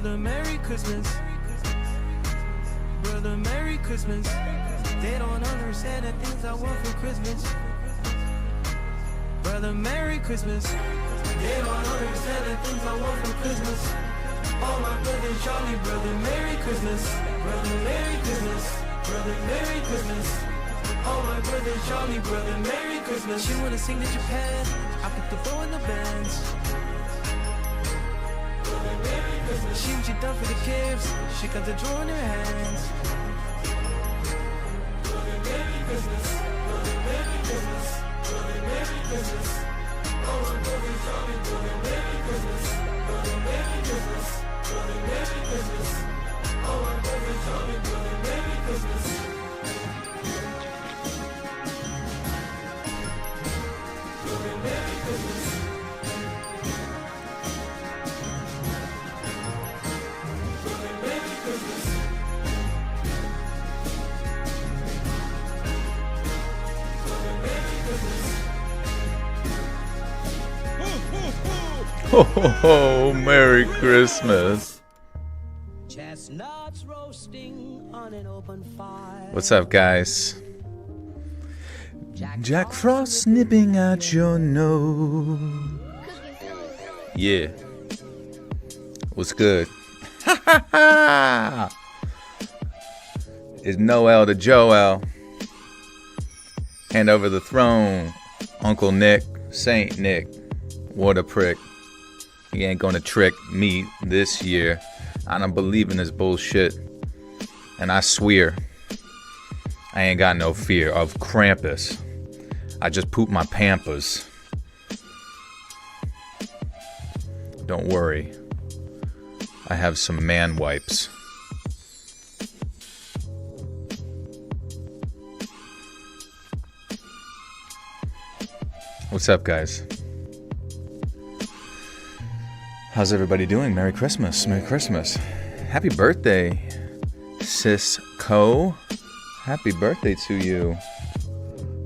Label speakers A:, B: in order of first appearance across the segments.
A: Brother, Merry Christmas. Brother, Merry Christmas. They don't understand the things I want for Christmas. Brother, Merry Christmas. They don't understand the things I want for Christmas. All my brothers, Charlie, brother, Merry Christmas. Brother, Merry Christmas. Brother, Merry Christmas. All my brothers, Charlie, brother, Merry Christmas. She wanna sing to Japan. I put the bow in the bands. Brother, Merry Christmas. She what you done for the kids. She got the draw in her hands. Brother, Merry Christmas. Brother, Merry Christmas. Brother, Merry Christmas. All my brothers, Charlie, brother, Merry Christmas. Brother, Merry Christmas. Brother, Merry Christmas. All my brothers, Charlie, brother, Merry Christmas. Brother, Merry Christmas. Brother, Merry Christmas. Brother, Merry Christmas.
B: Ho ho ho! Merry Christmas.
A: Chestnuts roasting on an open fire.
B: What's up, guys? Jack Frost nipping at your nose. Yeah. What's good? Ha ha ha! It's Noel to Joel. Hand over the throne, Uncle Nick, Saint Nick. What a prick. He ain't gonna trick me this year. I don't believe in this bullshit. And I swear, I ain't got no fear of Krampus. I just poop my pampers. Don't worry. I have some man wipes. What's up, guys? How's everybody doing? Merry Christmas. Merry Christmas. Happy birthday, Sis Co. Happy birthday to you.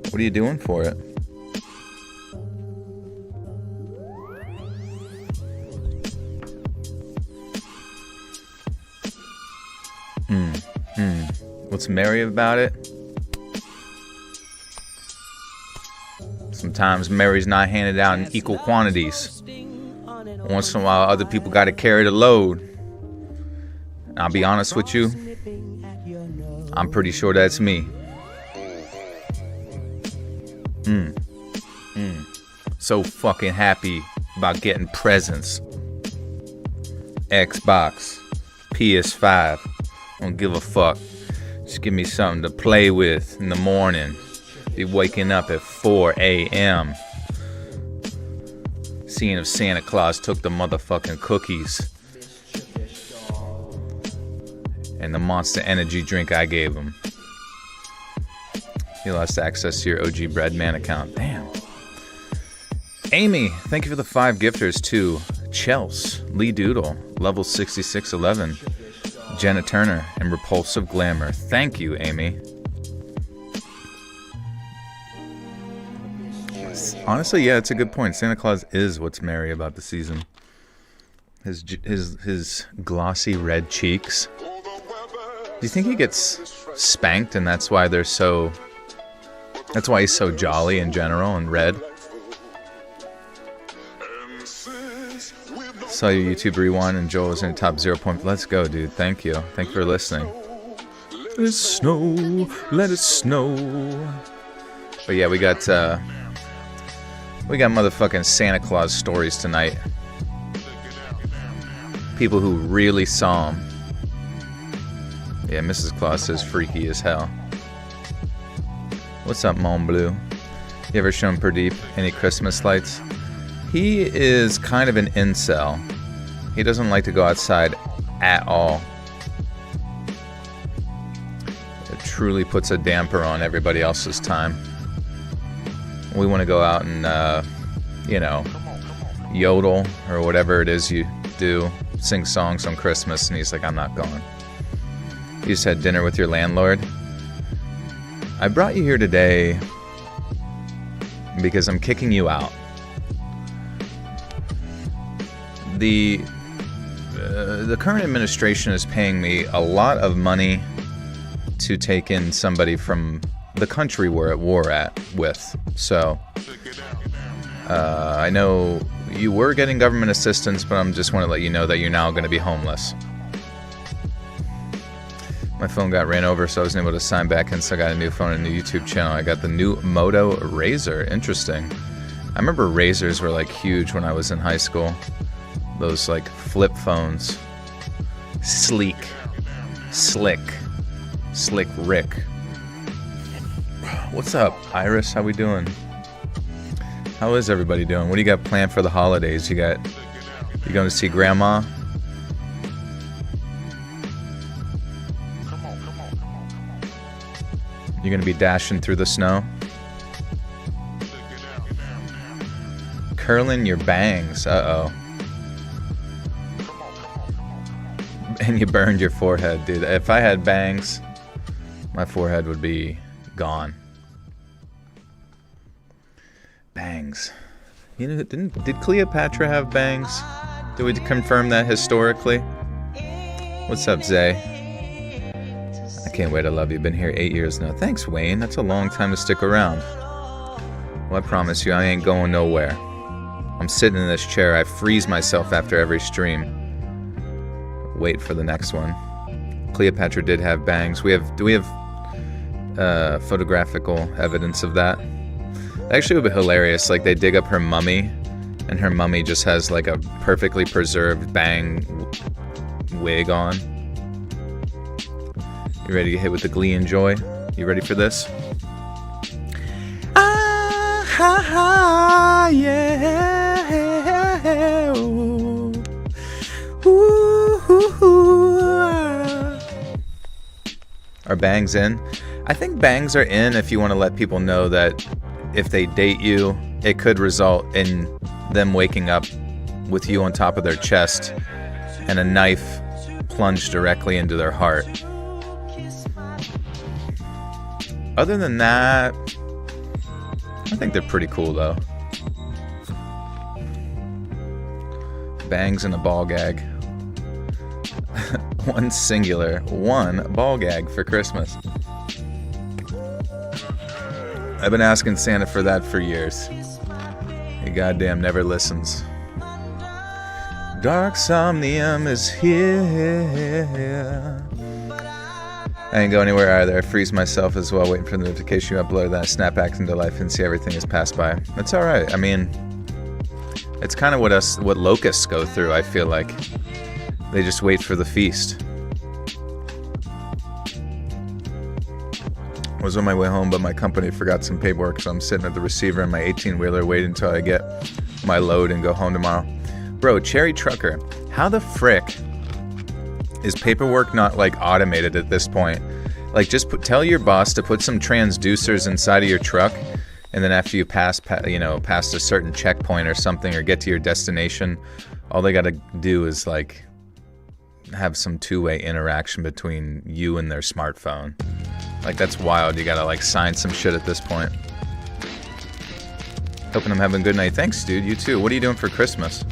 B: What are you doing for it? What's merry about it? Sometimes merry's not handed out in equal quantities. Once in a while, other people got to carry the load. And I'll be honest with you, I'm pretty sure that's me. So fucking happy about getting presents. Xbox, PS5, don't give a fuck. Just give me something to play with in the morning. Be waking up at 4 a.m. Seeing if Santa Claus took the motherfucking cookies and the Monster Energy drink I gave him. He lost access to your OG Breadman account. Damn. Amy, thank you for the 5 gifters to Chels, Lee Doodle, Level 6611, Jenna Turner, and Repulsive Glamour. Thank you, Amy. Honestly, yeah, it's a good point. Santa Claus is what's merry about the season. His glossy red cheeks. Do you think he gets spanked and that's why he's so jolly in general and red? Saw your YouTube rewind and Joel was in the top 0 point. Let's go, dude. Thank you. Thank you for listening. Let it snow. Let it snow. But yeah, we got motherfucking Santa Claus stories tonight. People who really saw him. Yeah, Mrs. Claus is freaky as hell. What's up, Mon Bleu? You ever shown Pradeep any Christmas lights? He is kind of an incel. He doesn't like to go outside at all. It truly puts a damper on everybody else's time. We want to go out and, yodel or whatever it is you do, sing songs on Christmas, and he's like, I'm not going. You just had dinner with your landlord? I brought you here today because I'm kicking you out. The the current administration is paying me a lot of money to take in somebody from the country we're at war with. So, I know you were getting government assistance, but I just want to let you know that you're now going to be homeless. My phone got ran over, so I wasn't able to sign back in, so I got a new phone and a new YouTube channel. I got the new Moto Razr. Interesting. I remember Razrs were like huge when I was in high school. Those like flip phones. Sleek. Slick Rick. What's up, Iris? How we doing? How is everybody doing? What do you got planned for the holidays? You going to see Grandma? You're going to be dashing through the snow? Curling your bangs. Uh-oh. And you burned your forehead, dude. If I had bangs, my forehead would be gone. Bangs. You know, did Cleopatra have bangs? Did we confirm that historically? What's up, Zay? I can't wait. I love you. Been here 8 years now. Thanks, Wayne. That's a long time to stick around. Well, I promise you, I ain't going nowhere. I'm sitting in this chair. I freeze myself after every stream. Wait for the next one. Cleopatra did have bangs. Do we have photographical evidence of that? Actually, it would be hilarious. Like, they dig up her mummy, and her mummy just has like a perfectly preserved bang wig on. You ready to get hit with the Glee and Joy? You ready for this? Ah, ha, ha, yeah. Ooh. Ooh, ooh, ooh. Are bangs in? I think bangs are in if you want to let people know that if they date you, it could result in them waking up with you on top of their chest and a knife plunged directly into their heart. Other than that, I think they're pretty cool though. Bangs and a ball gag. One singular, one ball gag for Christmas. I've been asking Santa for that for years. He goddamn never listens. Dark somnium is here. I ain't go anywhere either. I freeze myself as well, waiting for the notification you upload, then I snap back into life and see everything has passed by. That's alright. I mean, it's kind of what locusts go through, I feel like. They just wait for the feast. I was on my way home, but my company forgot some paperwork, so I'm sitting at the receiver in my 18-wheeler waiting until I get my load and go home tomorrow. Bro, Cherry Trucker, how the frick is paperwork not, like, automated at this point? Like, just tell your boss to put some transducers inside of your truck, and then after you pass a certain checkpoint or something, or get to your destination, all they gotta do is, like, have some two-way interaction between you and their smartphone. Like, that's wild. You gotta, like, sign some shit at this point. Hoping I'm having a good night. Thanks, dude. You too. What are you doing for Christmas?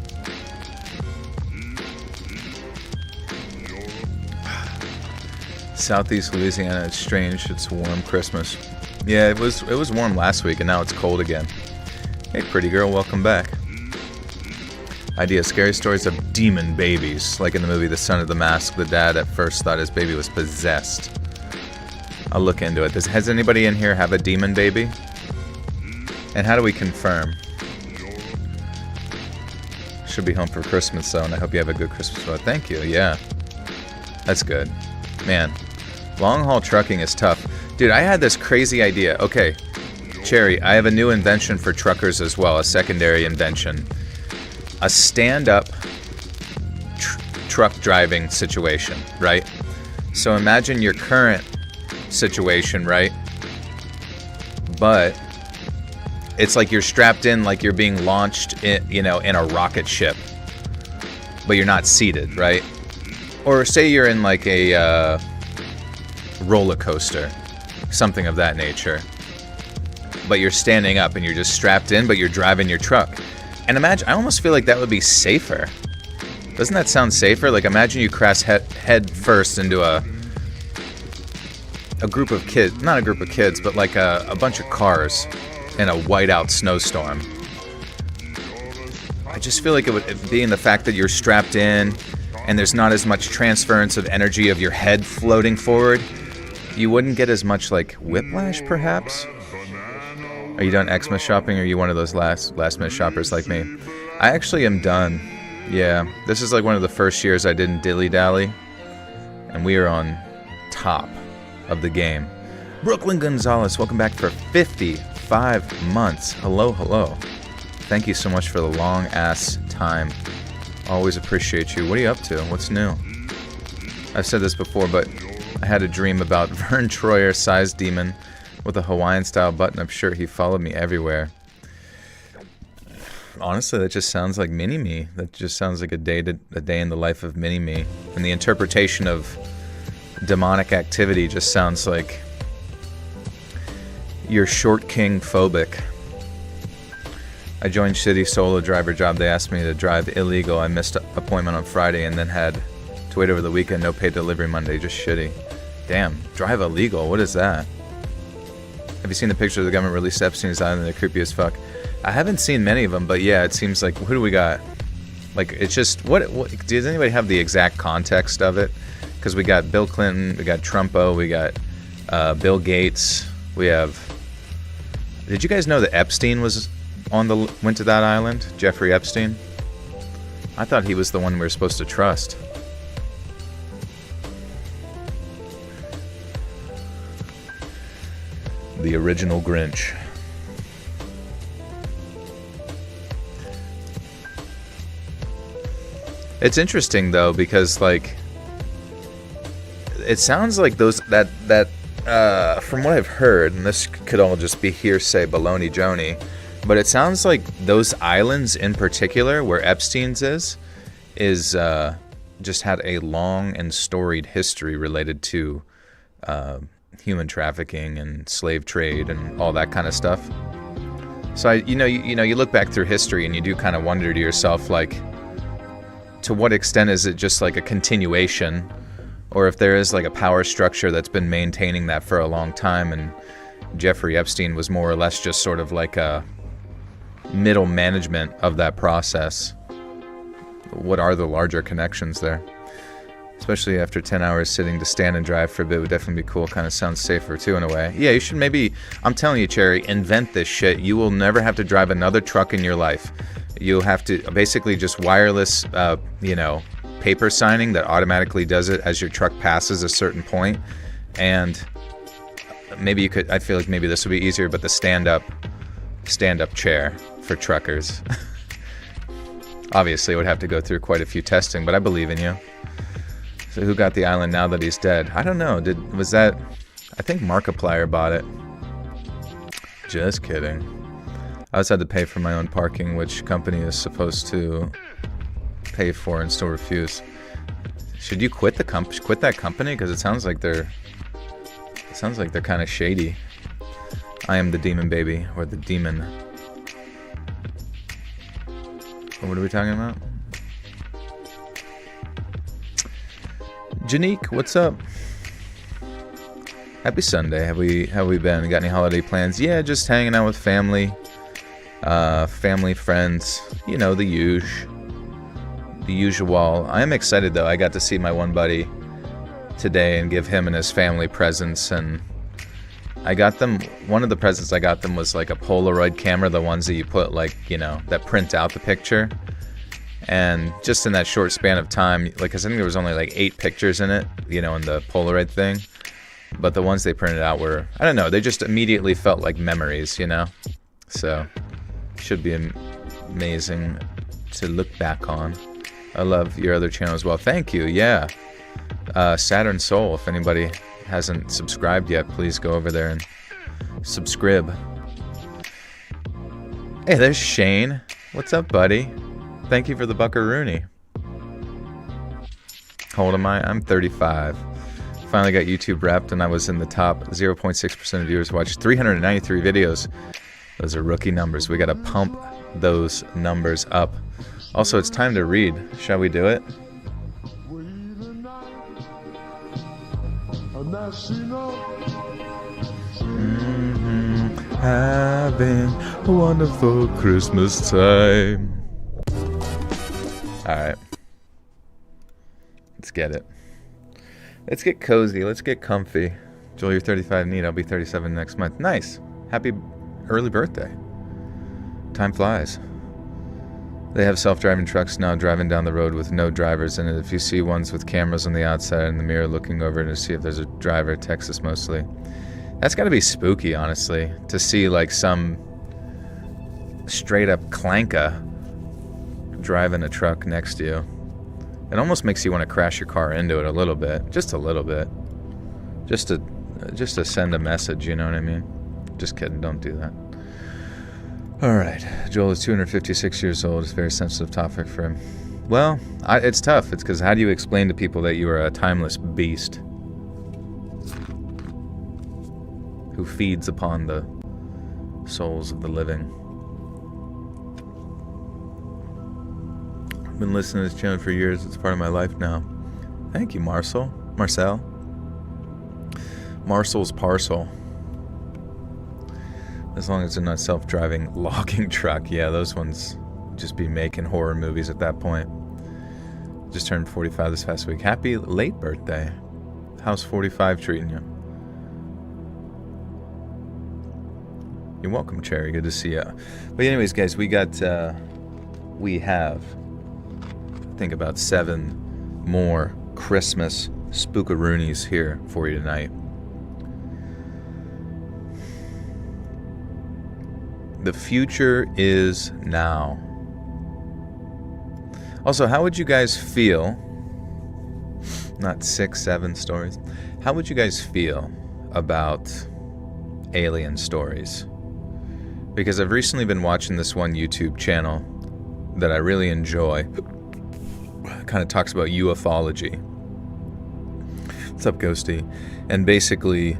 B: Southeast Louisiana, it's strange. It's a warm Christmas. Yeah, it was warm last week, and now it's cold again. Hey, pretty girl, welcome back. Idea, scary stories of demon babies. Like in the movie The Son of the Mask, the dad at first thought his baby was possessed. I'll look into it. Has anybody in here have a demon baby? And how do we confirm? Should be home for Christmas, though, and I hope you have a good Christmas. Well, thank you, yeah. That's good. Man, long-haul trucking is tough. Dude, I had this crazy idea. Okay, Cherry, I have a new invention for truckers as well, a secondary invention. A stand-up truck driving situation, right? So imagine your current situation, right? But it's like you're strapped in, like you're being launched in, in a rocket ship, but you're not seated, right? Or say you're in like a roller coaster, something of that nature, but you're standing up and you're just strapped in, but you're driving your truck. And imagine, I almost feel like that would be safer. Doesn't that sound safer? Like, imagine you crash head first into a group of kids. Not a group of kids, but like a bunch of cars in a whiteout snowstorm. I just feel like it would be in the fact that you're strapped in and there's not as much transference of energy of your head floating forward. You wouldn't get as much, like, whiplash, perhaps? Are you done Xmas shopping, or are you one of those last minute shoppers like me? I actually am done. Yeah, this is like one of the first years I didn't dilly-dally, and we are on top of the game. Brooklyn Gonzalez, welcome back for 55 months. Hello, hello. Thank you so much for the long-ass time. Always appreciate you. What are you up to? What's new? I've said this before, but I had a dream about Vern Troyer, size demon, with a Hawaiian-style button-up shirt. He followed me everywhere. Honestly, that just sounds like Mini-Me. That just sounds like a day in the life of Mini-Me. And the interpretation of demonic activity just sounds like you're short king phobic. I joined Shitty Solo Driver job. They asked me to drive illegal. I missed an appointment on Friday and then had to wait over the weekend. No paid delivery Monday. Just shitty. Damn. Drive illegal? What is that? Have you seen the picture of the government released Epstein's Island? They're creepy as fuck. I haven't seen many of them, but yeah, it seems like, who do we got? Like, it's just, what does anybody have the exact context of it? Because we got Bill Clinton, we got Trumpo, we got Bill Gates, we have, did you guys know that Epstein went to that island? Jeffrey Epstein? I thought he was the one we were supposed to trust. The original Grinch. It's interesting though, because like it sounds like that from what I've heard, and this could all just be hearsay baloney joni, but it sounds like those islands in particular where Epstein's is just had a long and storied history related to human trafficking and slave trade and all that kind of stuff. So you look back through history and you do kind of wonder to yourself, like, to what extent is it just like a continuation, or if there is like a power structure that's been maintaining that for a long time, and Jeffrey Epstein was more or less just sort of like a middle management of that process. What are the larger connections there? Especially after 10 hours sitting to stand and drive for a bit would definitely be cool. Kind of sounds safer too in a way. Yeah, you should maybe, I'm telling you, Cherry, invent this shit. You will never have to drive another truck in your life. You'll have to basically just wireless, paper signing that automatically does it as your truck passes a certain point. And maybe you could, I feel like maybe this would be easier, but the stand-up chair for truckers. Obviously, it would have to go through quite a few testing, but I believe in you. So who got the island now that he's dead? I don't know. I think Markiplier bought it. Just kidding. I also had to pay for my own parking, which company is supposed to pay for and still refuse. Should you quit that company? Because it sounds like they're kind of shady. I am the demon baby, or the demon. What are we talking about? Janique, what's up? Happy Sunday. Have we been? Got any holiday plans? Yeah, just hanging out with family. Family, friends, the usual. I am excited though. I got to see my one buddy today and give him and his family presents, and one of the presents I got them was like a Polaroid camera, the ones that you put that print out the picture. And just in that short span of time, cause I think there was only 8 pictures in it, in the Polaroid thing. But the ones they printed out were, I don't know, they just immediately felt like memories, So should be amazing to look back on. I love your other channel as well. Thank you. Yeah. Saturn Soul. If anybody hasn't subscribed yet, please go over there and subscribe. Hey, there's Shane. What's up, buddy? Thank you for the buckaroony. How old am I? I'm 35. Finally got YouTube wrapped, and I was in the top 0.6% of viewers watched 393 videos. Those are rookie numbers. We got to pump those numbers up. Also, it's time to read. Shall we do it? Having a wonderful Christmas time. Alright. Let's get it. Let's get cozy. Let's get comfy. Joel, you're 35 neat. I'll be 37 next month. Nice. Happy early birthday. Time flies. They have self-driving trucks now driving down the road with no drivers in it. If you see ones with cameras on the outside in the mirror looking over to see if there's a driver, Texas mostly. That's got to be spooky, honestly, to see like some straight-up clanka driving a truck next to you. It almost makes you want to crash your car into it a little bit. Just a little bit. Just to send a message, you know what I mean? Just kidding, don't do that. Alright, Joel is 256 years old. It's a very sensitive topic for him. Well, it's tough. It's because how do you explain to people that you are a timeless beast who feeds upon the souls of the living? I've been listening to this channel for years. It's part of my life now. Thank you, Marcel. Marcel's parcel. As long as they're not self-driving logging truck. Yeah, those ones just be making horror movies at that point. Just turned 45 this past week. Happy late birthday. How's 45 treating you? You're welcome, Cherry. Good to see you. But anyways, guys, we have, I think, about 7 more Christmas spookaroonies here for you tonight. The future is now. Also, how would you guys feel, not 6, 7 stories, how would you guys feel about alien stories? Because I've recently been watching this one YouTube channel that I really enjoy. It kind of talks about ufology. What's up, Ghosty? And basically,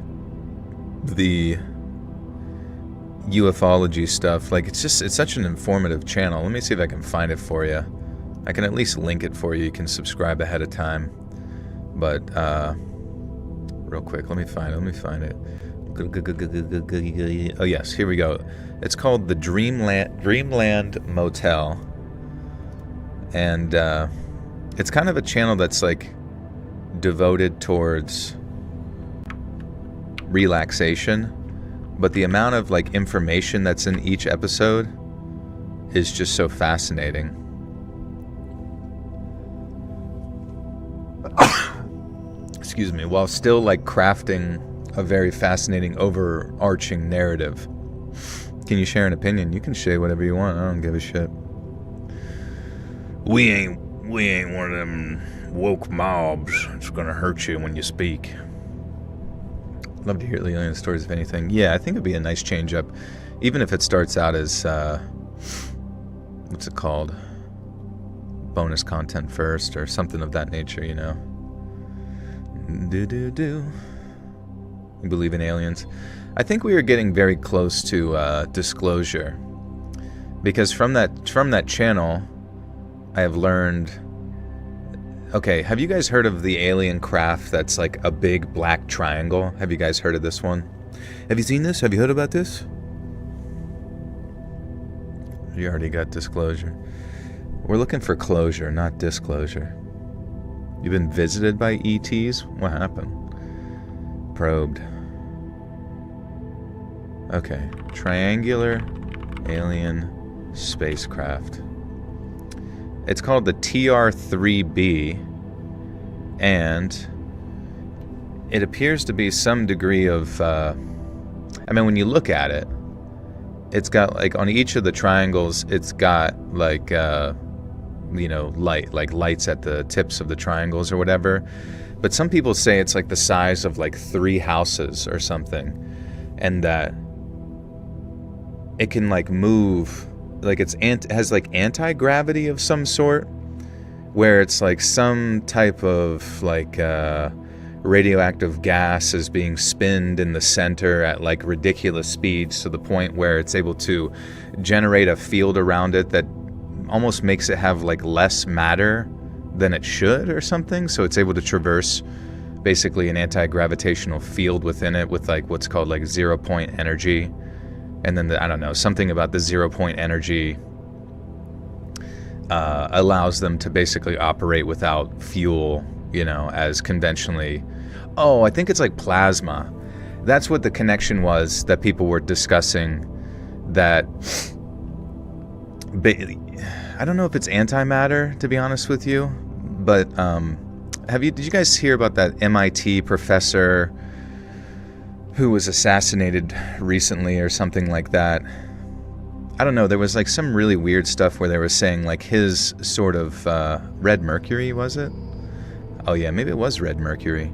B: the ufology stuff, like, it's such an informative channel. Let me see if I can find it for you. I can at least link it for you. You can subscribe ahead of time. But real quick, let me find it. Oh yes, here we go. It's called the Dreamland Motel, and it's kind of a channel that's like devoted towards relaxation. But the amount of like information that's in each episode is just so fascinating. Excuse me, while still like crafting a very fascinating overarching narrative. Can you share an opinion? You can share whatever you want. I don't give a shit. We ain't one of them woke mobs. It's gonna hurt you when you speak. Love to hear alien stories, if anything. Yeah, I think it'd be a nice change up, even if it starts out as what's it called, bonus content first or something of that nature, you know. You believe in aliens? I think we are getting very close to disclosure, because from that channel I have learned. Okay, have you guys heard of the alien craft that's like a big black triangle? Have you guys heard of this one? Have you seen this? Have you heard about this? You already got disclosure. We're looking for closure, not disclosure. You've been visited by ETs? What happened? Probed. Okay, triangular alien spacecraft. It's called the TR-3B, and it appears to be some degree of, I mean, when you look at it, it's got, like, on each of the triangles, it's got, like, lights at the tips of the triangles or whatever. But some people say it's, like, the size of, like, 3 houses or something, and that it can, like, move. Like it has like anti-gravity of some sort, where it's like some type of like radioactive gas is being spinned in the center at like ridiculous speeds, to the point where it's able to generate a field around it that almost makes it have like less matter than it should or something. So it's able to traverse basically an anti-gravitational field within it with like what's called like 0 point energy. And then I don't know, something about the 0 point energy allows them to basically operate without fuel, you know, as conventionally. Oh, I think it's like plasma. That's what the connection was that people were discussing, that I don't know if it's antimatter, to be honest with you, but did you guys hear about that MIT professor who was assassinated recently or something like that? I don't know, there was like some really weird stuff where they were saying like his sort of red mercury, was it? Oh yeah, maybe it was red mercury.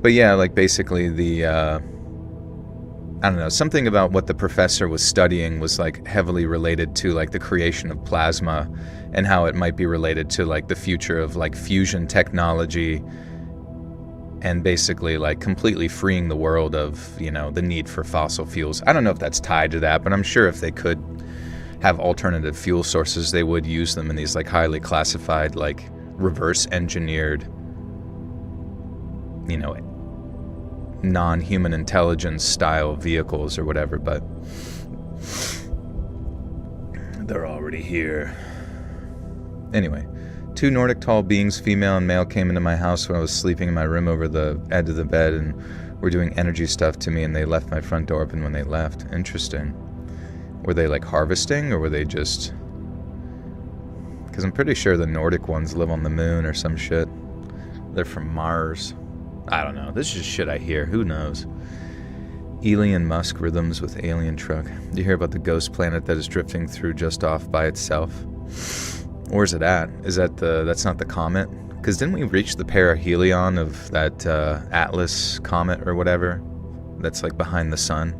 B: But yeah, like basically the I don't know, something about what the professor was studying was like heavily related to like the creation of plasma and how it might be related to like the future of like fusion technology and basically like completely freeing the world of, you know, the need for fossil fuels. I don't know if that's tied to that, but I'm sure if they could have alternative fuel sources, they would use them in these like highly classified, like reverse engineered, you know, non-human intelligence style vehicles or whatever, but they're already here. Anyway, 2 Nordic tall beings, female and male, came into my house when I was sleeping in my room over the edge of the bed and were doing energy stuff to me, and they left my front door open when they left. Interesting. Were they like harvesting, or were they just... Because I'm pretty sure the Nordic ones live on the moon or some shit. They're from Mars. I don't know. This is just shit I hear. Who knows? Elon Musk rhythms with alien truck. Do you hear about the ghost planet that is drifting through just off by itself? Where's it at? Is that that's not the comet? Because didn't we reach the perihelion of that Atlas comet or whatever? That's like behind the sun.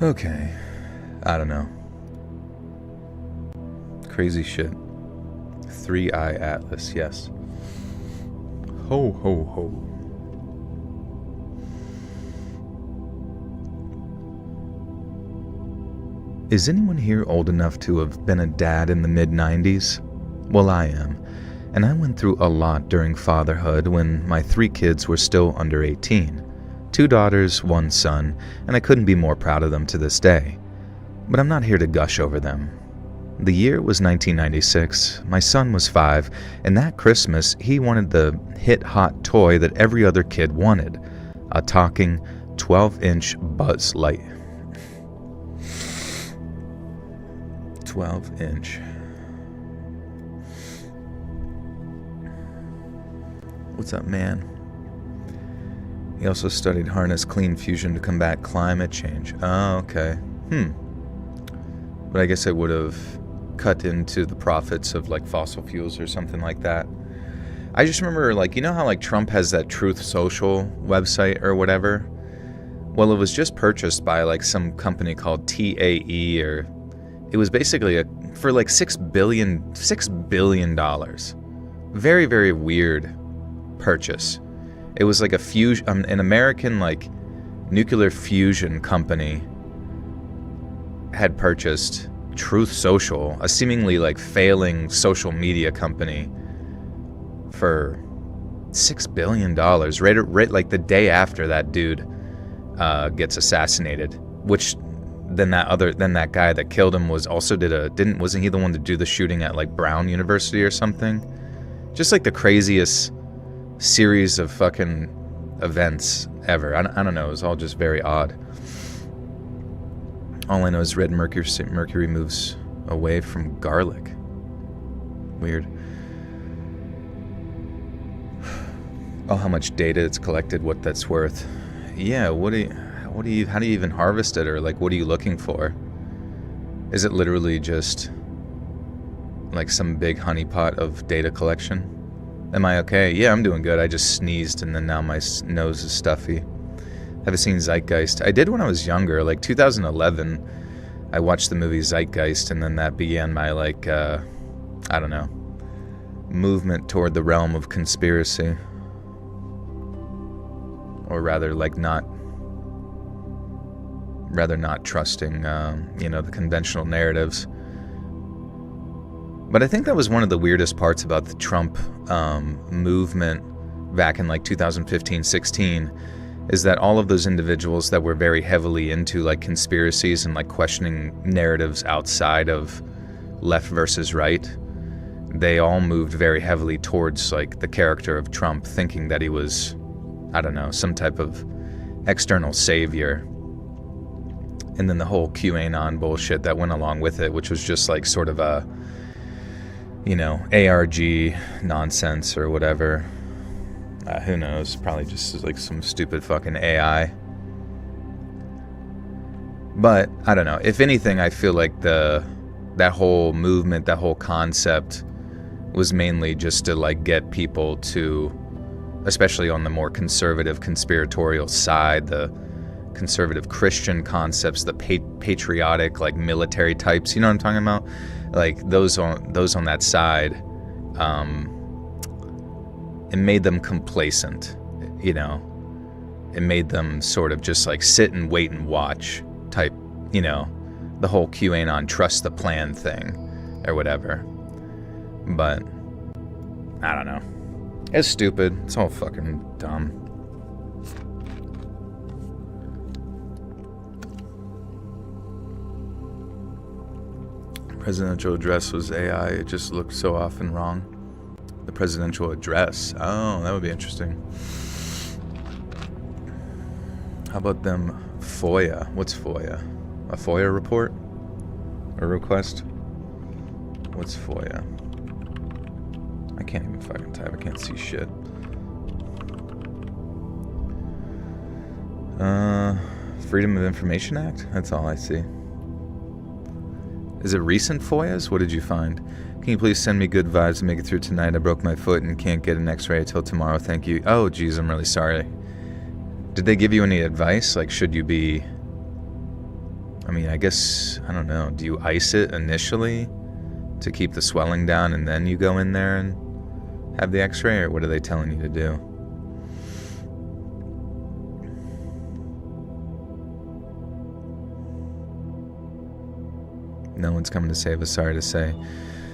B: Okay. I don't know. Crazy shit. 3-eye Atlas, yes. Ho, ho, ho. Is anyone here old enough to have been a dad in the mid-90s? Well, I am. And I went through a lot during fatherhood when my 3 kids were still under 18. 2 daughters, 1 son, and I couldn't be more proud of them to this day. But I'm not here to gush over them. The year was 1996, my son was 5, and that Christmas he wanted the hit-hot toy that every other kid wanted, a talking 12-inch Buzz Light. 12-inch. What's up, man? He also studied harness clean fusion to combat climate change. Oh, okay. But I guess it would have cut into the profits of like fossil fuels or something like that. I just remember, like, you know how like Trump has that Truth Social website or whatever? Well, it was just purchased by like some company called TAE, or it was basically for like $6 billion. Very, very weird purchase. It was like an American like nuclear fusion company had purchased Truth Social, a seemingly like failing social media company, for $6 billion, right like the day after that dude gets assassinated. Which then that guy that killed him wasn't he the one to do the shooting at like Brown University or something? Just like the craziest series of fucking events ever. I don't know. It was all just very odd. All I know is red mercury moves away from garlic. Weird. Oh, how much data it's collected, what that's worth. Yeah, how do you even harvest it, or like what are you looking for? Is it literally just like some big honeypot of data collection? Am I okay? Yeah, I'm doing good. I just sneezed and then now my nose is stuffy. Haven't seen Zeitgeist. I did when I was younger, like 2011. I watched the movie Zeitgeist, and then that began my like, I don't know, movement toward the realm of conspiracy. Or rather, like not rather not trusting, the conventional narratives. But I think that was one of the weirdest parts about the Trump movement back in like 2015-16, is that all of those individuals that were very heavily into like conspiracies and like questioning narratives outside of left versus right, they all moved very heavily towards like the character of Trump, thinking that he was, I don't know, some type of external savior. And then the whole QAnon bullshit that went along with it, which was just like sort of a, ARG nonsense or whatever. Who knows? Probably just like some stupid fucking AI. But I don't know. If anything, I feel like that whole movement, that whole concept was mainly just to like get people to, especially on the more conservative conspiratorial side, the conservative Christian concepts, the patriotic like military types, you know what I'm talking about? Like those on that side, it made them complacent, It made them sort of just like sit and wait and watch type, the whole QAnon trust the plan thing or whatever. But I don't know. It's stupid. It's all fucking dumb. Presidential address was AI. It just looked so often wrong. The presidential address. Oh, that would be interesting. How about them FOIA? What's FOIA? A FOIA report? A request? What's FOIA? I can't even fucking type. I can't see shit. Freedom of Information Act? That's all I see. Is it recent FOIAs? What did you find? Can you please send me good vibes and make it through tonight? I broke my foot and can't get an x-ray until tomorrow. Thank you. Oh, geez, I'm really sorry. Did they give you any advice? Like, should you be... I guess, I don't know. Do you ice it initially to keep the swelling down and then you go in there and have the x-ray? Or what are they telling you to do? No one's coming to save us, sorry to say.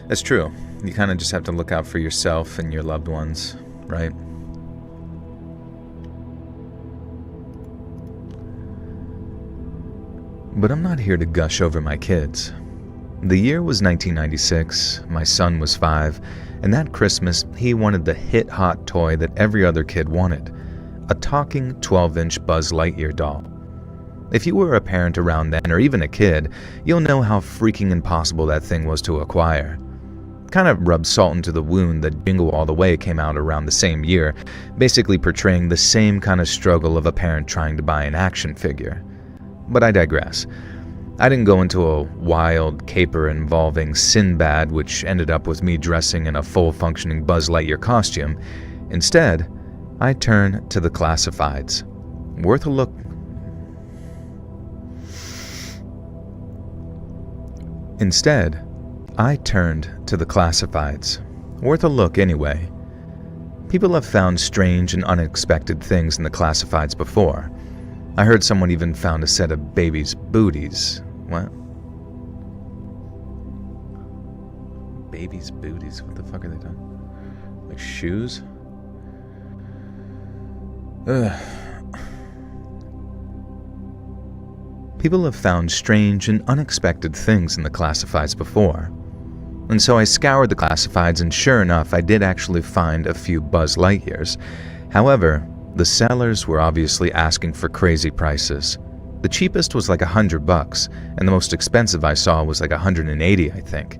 B: That's true. You kind of just have to look out for yourself and your loved ones, right? But I'm not here to gush over my kids. The year was 1996, my son was 5, and that Christmas he wanted the hit-hot toy that every other kid wanted, a talking 12-inch Buzz Lightyear doll. If you were a parent around then, or even a kid, you'll know how freaking impossible that thing was to acquire. Kind of rubbed salt into the wound that Jingle All the Way came out around the same year, basically portraying the same kind of struggle of a parent trying to buy an action figure. But I digress. I didn't go into a wild caper involving Sinbad, which ended up with me dressing in a full-functioning Buzz Lightyear costume. Instead, I turned to the classifieds. Worth a look. Worth a look anyway. People have found strange and unexpected things in the classifieds before. I heard someone even found a set of babies' booties. What? Babies' booties? What the fuck are they doing? Like shoes? Ugh. People have found strange and unexpected things in the classifieds before. And so I scoured the classifieds, and sure enough, I did actually find a few Buzz Lightyears. However, the sellers were obviously asking for crazy prices. The cheapest was like $100, and the most expensive I saw was like $180, I think.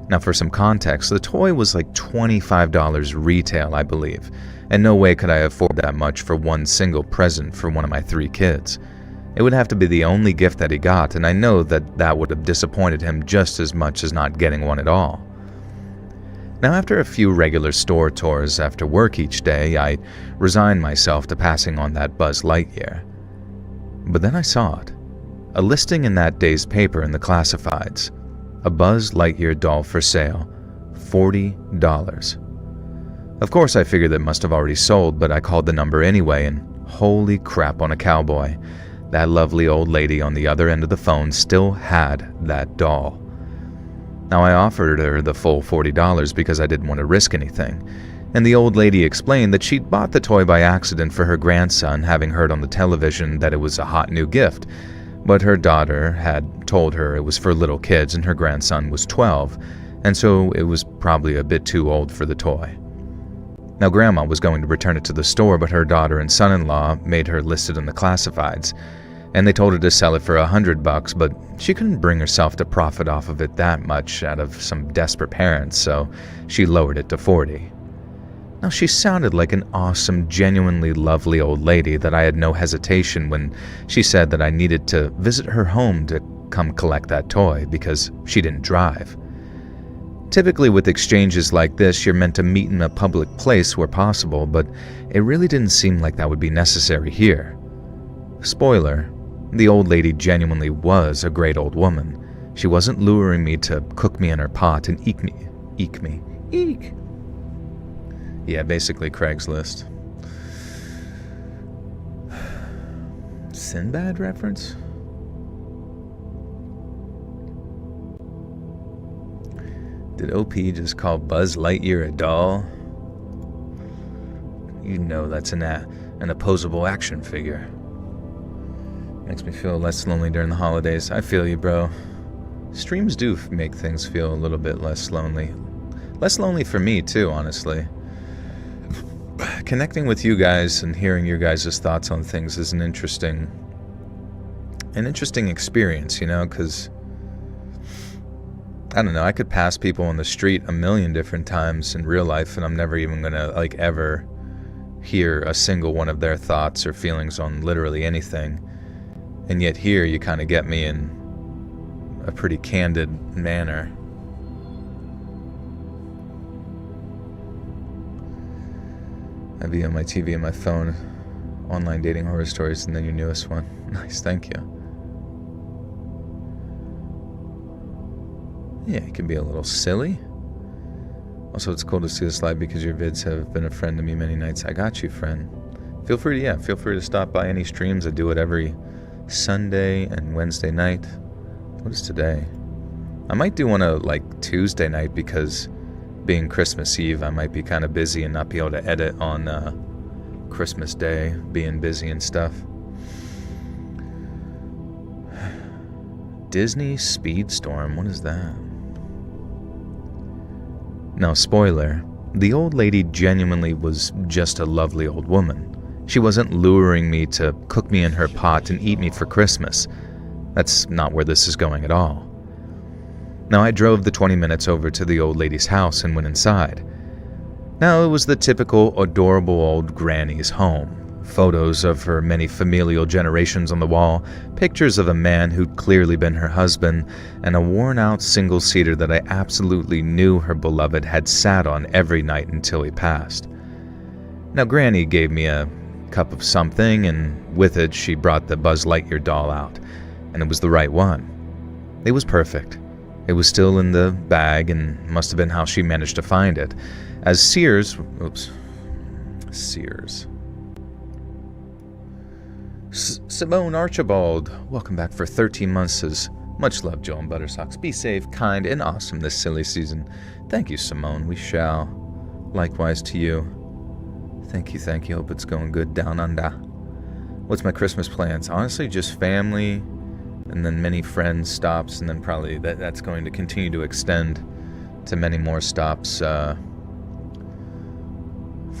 B: Now for some context, the toy was like $25 retail, I believe, and no way could I afford that much for one single present for one of my 3 kids. It would have to be the only gift that he got, and I know that that would have disappointed him just as much as not getting one at all. Now, after a few regular store tours after work each day, I resigned myself to passing on that Buzz Lightyear. But then I saw it. A listing in that day's paper in the classifieds. A Buzz Lightyear doll for sale. $40. Of course, I figured it must have already sold, but I called the number anyway, and holy crap on a cowboy. that lovely old lady on the other end of the phone still had that doll. Now, I offered her the full $40 because I didn't want to risk anything, and the old lady explained that she'd bought the toy by accident for her grandson, having heard on the television that it was a hot new gift, but her daughter had told her it was for little kids and her grandson was 12, and so it was probably a bit too old for the toy. Now, Grandma was going to return it to the store, but her daughter and son-in-law made her list it in the classifieds, and they told her to sell it for $100, but she couldn't bring herself to profit off of it that much out of some desperate parents, so she lowered it to $40. Now, she sounded like an awesome, genuinely lovely old lady that I had no hesitation when she said that I needed to visit her home to come collect that toy because she didn't drive. Typically with exchanges like this, you're meant to meet in a public place where possible, but it really didn't seem like that would be necessary here. Spoiler, the old lady genuinely was a great old woman. She wasn't luring me to cook me in her pot and eek me. Eek. Yeah, basically Craigslist. Sinbad reference? Did OP just call Buzz Lightyear a doll? You know that's an opposable action figure. Makes me feel less lonely during the holidays. I feel you, bro. Streams do make things feel a little bit less lonely. Less lonely for me, too, honestly. Connecting with you guys and hearing your guys' thoughts on things is an interesting experience, you know, because I don't know, I could pass people on the street a million different times in real life and I'm never even gonna, like, ever hear a single one of their thoughts or feelings on literally anything. And yet here you kind of get me in a pretty candid manner. I have you on my TV and my phone, online dating horror stories, and then your newest one. Nice, thank you. Yeah, it can be a little silly. Also, it's cool to see this live because your vids have been a friend to me many nights. I got you, friend. Feel free to stop by any streams. I do it every Sunday and Wednesday night. What is today? I might do one like Tuesday night because being Christmas Eve, I might be kind of busy and not be able to edit on Christmas Day, being busy and stuff. Disney Speedstorm, what is that? Now, spoiler, the old lady genuinely was just a lovely old woman. She wasn't luring me to cook me in her pot and eat me for Christmas. That's not where this is going at all. Now, I drove the 20 minutes over to the old lady's house and went inside. Now, it was the typical adorable old granny's home. Photos of her many familial generations on the wall, pictures of a man who'd clearly been her husband, and a worn-out single-seater that I absolutely knew her beloved had sat on every night until he passed. Now, Granny gave me a cup of something, and with it she brought the Buzz Lightyear doll out, and it was the right one. It was perfect. It was still in the bag, and must have been how she managed to find it, as Sears... Simone Archibald, welcome back for 13 months, says, much love, Joel and Buttersocks. Be safe, kind, and awesome this silly season. Thank you, Simone. We shall. Likewise to you. Thank you. Hope it's going good down under. What's my Christmas plans? Honestly, just family, and then many friends stops, and then probably that's going to continue to extend to many more stops for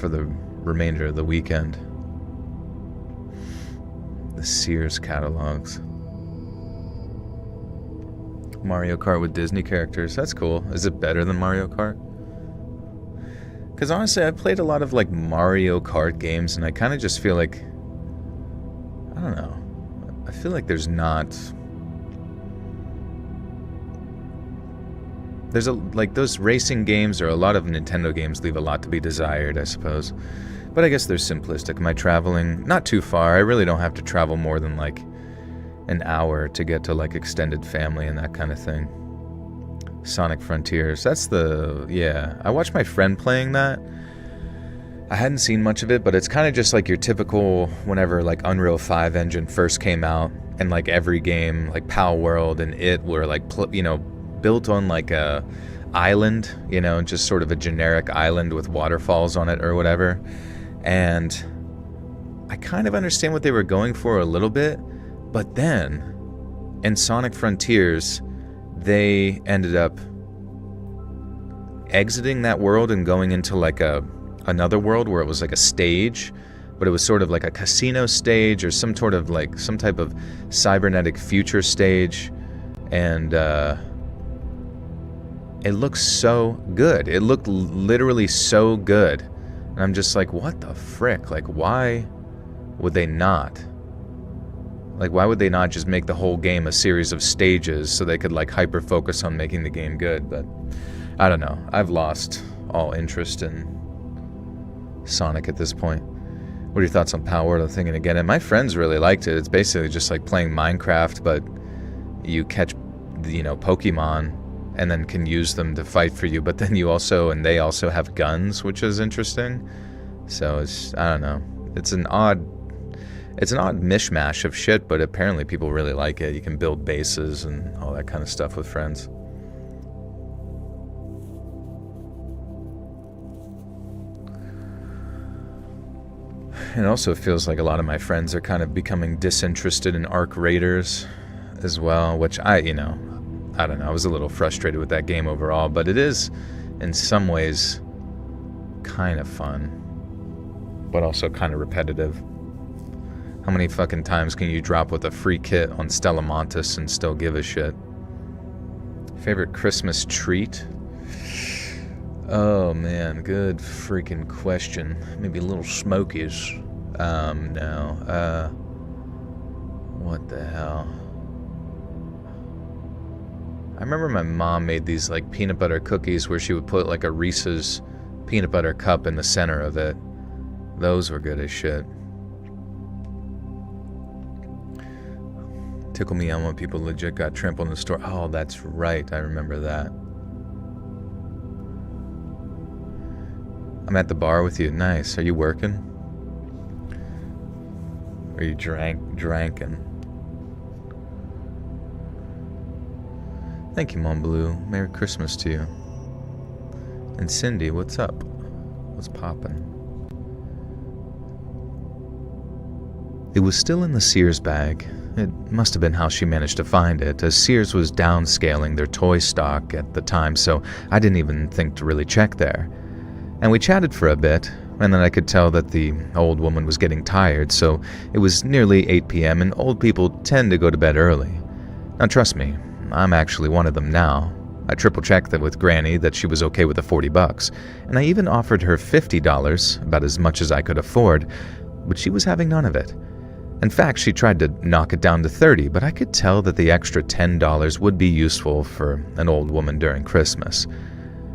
B: the remainder of the weekend. The Sears catalogs. Mario Kart with Disney characters. That's cool. Is it better than Mario Kart? Because honestly, I've played a lot of like Mario Kart games, and I kind of just feel like, I don't know. I feel like there's like those racing games or a lot of Nintendo games leave a lot to be desired, I suppose. But I guess they're simplistic. Am I traveling? Not too far. I really don't have to travel more than like an hour to get to like extended family and that kind of thing. Sonic Frontiers. That's yeah. I watched my friend playing that. I hadn't seen much of it, but it's kind of just like your typical whenever like Unreal 5 engine first came out, and like every game like Pal World and It were like built on like a island, just sort of a generic island with waterfalls on it or whatever. And I kind of understand what they were going for a little bit, but then in Sonic Frontiers they ended up exiting that world and going into like another world where it was like a stage, but it was sort of like a casino stage or some type of cybernetic future stage. And it looks so good. It looked literally so good. And I'm just like, what the frick? Like, why would they not? Like, why would they not just make the whole game a series of stages so they could like hyper focus on making the game good? But I don't know. I've lost all interest in Sonic at this point. What are your thoughts on Power World? I'm thinking again, and my friends really liked it. It's basically just like playing Minecraft, but you catch, Pokemon, and then can use them to fight for you. But then they also have guns, which is interesting. So I don't know. It's an odd mishmash of shit, but apparently people really like it. You can build bases and all that kind of stuff with friends. It also feels like a lot of my friends are kind of becoming disinterested in Arc Raiders as well, which I don't know. I was a little frustrated with that game overall, but it is, in some ways, kind of fun, but also kind of repetitive. How many fucking times can you drop with a free kit on Stella Montis and still give a shit? Favorite Christmas treat? Oh man, good freaking question. Maybe Little Smokies. No. What the hell? I remember my mom made these like peanut butter cookies where she would put like a Reese's peanut butter cup in the center of it. Those were good as shit. Tickle Me on when people legit got trampled in the store. Oh, that's right. I remember that. I'm at the bar with you. Nice. Are you working? Are you dranking? Thank you, Mon Bleu. Merry Christmas to you. And Cindy, what's up? What's poppin'? It was still in the Sears bag. It must have been how she managed to find it, as Sears was downscaling their toy stock at the time, so I didn't even think to really check there. And we chatted for a bit, and then I could tell that the old woman was getting tired, so it was nearly 8 p.m., and old people tend to go to bed early. Now trust me, I'm actually one of them now. I triple-checked that with Granny that she was okay with the $40, and I even offered her $50, about as much as I could afford, but she was having none of it. In fact, she tried to knock it down to $30, but I could tell that the extra $10 would be useful for an old woman during Christmas.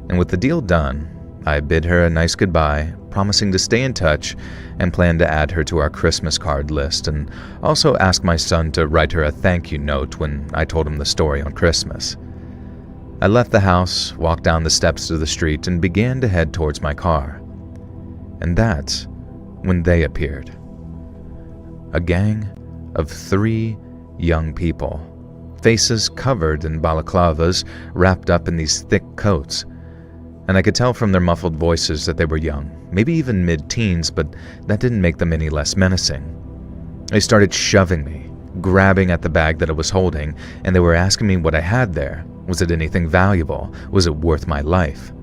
B: And with the deal done, I bid her a nice goodbye, promising to stay in touch and plan to add her to our Christmas card list, and also ask my son to write her a thank you note when I told him the story on Christmas. I left the house, walked down the steps to the street, and began to head towards my car. And that's when they appeared. A gang of 3 young people, faces covered in balaclavas, wrapped up in these thick coats. And I could tell from their muffled voices that they were young, maybe even mid-teens, but that didn't make them any less menacing. They started shoving me, grabbing at the bag that I was holding, and they were asking me what I had there. Was it anything valuable? Was it worth my life?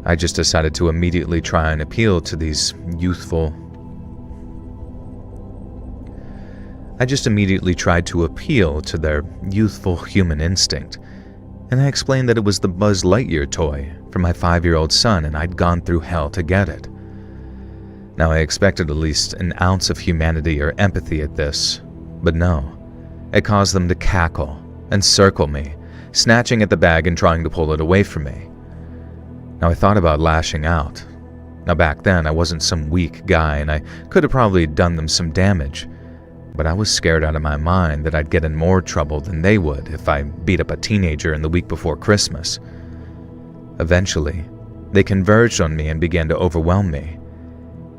B: I just decided to immediately try and appeal to these youthful... I just immediately tried to appeal to their youthful human instinct, and I explained that it was the Buzz Lightyear toy for my 5-year-old son, and I'd gone through hell to get it. Now, I expected at least an ounce of humanity or empathy at this, but no. It caused them to cackle and circle me, snatching at the bag and trying to pull it away from me. Now, I thought about lashing out. Now, back then, I wasn't some weak guy, and I could have probably done them some damage, but I was scared out of my mind that I'd get in more trouble than they would if I beat up a teenager in the week before Christmas. Eventually, They converged on me and began to overwhelm me.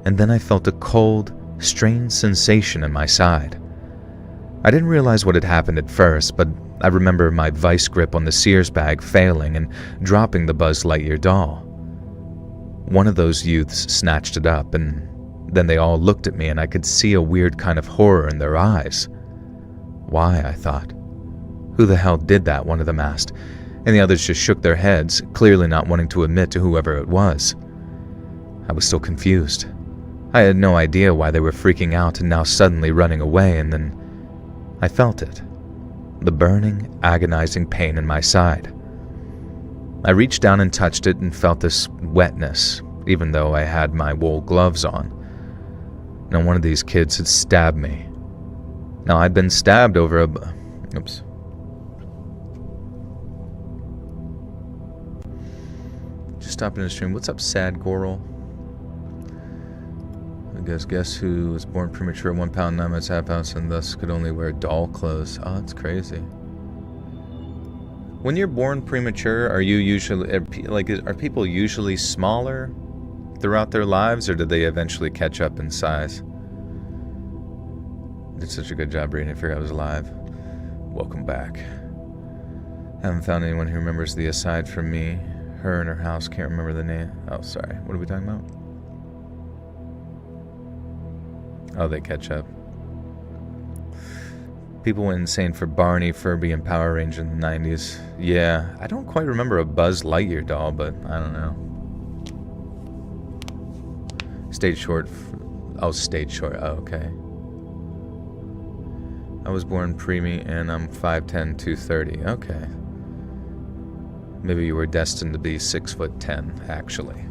B: And then I felt a cold, strange sensation in my side. I didn't realize what had happened at first, but I remember my vice grip on the Sears bag failing and dropping the Buzz Lightyear doll. One of those youths snatched it up, and then they all looked at me, and I could see a weird kind of horror in their eyes. Why, I thought. Who the hell did that, one of them asked, and the others just shook their heads, clearly not wanting to admit to whoever it was. I was still confused. I had no idea why they were freaking out and now suddenly running away, and then I felt it. The burning, agonizing pain in my side. I reached down and touched it and felt this wetness, even though I had my wool gloves on. Now one of these kids had stabbed me. Now I'd been stabbed over Oops. Just stopping in the stream. What's up, Sad Goral? Guess who was born premature, 1 pound 9 months, half ounce, and thus could only wear doll clothes. Oh, that's crazy. When you're born premature, are you usually are people usually smaller throughout their lives, or do they eventually catch up in size? Did such a good job reading it. I figured I was alive. Welcome back. Haven't found anyone who remembers the aside from me. Her and her house. Can't remember the name. Oh, sorry. What are we talking about? Oh, they catch up. People went insane for Barney, Furby, and Power Ranger in the 90s. Yeah, I don't quite remember a Buzz Lightyear doll, but I don't know. Stayed short. Stayed short. Oh, okay. I was born preemie, and I'm 5'10", 230. Okay. Maybe you were destined to be 6'10", actually.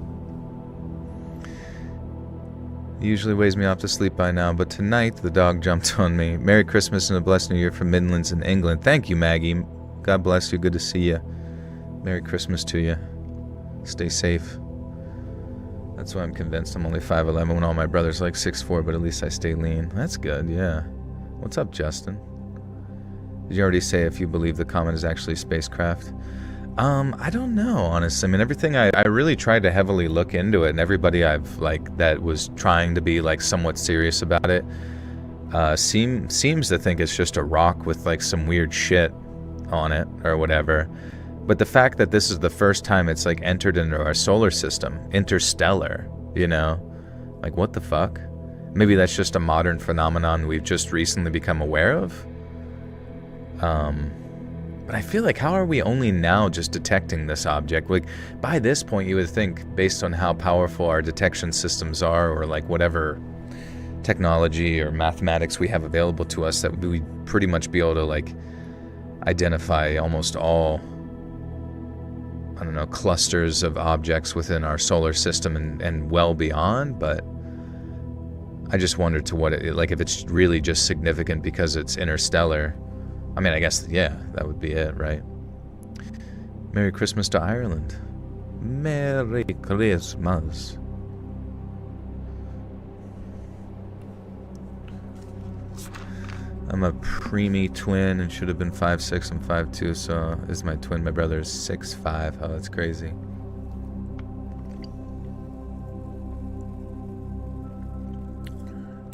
B: He usually weighs me off to sleep by now, but tonight the dog jumped on me. Merry Christmas and a blessed New Year from Midlands in England. Thank you, Maggie. God bless you. Good to see you. Merry Christmas to you. Stay safe. That's why I'm convinced I'm only 5'11" when all my brothers like 6'4", but at least I stay lean. That's good, yeah. What's up, Justin? Did you already say if you believe the comet is actually spacecraft? I don't know, honestly. I mean, everything I really tried to heavily look into it, and everybody I've that was trying to be somewhat serious about it seems to think it's just a rock with some weird shit on it or whatever. But the fact that this is the first time it's entered into our solar system, interstellar, what the fuck? Maybe that's just a modern phenomenon we've just recently become aware of. But I feel how are we only now just detecting this object? By this point, you would think, based on how powerful our detection systems are, or whatever technology or mathematics we have available to us, that we'd pretty much be able to identify almost all, I don't know, clusters of objects within our solar system and well beyond. But I just wondered to what if it's really just significant because it's interstellar. I mean, I guess, yeah, that would be it, right? Merry Christmas to Ireland. Merry Christmas. I'm a preemie twin and should have been 5'6" and 5'2", so is my twin. My brother is 6'5". Oh, that's crazy.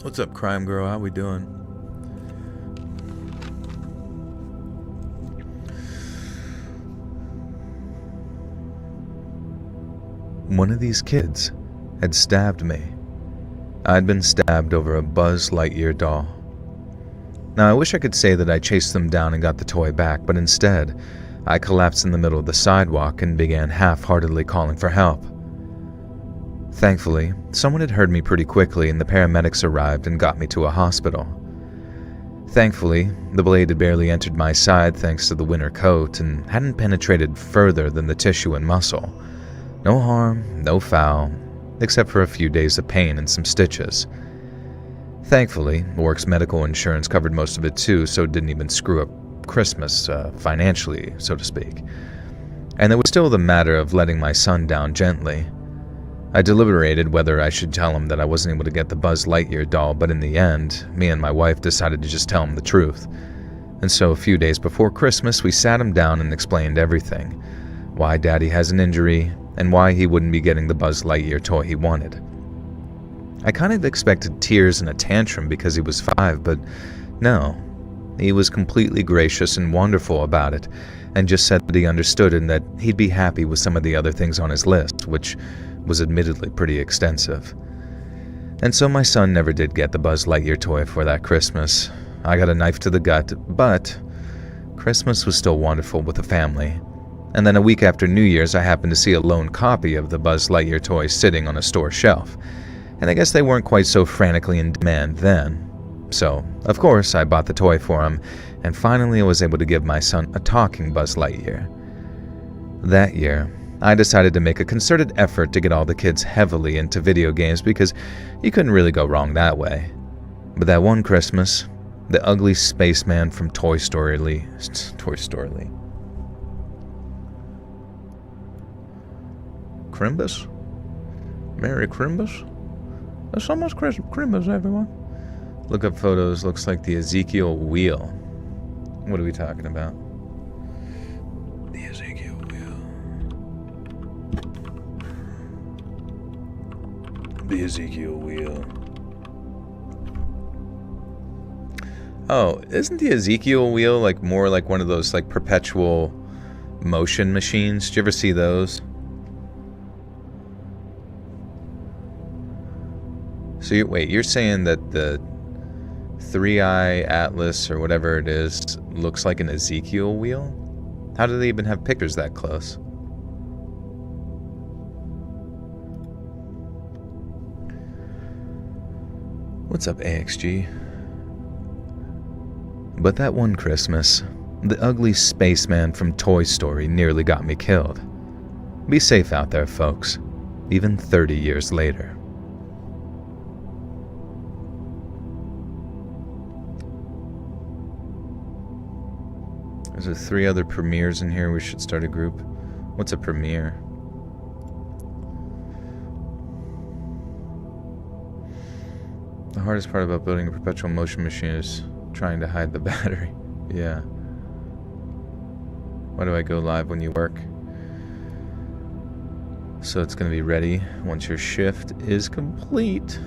B: What's up, Crime Girl? How we doing? One of these kids had stabbed me. I'd been stabbed over a Buzz Lightyear doll. Now, I wish I could say that I chased them down and got the toy back, but instead, I collapsed in the middle of the sidewalk and began half-heartedly calling for help. Thankfully, someone had heard me pretty quickly and the paramedics arrived and got me to a hospital. Thankfully, the blade had barely entered my side thanks to the winter coat and hadn't penetrated further than the tissue and muscle. No harm, no foul, except for a few days of pain and some stitches. Thankfully, Work's medical insurance covered most of it too, so it didn't even screw up Christmas financially, so to speak. And there was still the matter of letting my son down gently. I deliberated whether I should tell him that I wasn't able to get the Buzz Lightyear doll, but in the end, me and my wife decided to just tell him the truth. And so a few days before Christmas, we sat him down and explained everything. Why Daddy has an injury, and why he wouldn't be getting the Buzz Lightyear toy he wanted. I kind of expected tears and a tantrum because he was 5, but no. He was completely gracious and wonderful about it, and just said that he understood and that he'd be happy with some of the other things on his list, which was admittedly pretty extensive. And so my son never did get the Buzz Lightyear toy for that Christmas. I got a knife to the gut, but Christmas was still wonderful with the family. And then a week after New Year's, I happened to see a lone copy of the Buzz Lightyear toy sitting on a store shelf. And I guess they weren't quite so frantically in demand then. So, of course, I bought the toy for him, and finally I was able to give my son a talking Buzz Lightyear. That year, I decided to make a concerted effort to get all the kids heavily into video games because you couldn't really go wrong that way. But that one Christmas, the ugly spaceman from Toy Story. Crimbus? Merry Crimbus? There's almost Crimbus, everyone. Look up photos, looks like the Ezekiel wheel. What are we talking about? The Ezekiel wheel. The Ezekiel wheel. Oh, isn't the Ezekiel wheel like more like one of those like perpetual motion machines? Did you ever see those? So you're saying that the 3-eye Atlas or whatever it is looks like an Ezekiel wheel? How do they even have pictures that close? What's up, AXG? But that one Christmas, the ugly spaceman from Toy Story nearly got me killed. Be safe out there, folks, even 30 years later. There's 3 other premieres in here. We should start a group. What's a premiere? The hardest part about building a perpetual motion machine is trying to hide the battery. Yeah. Why do I go live when you work? So it's going to be ready once your shift is complete.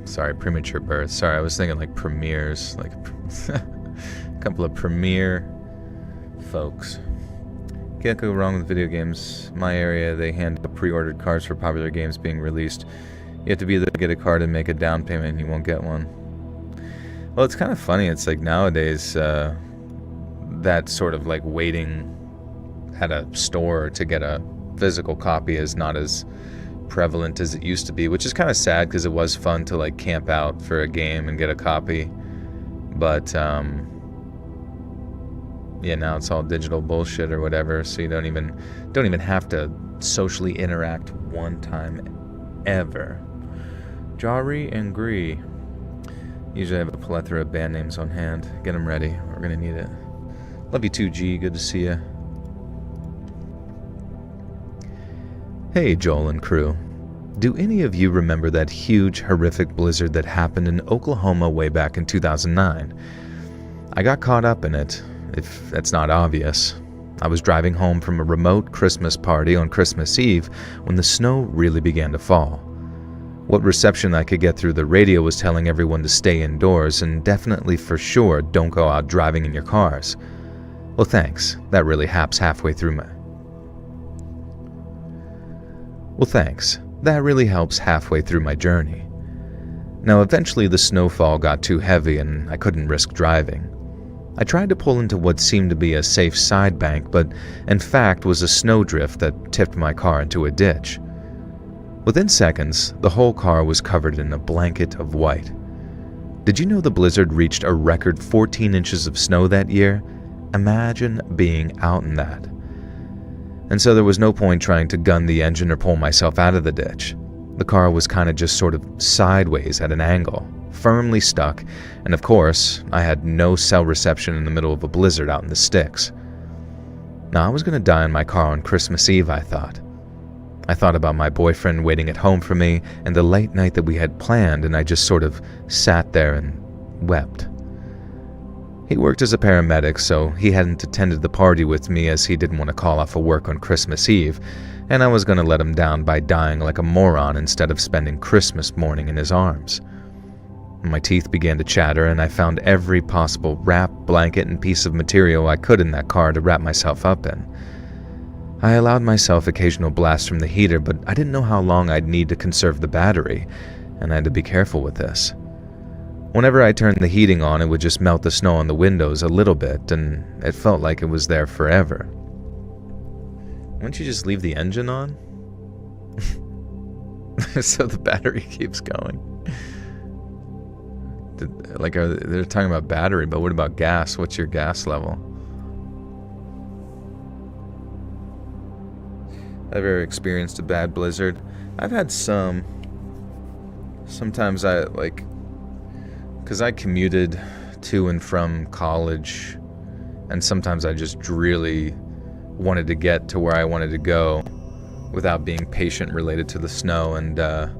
B: Sorry, premature birth. Sorry, I was thinking like premieres, like a couple of premiere folks. Can't go wrong with video games. My area, they hand out pre-ordered cards for popular games being released. You have to be able to get a card and make a down payment and you won't get one. Well, it's kind of funny. It's like nowadays, that sort of like waiting at a store to get a physical copy is not as prevalent as it used to be, which is kind of sad because it was fun to like camp out for a game and get a copy. But yeah, now it's all digital bullshit or whatever, so you don't even have to socially interact one time ever. Jari and Glee. Usually I have a plethora of band names on hand. Get them ready. We're gonna need it. Love you too, G. Good to see you. Hey, Joel and crew. Do any of you remember that huge, horrific blizzard that happened in Oklahoma way back in 2009? I got caught up in it, if that's not obvious. I was driving home from a remote Christmas party on Christmas Eve when the snow really began to fall. What reception I could get through the radio was telling everyone to stay indoors and definitely for sure don't go out driving in your cars. Well, thanks. That really helps halfway through my... journey. Now, eventually the snowfall got too heavy and I couldn't risk driving. I tried to pull into what seemed to be a safe side bank, but in fact was a snowdrift that tipped my car into a ditch. Within seconds, the whole car was covered in a blanket of white. Did you know the blizzard reached a record 14 inches of snow that year? Imagine being out in that. And so there was no point trying to gun the engine or pull myself out of the ditch. The car was kind of just sort of sideways at an angle, firmly stuck, and of course, I had no cell reception in the middle of a blizzard out in the sticks. Now, I was going to die in my car on Christmas Eve, I thought. I thought about my boyfriend waiting at home for me and the late night that we had planned, and I just sort of sat there and wept. He worked as a paramedic, so he hadn't attended the party with me as he didn't want to call off of work on Christmas Eve, and I was going to let him down by dying like a moron instead of spending Christmas morning in his arms. My teeth began to chatter, and I found every possible wrap, blanket, and piece of material I could in that car to wrap myself up in. I allowed myself occasional blasts from the heater, but I didn't know how long I'd need to conserve the battery, and I had to be careful with this. Whenever I turned the heating on, it would just melt the snow on the windows a little bit, and it felt like it was there forever. Wouldn't you just leave the engine on? So the battery keeps going. They're talking about battery, but what about gas? What's your gas level? I've ever experienced a bad blizzard. I've had some. Sometimes because I commuted to and from college, and sometimes I just really wanted to get to where I wanted to go without being patient related to the snow, and I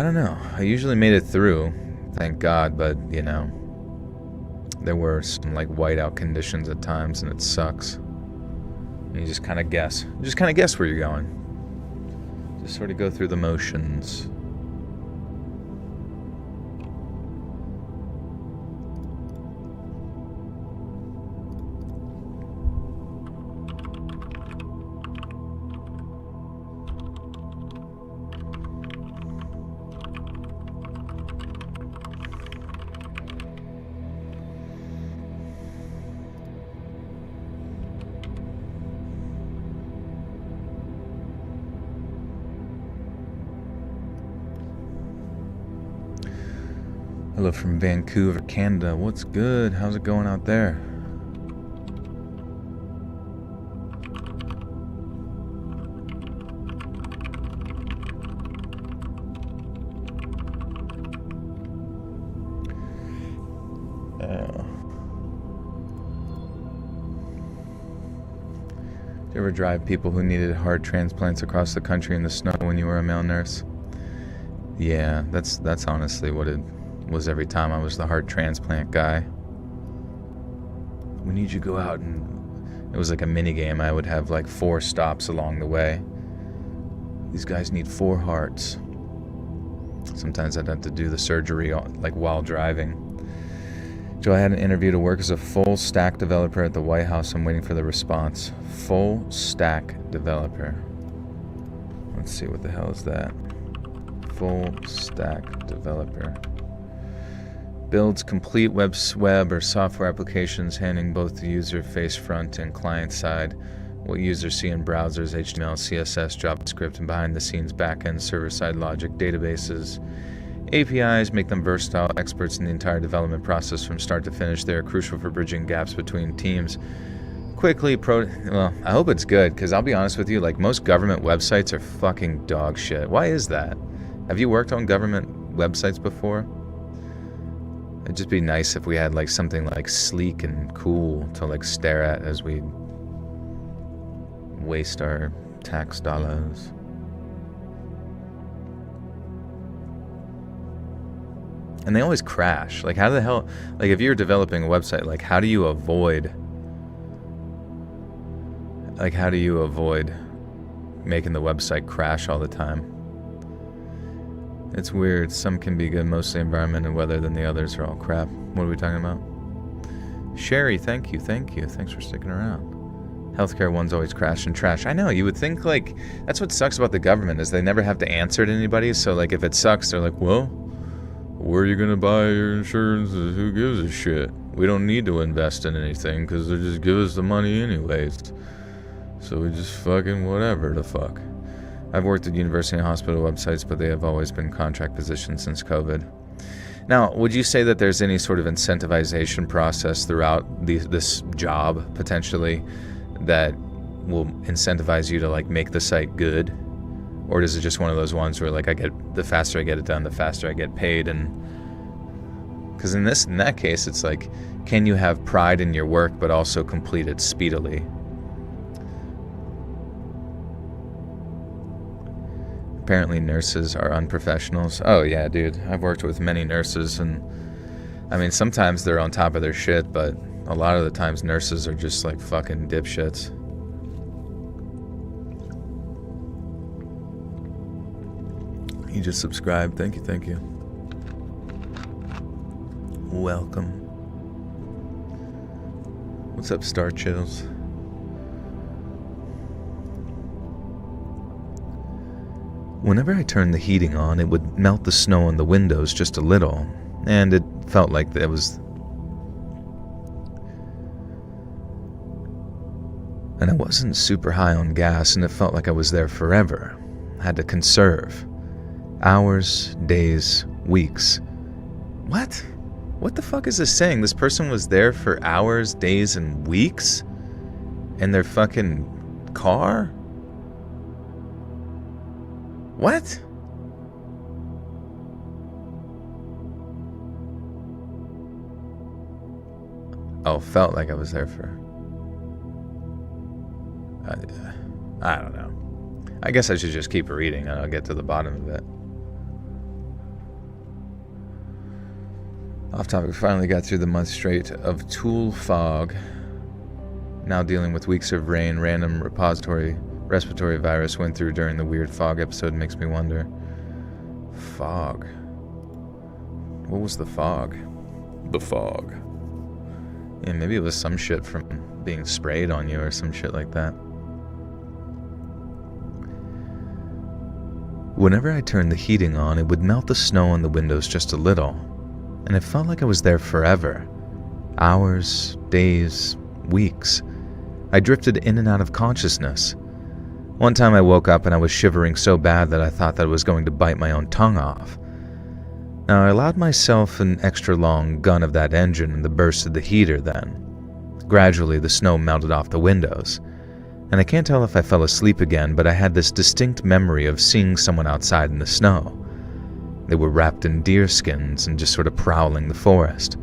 B: don't know. I usually made it through, thank God, but there were some whiteout conditions at times, and it sucks. You just kind of guess. You just kind of guess where you're going. Just sort of go through the motions. Hello from Vancouver, Canada. What's good? How's it going out there? Did you ever drive people who needed heart transplants across the country in the snow when you were a male nurse? Yeah, that's honestly what it was every time I was the heart transplant guy. We need you to go out, and it was like a mini game. I would have 4 stops along the way. These guys need 4 hearts. Sometimes I'd have to do the surgery while driving. Joe, I had an interview to work as a full stack developer at the White House. I'm waiting for the response. Full stack developer. Let's see, what the hell is that? Full stack developer. Builds complete web or software applications, handling both the user face front and client side, what users see in browsers, HTML, CSS, JavaScript, and behind-the-scenes back-end server-side logic databases. APIs make them versatile experts in the entire development process from start to finish. They are crucial for bridging gaps between teams. Well, I hope it's good, because I'll be honest with you, most government websites are fucking dog shit. Why is that? Have you worked on government websites before? It'd just be nice if we had something sleek and cool to stare at as we waste our tax dollars. And they always crash. How the hell, if you're developing a website, how do you avoid making the website crash all the time? It's weird. Some can be good, mostly environment and weather, then the others are all crap. What are we talking about? Sherry, thank you. Thanks for sticking around. Healthcare ones always crash and trash. I know, you would think that's what sucks about the government, is they never have to answer to anybody. So if it sucks, they're well, where are you going to buy your insurance? Who gives a shit? We don't need to invest in anything because they just give us the money anyways. So we just fucking whatever the fuck. I've worked at university and hospital websites, but they have always been contract positions since COVID. Now, would you say that there's any sort of incentivization process throughout this job, potentially, that will incentivize you to make the site good? Or is it just one of those ones where the faster I get it done, the faster I get paid? And because in that case, it's can you have pride in your work but also complete it speedily? Apparently nurses are unprofessionals. Oh yeah, dude. I've worked with many nurses, and I mean, sometimes they're on top of their shit, but a lot of the times nurses are just like fucking dipshits. You just subscribed. Thank you. Welcome. What's up, Star Chills? Whenever I turned the heating on, it would melt the snow on the windows just a little, and it felt like it was... And I wasn't super high on gas, and it felt like I was there forever. I had to conserve. Hours, days, weeks. What? What the fuck is this saying? This person was there for hours, days, and weeks? In their fucking car? What? Oh, felt like I was there for... I don't know. I guess I should just keep reading and I'll get to the bottom of it. Off topic, finally got through the month straight of Tool fog. Now dealing with weeks of rain, random respiratory virus went through during the weird fog episode. Makes me wonder. Fog. What was the fog? The fog. Yeah, maybe it was some shit from being sprayed on you or some shit like that. Whenever I turned the heating on, it would melt the snow on the windows just a little, and it felt like I was there forever. Hours, days, weeks. I drifted in and out of consciousness. One time I woke up and I was shivering so bad that I thought that I was going to bite my own tongue off. Now, I allowed myself an extra long gun of that engine and the burst of the heater then. Gradually, the snow melted off the windows, and I can't tell if I fell asleep again, but I had this distinct memory of seeing someone outside in the snow. They were wrapped in deer skins and just sort of prowling the forest.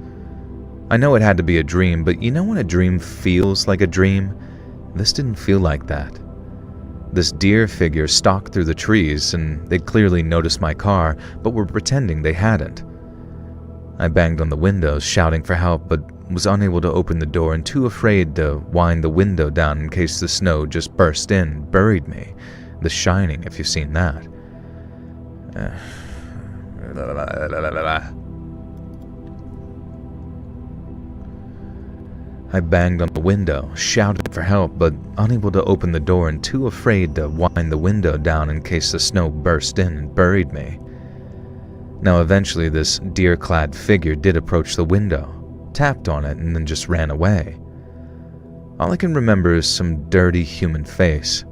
B: I know it had to be a dream, but you know when a dream feels like a dream? This didn't feel like that. This deer figure stalked through the trees, and they'd clearly noticed my car, but were pretending they hadn't. I banged on the windows, shouting for help, but was unable to open the door and too afraid to wind the window down in case the snow just burst in, buried me. The Shining, if you've seen that. I banged on the window, shouted for help, but unable to open the door and too afraid to wind the window down in case the snow burst in and buried me. Now eventually this deer-clad figure did approach the window, tapped on it, and then just ran away. All I can remember is some dirty human face.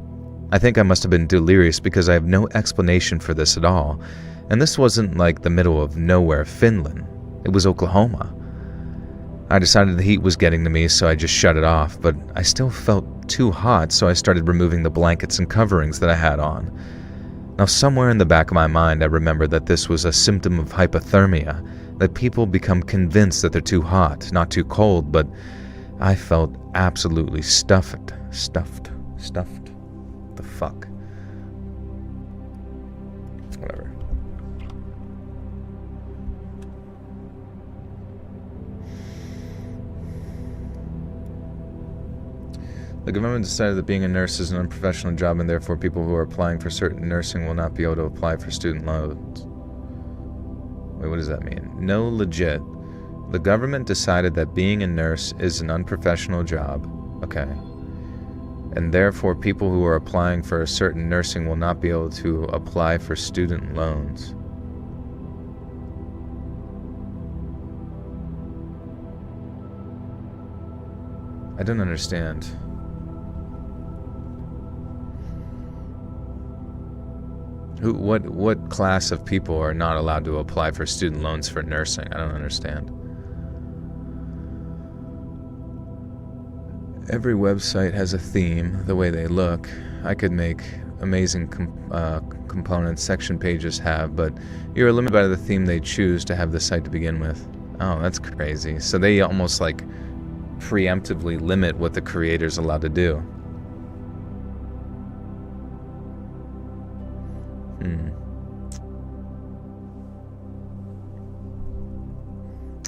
B: I think I must have been delirious because I have no explanation for this at all, and this wasn't like the middle of nowhere Finland. It was Oklahoma. I decided the heat was getting to me, so I just shut it off, but I still felt too hot, so I started removing the blankets and coverings that I had on. Now, somewhere in the back of my mind, I remember that this was a symptom of hypothermia, that people become convinced that they're too hot, not too cold, but I felt absolutely stuffed. The fuck? Whatever. The government decided that being a nurse is an unprofessional job, and therefore people who are applying for certain nursing will not be able to apply for student loans. Wait, what does that mean? No, legit. The government decided that being a nurse is an unprofessional job. Okay. And therefore people who are applying for a certain nursing will not be able to apply for student loans. I don't understand. What class of people are not allowed to apply for student loans for nursing? I don't understand. Every website has a theme, the way they look. I could make amazing components section pages have, but you're limited by the theme they choose to have the site to begin with. Oh, that's crazy. So they almost like preemptively limit what the creator's allowed to do.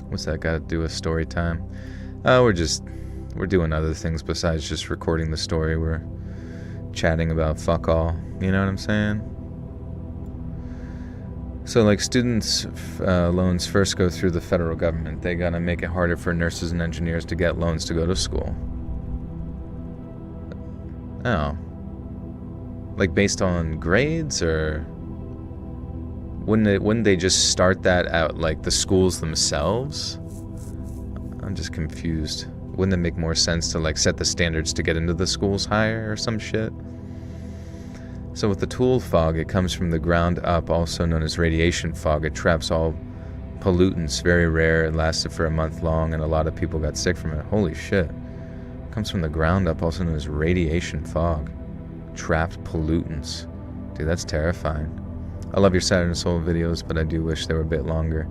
B: What's that got to do with story time? We're doing other things besides just recording the story. We're chatting about fuck all. You know what I'm saying? So, like, students' loans first go through the federal government. They gotta make it harder for nurses and engineers to get loans to go to school. Oh. Like, based on grades, or wouldn't they just start that out, like, the schools themselves? I'm just confused. Wouldn't it make more sense to, like, set the standards to get into the schools higher or some shit? So with the tool fog, it comes from the ground up, also known as radiation fog. It traps all pollutants, very rare. It lasted for a month long, and a lot of people got sick from it. Holy shit. It comes from the ground up, also known as radiation fog. Trapped pollutants. Dude, that's terrifying. I love your Saturn Soul videos, but I do wish they were a bit longer.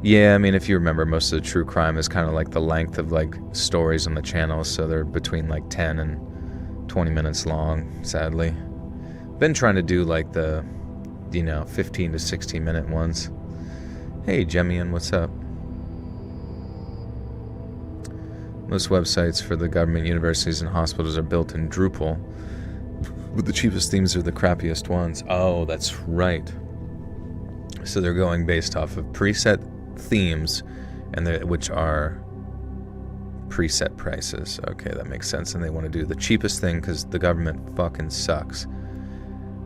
B: Yeah, I mean, if you remember, most of the true crime is kind of like the length of, like, stories on the channel, so they're between, like, 10 and 20 minutes long, sadly. Been trying to do, like, the, 15 to 16 minute ones. Hey, Jemian, what's up? Most websites for the government, universities, and hospitals are built in Drupal, but the cheapest themes are the crappiest ones. Oh, that's right. So they're going based off of preset themes, which are preset prices. Okay, that makes sense. And they want to do the cheapest thing because the government fucking sucks.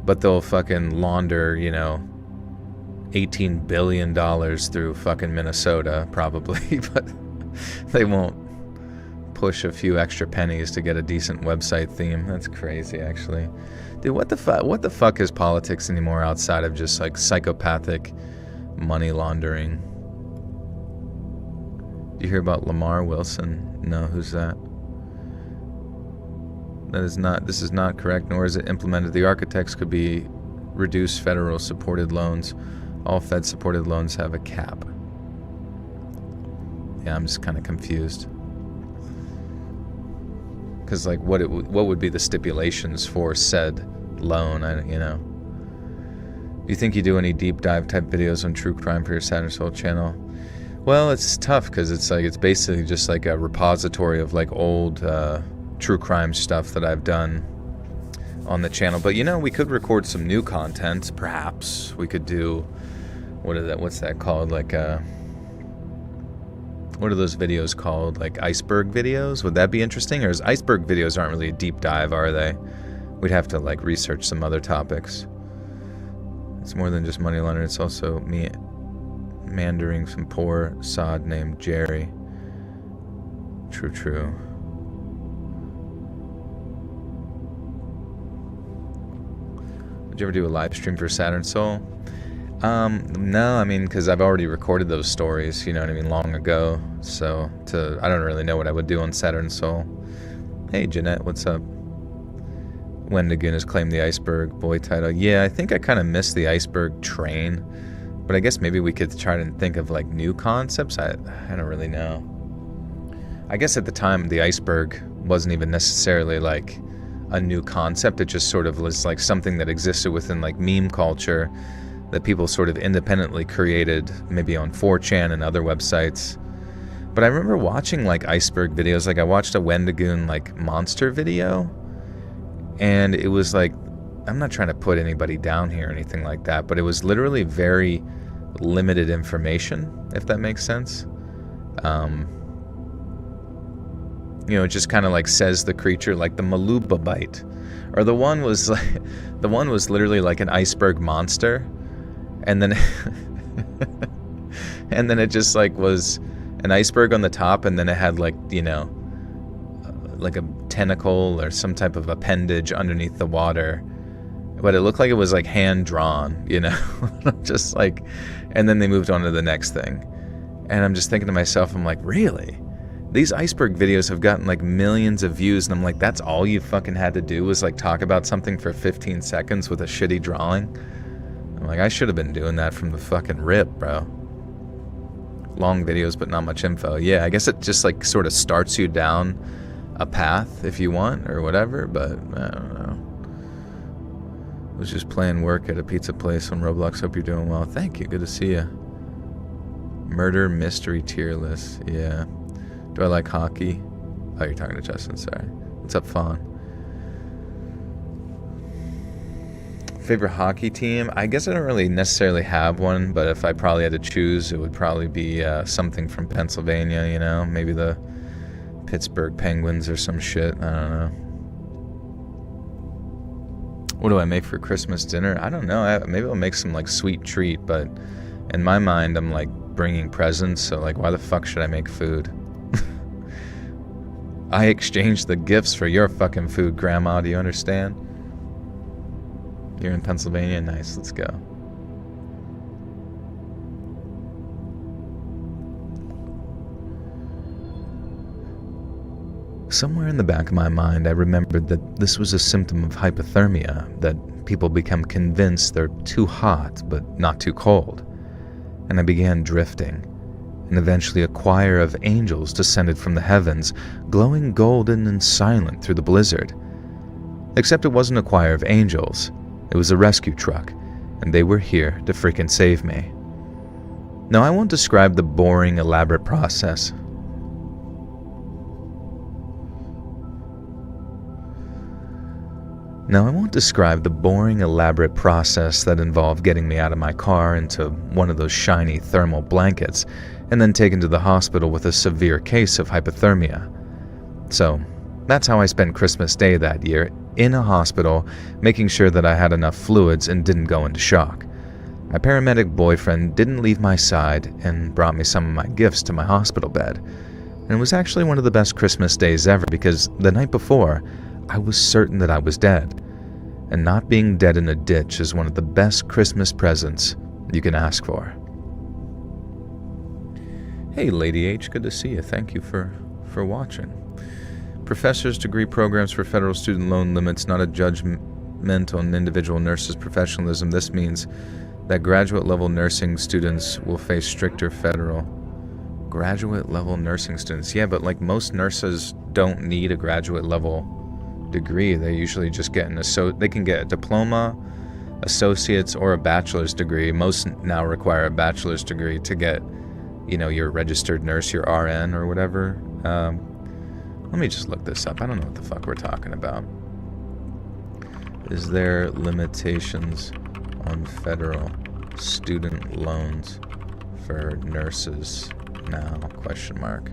B: But they'll fucking launder, $18 billion through fucking Minnesota, probably. But they won't push a few extra pennies to get a decent website theme. That's crazy, actually. Dude, what the fuck is politics anymore outside of just, like, psychopathic money laundering? Do you hear about Lamar Wilson? No, who's that? This is not correct, nor is it implemented. The architects could be reduced federal supported loans. All Fed supported loans have a cap. Yeah, I'm just kind of confused. Because, like, what would be the stipulations for said loan? Do you think you do any deep dive type videos on true crime for your Saturn Soul channel? Well, it's tough because it's basically just like a repository of, like, old true crime stuff that I've done on the channel. But we could record some new content. Perhaps we could do what's that called? Like what are those videos called? Like iceberg videos? Would that be interesting? Or iceberg videos aren't really a deep dive, are they? We'd have to, like, research some other topics. It's more than just money laundering. It's also me mandering some poor sod named Jerry. True. Did you ever do a live stream for Saturn Soul? No, I mean, because I've already recorded those stories, long ago. So I don't really know what I would do on Saturn Soul. Hey, Jeanette, what's up? Wendigoon has claimed the iceberg boy title. Yeah, I think I kind of missed the iceberg train, but I guess maybe we could try to think of, like, new concepts. I don't really know. I guess at the time the iceberg wasn't even necessarily, like, a new concept. It just sort of was, like, something that existed within, like, meme culture that people sort of independently created, maybe on 4chan and other websites. But I remember watching, like, iceberg videos. Like, I watched a Wendigoon, like, monster video, and it was like, I'm not trying to put anybody down here or anything like that, but it was literally very limited information, if that makes sense. It just kind of, like, says the creature, like the Maluba bite, or the one was literally like an iceberg monster, and then and then it just, like, was an iceberg on the top, and then it had, like, like a tentacle or some type of appendage underneath the water, but it looked like it was, like, hand drawn, just like, and then they moved on to the next thing, and I'm just thinking to myself, I'm like, really? These iceberg videos have gotten, like, millions of views, and I'm like, that's all you fucking had to do was, like, talk about something for 15 seconds with a shitty drawing? I'm like, I should have been doing that from the fucking rip, bro. Long videos, but not much info. Yeah, I guess it just, like, sort of starts you down a path if you want, or whatever, but I don't know. Was just playing work at a pizza place on Roblox. Hope you're doing well. Thank you. Good to see you. Murder mystery tier list. Yeah. Do I like hockey? Oh, you're talking to Justin. Sorry. What's up, Fawn? Favorite hockey team? I guess I don't really necessarily have one, but if I probably had to choose, it would probably be something from Pennsylvania, you know? Maybe the Pittsburgh Penguins or some shit. I don't know. What do I make for Christmas dinner? I don't know. Maybe I'll make some like sweet treat, but in my mind, I'm like bringing presents, so like why the fuck should I make food? I exchanged the gifts for your fucking food, Grandma. Do you understand? You're in Pennsylvania? Nice, let's go. Somewhere in the back of my mind, I remembered that this was a symptom of hypothermia, that people become convinced they're too hot but not too cold. And I began drifting, and eventually a choir of angels descended from the heavens, glowing golden and silent through the blizzard. Except it wasn't a choir of angels, it was a rescue truck, and they were here to freaking save me. Now, I won't describe the boring, elaborate process. That involved getting me out of my car into one of those shiny thermal blankets and then taken to the hospital with a severe case of hypothermia. So, that's how I spent Christmas Day that year, in a hospital, making sure that I had enough fluids and didn't go into shock. My paramedic boyfriend didn't leave my side and brought me some of my gifts to my hospital bed. And it was actually one of the best Christmas days ever because the night before, I was certain that I was dead. And not being dead in a ditch is one of the best Christmas presents you can ask for. Hey, Lady H, good to see you. Thank you for watching. Professor's degree programs for federal student loan limits, not a judgment on individual nurses' professionalism. This means that graduate-level nursing students will face stricter federal. Graduate-level nursing students. Yeah, but like most nurses don't need a graduate-level degree. They usually just get they can get a diploma, associate's, or a bachelor's degree. Most now require a bachelor's degree to get, you know, your registered nurse, your RN or whatever. Let me just look this up. I don't know what the fuck we're talking about. Is there limitations on federal student loans for nurses now? Question mark.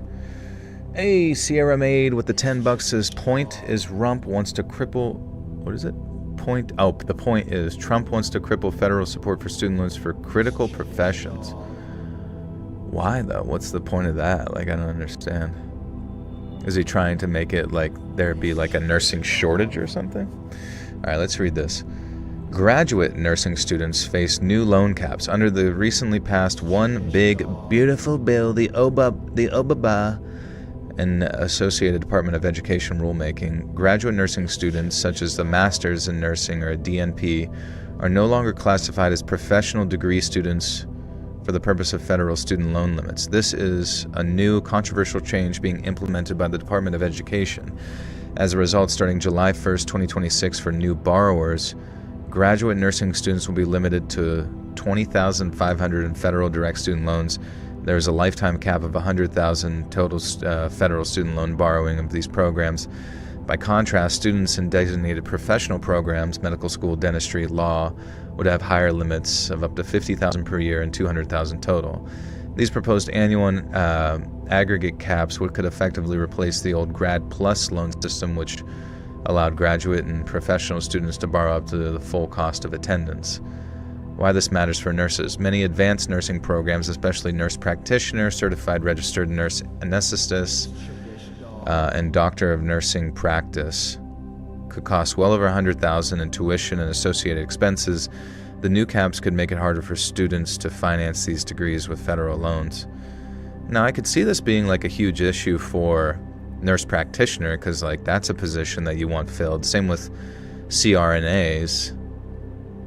B: Hey, Sierra Maid with the $10 says, point is Rump wants to cripple... What is it? Point... Oh, the point is Trump wants to cripple federal support for student loans for critical professions. Why, though? What's the point of that? Like, I don't understand. Is he trying to make it like there be like a nursing shortage or something? All right, let's read this. Graduate nursing students face new loan caps under the recently passed One Big Beautiful Bill, the OBABA, and Associated Department of Education rulemaking. Graduate nursing students, such as the Masters in Nursing or a DNP, are no longer classified as professional degree students for the purpose of federal student loan limits. This is a new controversial change being implemented by the Department of Education. As a result, starting July 1st, 2026, for new borrowers, graduate nursing students will be limited to $20,500 in federal direct student loans. There's a lifetime cap of $100,000 total federal student loan borrowing of these programs. By contrast, students in designated professional programs, medical school, dentistry, law, would have higher limits of up to $50,000 per year and $200,000 total. These proposed annual aggregate caps could effectively replace the old Grad Plus loan system, which allowed graduate and professional students to borrow up to the full cost of attendance. Why this matters for nurses. Many advanced nursing programs, especially nurse practitioner, certified registered nurse anesthetist, and doctor of nursing practice, could cost well over $100,000 in tuition and associated expenses. The new caps could make it harder for students to finance these degrees with federal loans. Now, I could see this being like a huge issue for nurse practitioner, because like that's a position that you want filled. Same with CRNAs.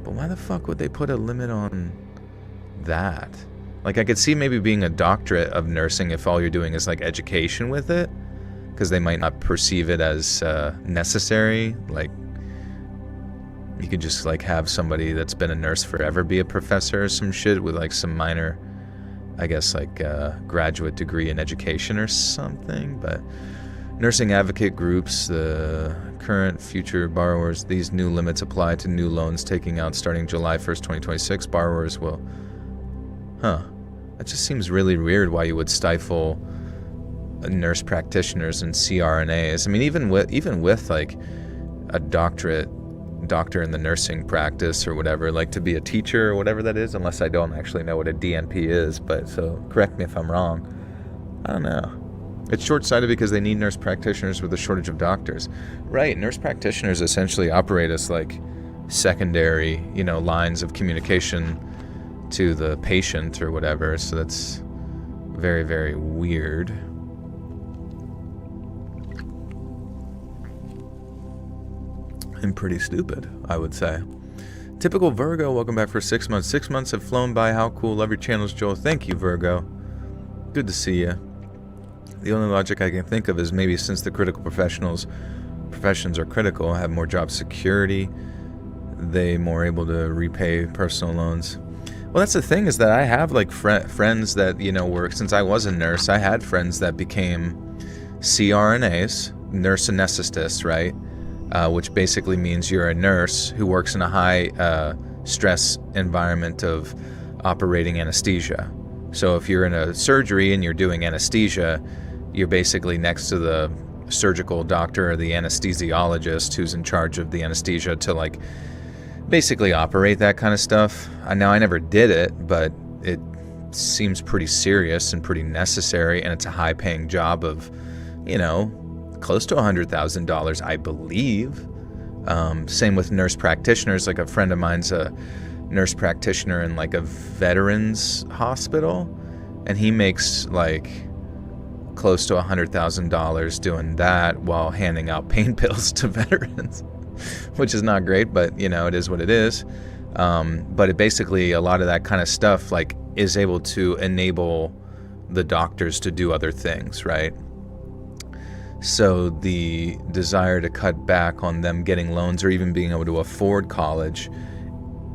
B: But why the fuck would they put a limit on that? Like, I could see maybe being a doctorate of nursing if all you're doing is like education with it, because they might not perceive it as necessary. Like, You could just like have somebody that's been a nurse forever be a professor or some shit with like some minor, I guess, like graduate degree in education or something. But nursing advocate groups, the current future borrowers, these new limits apply to new loans taking out starting July 1st, 2026. Borrowers will, that just seems really weird why you would stifle nurse practitioners and CRNAs. I mean, even with like a doctor in the nursing practice or whatever, like to be a teacher or whatever that is, unless I don't actually know what a DNP is, but so correct me if I'm wrong. I don't know. It's short-sighted because they need nurse practitioners with a shortage of doctors. Right, nurse practitioners essentially operate as like secondary, lines of communication to the patient or whatever, so that's very, very weird. And pretty stupid, I would say. Typical Virgo, welcome back for 6 months. 6 months have flown by. How cool. Love your channels, Joel. Thank you, Virgo. Good to see you. The only logic I can think of is maybe since the critical professions are critical, have more job security, they more able to repay personal loans. Well, that's the thing, is that I have like friends that, work. Since I was a nurse, I had friends that became CRNAs, nurse anesthetists, right? Which basically means you're a nurse who works in a high stress environment of operating anesthesia. So if you're in a surgery and you're doing anesthesia, you're basically next to the surgical doctor or the anesthesiologist who's in charge of the anesthesia to like basically operate that kind of stuff. Now, I never did it, but it seems pretty serious and pretty necessary, and it's a high-paying job of, close to $100,000, I believe. Same with nurse practitioners. Like a friend of mine's a nurse practitioner in like a veterans hospital, and he makes like close to $100,000 doing that while handing out pain pills to veterans, which is not great, but it is what it is. But it basically, a lot of that kind of stuff like is able to enable the doctors to do other things, right? So the desire to cut back on them getting loans or even being able to afford college,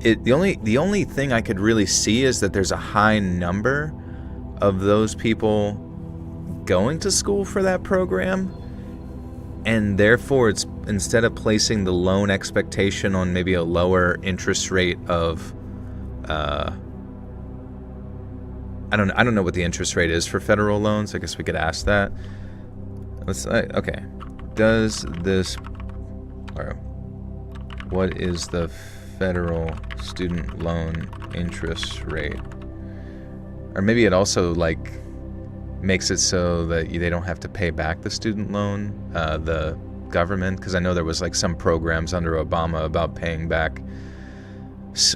B: the only thing I could really see is that there's a high number of those people going to school for that program, and therefore it's, instead of placing the loan expectation on maybe a lower interest rate of I don't know what the interest rate is for federal loans. I guess we could ask that. Okay. What is the federal student loan interest rate? Or maybe it also like makes it so that they don't have to pay back the student loan, the government, because I know there was like some programs under Obama about paying back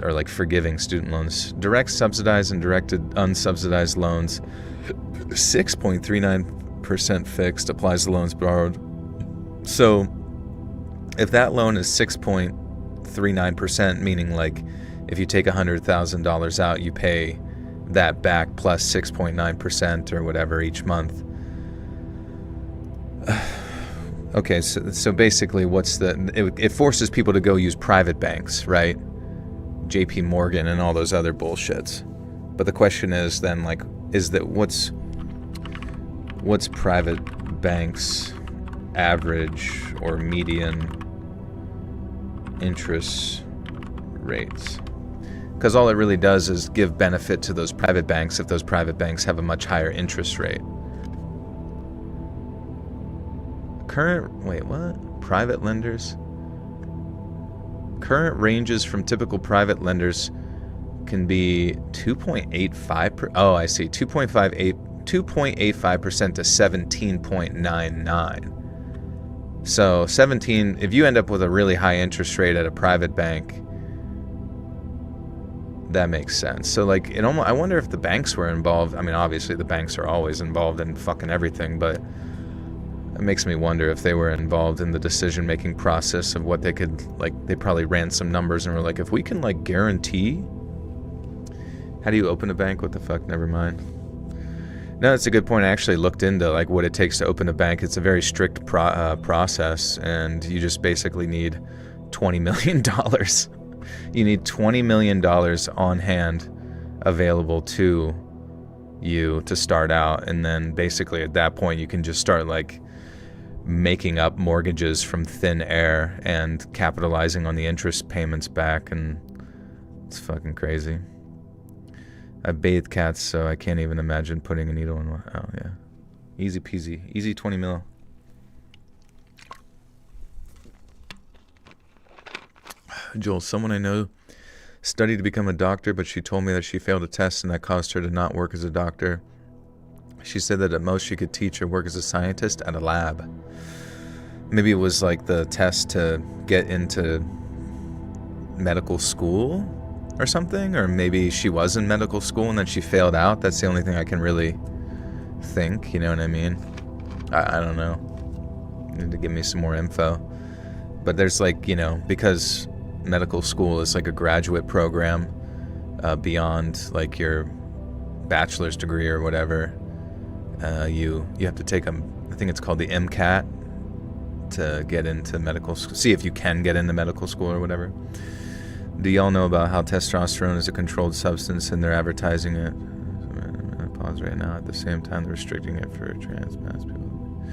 B: or like forgiving student loans. Direct subsidized and directed unsubsidized loans, 6.39% fixed applies to loans borrowed. So if that loan is 6.39%, meaning like if you take $100,000 out, you pay that back plus 6.9% or whatever each month. Okay, so basically it forces people to go use private banks, right? JP Morgan and all those other bullshits. But the question is then, like, is that what's private banks' average or median interest rates? Because all it really does is give benefit to those private banks if those private banks have a much higher interest rate. Private lenders? Current ranges from typical private lenders can be 2.85% to 17.99. So 17, if you end up with a really high interest rate at a private bank, that makes sense. So like, I wonder if the banks were involved. I mean, obviously the banks are always involved in fucking everything, but it makes me wonder if they were involved in the decision-making process of what they could, like, they probably ran some numbers and were like, if we can like guarantee, how do you open a bank? What the fuck? Never mind. No, that's a good point. I actually looked into like what it takes to open a bank. It's a very strict process, and you just basically need $20 million. You need $20 million on hand available to you to start out, and then basically at that point you can just start like making up mortgages from thin air and capitalizing on the interest payments back, and it's fucking crazy. I bathe cats, so I can't even imagine putting a needle in one. Oh yeah, easy peasy, easy 20 mil. Joel, someone I know studied to become a doctor, but she told me that she failed a test and that caused her to not work as a doctor. She said that at most she could teach or work as a scientist at a lab. Maybe it was like the test to get into medical school or something, or maybe she was in medical school and then she failed out. That's the only thing I can really think, you know what I mean? I don't know. You need to give me some more info. But there's like, you know, because medical school is like a graduate program beyond like your bachelor's degree or whatever. You have to take I think it's called the MCAT to get into medical school. See if you can get into medical school or whatever. Do y'all know about how testosterone is a controlled substance and they're advertising it? Pause right now. At the same time, they're restricting it for trans people.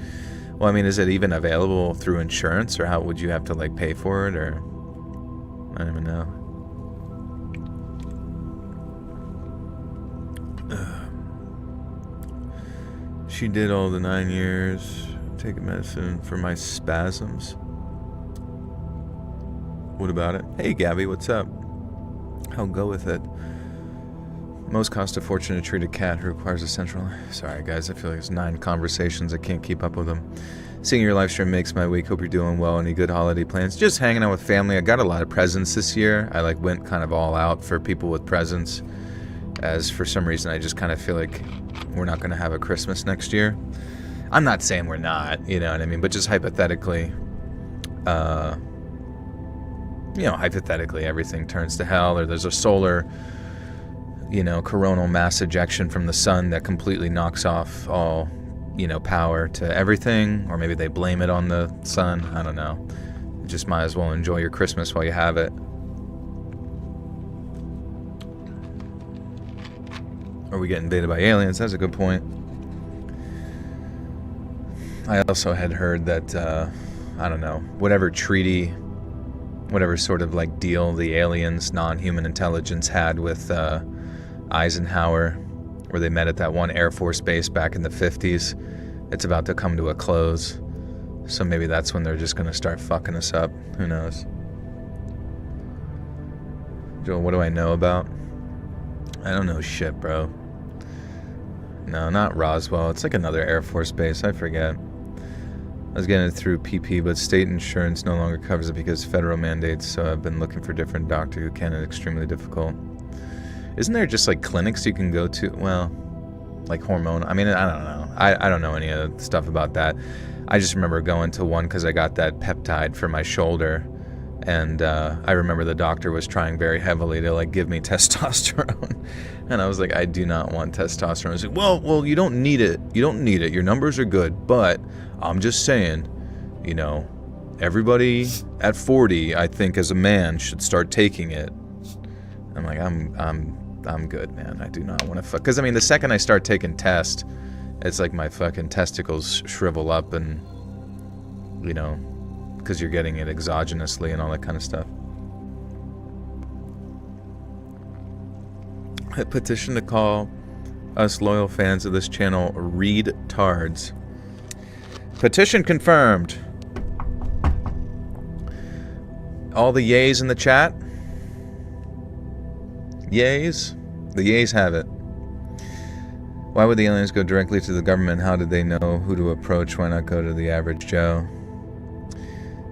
B: Well, I mean, is it even available through insurance, or how would you have to like pay for it, or I don't even know. She did all the 9 years taking medicine for my spasms. What about it? Hey, Gabby, what's up? I'll go with it. Most cost a fortune to treat a cat who requires a central... Sorry, guys, I feel like it's 9 conversations. I can't keep up with them. Seeing your live stream makes my week. Hope you're doing well. Any good holiday plans? Just hanging out with family. I got a lot of presents this year. I like went kind of all out for people with presents, as for some reason I just kind of feel like we're not going to have a Christmas next year. I'm not saying we're not, you know what I mean, but just hypothetically, hypothetically everything turns to hell, or there's a solar, coronal mass ejection from the sun that completely knocks off all, power to everything, or maybe they blame it on the sun. I don't know. You just might as well enjoy your Christmas while you have it. Are we getting invaded by aliens? That's a good point. I also had heard that, whatever treaty, whatever sort of like deal the aliens, non-human intelligence had with Eisenhower, where they met at that one Air Force base back in the 50s, it's about to come to a close. So maybe that's when they're just going to start fucking us up. Who knows? Joel, what do I know about? I don't know shit, bro. No, not Roswell. It's like another Air Force base. I forget. I was getting it through PP, but state insurance no longer covers it because federal mandates, so I've been looking for a different doctor who can. It's extremely difficult. Isn't there just like clinics you can go to? Well, like hormone. I mean, I don't know. I don't know any of the stuff about that. I just remember going to one because I got that peptide for my shoulder. And I remember the doctor was trying very heavily to like give me testosterone. And I was like, I do not want testosterone. He's like, well, you don't need it. You don't need it. Your numbers are good. But I'm just saying, everybody at 40, I think as a man should start taking it. I'm like, I'm good, man. I do not want to fuck. Because, the second I start taking test, it's like my fucking testicles shrivel up and, because you're getting it exogenously and all that kind of stuff. I petition to call us loyal fans of this channel read-tards. Petition confirmed. All the yays in the chat? Yays? The yays have it. Why would the aliens go directly to the government? How did they know who to approach? Why not go to the average Joe?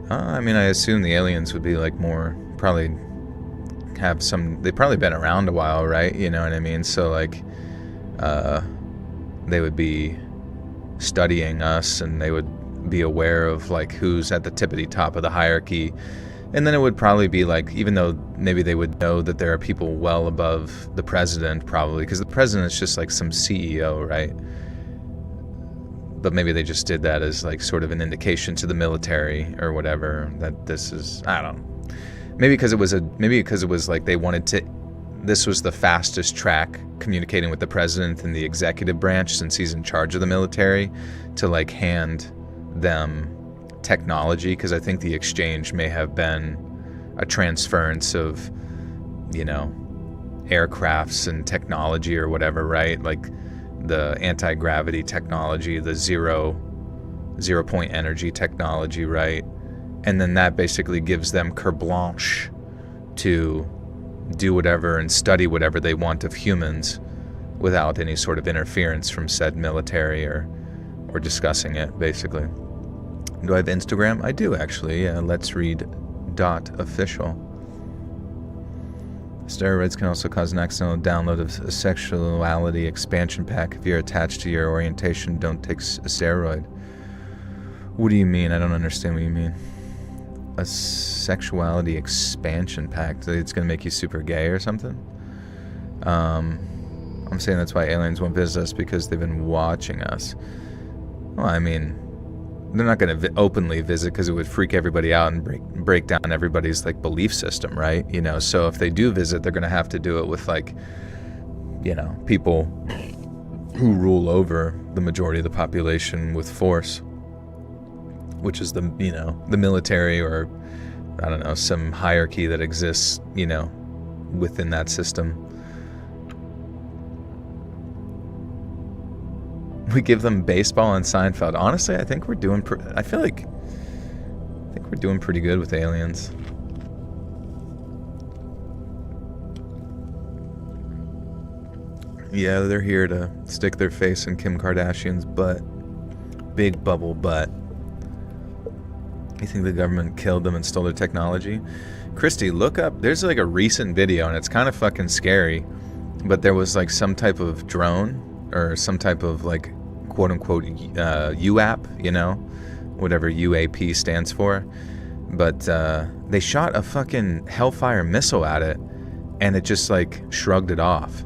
B: I assume the aliens would be like more, probably have some, they've probably been around a while, right? You know what I mean? So like, they would be studying us and they would be aware of like who's at the tippity top of the hierarchy. And then it would probably be like, even though maybe they would know that there are people well above the president probably, because the president's just like some CEO, right? But maybe they just did that as like sort of an indication to the military or whatever that this is, I don't know. Maybe because it was like they wanted to. This was the fastest track communicating with the president and the executive branch, since he's in charge of the military, to like hand them technology, because I think the exchange may have been a transference of, you know, aircrafts and technology or whatever, right? Like the anti-gravity technology, the zero point energy technology, right? And then that basically gives them carte blanche to do whatever and study whatever they want of humans without any sort of interference from said military or discussing it, basically. Do I have Instagram? I do, actually. Yeah, let's read .official. Steroids can also cause an accidental download of a sexuality expansion pack. If you're attached to your orientation, don't take a steroid. What do you mean? I don't understand what you mean. A sexuality expansion pack? It's going to make you super gay or something? I'm saying that's why aliens won't visit us, because they've been watching us. Well, I mean, they're not going to openly visit because it would freak everybody out and break down everybody's like belief system, right? You know, so if they do visit, they're going to have to do it with like, you know, people who rule over the majority of the population with force, which is the, you know, the military, or I don't know, some hierarchy that exists, you know, within that system. We give them baseball and Seinfeld. Honestly, I think we're doing I think we're doing pretty good with aliens. Yeah, they're here to stick their face in Kim Kardashian's butt. Big bubble butt. You think the government killed them and stole their technology? Christy, look up. There's like a recent video, and it's kind of fucking scary. But there was like some type of drone, or some type of like quote-unquote UAP, you know, whatever UAP stands for. But they shot a fucking Hellfire missile at it, and it just like shrugged it off.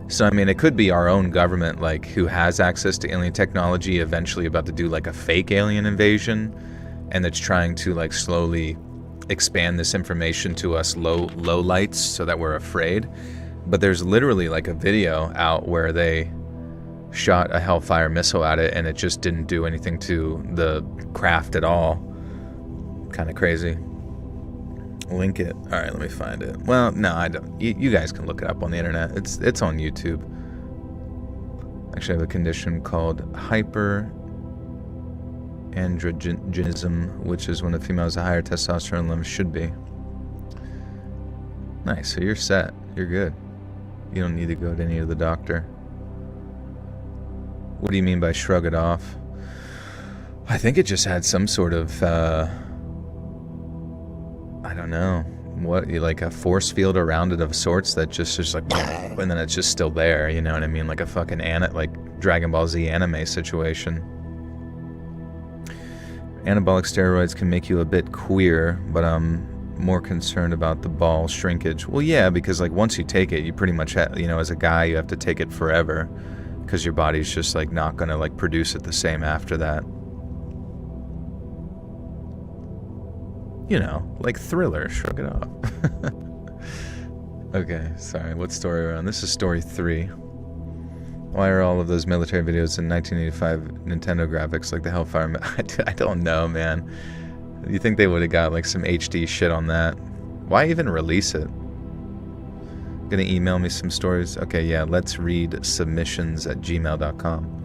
B: So, I mean, it could be our own government, like, who has access to alien technology, eventually about to do like a fake alien invasion, and it's trying to like slowly expand this information to us low lights so that we're afraid. But there's literally like a video out where they shot a Hellfire missile at it, and it just didn't do anything to the craft at all. Kind of crazy. Link it. All right, let me find it. Well, no, I don't. You guys can look it up on the internet. It's on YouTube. Actually, I have a condition called hyperandrogenism, which is when a female has a higher testosterone level should be. Nice. So you're set. You're good. You don't need to go to any of the doctor. What do you mean by shrug it off? I think it just had some sort of, I don't know, what, like a force field around it of sorts that just like, and then it's just still there, you know what I mean? Like a fucking like Dragon Ball Z anime situation. Anabolic steroids can make you a bit queer, but I'm more concerned about the ball shrinkage. Well, yeah, because like once you take it, you pretty much have, you know, as a guy, you have to take it forever, because your body's just like not gonna like produce it the same after that. You know, like Thriller, shrug it off. Okay, sorry, what story are we on? This is story 3. Why are all of those military videos in 1985 Nintendo graphics like the Hellfire? I don't know, man. You think they would have got like some HD shit on that? Why even release it? Gonna email me some stories? Okay, yeah, let's read submissions@gmail.com.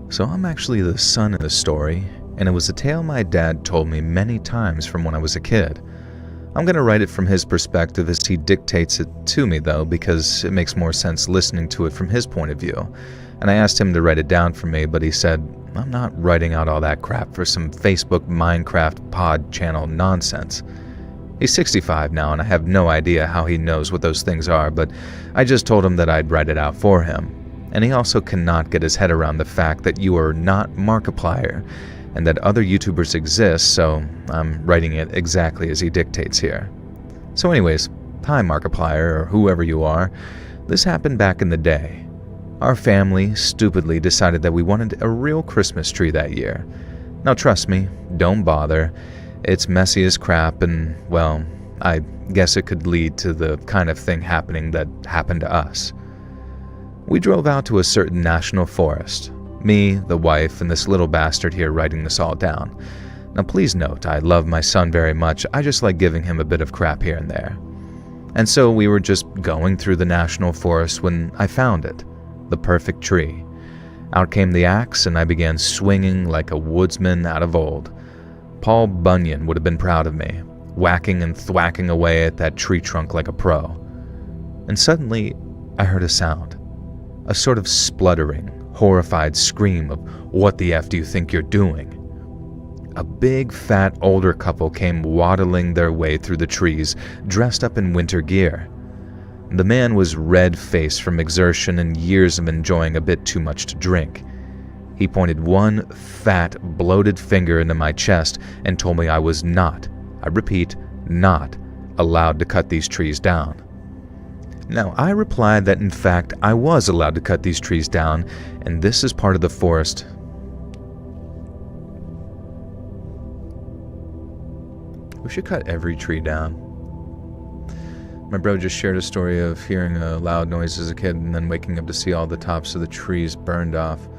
B: So I'm actually the son in the story, and it was a tale my dad told me many times from when I was a kid. I'm gonna write it from his perspective as he dictates it to me, though, because it makes more sense listening to it from his point of view. And I asked him to write it down for me, but he said, I'm not writing out all that crap for some Facebook Minecraft pod channel nonsense. He's 65 now, and I have no idea how he knows what those things are, but I just told him that I'd write it out for him. And he also cannot get his head around the fact that you are not Markiplier, and that other YouTubers exist, so I'm writing it exactly as he dictates here. So anyways, hi Markiplier, or whoever you are. This happened back in the day. Our family stupidly decided that we wanted a real Christmas tree that year. Now trust me, don't bother. It's messy as crap and, well, I guess it could lead to the kind of thing happening that happened to us. We drove out to a certain national forest. Me, the wife, and this little bastard here writing this all down. Now please note, I love my son very much, I just like giving him a bit of crap here and there. And so we were just going through the national forest when I found it, the perfect tree. Out came the axe and I began swinging like a woodsman out of old. Paul Bunyan would have been proud of me, whacking and thwacking away at that tree trunk like a pro. And suddenly I heard a sound, a sort of spluttering, horrified scream of, "What the F do you think you're doing?" A big, fat, older couple came waddling their way through the trees, dressed up in winter gear. The man was red-faced from exertion and years of enjoying a bit too much to drink. He pointed one fat, bloated finger into my chest and told me I was not, I repeat, not, allowed to cut these trees down. Now, I replied that in fact I was allowed to cut these trees down, and this is part of the forest. We should cut every tree down. My bro just shared a story of hearing a loud noise as a kid and then waking up to see all the tops of the trees burned off.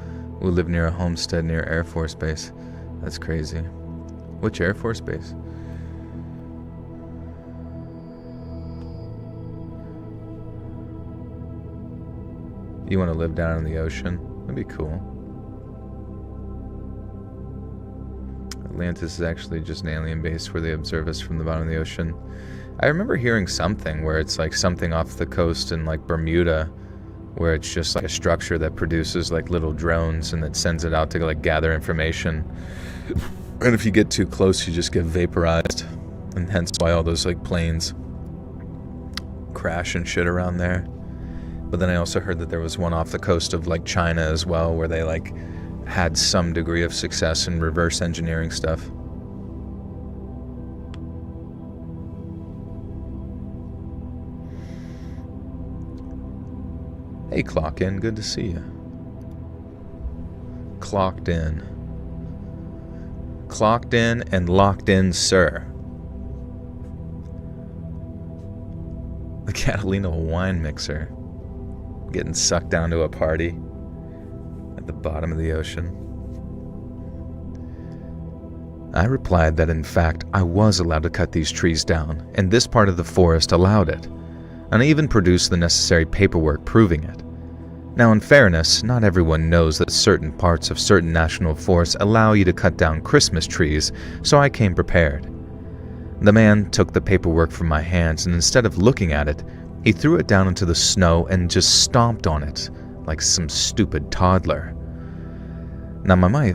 B: We live near a homestead near Air Force Base. That's crazy. Which Air Force Base? You want to live down in the ocean? That'd be cool. Atlantis is actually just an alien base where they observe us from the bottom of the ocean. I remember hearing something where it's like something off the coast in like Bermuda, where it's just like a structure that produces like little drones and that sends it out to like gather information. And if you get too close, you just get vaporized, and hence why all those like planes crash and shit around there. But then I also heard that there was one off the coast of like China as well, where they like had some degree of success in reverse engineering stuff. Hey, Clock In, good to see you. Clocked in. Clocked in and locked in, sir. The Catalina wine mixer. Getting sucked down to a party at the bottom of the ocean. I replied that in fact I was allowed to cut these trees down, and this part of the forest allowed it. And I even produced the necessary paperwork proving it. Now, in fairness, not everyone knows that certain parts of certain national forests allow you to cut down Christmas trees, so I came prepared. The man took the paperwork from my hands, and instead of looking at it, he threw it down into the snow and just stomped on it like some stupid toddler. Now my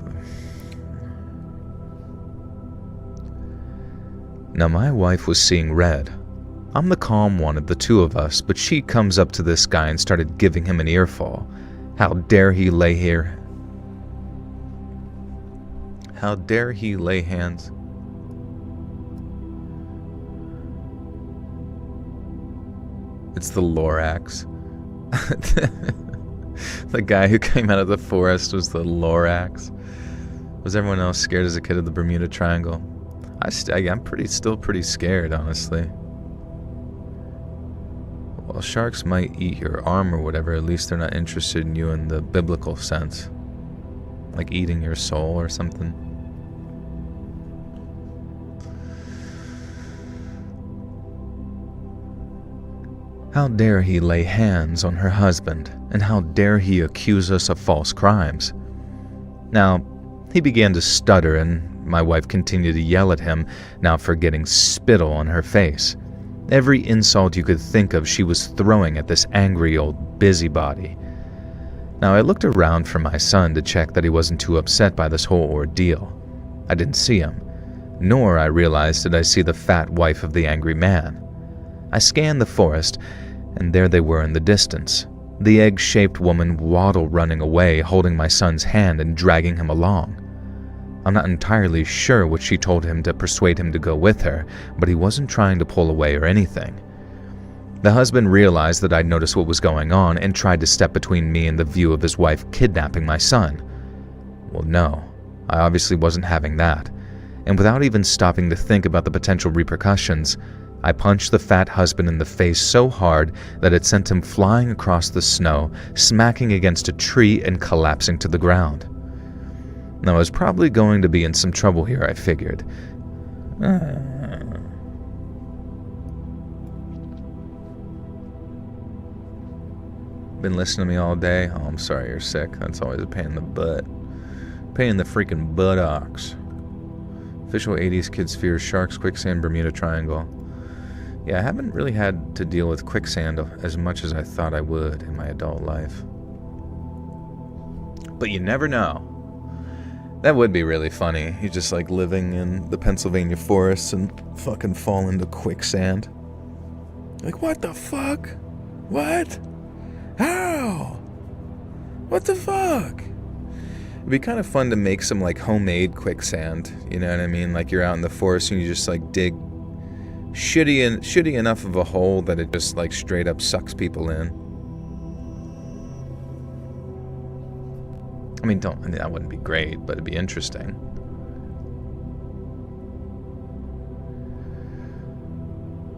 B: wife was seeing red. I'm the calm one of the two of us, but she comes up to this guy and started giving him an earful. How dare he lay here? How dare he lay hands? It's the Lorax. The guy who came out of the forest was the Lorax. Was everyone else scared as a kid of the Bermuda Triangle? I'm still pretty scared, honestly. Well, sharks might eat your arm or whatever, at least they're not interested in you in the biblical sense. Like eating your soul or something. How dare he lay hands on her husband, and how dare he accuse us of false crimes? Now, he began to stutter, and my wife continued to yell at him, now for getting spittle on her face. Every insult you could think of she was throwing at this angry old busybody. Now, I looked around for my son to check that he wasn't too upset by this whole ordeal. I didn't see him, nor, I realized, did I see the fat wife of the angry man. I scanned the forest, and there they were in the distance, the egg-shaped woman waddle running away, holding my son's hand and dragging him along. I'm not entirely sure what she told him to persuade him to go with her, but he wasn't trying to pull away or anything. The husband realized that I'd noticed what was going on and tried to step between me and the view of his wife kidnapping my son. Well, no, I obviously wasn't having that, and without even stopping to think about the potential repercussions, I punched the fat husband in the face so hard that it sent him flying across the snow, smacking against a tree and collapsing to the ground. Now, I was probably going to be in some trouble here, I figured. Been listening to me all day? Oh, I'm sorry you're sick. That's always a pain in the butt. Pain in the freaking buttocks. Official 80s kids fear sharks, quicksand, Bermuda Triangle. Yeah, I haven't really had to deal with quicksand as much as I thought I would in my adult life. But you never know. That would be really funny. You just like living in the Pennsylvania forests and fucking fall into quicksand. Like, what the fuck? What? How? What the fuck? It'd be kind of fun to make some like homemade quicksand. You know what I mean? Like you're out in the forest and you just like dig shitty enough of a hole that it just like straight up sucks people in. I mean, that wouldn't be great, but it'd be interesting.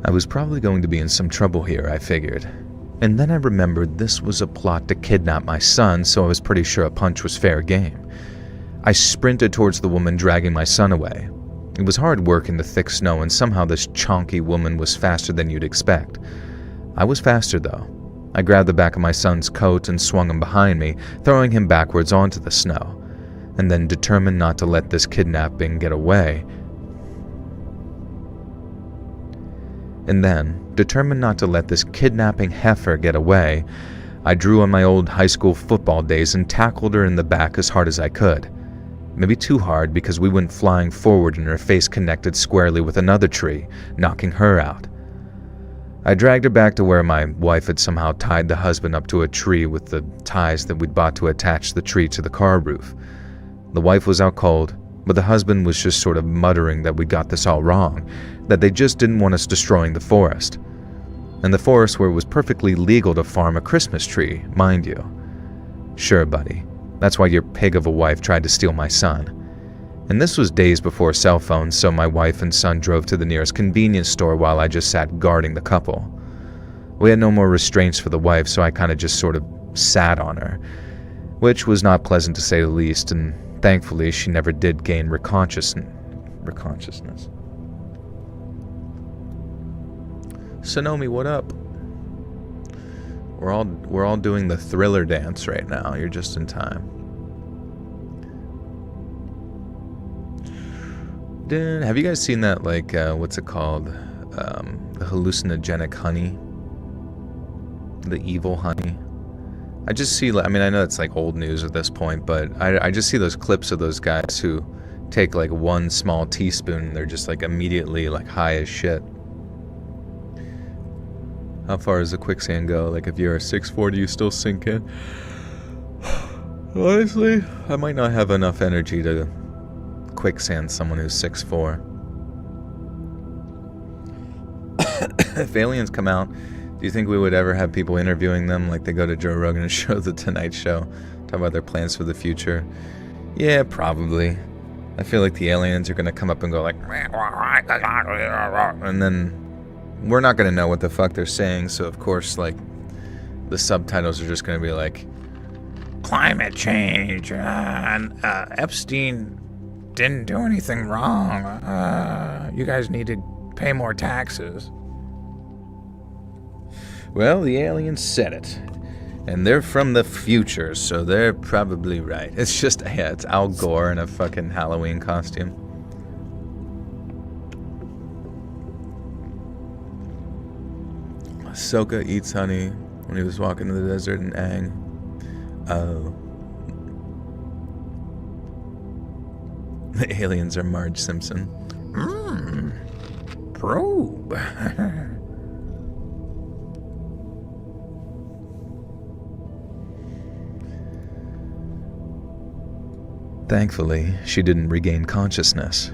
B: I was probably going to be in some trouble here, I figured. And then I remembered this was a plot to kidnap my son, so I was pretty sure a punch was fair game. I sprinted towards the woman dragging my son away. It was hard work in the thick snow, and somehow this chonky woman was faster than you'd expect. I was faster, though. I grabbed the back of my son's coat and swung him behind me, throwing him backwards onto the snow, and then determined not to let this kidnapping get away. heifer get away, I drew on my old high school football days and tackled her in the back as hard as I could. Maybe too hard because we went flying forward and her face connected squarely with another tree, knocking her out. I dragged her back to where my wife had somehow tied the husband up to a tree with the ties that we'd bought to attach the tree to the car roof. The wife was out cold, but the husband was just sort of muttering that we got this all wrong, that they just didn't want us destroying the forest. And the forest where it was perfectly legal to farm a Christmas tree, mind you. Sure, buddy. That's why your pig of a wife tried to steal my son. And this was days before cell phones, so my wife and son drove to the nearest convenience store while I just sat guarding the couple. We had no more restraints for the wife, so I kind of just sort of sat on her, which was not pleasant to say the least, and thankfully she never did gain reconsciousness. Sonomi, what up? We're all doing the Thriller dance right now. You're just in time. Have you guys seen that, like, what's it called? The hallucinogenic honey? The evil honey? I just see, I mean, I know it's like old news at this point, but I just see those clips of those guys who take like one small teaspoon and they're just like immediately like high as shit. How far does the quicksand go? Like if you're a 6'4", do you still sink in? Honestly, I might not have enough energy to quicksand someone who's 6'4". If aliens come out, do you think we would ever have people interviewing them like they go to Joe Rogan and show The Tonight Show, talk about their plans for the future? Yeah, probably. I feel like the aliens are going to come up and go like, and then we're not going to know what the fuck they're saying, so of course, like, the subtitles are just going to be like, climate change, Epstein didn't do anything wrong, you guys need to pay more taxes. Well, the aliens said it, and they're from the future, so they're probably right. It's just, yeah, it's Al Gore in a fucking Halloween costume. Ahsoka eats honey when he was walking in the desert in Aang. Oh. The aliens are Marge Simpson. Probe. Thankfully, she didn't regain consciousness.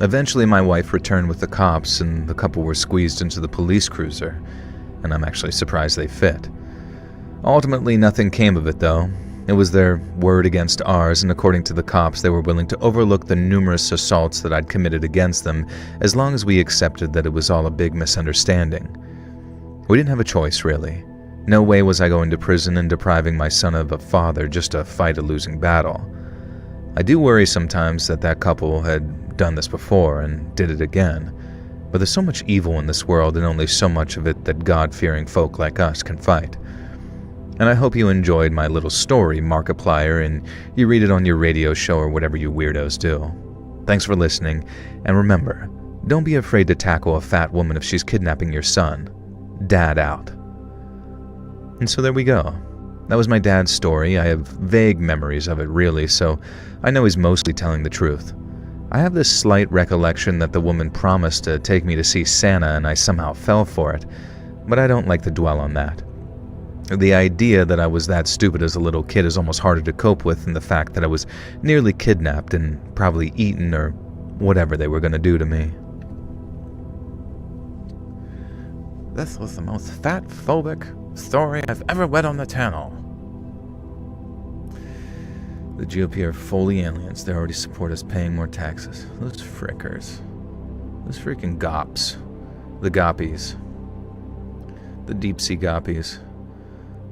B: Eventually, my wife returned with the cops, and the couple were squeezed into the police cruiser, and I'm actually surprised they fit. Ultimately, nothing came of it, though. It was their word against ours, and according to the cops, they were willing to overlook the numerous assaults that I'd committed against them as long as we accepted that it was all a big misunderstanding. We didn't have a choice, really. No way was I going to prison and depriving my son of a father just to fight a losing battle. I do worry sometimes that that couple had done this before and did it again, but there's so much evil in this world and only so much of it that God-fearing folk like us can fight. And I hope you enjoyed my little story, Markiplier, and you read it on your radio show or whatever you weirdos do. Thanks for listening, and remember, don't be afraid to tackle a fat woman if she's kidnapping your son. Dad out. And so there we go. That was my dad's story. I have vague memories of it, really, so I know he's mostly telling the truth. I have this slight recollection that the woman promised to take me to see Santa and I somehow fell for it, but I don't like to dwell on that. The idea that I was that stupid as a little kid is almost harder to cope with than the fact that I was nearly kidnapped and probably eaten or whatever they were going to do to me.
C: This was the most fat-phobic story I've ever read on the channel.
B: The GOP are fully aliens. They already support us paying more taxes. Those frickers. Those freaking gops. The goppies. The deep-sea goppies.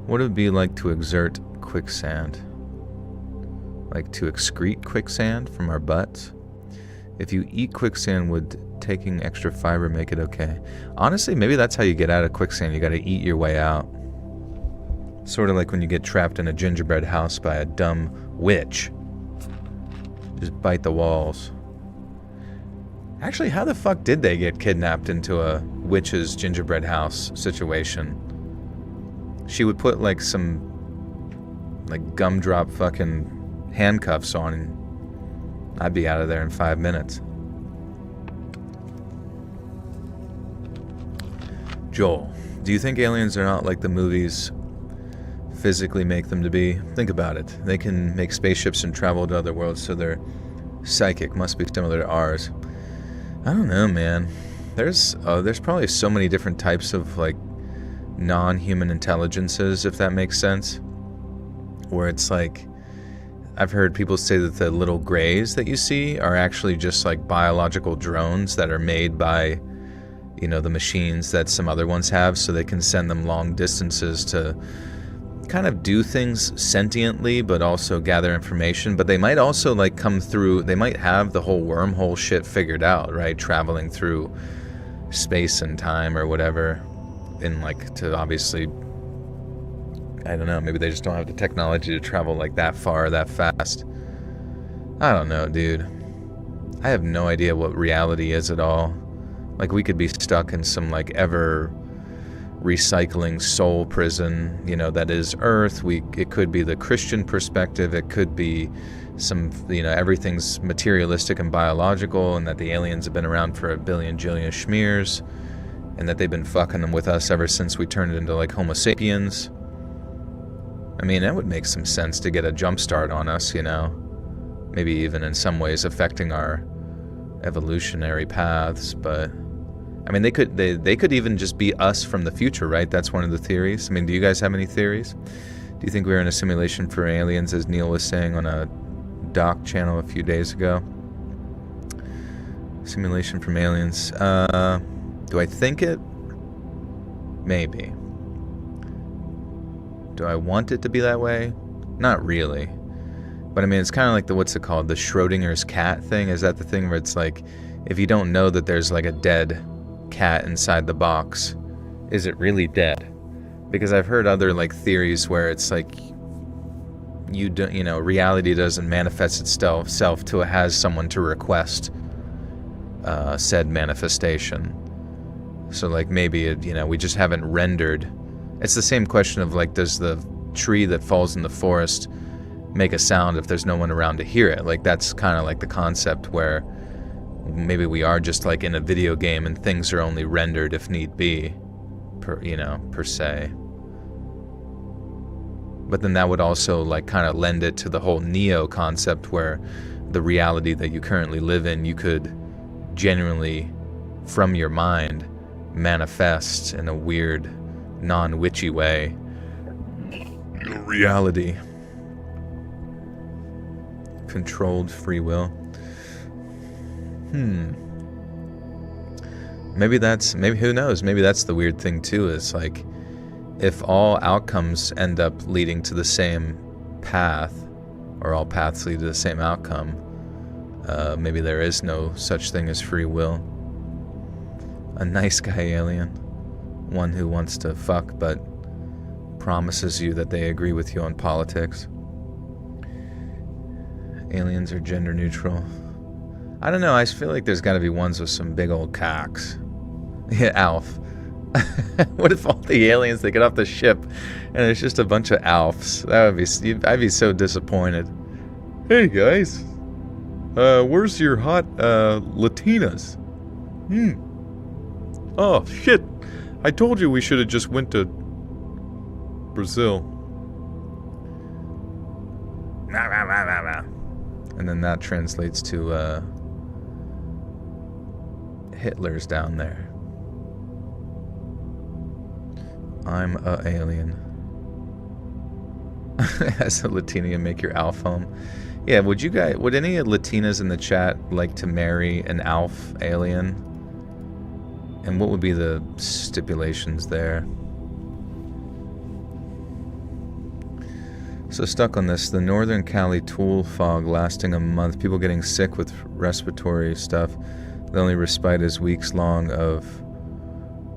B: What would it be like to exert quicksand? Like to excrete quicksand from our butts? If you eat quicksand, would taking extra fiber make it okay? Honestly, maybe that's how you get out of quicksand. You gotta eat your way out. Sort of like when you get trapped in a gingerbread house by a dumb witch. Just bite the walls. Actually, how the fuck did they get kidnapped into a witch's gingerbread house situation? She would put like some gumdrop fucking handcuffs on and I'd be out of there in 5 minutes. Joel, do you think aliens are not like the movies physically make them to be? Think about it. They can make spaceships and travel to other worlds, so they're psychic. Must be similar to ours. I don't know, man. There's probably so many different types of like non-human intelligences, if that makes sense. Where it's like, I've heard people say that the little grays that you see are actually just like biological drones that are made by, you know, the machines that some other ones have, so they can send them long distances to kind of do things sentiently, but also gather information. But they might also like come through, they might have the whole wormhole shit figured out, right? Traveling through space and time or whatever, in like to obviously, I don't know, maybe they just don't have the technology to travel like that far, that fast. I don't know, dude. I have no idea what reality is at all. Like, we could be stuck in some like ever recycling soul prison, you know, that is Earth. It could be the Christian perspective. It could be some, you know, everything's materialistic and biological, and that the aliens have been around for a billion jillion schmears, and that they've been fucking them with us ever since we turned into like Homo sapiens. I mean, that would make some sense to get a jump start on us, you know, maybe even in some ways affecting our evolutionary paths. But I mean, they could even just be us from the future, right? That's one of the theories. I mean, do you guys have any theories? Do you think we're in a simulation for aliens, as Neil was saying on a doc channel a few days ago? Simulation from aliens. Do I think it? Maybe. Do I want it to be that way? Not really. But I mean, it's kind of like the, what's it called? The Schrodinger's cat thing? Is that the thing where it's like, if you don't know that there's like a dead cat inside the box, is it really dead? Because I've heard other like theories where it's like, you don't, you know, reality doesn't manifest itself till it has someone to request said manifestation. So like maybe it, you know, we just haven't rendered. It's the same question of like, does the tree that falls in the forest make a sound if there's no one around to hear it? Like, that's kind of like the concept where maybe we are just like in a video game and things are only rendered if need be, per se. But then that would also like kind of lend it to the whole Neo concept, where the reality that you currently live in, you could genuinely, from your mind, manifest in a weird, non-witchy way your reality. controlled free will. Maybe who knows? Maybe that's the weird thing too, is like, if all outcomes end up leading to the same path, or all paths lead to the same outcome, maybe there is no such thing as free will. A nice guy alien, one who wants to fuck but promises you that they agree with you on politics. Aliens are gender neutral. I don't know, I feel like there's got to be ones with some big old cocks. Yeah, Alf. What if all the aliens, they get off the ship and there's just a bunch of Alfs? I'd be so disappointed. Hey guys, where's your hot Latinas? Oh shit, I told you we should have just went to Brazil. And then that translates to Hitler's down there. I'm a alien. As a Latina, you make your ALF home. Yeah, would any Latinas in the chat like to marry an ALF alien? And what would be the stipulations there? So stuck on this, the Northern Cali tool fog lasting a month, people getting sick with respiratory stuff. The only respite is weeks long of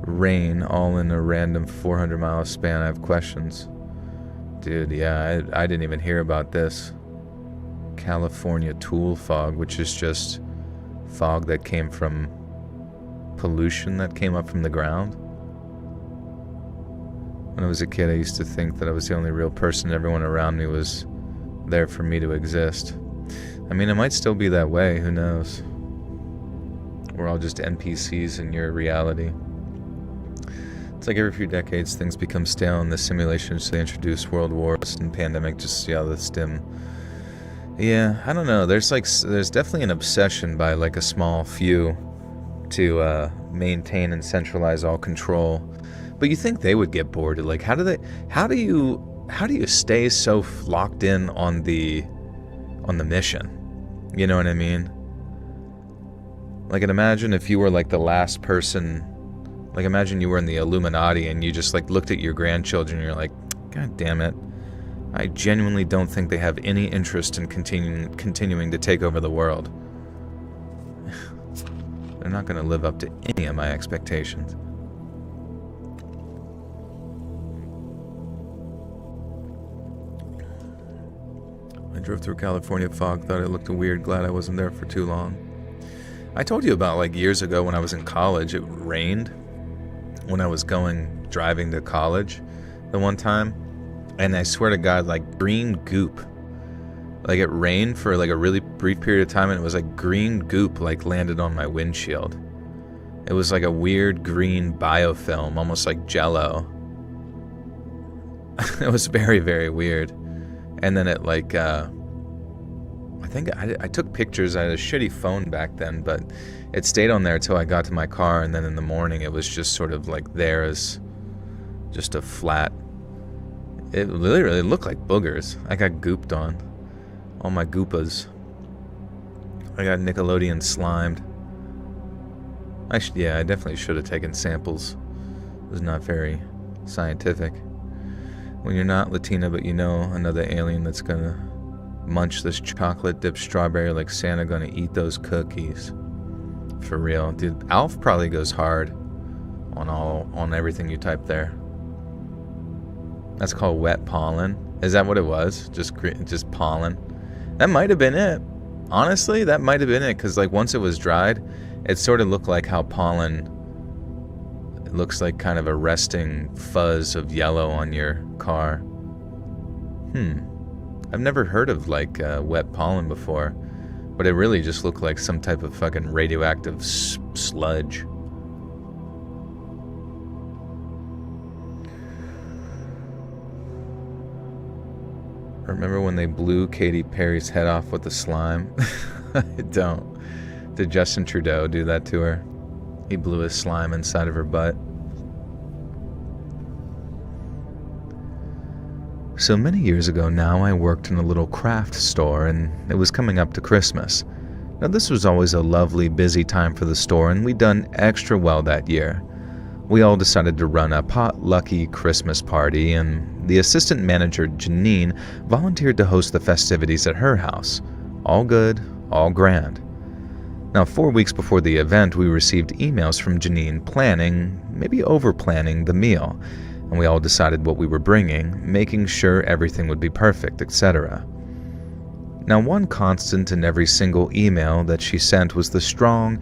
B: rain, all in a random 400-mile span. I have questions. Dude, yeah, I didn't even hear about this. California tool fog, which is just fog that came from pollution that came up from the ground. When I was a kid, I used to think that I was the only real person. Everyone around me was there for me to exist. I mean, it might still be that way. Who knows? We're all just NPCs in your reality. It's like every few decades, things become stale in the simulations. They introduce world wars and pandemic just to see how this dim. Yeah, I don't know. There's definitely an obsession by like a small few to maintain and centralize all control. But you think they would get bored? Like, how do you stay so locked in on the mission? You know what I mean? Like, and imagine if you were like the last person. Like, imagine you were in the Illuminati and you just like looked at your grandchildren and you're like, God damn it, I genuinely don't think they have any interest in continuing to take over the world. They're not going to live up to any of my expectations. I drove through California fog, thought it looked weird, glad I wasn't there for too long. I told you about like years ago when I was in college, it rained when I was driving to college the one time, and I swear to God, like green goop. Like it rained for like a really brief period of time and it was like green goop like landed on my windshield. It was like a weird green biofilm, almost like Jello. It was very, very weird. And then it like, I think I took pictures. I had a shitty phone back then, but it stayed on there until I got to my car, and then in the morning it was just sort of like there as just a flat. It literally looked like boogers. I got gooped on. All my goopas. I got Nickelodeon slimed. I definitely should have taken samples. It was not very scientific. When you're not Latina, but you know another alien that's gonna munch this chocolate dipped strawberry like Santa, gonna eat those cookies. For real. Dude, Alf probably goes hard on everything you type there. That's called wet pollen. Is that what it was? Just pollen. That might have been it. Honestly, that might have been it, because like once it was dried, it sort of looked like how pollen, it looks like kind of a resting fuzz of yellow on your car. I've never heard of like wet pollen before, but it really just looked like some type of fucking radioactive sludge. Remember when they blew Katy Perry's head off with the slime? I don't. Did Justin Trudeau do that to her? He blew his slime inside of her butt. So many years ago now, I worked in a little craft store, and it was coming up to Christmas. Now, this was always a lovely, busy time for the store, and we'd done extra well that year. We all decided to run a potlucky Christmas party, and the assistant manager, Janine, volunteered to host the festivities at her house. All good, all grand. Now, 4 weeks before the event, we received emails from Janine planning, maybe over-planning, the meal, and we all decided what we were bringing, making sure everything would be perfect, etc. Now, one constant in every single email that she sent was the strong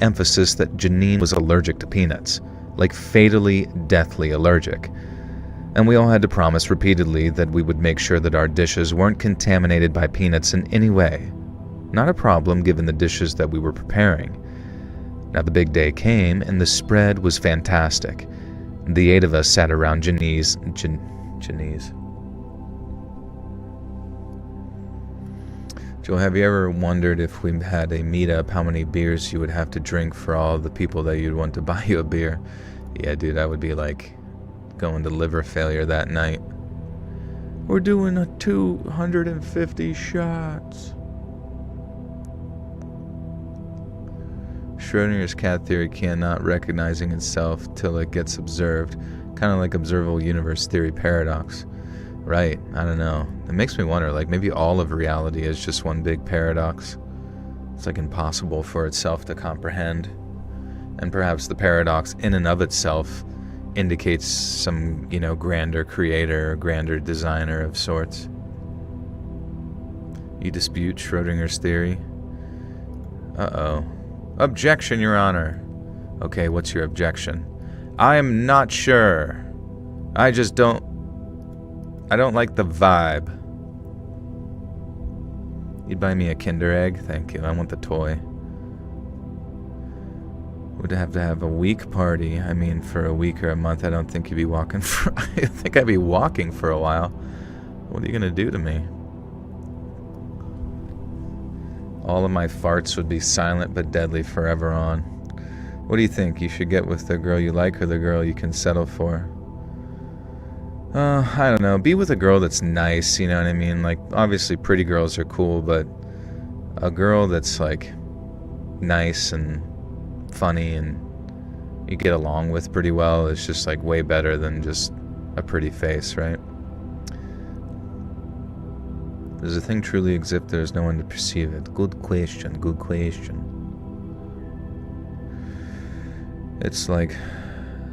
B: emphasis that Janine was allergic to peanuts, like fatally, deathly allergic. And we all had to promise repeatedly that we would make sure that our dishes weren't contaminated by peanuts in any way. Not a problem given the dishes that we were preparing. Now, the big day came, and the spread was fantastic. The 8 of us sat around Janine's. Joe, have you ever wondered if we had a meetup, how many beers you would have to drink for all the people that you'd want to buy you a beer? Yeah, dude, that would be like going to liver failure that night. We're doing a 250 shots. Schrodinger's cat theory cannot recognizing itself till it gets observed. Kind of like observable universe theory paradox. Right, I don't know. It makes me wonder, like maybe all of reality is just one big paradox. It's like impossible for itself to comprehend. And perhaps the paradox in and of itself indicates some, grander creator or grander designer of sorts. You dispute Schrodinger's theory? Uh-oh. Objection, Your Honor. Okay, what's your objection? I am not sure. I don't like the vibe. You'd buy me a Kinder Egg? Thank you, I want the toy. Would have to have a week party. I mean, for a week or a month, I don't think you'd be walking for... I think I'd be walking for a while. What are you gonna do to me? All of my farts would be silent but deadly forever on. What do you think? You should get with the girl you like or the girl you can settle for? I don't know. Be with a girl that's nice, you know what I mean? Like, obviously pretty girls are cool, but a girl that's, like, nice and funny and you get along with pretty well is just, like, way better than just a pretty face, right? Does a thing truly exist if there's no one to perceive it? Good question, good question. It's like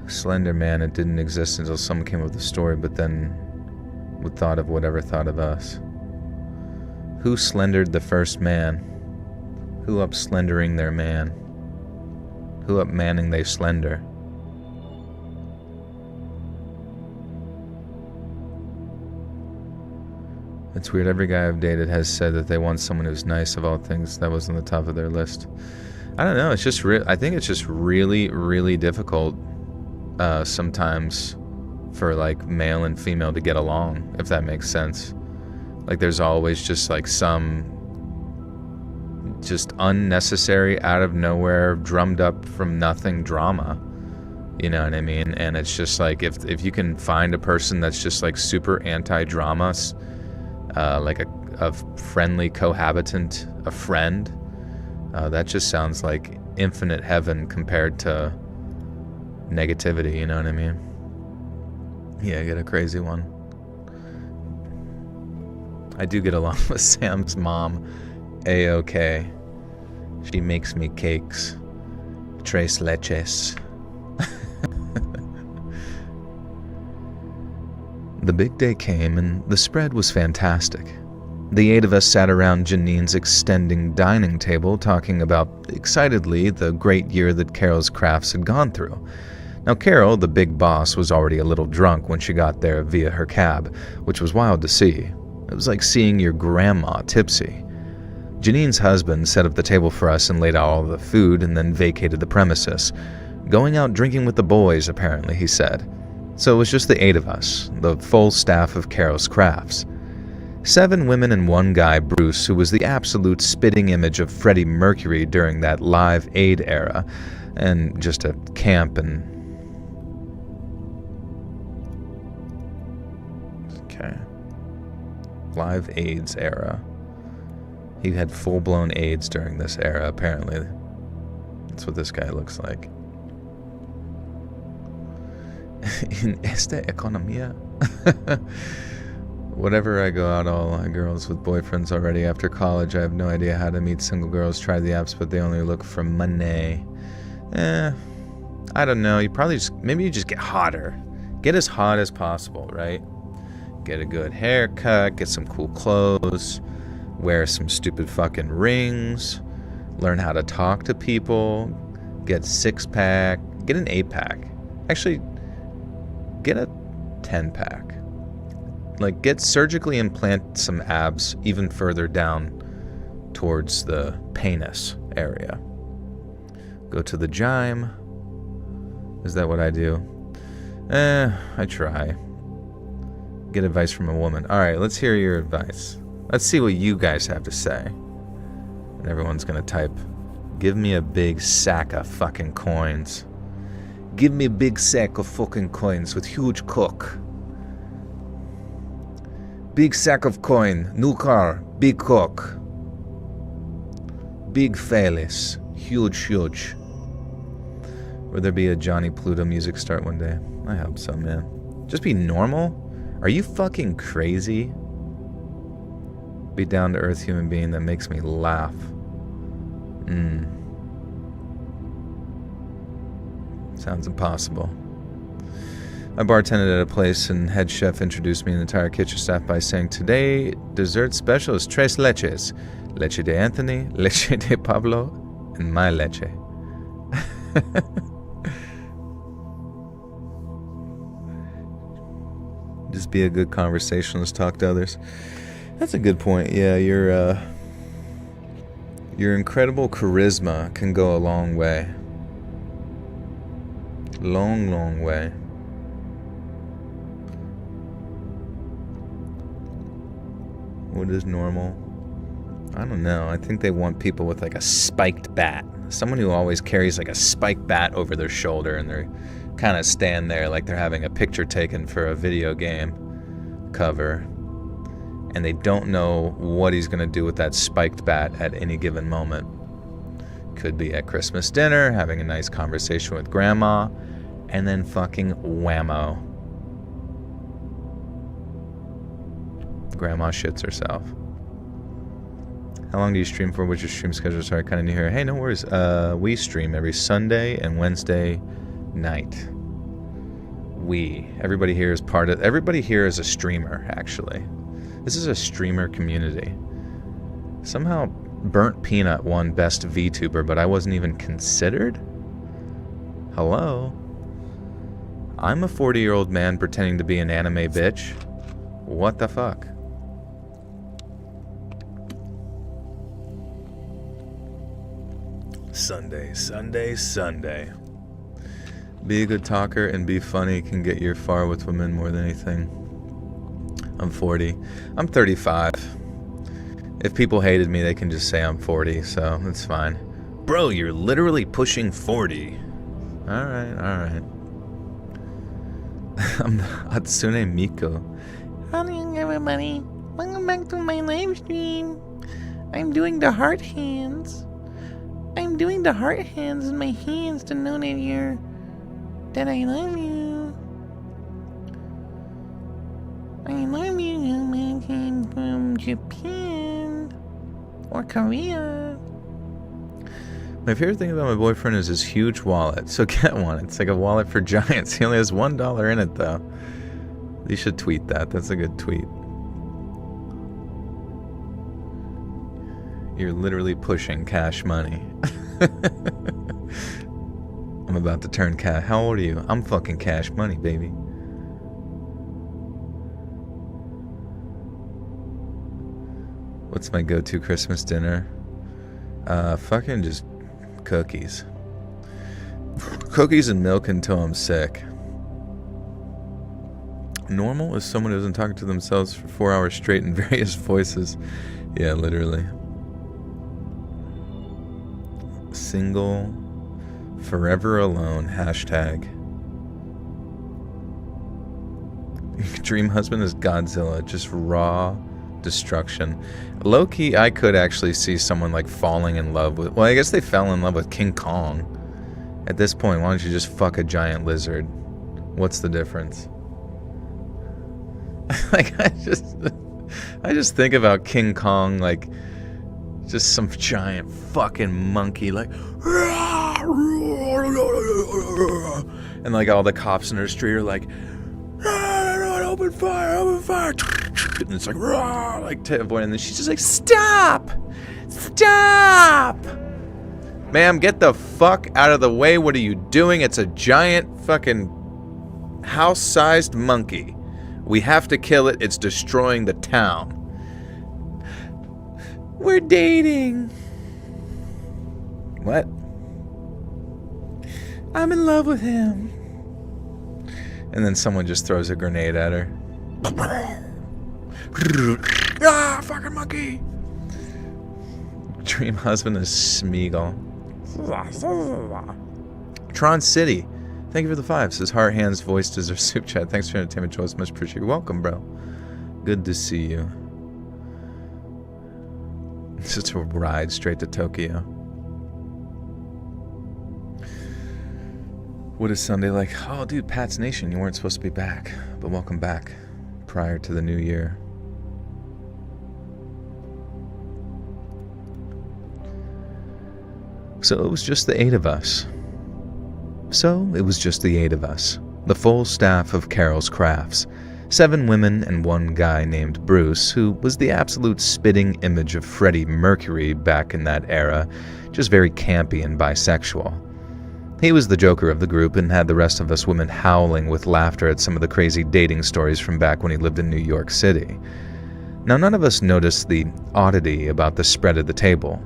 B: Slender Man, it didn't exist until someone came up with the story, but then would thought of whatever thought of us. Who slendered the first man? Who up slendering their man? Who up manning they slender? It's weird, every guy I've dated has said that they want someone who's nice. Of all things, that was on the top of their list. I don't know, it's just I think it's just really, really difficult sometimes for like male and female to get along, if that makes sense. Like there's always just like some just unnecessary, out of nowhere, drummed up from nothing drama. You know what I mean? And it's just like if you can find a person that's just like super anti-drama, like a friendly cohabitant, a friend, that just sounds like infinite heaven compared to negativity, you know what I mean? Yeah, I get a crazy one. I do get along with Sam's mom A-OK. She makes me cakes. Tres leches. The big day came and the spread was fantastic. The 8 of us sat around Janine's extending dining table talking about, excitedly, the great year that Carol's Crafts had gone through. Now Carol, the big boss, was already a little drunk when she got there via her cab, which was wild to see. It was like seeing your grandma tipsy. Janine's husband set up the table for us and laid out all the food and then vacated the premises. Going out drinking with the boys, apparently, he said. So it was just the 8 of us, the full staff of Carol's Crafts. 7 women and 1 guy, Bruce, who was the absolute spitting image of Freddie Mercury during that Live Aid era, and just a camp Okay. Live AIDS era. He had full-blown AIDS during this era, apparently. That's what this guy looks like. In esta economía. Whatever, I go out all girls with boyfriends already after college. I have no idea how to meet single girls. Try the apps, but they only look for money. I don't know. Maybe you just get hotter. Get as hot as possible, right? Get a good haircut, get some cool clothes, wear some stupid fucking rings, learn how to talk to people, get 6-pack, get an 8-pack. Actually, get a 10-pack. Like, get surgically implant some abs even further down towards the penis area. Go to the gym. Is that what I do? I try. Get advice from a woman. Alright, let's hear your advice. Let's see what you guys have to say. And everyone's gonna type, give me a big sack of fucking coins. Give me a big sack of fucking coins with huge cock. Big sack of coin, new car, big cock. Big phallus, huge. Will there be a Johnny Pluto music start one day? I hope so, man. Just be normal? Are you fucking crazy? Be down-to-earth human being that makes me laugh. Sounds impossible. I bartended at a place and head chef introduced me and the entire kitchen staff by saying, today, dessert special is tres leches. Leche de Anthony, leche de Pablo, and my leche. Just be a good conversationalist, talk to others. That's a good point. Yeah, your incredible charisma can go a long way. Long way. What is normal? I don't know. I think they want people with like a spiked bat. Someone who always carries like a spiked bat over their shoulder and they're kind of stand there like they're having a picture taken for a video game cover. And they don't know what he's going to do with that spiked bat at any given moment. Could be at Christmas dinner, having a nice conversation with grandma, and then fucking whammo. Grandma shits herself. How long do you stream for? What's your stream schedule? Sorry, kind of new here. Hey, no worries. We stream every Sunday and Wednesday night. Everybody here is a streamer, actually. This is a streamer community. Somehow Burnt Peanut won Best VTuber, but I wasn't even considered? Hello? I'm a 40-year-old man pretending to be an anime bitch. What the fuck? Sunday. Be a good talker and be funny can get you far with women more than anything. I'm 40. I'm 35. If people hated me, they can just say I'm 40, so that's fine. Bro, you're literally pushing 40. Alright. I'm Hatsune Miku.
D: Morning, everybody. Welcome back to my live stream. I'm doing the heart hands. I'm doing the heart hands in my hands to know that I love you. I love you, you came from Japan or Korea.
B: My favorite thing about my boyfriend is his huge wallet. So get one. It's like a wallet for giants. He only has $1 in it, though. You should tweet that. That's a good tweet. You're literally pushing cash money. I'm about to turn cash. How old are you? I'm fucking cash money, baby. What's my go-to Christmas dinner? Fucking just cookies. Cookies and milk until I'm sick. Normal is someone who doesn't talk to themselves for 4 hours straight in various voices. Yeah, literally. Single, forever alone, hashtag. Dream husband is Godzilla, just raw destruction. Low-key, I could actually see someone like falling in love with... Well, I guess they fell in love with King Kong. At this point, why don't you just fuck a giant lizard? What's the difference? Like, I just think about King Kong, like, just some giant fucking monkey, like... And like all the cops in the street are like... Open fire, open fire. And it's like, rah, like to avoid. And then she's just like, stop! Stop! Ma'am, get the fuck out of the way. What are you doing? It's a giant fucking house-sized monkey. We have to kill it. It's destroying the town. We're dating. What? I'm in love with him. And then someone just throws a grenade at her. Ah, fucking monkey! Dream husband is Smeagol. Tron City. Thank you for the 5. Says Heart Hands voiced as our soup chat. Thanks for your entertainment choice. Much appreciated. Welcome, bro. Good to see you. It's just a ride straight to Tokyo. What is Sunday like? Oh, dude, Pat's Nation, you weren't supposed to be back, but welcome back prior to the new year. So it was just the 8 of us. The full staff of Carol's Crafts. 7 women and 1 guy named Bruce, who was the absolute spitting image of Freddie Mercury back in that era, just very campy and bisexual. He was the joker of the group and had the rest of us women howling with laughter at some of the crazy dating stories from back when he lived in New York City. Now, none of us noticed the oddity about the spread of the table.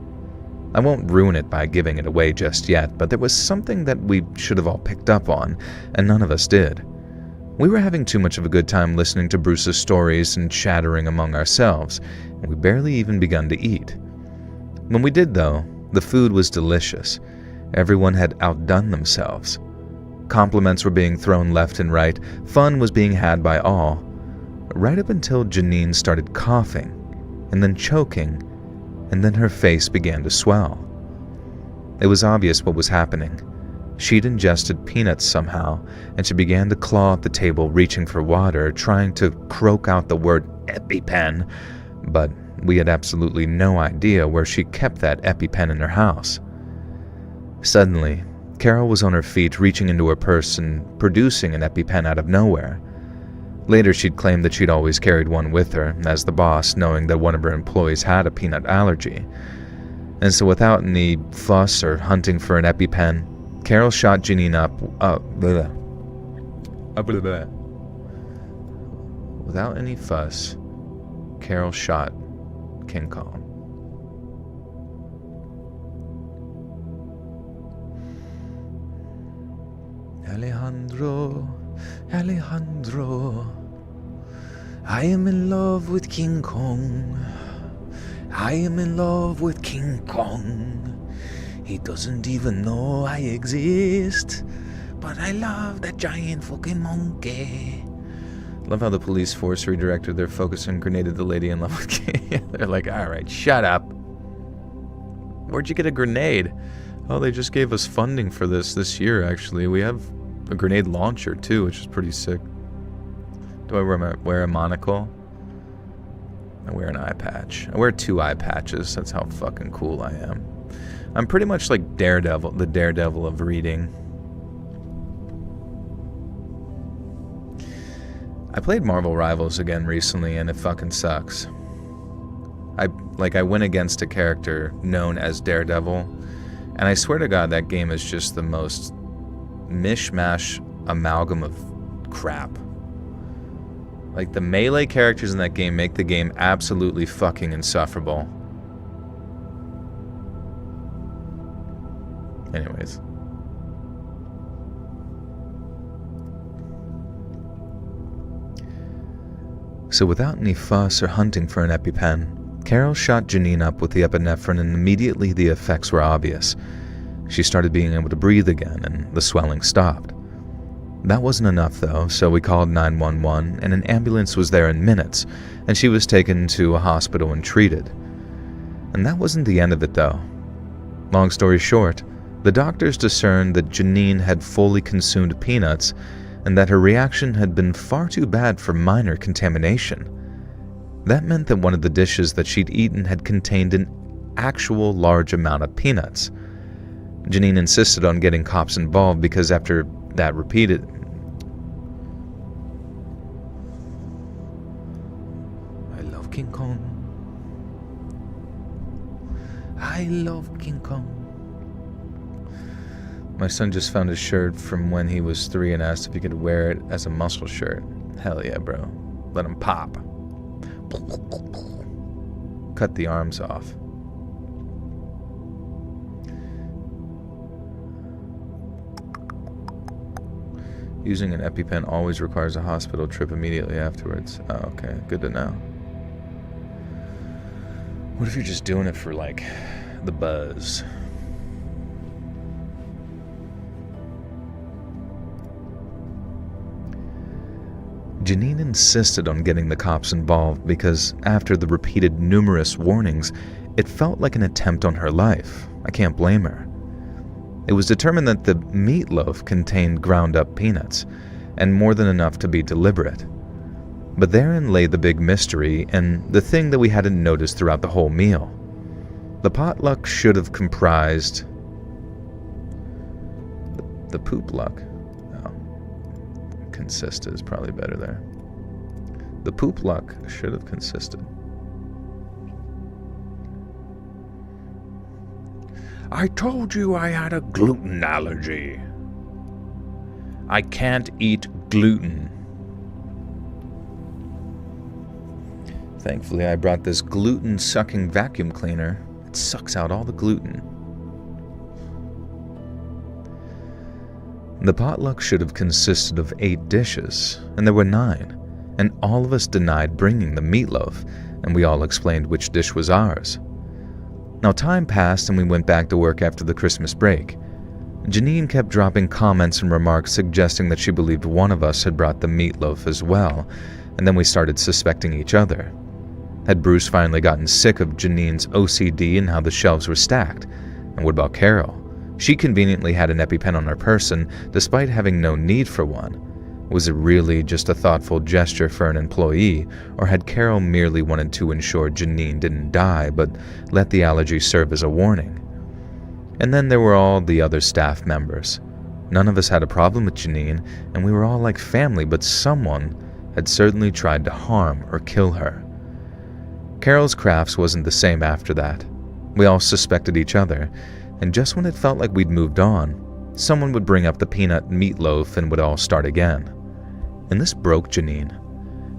B: I won't ruin it by giving it away just yet, but there was something that we should have all picked up on, and none of us did. We were having too much of a good time listening to Bruce's stories and chattering among ourselves, and we barely even begun to eat. When we did, though, the food was delicious. Everyone had outdone themselves. Compliments were being thrown left and right. Fun was being had by all. Right up until Janine started coughing, and then choking, and then her face began to swell. It was obvious what was happening. She'd ingested peanuts somehow, and she began to claw at the table, reaching for water, trying to croak out the word EpiPen, but we had absolutely no idea where she kept that EpiPen in her house. Suddenly, Carol was on her feet, reaching into her purse and producing an EpiPen out of nowhere. Later, she'd claimed that she'd always carried one with her, as the boss, knowing that one of her employees had a peanut allergy. And so without any fuss or hunting for an EpiPen, Carol shot Janine up, Without any fuss, Carol shot King Kong. Alejandro, I am in love with King Kong. I am in love with King Kong. He doesn't even know I exist, but I love that giant fucking monkey. Love how the police force redirected their focus and grenaded the lady in love with King. They're like, alright, shut up. Where'd you get a grenade? Oh, they just gave us funding for this year, actually. We have a grenade launcher, too, which is pretty sick. Do I wear a monocle? I wear an eye patch. I wear 2 eye patches. That's how fucking cool I am. I'm pretty much like Daredevil, the Daredevil of reading. I played Marvel Rivals again recently, and it fucking sucks. I went against a character known as Daredevil, and I swear to God, that game is just the most mishmash amalgam of crap. Like, the melee characters in that game make the game absolutely fucking insufferable. Anyways. So without any fuss or hunting for an EpiPen, Carol shot Janine up with the epinephrine, and immediately the effects were obvious. She started being able to breathe again, and the swelling stopped. That wasn't enough though, so we called 911 and an ambulance was there in minutes, and she was taken to a hospital and treated. And that wasn't the end of it though. Long story short, the doctors discerned that Janine had fully consumed peanuts and that her reaction had been far too bad for minor contamination. That meant that one of the dishes that she'd eaten had contained an actual large amount of peanuts. Janine insisted on getting cops involved because after that repeated... I love King Kong. I love King Kong. My son just found his shirt from when he was 3 and asked if he could wear it as a muscle shirt. Hell yeah, bro. Let him pop. Cut the arms off. Using an EpiPen always requires a hospital trip immediately afterwards. Oh, okay. Good to know. What if you're just doing it for, like, the buzz? Janine insisted on getting the cops involved because after the repeated numerous warnings, it felt like an attempt on her life. I can't blame her. It was determined that the meatloaf contained ground-up peanuts, and more than enough to be deliberate. But therein lay the big mystery and the thing that we hadn't noticed throughout the whole meal. The potluck should have comprised... The poop luck. Consist is probably better there. The poop luck should have consisted.
C: I told you I had a gluten allergy.
B: I can't eat gluten. Thankfully, I brought this gluten-sucking vacuum cleaner. It sucks out all the gluten. The potluck should have consisted of 8 dishes, and there were 9, and all of us denied bringing the meatloaf, and we all explained which dish was ours. Now time passed and we went back to work after the Christmas break. Janine kept dropping comments and remarks suggesting that she believed one of us had brought the meatloaf as well, and then we started suspecting each other. Had Bruce finally gotten sick of Janine's OCD and how the shelves were stacked? And what about Carol? She conveniently had an EpiPen on her person, despite having no need for one. Was it really just a thoughtful gesture for an employee, or had Carol merely wanted to ensure Janine didn't die, but let the allergy serve as a warning? And then there were all the other staff members. None of us had a problem with Janine, and we were all like family, but someone had certainly tried to harm or kill her. Carol's crafts wasn't the same after that. We all suspected each other, and just when it felt like we'd moved on, someone would bring up the peanut meatloaf and would all start again. And this broke Janine.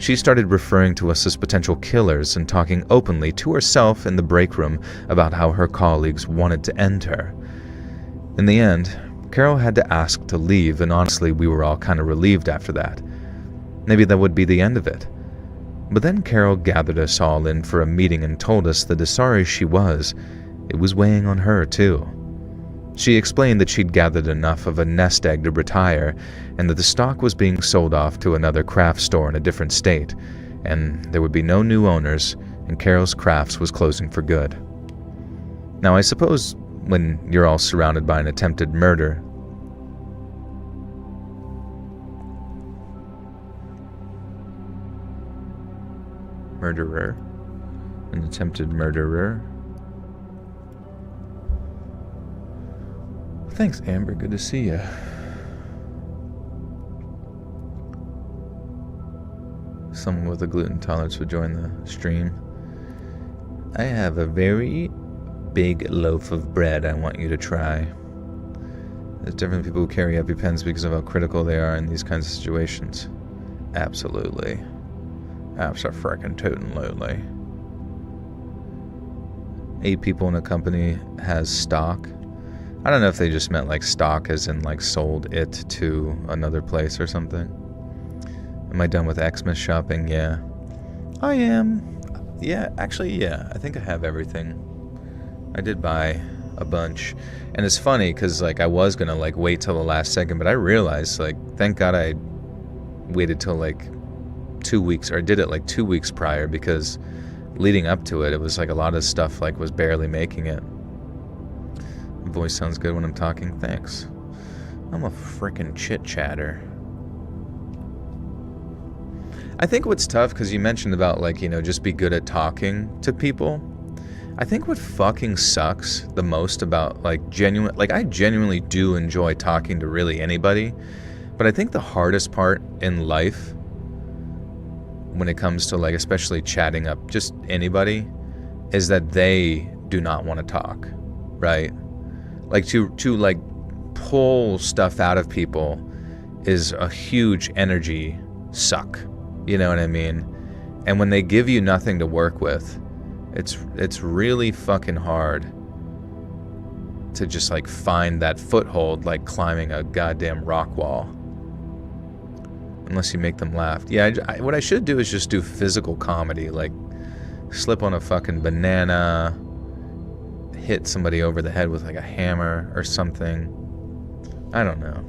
B: She started referring to us as potential killers and talking openly to herself in the break room about how her colleagues wanted to end her. In the end, Carol had to ask to leave, and honestly, we were all kind of relieved after that. Maybe that would be the end of it. But then Carol gathered us all in for a meeting and told us that as sorry as she was, it was weighing on her too. She explained that she'd gathered enough of a nest egg to retire, and that the stock was being sold off to another craft store in a different state, and there would be no new owners, and Carol's Crafts was closing for good. Now I suppose when you're all surrounded by an attempted murder, an attempted murderer. Thanks, Amber. Good to see you. Someone with a gluten intolerance would join the stream. I have a very big loaf of bread I want you to try. There's different people who carry EpiPens because of how critical they are in these kinds of situations. Absolutely. Abso-frickin-tootin'-lutely. 8 people in a company has stock. I don't know if they just meant like stock as in like sold it to another place or something. Am I done with Xmas shopping? Yeah. I am. Yeah, actually, yeah. I think I have everything. I did buy a bunch. And it's funny because like I was gonna like wait till the last second, but I realized like thank God I waited till like 2 weeks, or did it like 2 weeks prior, because leading up to it, it was like a lot of stuff like was barely making it. Voice sounds good when I'm talking. Thanks. I'm a freaking chit chatter. I think what's tough, because you mentioned about like, you know, just be good at talking to people. I think what fucking sucks the most about like I genuinely do enjoy talking to really anybody, but I think the hardest part in life when it comes to like especially chatting up just anybody is that they do not want to talk, right? Like to like pull stuff out of people is a huge energy suck, you know what I mean? And when they give you nothing to work with, it's really fucking hard to just like find that foothold, like climbing a goddamn rock wall. Unless you make them laugh. Yeah, what I should do is just do physical comedy, like slip on a fucking banana, hit somebody over the head with like a hammer or something. I don't know.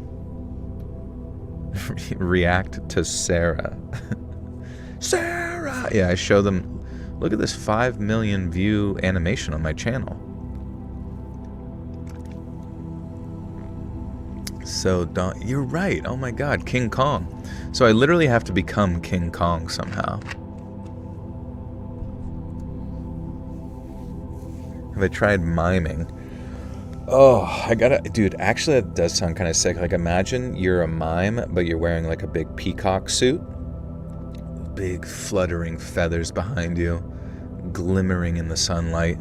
B: React to Sarah. Sarah! Yeah, I show them, look at this 5 million view animation on my channel. So, you're right. Oh my god, King Kong. So I literally have to become King Kong somehow. Have I tried miming? Oh, I gotta... Dude, actually that does sound kind of sick. Like imagine you're a mime, but you're wearing like a big peacock suit. Big fluttering feathers behind you. Glimmering in the sunlight.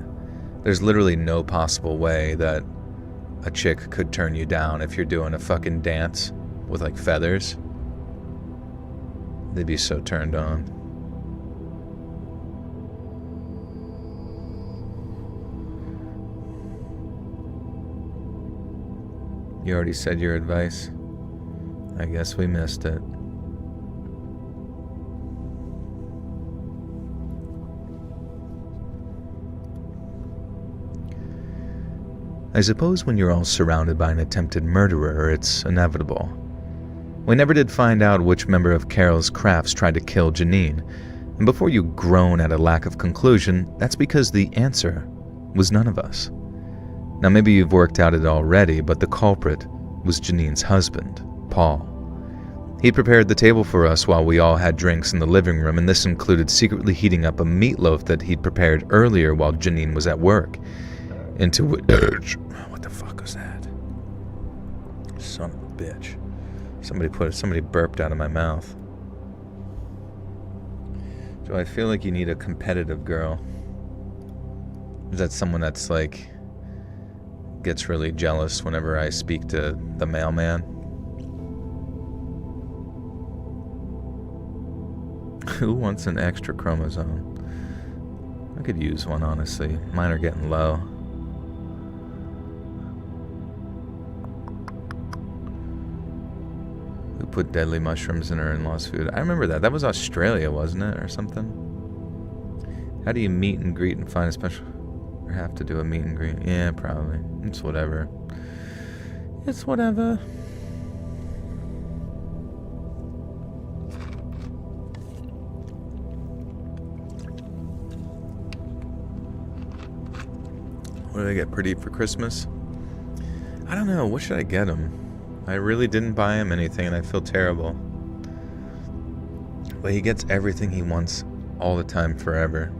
B: There's literally no possible way that a chick could turn you down if you're doing a fucking dance with like feathers. They'd be so turned on. You already said your advice. I guess we missed it. I suppose when you're all surrounded by an attempted murderer, it's inevitable. We never did find out which member of Carol's crafts tried to kill Janine, and before you groan at a lack of conclusion, that's because the answer was none of us. Now maybe you've worked out it already, but the culprit was Janine's husband, Paul. He prepared the table for us while we all had drinks in the living room, and this included secretly heating up a meatloaf that he'd prepared earlier while Janine was at work. Into which... What the fuck was that? Son of a bitch. Somebody burped out of my mouth. Do I feel like you need a competitive girl? Is that someone that's like... gets really jealous whenever I speak to the mailman? Who wants an extra chromosome? I could use one, honestly. Mine are getting low. Who put deadly mushrooms in her in-laws' food? I remember that. That was Australia, wasn't it? Or something? How do you meet and greet and find a special... Or have to do a meet and greet? Yeah, probably. It's whatever. It's whatever. What did I get Pretty for Christmas? I don't know. What should I get him? I really didn't buy him anything and I feel terrible. But he gets everything he wants all the time forever.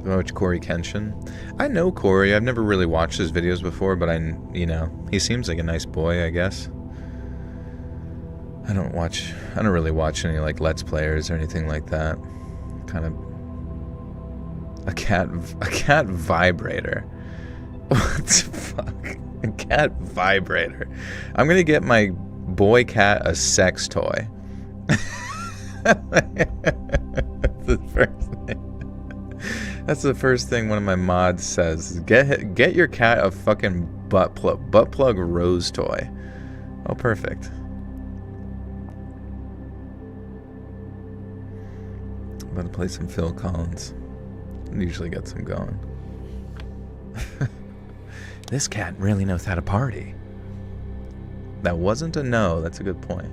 B: Watch Corey Kenshin. I know Corey. I've never really watched his videos before, but you know, he seems like a nice boy, I guess. I don't really watch any like Let's Players or anything like that. Kind of a cat vibrator. What the fuck? A cat vibrator. I'm gonna get my boy cat a sex toy. That's the first thing one of my mods says. Get your cat a fucking butt plug rose toy. Oh, perfect. about to play some Phil Collins. It usually gets him going.
C: This cat really knows how to party.
B: That wasn't a no. That's a good point.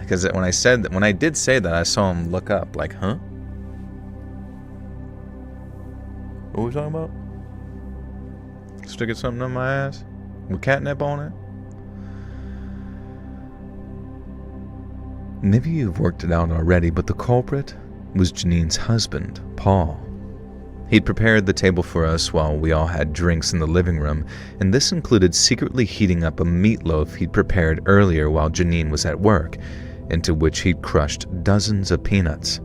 B: Because when I did say that, I saw him look up, like, huh? What were we talking about? Sticking something on my ass with catnip on it?
C: Maybe you've worked it out already, but the culprit was Janine's husband, Paul.
B: He'd prepared the table for us while we all had drinks in the living room, and this included secretly heating up a meatloaf he'd prepared earlier while Janine was at work, into which he'd crushed dozens of peanuts.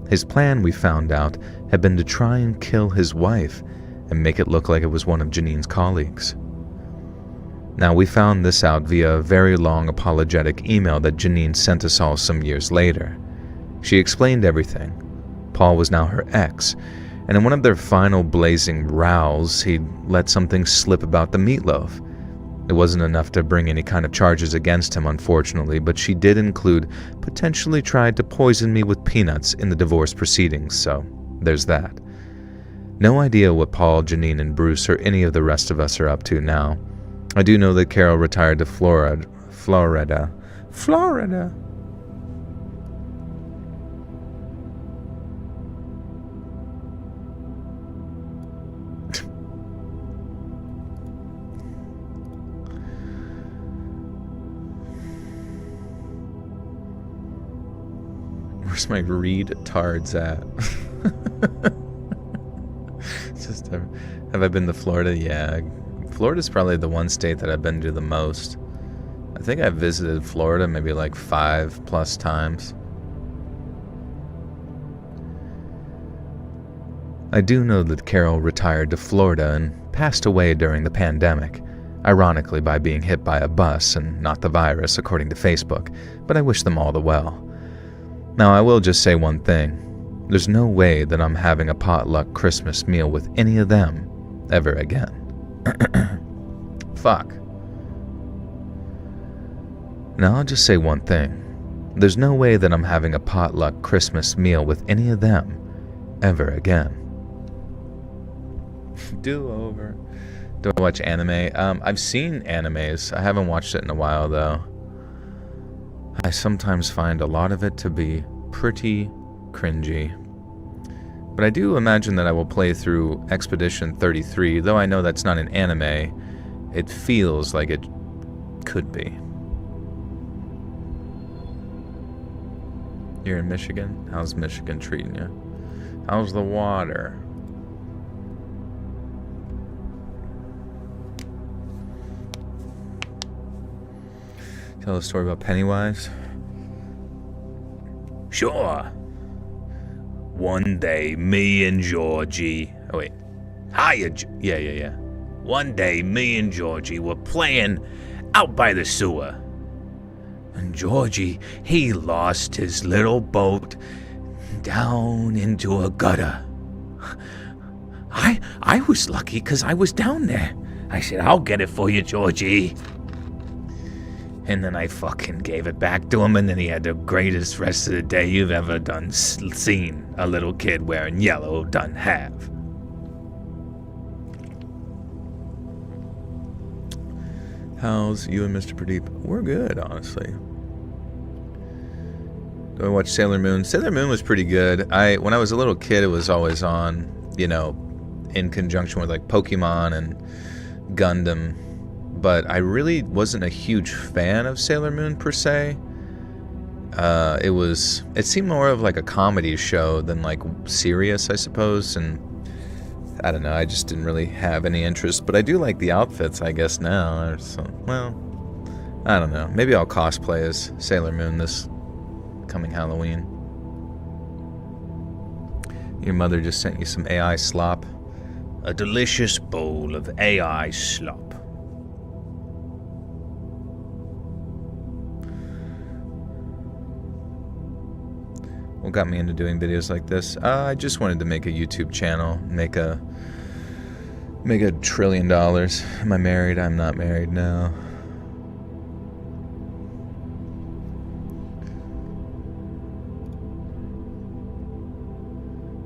B: His plan, we found out, had been to try and kill his wife and make it look like it was one of Janine's colleagues. Now, we found this out via a very long apologetic email that Janine sent us all some years later. She explained everything. Paul was now her ex, and in one of their final blazing rows, he'd let something slip about the meatloaf. It wasn't enough to bring any kind of charges against him, unfortunately, but she did include potentially tried to poison me with peanuts in the divorce proceedings, so there's that. No idea what Paul, Janine, and Bruce or any of the rest of us are up to now. I do know that Carol retired to Florida. Where's my retards at? Just have I been to Florida? Yeah. Florida's probably the one state that I've been to the most. I think I've visited Florida maybe like 5+ times. I do know that Carol retired to Florida and passed away during the pandemic, ironically by being hit by a bus and not the virus, according to Facebook, but I wish them all the well. Now, I will just say one thing. There's no way that I'm having a potluck Christmas meal with any of them ever again. Fuck. Now, I'll just say one thing. There's no way that I'm having a potluck Christmas meal with any of them ever again. Do-over. Do I watch anime? I've seen animes. I haven't watched it in a while, though. I sometimes find a lot of it to be pretty cringy. But I do imagine that I will play through Expedition 33, though I know that's not an anime. It feels like it could be. You're in Michigan? How's Michigan treating you? How's the water? Tell a story about Pennywise? Sure. One day, me and Georgie... Oh, wait. Hiya, yeah. One day, me and Georgie were playing out by the sewer. And Georgie, he lost his little boat down into a gutter. I was lucky because I was down there. I said, I'll get it for you, Georgie. And then I fucking gave it back to him, and then he had the greatest rest of the day you've ever seen a little kid wearing yellow done have. How's you and Mr. Pradeep? We're good, honestly. Do I watch Sailor Moon? Sailor Moon was pretty good. When I was a little kid, it was always on, in conjunction with like Pokemon and Gundam. But I really wasn't a huge fan of Sailor Moon per se. It seemed more of like a comedy show than like serious, I suppose, and I don't know, I just didn't really have any interest, but I do like the outfits, I guess, now. So, well, I don't know. Maybe I'll cosplay as Sailor Moon this coming Halloween. Your mother just sent you some AI slop. A delicious bowl of AI slop. What got me into doing videos like this? I just wanted to make a YouTube channel, make $1 trillion. Am I married? I'm not married now.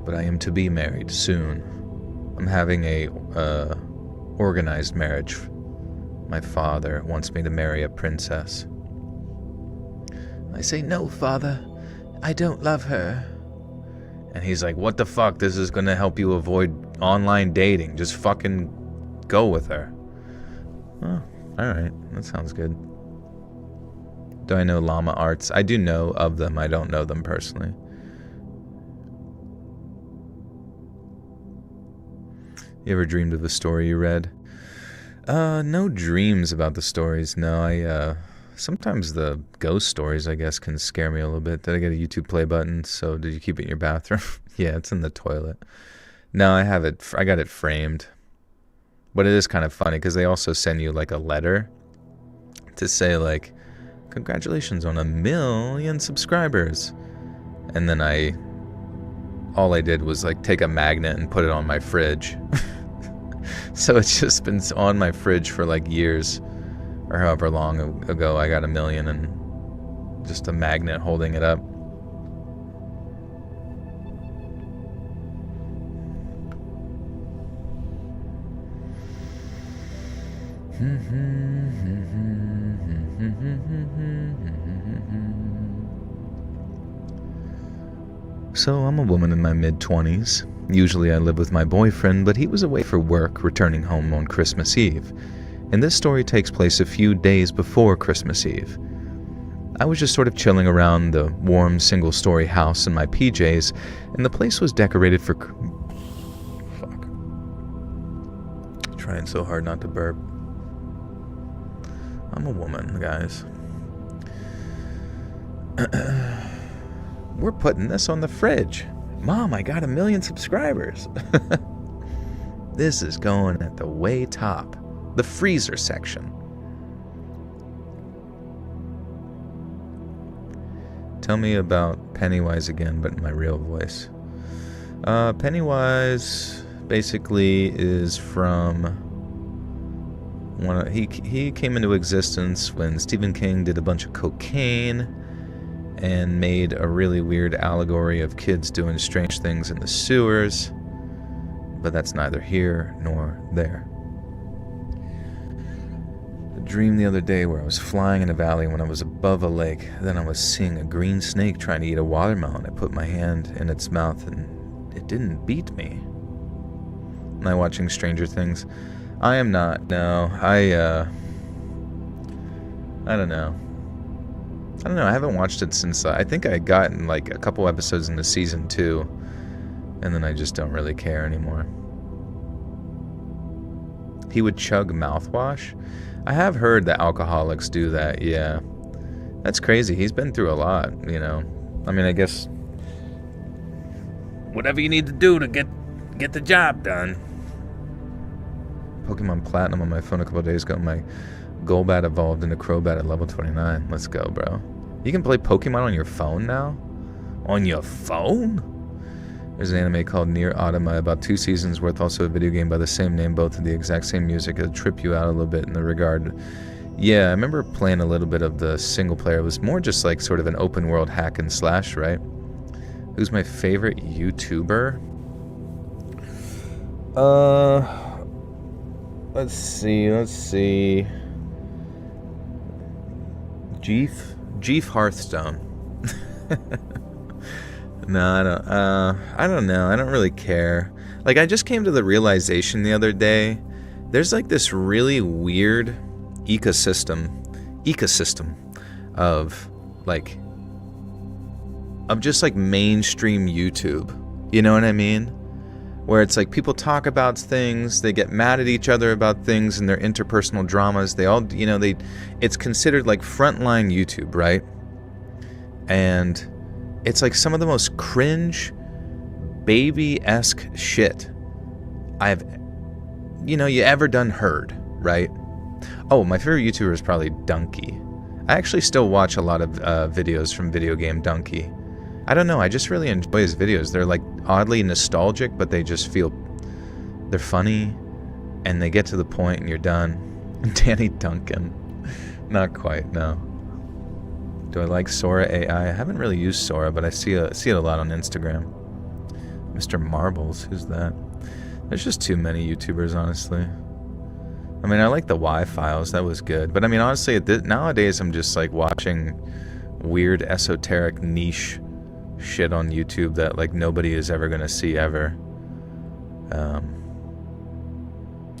B: but I am to be married soon. I'm having a organized marriage. My father wants me to marry a princess.
C: I say, no, Father. I don't love her.
B: And he's like, what the fuck? This is going to help you avoid online dating. Just fucking go with her. Oh, alright. That sounds good. Do I know llama arts? I do know of them. I don't know them personally. You ever dreamed of a story you read? No dreams about the stories. No, sometimes the ghost stories, I guess, can scare me a little bit. Did I get a YouTube play button? So did you keep it in your bathroom? Yeah, it's in the toilet. No, I have it. I got it framed. But it is kind of funny because they also send you like a letter to say like, congratulations on 1 million subscribers. And then all I did was like take a magnet and put it on my fridge. So it's just been on my fridge for like years, or however long ago I got 1 million, and just a magnet holding it up. So I'm a woman in my mid-20s. Usually I live with my boyfriend, but he was away for work, returning home on Christmas Eve. And this story takes place a few days before Christmas Eve. I was just sort of chilling around the warm single-story house in my PJs, and the place was decorated for... Fuck. Trying so hard not to burp. I'm a woman, guys. We're putting this on the fridge. Mom, I got 1 million subscribers. This is going at the way top. The freezer section. Tell me about Pennywise again, but in my real voice. Pennywise basically is from... He came into existence when Stephen King did a bunch of cocaine and made a really weird allegory of kids doing strange things in the sewers, but that's neither here nor there. A dream the other day where I was flying in a valley when I was above a lake. Then I was seeing a green snake trying to eat a watermelon. I put my hand in its mouth and it didn't beat me. Am I watching Stranger Things? I am not, no. I don't know. I haven't watched it since, I think I got in like a couple episodes into season 2, and then I just don't really care anymore. He would chug mouthwash? I have heard that alcoholics do that, yeah. That's crazy. He's been through a lot, you know. I mean, I guess whatever you need to do to get the job done. Pokemon Platinum on my phone a couple days ago. My Golbat evolved into Crobat at level 29. Let's go, bro. You can play Pokemon on your phone now? On your phone? There's an anime called Nier Automata, about 2 seasons worth, also a video game by the same name, both of the exact same music. It'll trip you out a little bit in the regard. Yeah, I remember playing a little bit of the single player. It was more just like sort of an open world hack and slash, right? Who's my favorite YouTuber? Let's see. Jeef Hearthstone. No, I don't know. I don't really care. Like, I just came to the realization the other day, there's like this really weird ecosystem of just like mainstream YouTube. You know what I mean? Where it's like people talk about things, they get mad at each other about things and their interpersonal dramas. They all, you know, it's considered like frontline YouTube, right? And it's like some of the most cringe, baby-esque shit you ever done heard, right? Oh, my favorite YouTuber is probably Donkey. I actually still watch a lot of videos from Video Game Donkey. I don't know, I just really enjoy his videos. They're like oddly nostalgic, but they just feel, they're funny, and they get to the point and you're done. Danny Duncan. Not quite, no. Do I like Sora AI? I haven't really used Sora, but I see it a lot on Instagram. Mr. Marbles, who's that? There's just too many YouTubers, honestly. I mean, I like the Y-Files, that was good. But I mean, honestly, nowadays I'm just like watching weird, esoteric, niche shit on YouTube that like nobody is ever gonna see ever.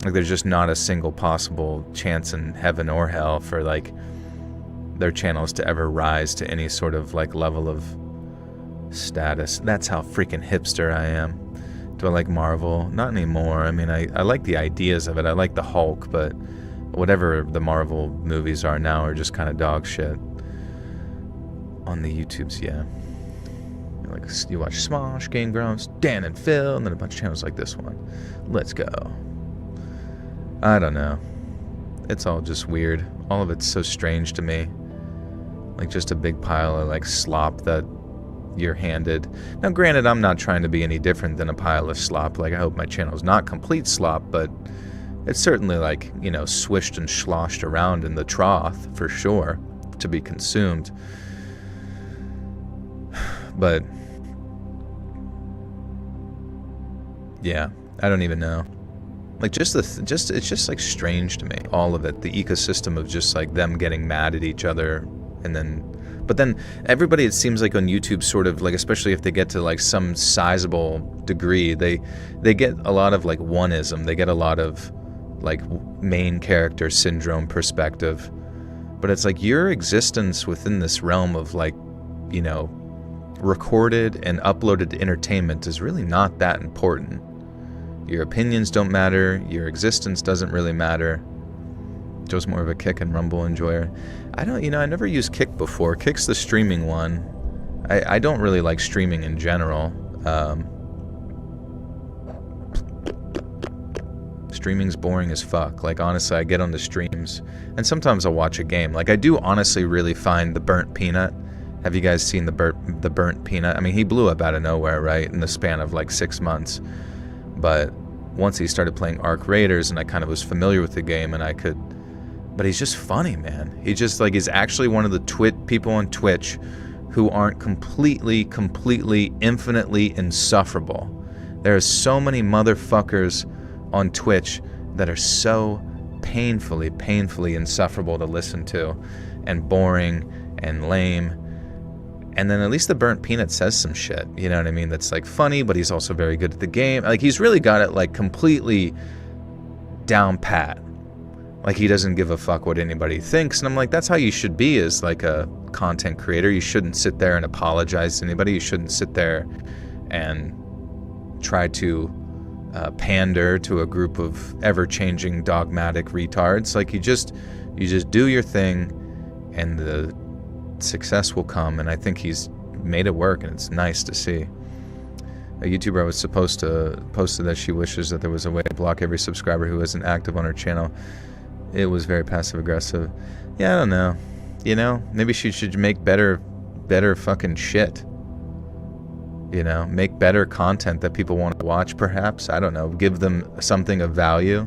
B: Like there's just not a single possible chance in heaven or hell for like their channels to ever rise to any sort of like level of status. That's how freaking hipster I am. Do I like Marvel? Not anymore. I mean, I like the ideas of it. I like the Hulk, but whatever the Marvel movies are now are just kind of dog shit. On the YouTubes, yeah. Like you watch Smosh, Game Grumps, Dan and Phil, and then a bunch of channels like this one. Let's go. I don't know. It's all just weird. All of it's so strange to me. Like just a big pile of like slop that you're handed. Now granted, I'm not trying to be any different than a pile of slop. Like I hope my channel's not complete slop, but it's certainly like, you know, swished and sloshed around in the trough for sure to be consumed. But yeah, I don't even know. Like it's just like strange to me, all of it, the ecosystem of just like them getting mad at each other, and then but then everybody, it seems like on YouTube, sort of like, especially if they get to like some sizable degree, they get a lot of like oneism, they get a lot of like main character syndrome perspective. But it's like your existence within this realm of like, you know, recorded and uploaded entertainment is really not that important. Your opinions don't matter, your existence doesn't really matter. Joe's more of a Kick and Rumble enjoyer. I never used Kick before. Kick's the streaming one. I don't really like streaming in general. Streaming's boring as fuck. Like honestly, I get on the streams and sometimes I'll watch a game. Like I do honestly really find the Burnt Peanut. Have you guys seen the Burnt Peanut? I mean, he blew up out of nowhere, right? In the span of like 6 months. But once he started playing Arc Raiders and I kind of was familiar with the game and I could... But he's just funny, man. He just like is actually one of the people on Twitch who aren't completely, infinitely insufferable. There are so many motherfuckers on Twitch that are so painfully insufferable to listen to and boring and lame. And then at least the Burnt Peanut says some shit, you know what I mean? That's like funny, but he's also very good at the game. Like he's really got it like completely down pat. Like he doesn't give a fuck what anybody thinks. And I'm like, that's how you should be as like a content creator. You shouldn't sit there and apologize to anybody. You shouldn't sit there and try to pander to a group of ever-changing dogmatic retards. Like you just do your thing and the success will come, and I think he's made it work, and it's nice to see. A YouTuber was supposed to posted that she wishes that there was a way to block every subscriber who isn't active on her channel. It was very passive aggressive. Yeah, I don't know. You know, maybe she should make better fucking shit. You know, make better content that people want to watch, perhaps. I don't know. Give them something of value.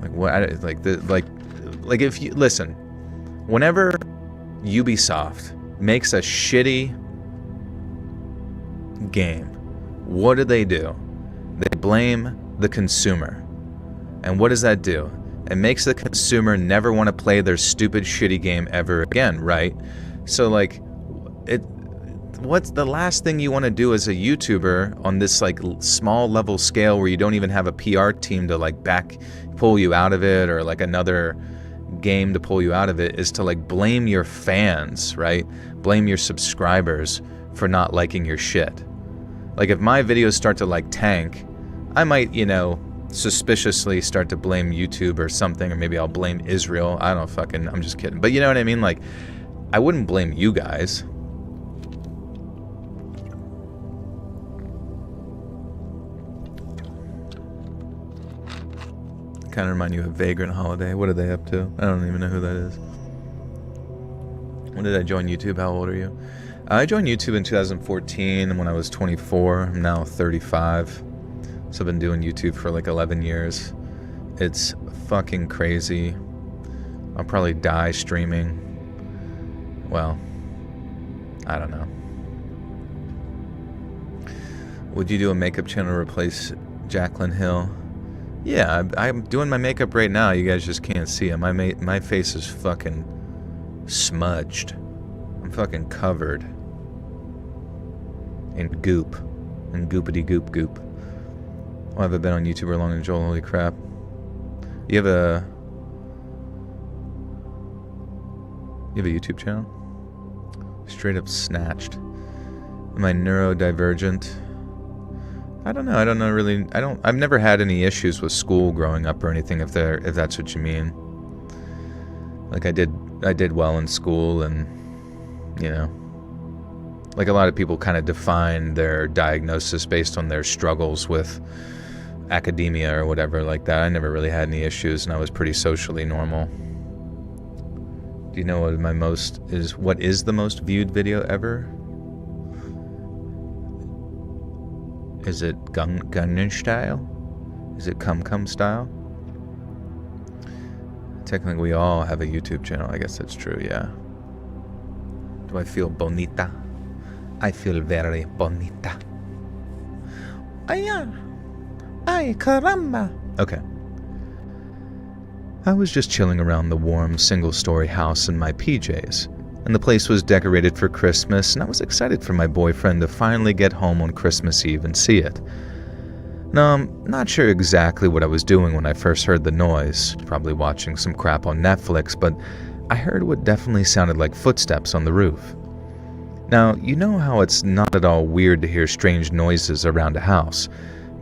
B: Like what? Like if you listen. Whenever Ubisoft makes a shitty game, what do? They blame the consumer. And what does that do? It makes the consumer never want to play their stupid shitty game ever again, right? So like, what's the last thing you want to do as a YouTuber on this like small level scale where you don't even have a PR team to like pull you out of it, or like another game to pull you out of it, is to like blame your fans, right? Blame your subscribers for not liking your shit. Like if my videos start to like tank, I might, you know, suspiciously start to blame YouTube or something, or maybe I'll blame Israel. I don't fucking, I'm just kidding. But you know what I mean? Like I wouldn't blame you guys. Kind of remind you of Vagrant Holiday. What are they up to? I don't even know who that is. When did I join YouTube? How old are you? I joined YouTube in 2014 when I was 24. I'm now 35. So I've been doing YouTube for like 11 years. It's fucking crazy. I'll probably die streaming. Well, I don't know. Would you do a makeup channel to replace Jaclyn Hill? Yeah, I'm doing my makeup right now. You guys just can't see it. My face is fucking smudged. I'm fucking covered in goop. And goopity goop goop. Oh, I haven't been on YouTube long and Joel, holy crap. You have a YouTube channel? Straight up snatched. Am I neurodivergent? I don't know really. I've never had any issues with school growing up or anything, if that's what you mean. Like I did well in school, and you know, like a lot of people kind of define their diagnosis based on their struggles with academia or whatever like that. I never really had any issues, and I was pretty socially normal. Do you know what is the most viewed video ever? Is it Gangnam Style? Is it Cum Style? Technically, we all have a YouTube channel. I guess that's true, yeah. Do I feel bonita? I feel very bonita.
D: Ay, caramba.
B: Okay. I was just chilling around the warm, single-story house in my PJs, and the place was decorated for Christmas, and I was excited for my boyfriend to finally get home on Christmas Eve and see it. Now, I'm not sure exactly what I was doing when I first heard the noise, probably watching some crap on Netflix, but I heard what definitely sounded like footsteps on the roof. Now, you know how it's not at all weird to hear strange noises around a house.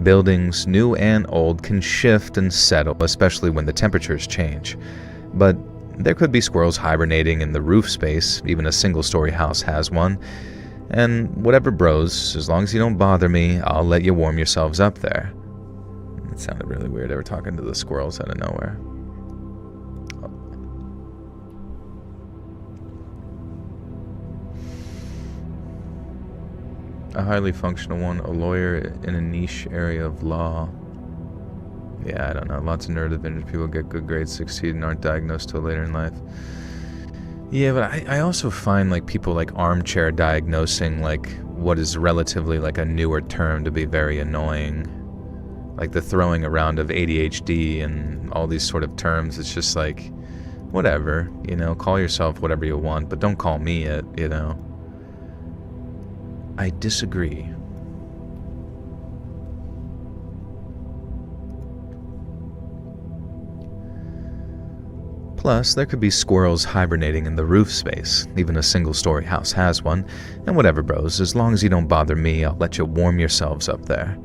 B: Buildings, new and old, can shift and settle, especially when the temperatures change. But there could be squirrels hibernating in the roof space, even a single-story house has one. And whatever bros, as long as you don't bother me, I'll let you warm yourselves up there. It sounded really weird, they were talking to the squirrels out of nowhere. A highly functional one, a lawyer in a niche area of law. Yeah, I don't know. Lots of neurodivergent people get good grades, succeed, and aren't diagnosed till later in life. Yeah, but I also find like people like armchair diagnosing like what is relatively like a newer term to be very annoying. Like the throwing around of ADHD and all these sort of terms. It's just like, whatever, you know, call yourself whatever you want, but don't call me it, you know. I disagree. Plus, there could be squirrels hibernating in the roof space. Even a single-story house has one. And whatever, bros, as long as you don't bother me, I'll let you warm yourselves up there.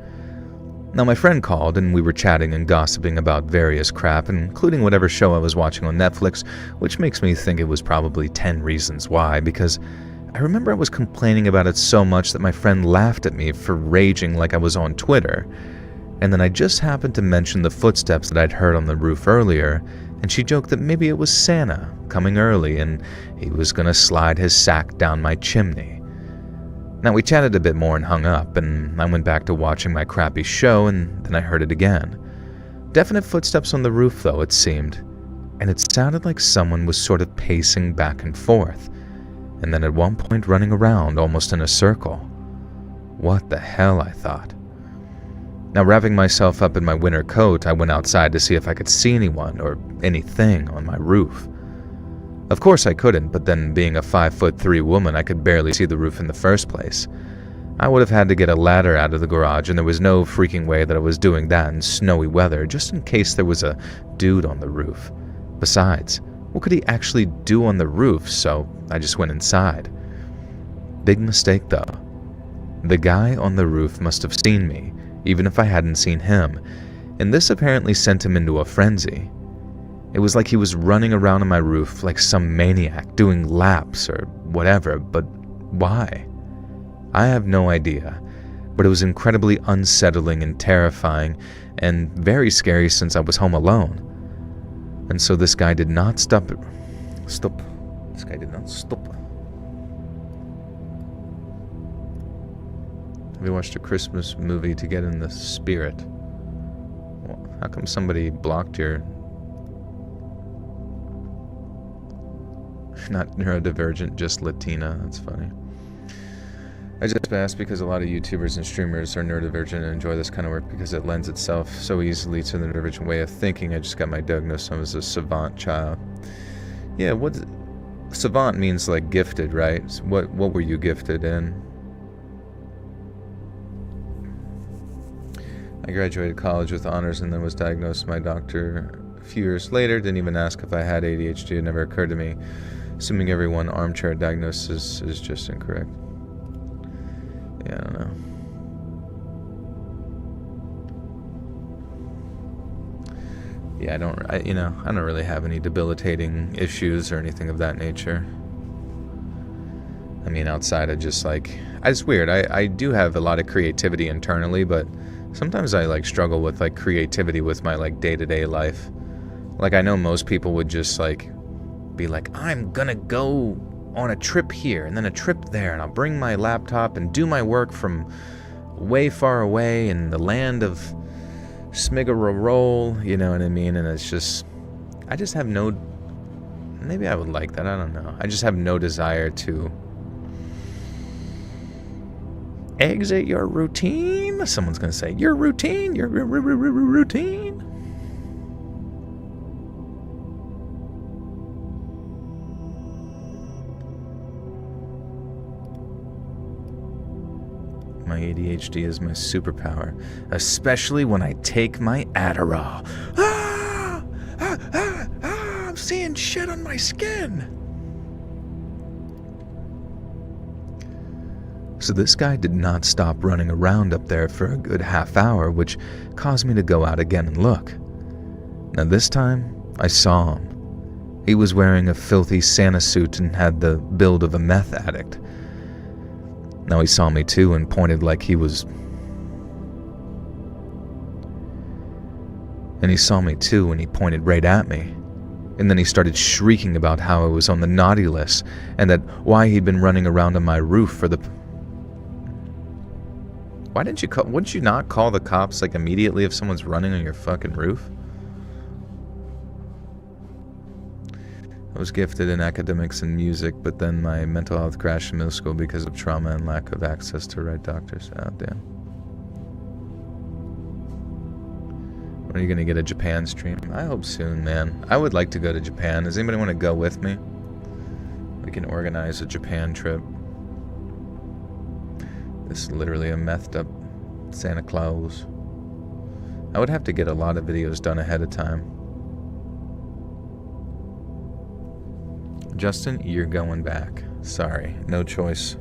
B: Now, my friend called, and we were chatting and gossiping about various crap, including whatever show I was watching on Netflix, which makes me think it was probably 10 Reasons Why, because I remember I was complaining about it so much that my friend laughed at me for raging like I was on Twitter. And then I just happened to mention the footsteps that I'd heard on the roof earlier, and she joked that maybe it was Santa coming early and he was gonna slide his sack down my chimney. Now, we chatted a bit more and hung up, and I went back to watching my crappy show, and then I heard it again. Definite footsteps on the roof, though, it seemed, and it sounded like someone was sort of pacing back and forth, and then at one point running around almost in a circle. What the hell, I thought. Now, wrapping myself up in my winter coat, I went outside to see if I could see anyone or anything on my roof. Of course I couldn't, but then being a 5'3" woman, I could barely see the roof in the first place. I would have had to get a ladder out of the garage, and there was no freaking way that I was doing that in snowy weather, just in case there was a dude on the roof. Besides, what could he actually do on the roof? So I just went inside. Big mistake, though. The guy on the roof must have seen me, even if I hadn't seen him, and this apparently sent him into a frenzy. It was like he was running around on my roof like some maniac, doing laps or whatever, but why? I have no idea, but it was incredibly unsettling and terrifying, and very scary since I was home alone. And so this guy did not stop. This guy did not stop. Have you watched a Christmas movie to get in the spirit? Well, how come somebody blocked your... Not neurodivergent, just Latina. That's funny. I just asked because a lot of YouTubers and streamers are neurodivergent and enjoy this kind of work because it lends itself so easily to the neurodivergent way of thinking. I just got my diagnosis as a savant child. Yeah, what savant means, like gifted, right? So what were you gifted in? I graduated college with honors and then was diagnosed by my doctor a few years later. Didn't even ask if I had ADHD. It never occurred to me. Assuming everyone armchair diagnosis is just incorrect. Yeah, I don't know. Yeah, I don't really have any debilitating issues or anything of that nature. I mean, outside of just like, it's weird. I do have a lot of creativity internally, but sometimes I like struggle with like creativity with my like day-to-day life. Like I know most people would just like be like, I'm gonna go on a trip here and then a trip there, and I'll bring my laptop and do my work from way far away in the land of Smigaroroll, you know what I mean? And it's just, I just have no, maybe I would like that, I don't know. I just have no desire to exit your routine. Someone's gonna say, your routine, your routine. My ADHD is my superpower, especially when I take my Adderall. I'm seeing shit on my skin. So this guy did not stop running around up there for a good half hour, which caused me to go out again and look. Now this time, I saw him. He was wearing a filthy Santa suit and had the build of a meth addict. Now he saw me too and pointed like he was... And he saw me too and he pointed right at me. And then he started shrieking about how I was on the naughty list and that why he'd been running around on my roof for the... Wouldn't you not call the cops like immediately if someone's running on your fucking roof? I was gifted in academics and music, but then my mental health crashed in middle school because of trauma and lack of access to the right doctors. Oh, damn. When are you going to get a Japan stream? I hope soon, man. I would like to go to Japan. Does anybody want to go with me? We can organize a Japan trip. This is literally a methed up Santa Claus. I would have to get a lot of videos done ahead of time. Justin, you're going back. Sorry, no choice.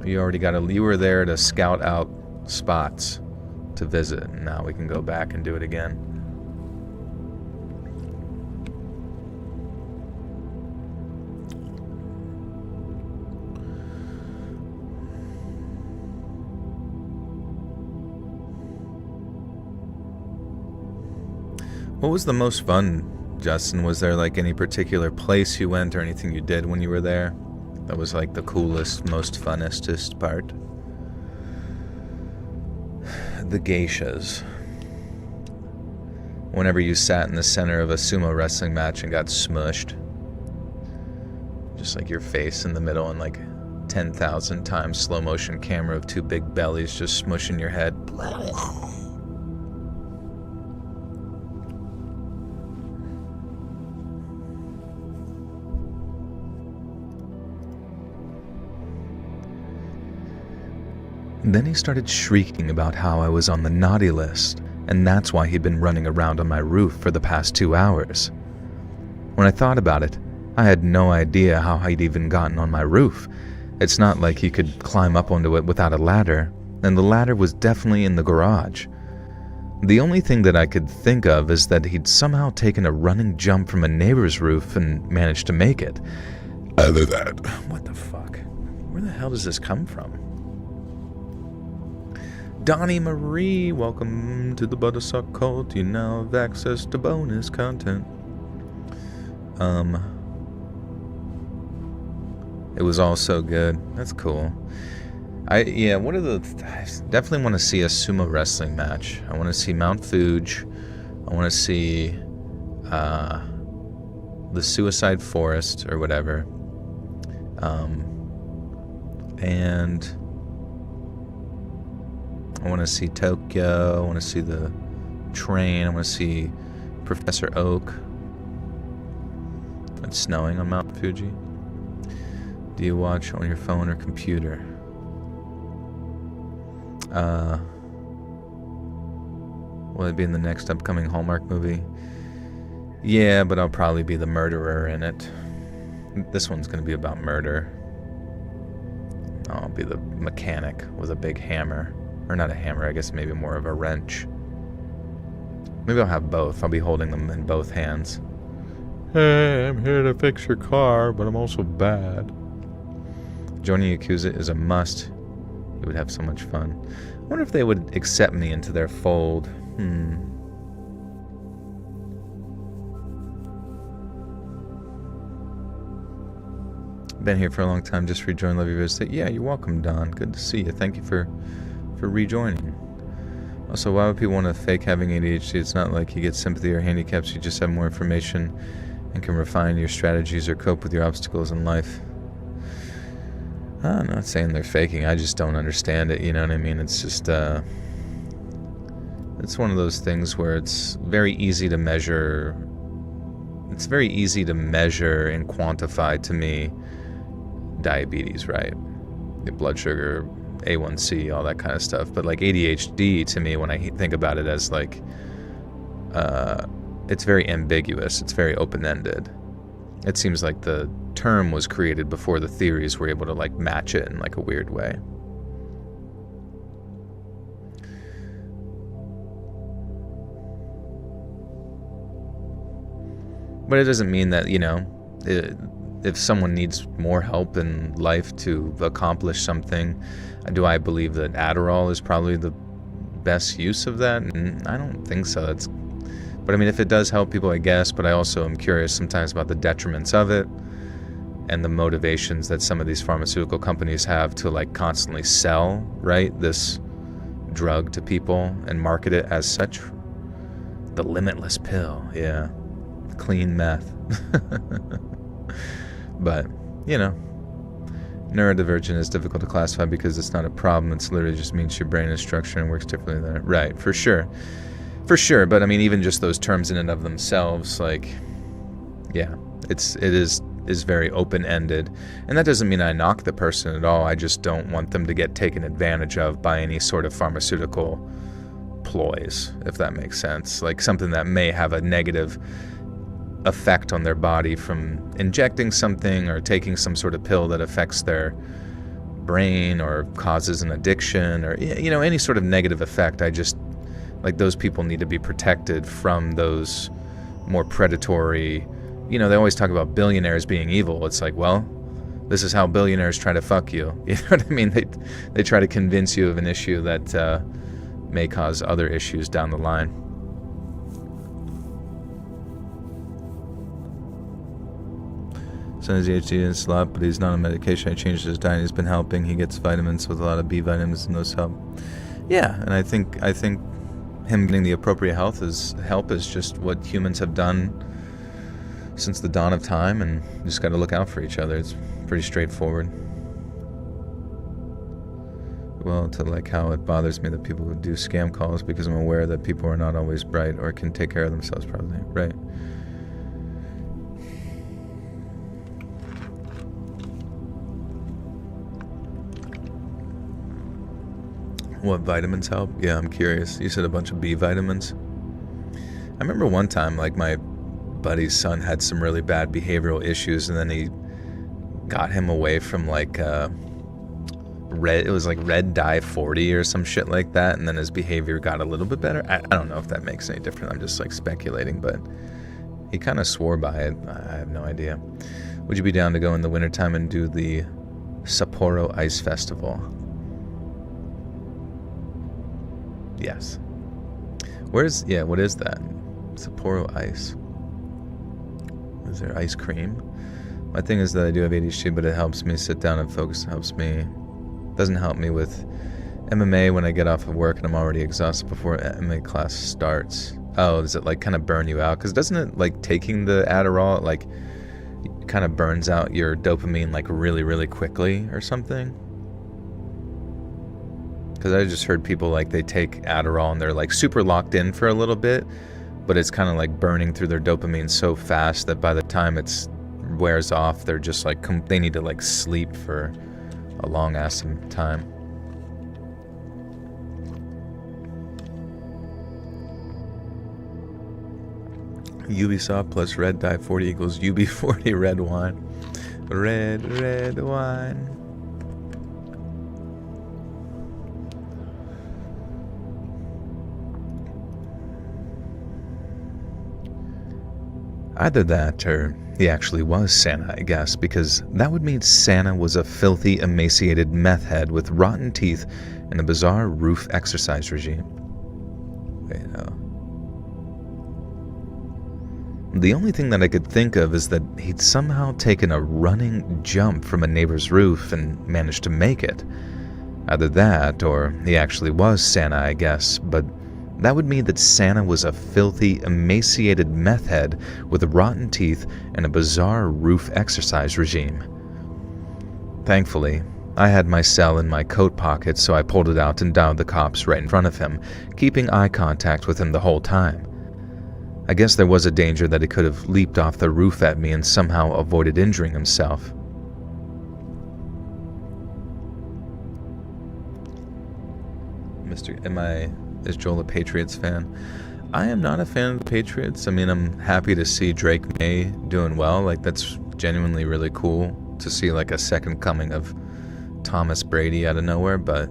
B: You were there to scout out spots to visit, and now we can go back and do it again. What was the most fun, Justin? Was there like any particular place you went or anything you did when you were there that was like the coolest, most funnestest part? The geishas. Whenever you sat in the center of a sumo wrestling match and got smushed. Just like your face in the middle and like 10,000 times slow motion camera of two big bellies just smushing your head. Then he started shrieking about how I was on the naughty list, and that's why he'd been running around on my roof for the past 2 hours. When I thought about it, I had no idea how he'd even gotten on my roof. It's not like he could climb up onto it without a ladder, and the ladder was definitely in the garage. The only thing that I could think of is that he'd somehow taken a running jump from a neighbor's roof and managed to make it. Other than that, what the fuck? Where the hell does this come from? Donnie Marie, welcome to the Buttersuck Cult. You now have access to bonus content. It was all so good. That's cool. I definitely want to see a sumo wrestling match. I want to see Mount Fuji. I want to see the Suicide Forest or whatever. And I want to see Tokyo. I want to see the train. I want to see Professor Oak. It's snowing on Mount Fuji. Do you watch on your phone or computer? Will it be in the next upcoming Hallmark movie? Yeah, but I'll probably be the murderer in it. This one's going to be about murder. I'll be the mechanic with a big hammer. Or not a hammer, I guess maybe more of a wrench. Maybe I'll have both. I'll be holding them in both hands. Hey, I'm here to fix your car, but I'm also bad. Joining Yakuza is a must. It would have so much fun. I wonder if they would accept me into their fold. Been here for a long time, just rejoined. Love your visit. Yeah, you're welcome, Don. Good to see you. Thank you for rejoining. Also, why would people want to fake having ADHD? It's not like you get sympathy or handicaps. You just have more information and can refine your strategies or cope with your obstacles in life. I'm not saying they're faking. I just don't understand it. You know what I mean? It's just, it's one of those things where it's very easy to measure. It's very easy to measure and quantify to me diabetes, right? The blood sugar, A1C, all that kind of stuff. But like ADHD to me, when I think about it as like, it's very ambiguous. It's very open-ended. It seems like the term was created before the theories were able to like match it in like a weird way. But it doesn't mean that, you know, if someone needs more help in life to accomplish something, do I believe that Adderall is probably the best use of that? I don't think so. But I mean, if it does help people, I guess, but I also am curious sometimes about the detriments of it and the motivations that some of these pharmaceutical companies have to like constantly sell, right, this drug to people and market it as such. The limitless pill, yeah. Clean meth. But, you know, neurodivergent is difficult to classify because it's not a problem. It's literally just means your brain is structured and works differently than it. Right, for sure. For sure, but I mean, even just those terms in and of themselves, like, yeah, it is very open-ended. And that doesn't mean I knock the person at all. I just don't want them to get taken advantage of by any sort of pharmaceutical ploys, if that makes sense. Like something that may have a negative effect on their body from injecting something or taking some sort of pill that affects their brain or causes an addiction or, you know, any sort of negative effect. I just, like, those people need to be protected from those more predatory, you know, they always talk about billionaires being evil. It's like, well, this is how billionaires try to fuck you. You know what I mean? They try to convince you of an issue that may cause other issues down the line. Son has ADHD and slut, but he's not on medication. I changed his diet. He's been helping. He gets vitamins with a lot of B vitamins and those help. Yeah, and I think him getting the appropriate help is just what humans have done since the dawn of time, and you just got to look out for each other. It's pretty straightforward. Well, to like how it bothers me that people would do scam calls because I'm aware that people are not always bright or can take care of themselves properly. Right. What vitamins help? Yeah, I'm curious. You said a bunch of B vitamins. I remember one time, like, my buddy's son had some really bad behavioral issues, and then he got him away from, like, red dye 40 or some shit like that, and then his behavior got a little bit better. I don't know if that makes any difference. I'm just, like, speculating, but he kind of swore by it. I have no idea. Would you be down to go in the wintertime and do the Sapporo Ice Festival? Yes. What is that? Sapporo Ice. Is there ice cream? My thing is that I do have ADHD, but it helps me sit down and focus. Doesn't help me with MMA when I get off of work and I'm already exhausted before MMA class starts. Oh, does it like kind of burn you out? Because doesn't it, like, taking the Adderall, like, kind of burns out your dopamine like really, really quickly or something? Because I just heard people like they take Adderall and they're like super locked in for a little bit, but it's kind of like burning through their dopamine so fast that by the time it's wears off, they're just like they need to like sleep for a long ass time. Ubisoft plus red dye 40 equals UB40 red wine. Red wine. Either that, or he actually was Santa, I guess, because that would mean Santa was a filthy, emaciated meth head with rotten teeth and a bizarre roof exercise regime. Wait, no. The only thing that I could think of is that he'd somehow taken a running jump from a neighbor's roof and managed to make it. Either that, or he actually was Santa, I guess, but that would mean that Santa was a filthy, emaciated meth head with rotten teeth and a bizarre roof exercise regime. Thankfully, I had my cell in my coat pocket, so I pulled it out and dialed the cops right in front of him, keeping eye contact with him the whole time. I guess there was a danger that he could have leaped off the roof at me and somehow avoided injuring himself. Is Joel a Patriots fan? I am not a fan of the Patriots. I mean, I'm happy to see Drake May doing well. Like, that's genuinely really cool to see, like, a second coming of Thomas Brady out of nowhere, but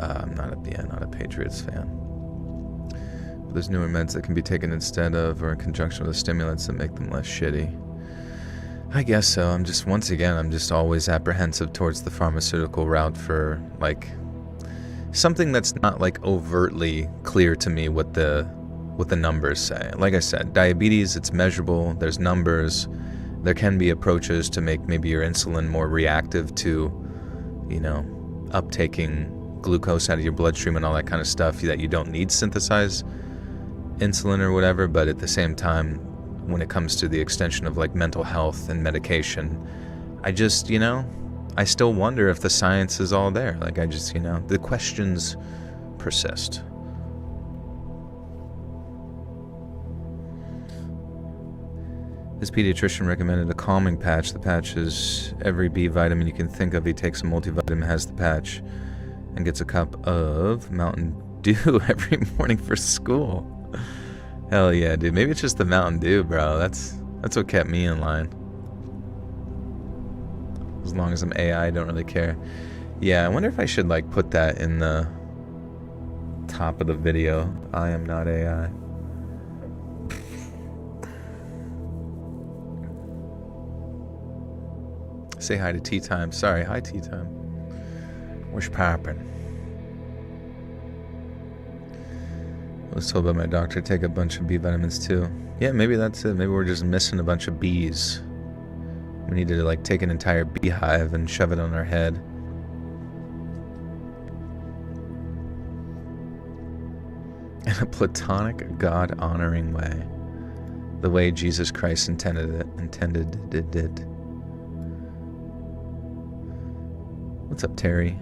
B: I'm not a Patriots fan. But there's newer meds that can be taken instead of or in conjunction with stimulants that make them less shitty. I guess so. I'm just always apprehensive towards the pharmaceutical route for, like, something that's not like overtly clear to me what the numbers say. Like I said, diabetes, it's measurable, there's numbers. There can be approaches to make maybe your insulin more reactive to, uptaking glucose out of your bloodstream and all that kind of stuff, that you don't need synthesized insulin or whatever. But at the same time, when it comes to the extension of like mental health and medication, I just, I still wonder if the science is all there. Like, the questions persist. This pediatrician recommended a calming patch. The patch is every B vitamin you can think of. He takes a multivitamin, has the patch, and gets a cup of Mountain Dew every morning for school. Hell yeah, dude. Maybe it's just the Mountain Dew, bro. That's what kept me in line. As long as I'm AI, I don't really care. Yeah, I wonder if I should like put that in the top of the video. I am not AI. Say hi to Tea Time. Sorry, hi Tea Time. What's poppin'? I was told by my doctor to take a bunch of B vitamins too. Yeah, maybe that's it. Maybe we're just missing a bunch of bees. We need to like take an entire beehive and shove it on our head. In a platonic, God-honoring way. The way Jesus Christ intended it. What's up, Terry?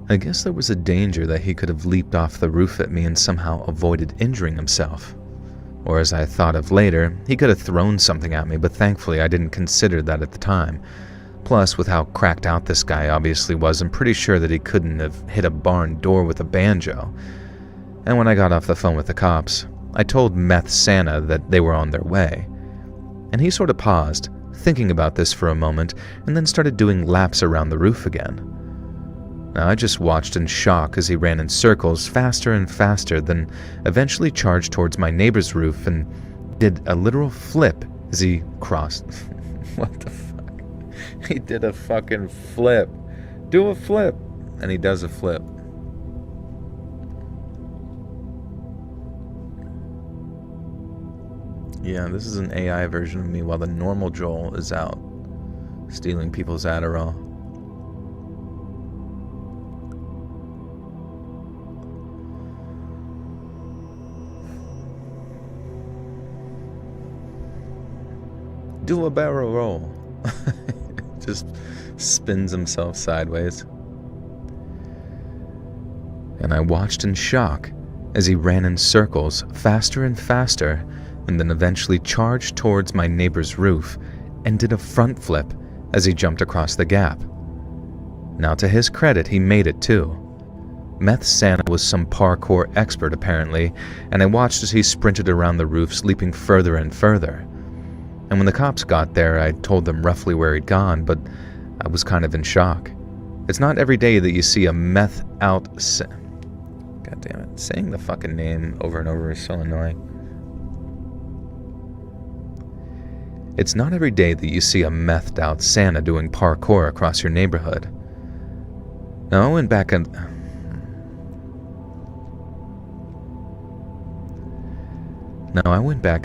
B: I guess there was a danger that he could have leaped off the roof at me and somehow avoided injuring himself. Or as I thought of later, he could have thrown something at me, but thankfully I didn't consider that at the time. Plus, with how cracked out this guy obviously was, I'm pretty sure that he couldn't have hit a barn door with a banjo. And when I got off the phone with the cops, I told Meth Santa that they were on their way. And he sort of paused, thinking about this for a moment, and then started doing laps around the roof again. Now, I just watched in shock as he ran in circles faster and faster, then eventually charged towards my neighbor's roof and did a literal flip as he crossed. What the fuck? He did a fucking flip. Do a flip. And he does a flip. Yeah, this is an AI version of me while the normal Joel is out stealing people's Adderall. Do a barrel roll. Just Spins himself sideways. And I watched in shock as he ran in circles, faster and faster, and then eventually charged towards my neighbor's roof and did a front flip as he jumped across the gap. Now, to his credit, he made it too. Meth Santa was some parkour expert apparently, and I watched as he sprinted around the roofs, leaping further and further. And when the cops got there, I told them roughly where he'd gone, but I was kind of in shock. It's not every day that you see a meth out... God damn it, saying the fucking name over and over is so annoying. It's not every day that you see a methed out Santa doing parkour across your neighborhood. Now, I went back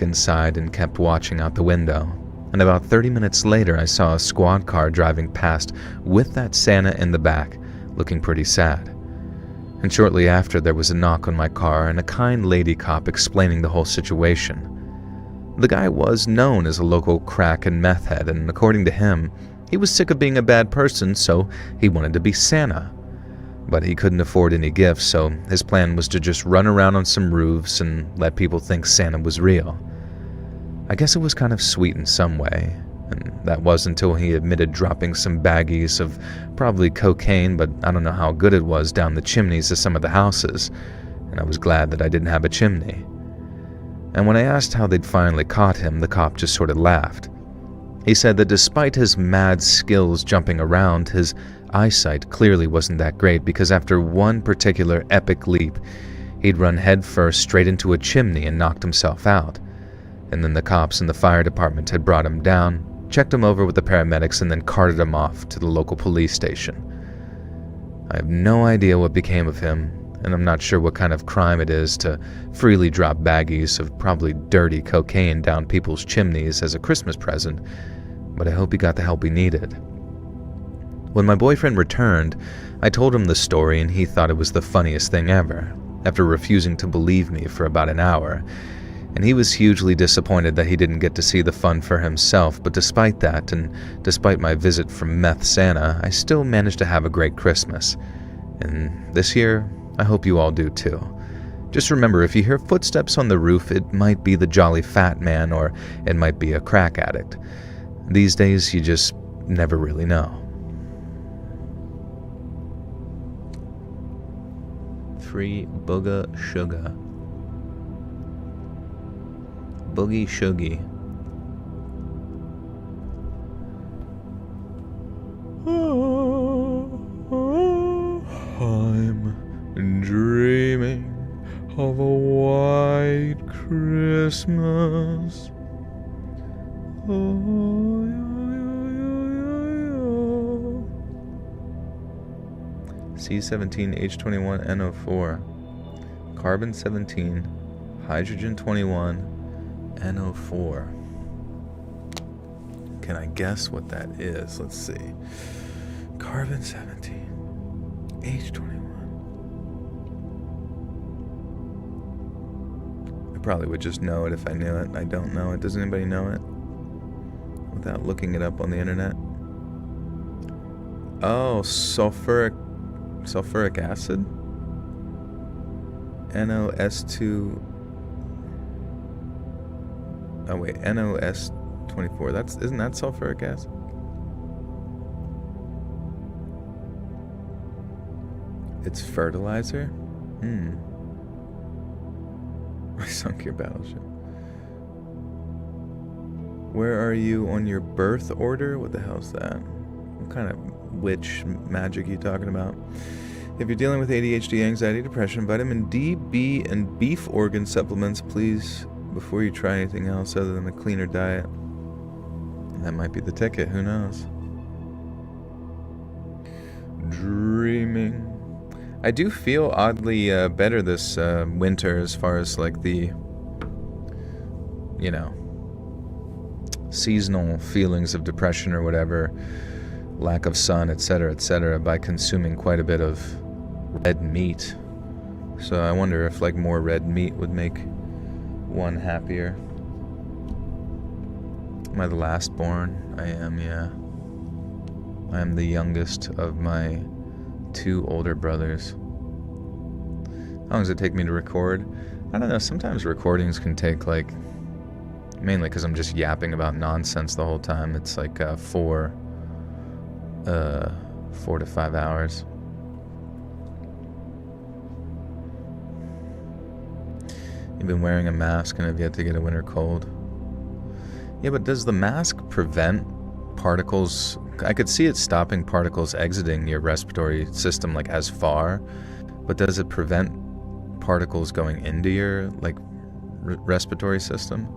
B: inside and kept watching out the window, and about 30 minutes later I saw a squad car driving past with that Santa in the back, looking pretty sad. And shortly after, there was a knock on my car and a kind lady cop explaining the whole situation. The guy was known as a local crack and meth head, and according to him, he was sick of being a bad person, so he wanted to be Santa. But he couldn't afford any gifts, so his plan was to just run around on some roofs and let people think Santa was real. I guess it was kind of sweet in some way, and that was until he admitted dropping some baggies of probably cocaine, but I don't know how good it was, down the chimneys of some of the houses, and I was glad that I didn't have a chimney. And when I asked how they'd finally caught him, the cop just sort of laughed. He said that despite his mad skills jumping around, his eyesight clearly wasn't that great, because after one particular epic leap, he'd run headfirst straight into a chimney and knocked himself out. And then the cops and the fire department had brought him down, checked him over with the paramedics, and then carted him off to the local police station. I have no idea what became of him, and I'm not sure what kind of crime it is to freely drop baggies of probably dirty cocaine down people's chimneys as a Christmas present, but I hope he got the help he needed. When my boyfriend returned, I told him the story, and he thought it was the funniest thing ever, after refusing to believe me for about an hour. And he was hugely disappointed that he didn't get to see the fun for himself, but despite that, and despite my visit from Meth Santa, I still managed to have a great Christmas. And this year, I hope you all do too. Just remember, if you hear footsteps on the roof, it might be the jolly fat man, or it might be a crack addict. These days, you just never really know. Free Booga Sugar. Boogie Shuggy. I'm dreaming of a white Christmas. C17H21 NO4, carbon 17, hydrogen 21, NO4. Can I guess what that is? Let's see. Carbon 17, H21. I probably would just know it if I knew it. I don't know it. Does anybody know it? Without looking it up on the internet. Oh, sulfuric acid? NOS2. Oh wait, NOS24. Isn't that sulfuric acid? It's fertilizer? I sunk your battleship. Where are you on your birth order? What the hell's that? What kind of witch magic are you talking about? If you're dealing with ADHD, anxiety, depression, vitamin D, B, and beef organ supplements, please, before you try anything else other than a cleaner diet. That might be the ticket, who knows? Dreaming. I do feel oddly better this winter as far as like the, seasonal feelings of depression or whatever, lack of sun, etc., by consuming quite a bit of red meat. So I wonder if like more red meat would make one happier. Am I the last born? I am, yeah. I am the youngest of my 2 older brothers. How long does it take me to record? I don't know, sometimes recordings can take like, mainly because I'm just yapping about nonsense the whole time, it's like 4 to 5 hours. You've been wearing a mask and have yet to get a winter cold. Yeah, but does the mask prevent particles? I could see it stopping particles exiting your respiratory system like as far, but does it prevent particles going into your like respiratory system?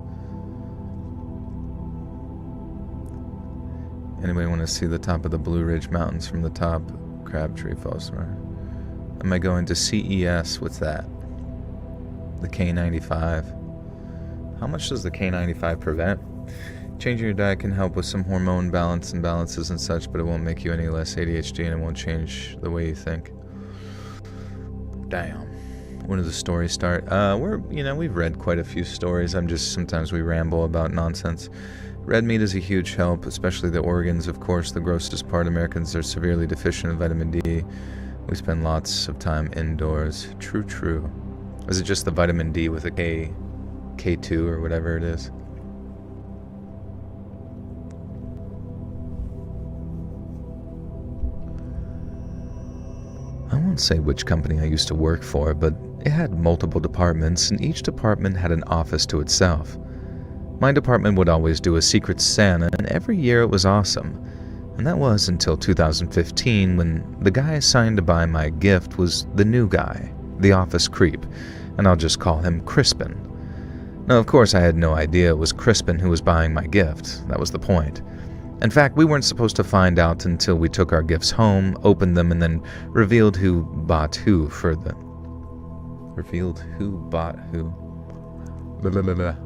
B: Anybody want to see the top of the Blue Ridge Mountains from the top? Crabtree Falls. Am I going to CES? What's that? The K95. How much does the K95 prevent? Changing your diet can help with some hormone imbalances and such, but it won't make you any less ADHD and it won't change the way you think. Damn. When does the story start? We've read quite a few stories. Sometimes we ramble about nonsense. Red meat is a huge help, especially the organs. Of course, the grossest part, Americans are severely deficient in vitamin D. We spend lots of time indoors. True. Is it just the vitamin D with a K2 or whatever it is? I won't say which company I used to work for, but it had multiple departments, and each department had an office to itself. My department would always do a Secret Santa, and every year it was awesome. And that was until 2015, when the guy assigned to buy my gift was the new guy, the office creep, and I'll just call him Crispin. Now, of course, I had no idea it was Crispin who was buying my gift. That was the point. In fact, we weren't supposed to find out until we took our gifts home, opened them, and then revealed who bought who for the... Revealed who bought who. Blah, blah, blah, blah.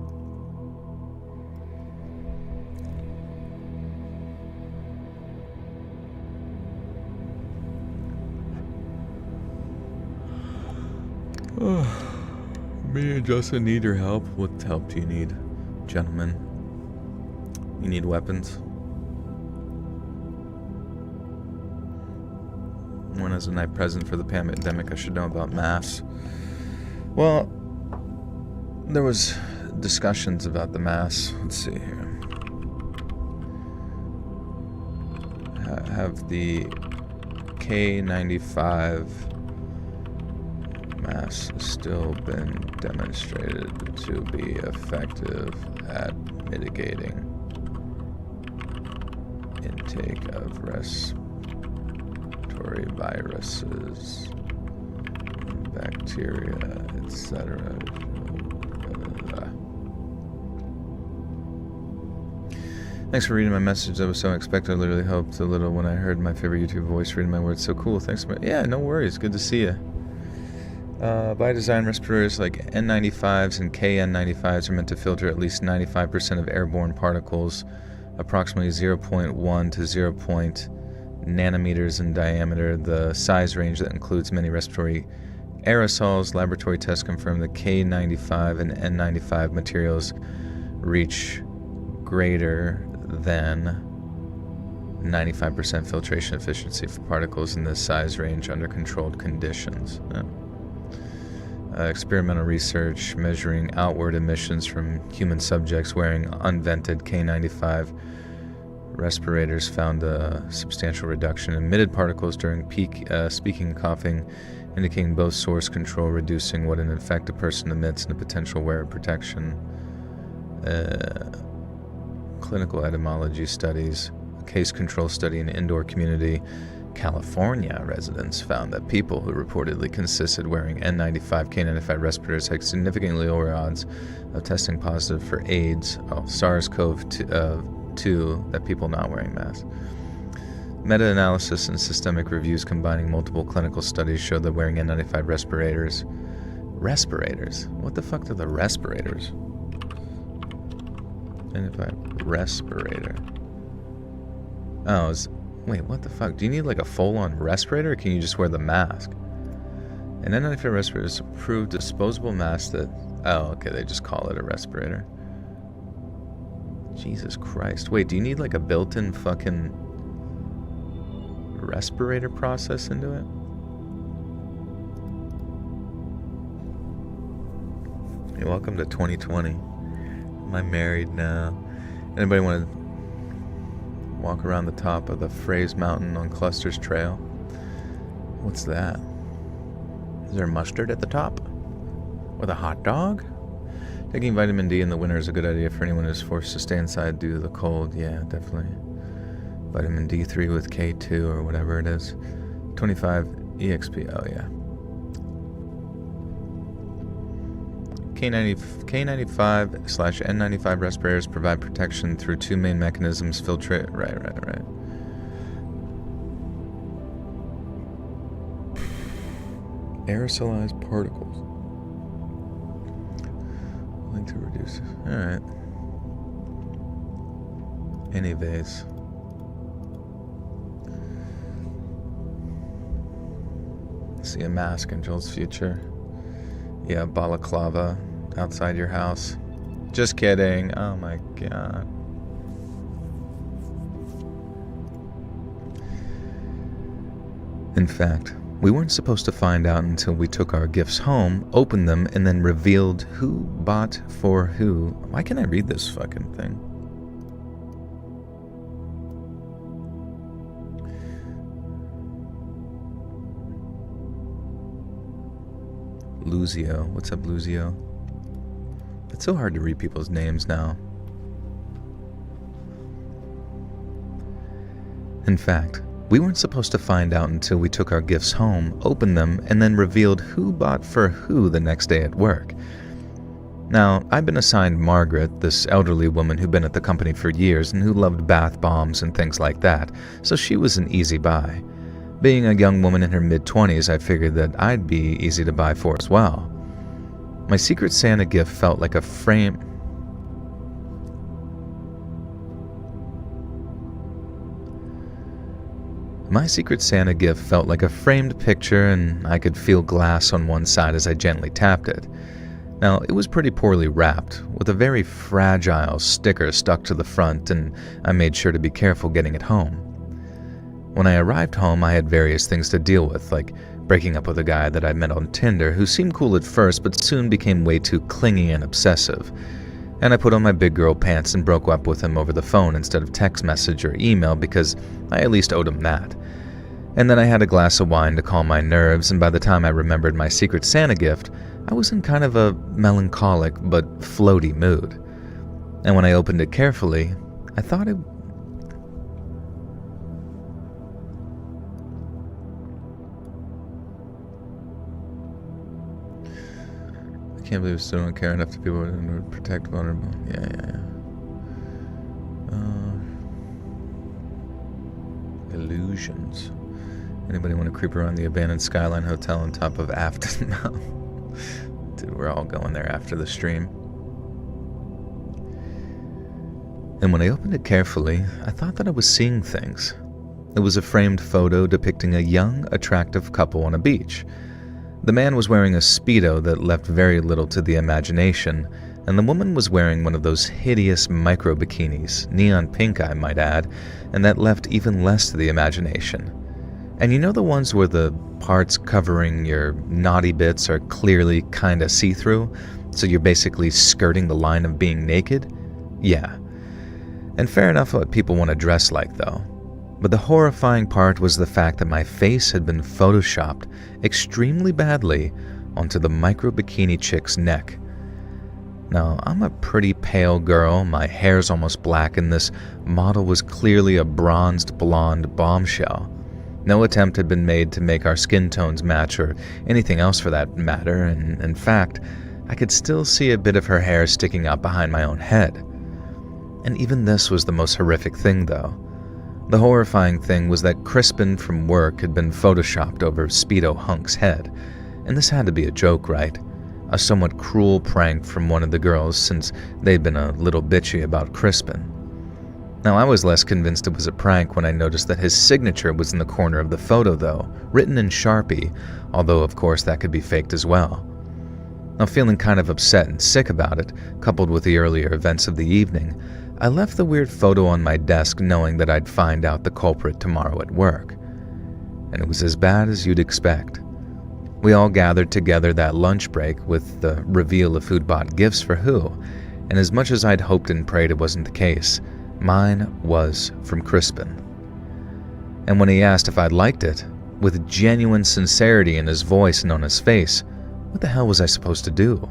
B: Me and Justin need your help. What help do you need, gentlemen? You need weapons? When is a night present for the pandemic? I should know about masks. Well, there was discussions about the masks. Let's see here. Have the K95 masks still been demonstrated to be effective at mitigating intake of respiratory viruses, bacteria, etc. Thanks for reading my message. That was so unexpected. I literally hoped a little when I heard my favorite YouTube voice reading my words. So cool. Thanks. Yeah, no worries. Good to see you. By design, respirators like N95s and KN95s are meant to filter at least 95% of airborne particles, approximately 0.1 to 0. nanometers in diameter, the size range that includes many respiratory aerosols. Laboratory tests confirm that K95 and N95 materials reach greater than 95% filtration efficiency for particles in this size range under controlled conditions. Experimental research measuring outward emissions from human subjects wearing unvented K95 respirators found a substantial reduction in emitted particles during peak speaking and coughing, indicating both source control, reducing what an infected person emits, and a potential wearer protection. Clinical etymology studies, a case control study in indoor community California residents found that people who reportedly consisted wearing N95, K95 respirators had significantly lower odds of testing positive for AIDS, SARS-CoV-2, that people not wearing masks. Meta-analysis and systemic reviews combining multiple clinical studies showed that wearing N95 respirators? What the fuck are the respirators? N95 respirator. Wait, what the fuck? Do you need like a full-on respirator, or can you just wear the mask? An N95 respirator is a approved disposable mask that... Oh, okay, they just call it a respirator. Jesus Christ. Wait, do you need like a built-in fucking respirator process into it. Hey, welcome to 2020. Am I married now? Anybody want to walk around the top of the Fraze Mountain on Clusters Trail? What's that? Is there mustard at the top? With a hot dog? Taking vitamin D in the winter is a good idea for anyone who's forced to stay inside due to the cold. Yeah, definitely. Vitamin D3 with K2 or whatever it is. 25 EXP. Oh, yeah. K95/N95 respirators provide protection through two main mechanisms. Filtrate. Right. Aerosolized particles. Link to reduce. Alright. Anyways. See a mask in Joel's future. Yeah, balaclava outside your house. Just kidding. Oh my god. In fact, we weren't supposed to find out until we took our gifts home, opened them, and then revealed who bought for who. Why can't I read this fucking thing? Luzio. What's up, Luzio? It's so hard to read people's names now. In fact, we weren't supposed to find out until we took our gifts home, opened them, and then revealed who bought for who the next day at work. Now, I've been assigned Margaret, this elderly woman who'd been at the company for years and who loved bath bombs and things like that, so she was an easy buy. Being a young woman in her mid-20s, I figured that I'd be easy to buy for as well. My Secret Santa gift felt like a frame... My Secret Santa gift felt like a framed picture, and I could feel glass on one side as I gently tapped it. Now, it was pretty poorly wrapped, with a very fragile sticker stuck to the front, and I made sure to be careful getting it home. When I arrived home, I had various things to deal with, like breaking up with a guy that I met on Tinder who seemed cool at first but soon became way too clingy and obsessive. And I put on my big girl pants and broke up with him over the phone instead of text message or email because I at least owed him that. And then I had a glass of wine to calm my nerves, and by the time I remembered my Secret Santa gift, I was in kind of a melancholic but floaty mood. And when I opened it carefully, I thought it... I can't believe we still don't care enough to people to protect vulnerable. Yeah. Illusions. Anybody want to creep around the abandoned Skyline Hotel on top of Afton Mountain? Dude, we're all going there after the stream. And when I opened it carefully, I thought that I was seeing things. It was a framed photo depicting a young, attractive couple on a beach. The man was wearing a Speedo that left very little to the imagination, and the woman was wearing one of those hideous micro bikinis, neon pink I might add, and that left even less to the imagination. And you know the ones where the parts covering your naughty bits are clearly kinda see-through, so you're basically skirting the line of being naked? Yeah. And fair enough what people want to dress like, though. But the horrifying part was the fact that my face had been photoshopped extremely badly onto the micro bikini chick's neck. Now, I'm a pretty pale girl, my hair's almost black, and this model was clearly a bronzed blonde bombshell. No attempt had been made to make our skin tones match or anything else for that matter, and in fact, I could still see a bit of her hair sticking up behind my own head. And even this was the most horrific thing, though. The horrifying thing was that Crispin from work had been photoshopped over Speedo Hunk's head, and this had to be a joke, right? A somewhat cruel prank from one of the girls since they'd been a little bitchy about Crispin. Now, I was less convinced it was a prank when I noticed that his signature was in the corner of the photo, though, written in Sharpie, although of course that could be faked as well. Now, feeling kind of upset and sick about it, coupled with the earlier events of the evening, I left the weird photo on my desk knowing that I'd find out the culprit tomorrow at work. and it was as bad as you'd expect. We all gathered together that lunch break with the reveal of who'd bought gifts for who, and as much as I'd hoped and prayed it wasn't the case, mine was from Crispin. And when he asked if I'd liked it, with genuine sincerity in his voice and on his face, what the hell was I supposed to do?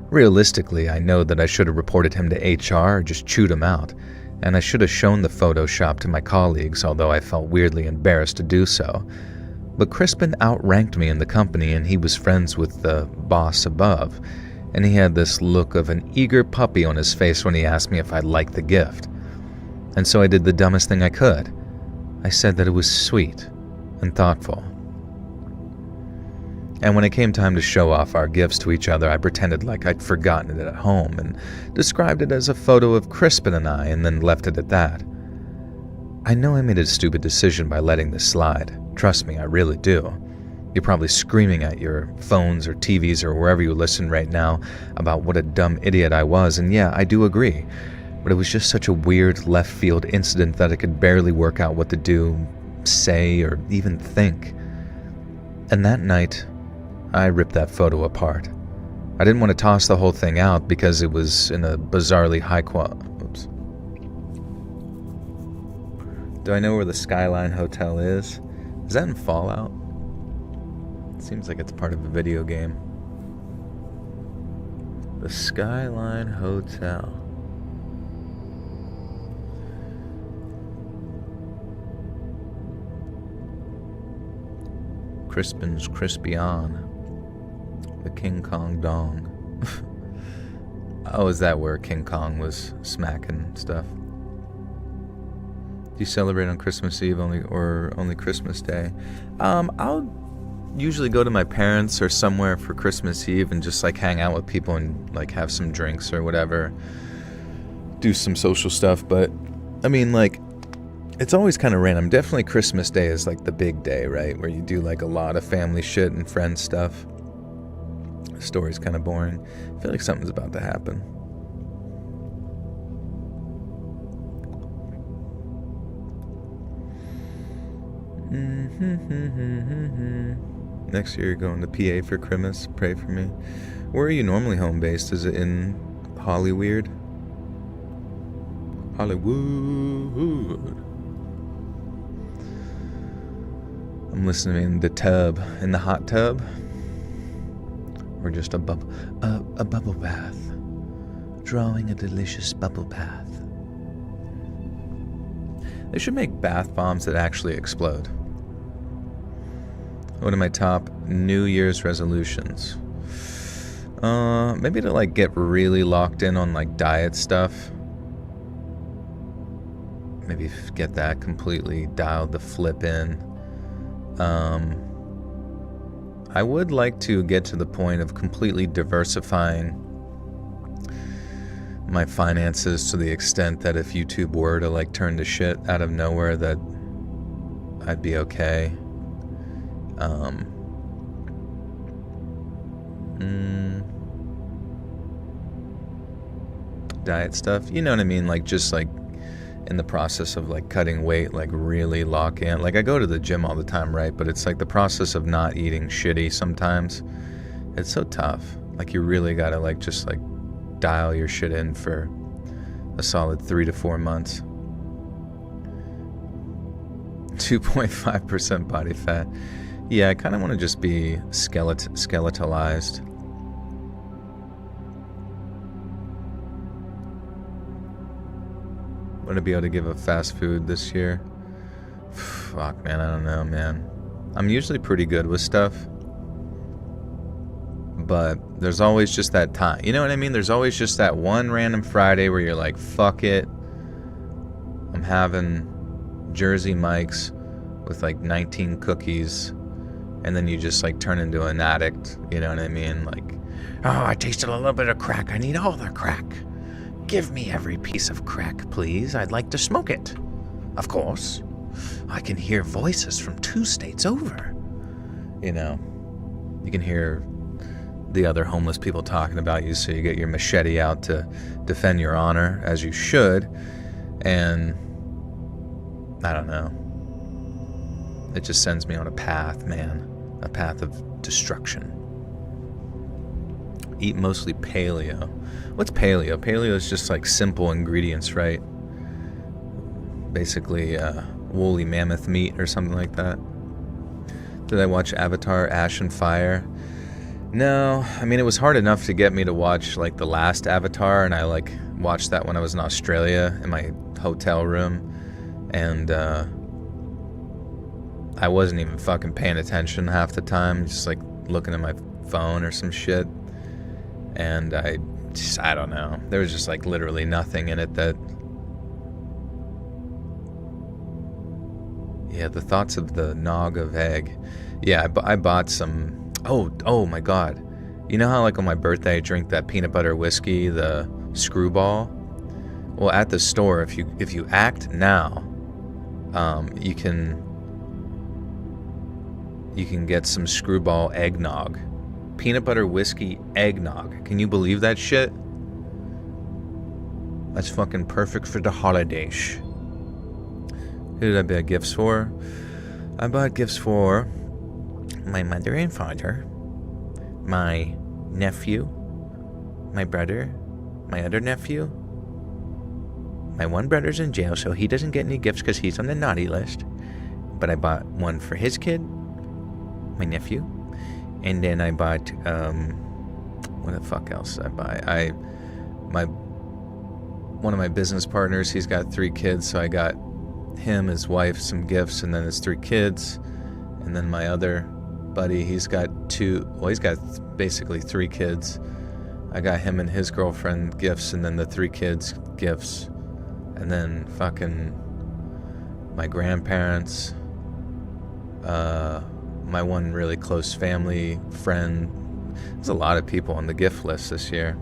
B: Realistically, I know that I should have reported him to HR or just chewed him out, and I should have shown the Photoshop to my colleagues, although I felt weirdly embarrassed to do so. But Crispin outranked me in the company, and he was friends with the boss above, and he had this look of an eager puppy on his face when he asked me if I liked the gift. And so I did the dumbest thing I could. I said that it was sweet and thoughtful. And when it came time to show off our gifts to each other, I pretended like I'd forgotten it at home and described it as a photo of Crispin and I, and then left it at that. I know I made a stupid decision by letting this slide. Trust me, I really do. You're probably screaming at your phones or TVs or wherever you listen right now about what a dumb idiot I was, and yeah, I do agree. But it was just such a weird left-field incident that I could barely work out what to do, say, or even think. And that night, I ripped that photo apart. I didn't want to toss the whole thing out because it was in a bizarrely high quality. Oops. Do I know where the Skyline Hotel is? Is that in Fallout? It seems like it's part of a video game. The Skyline Hotel. Crispin's Crispy On. The King Kong Dong. Oh, is that where King Kong was smacking stuff? Do you celebrate on Christmas Eve only Christmas Day? I'll usually go to my parents or somewhere for Christmas Eve and just like hang out with people and like have some drinks or whatever. Do some social stuff, but I mean like it's always kind of random. Definitely Christmas Day is like the big day, right? Where you do like a lot of family shit and friend stuff. The story's kind of boring. I feel like something's about to happen. Next year you're going to PA for Christmas. Pray for me. Where are you normally home based? Is it in Hollywood? Hollywood. I'm listening in the tub. In the hot tub? Or just a bubble bath. Drawing a delicious bubble bath. They should make bath bombs that actually explode. One of my top New Year's resolutions. Maybe to like get really locked in on like diet stuff. Maybe get that completely dialed the flip in. I would like to get to the point of completely diversifying my finances to the extent that if YouTube were to like turn to shit out of nowhere, that I'd be okay. Diet stuff, you know what I mean? Like just like in the process of like cutting weight, like really lock in. Like I go to the gym all the time, right? But it's like the process of not eating shitty sometimes. It's so tough. Like you really gotta like just like dial your shit in for a solid 3 to 4 months. 2.5% body fat. Yeah, I kind of want to just be skeletalized. Want to be able to give up fast food this year? Fuck, man, I don't know, man. I'm usually pretty good with stuff. But there's always just that time. You know what I mean? There's always just that one random Friday where you're like, fuck it. I'm having Jersey Mike's with like 19 cookies. And then you just like turn into an addict. You know what I mean? Like, oh, I tasted a little bit of crack. I need all the crack. Give me every piece of crack, please. I'd like to smoke it. Of course. I can hear voices from 2 states over. You know, you can hear the other homeless people talking about you, so you get your machete out to defend your honor, as you should. And I don't know. it just sends me on a path, man. A path of destruction. Eat mostly paleo. What's paleo? Paleo is just like simple ingredients, right? Basically, woolly mammoth meat or something like that. Did I watch Avatar: Ash and Fire? No, I mean, it was hard enough to get me to watch like the last Avatar, and I like watched that when I was in Australia in my hotel room, and I wasn't even fucking paying attention half the time, just like looking at my phone or some shit, and I don't know, there was just like literally nothing in it that, yeah, the thoughts of the nog of egg. Yeah, I bought some. Oh my god. You know how like on my birthday I drink that peanut butter whiskey, the Screwball? Well, at the store, if you act now, you can get some Screwball eggnog. Peanut butter whiskey eggnog. Can you believe that shit? That's fucking perfect for the holidays. Who did I buy gifts for? I bought gifts for my mother and father, my nephew, my brother, my other nephew. My one brother's in jail, so he doesn't get any gifts because he's on the naughty list. But I bought one for his kid, my nephew. And then I bought, what the fuck else did I buy? One of my business partners, he's got 3 kids, so I got him, his wife, some gifts, and then his 3 kids. And then my other buddy, he's got basically 3 kids. I got him and his girlfriend gifts, and then the 3 kids gifts. And then fucking my grandparents, my one really close family friend. There's a lot of people on the gift list this year.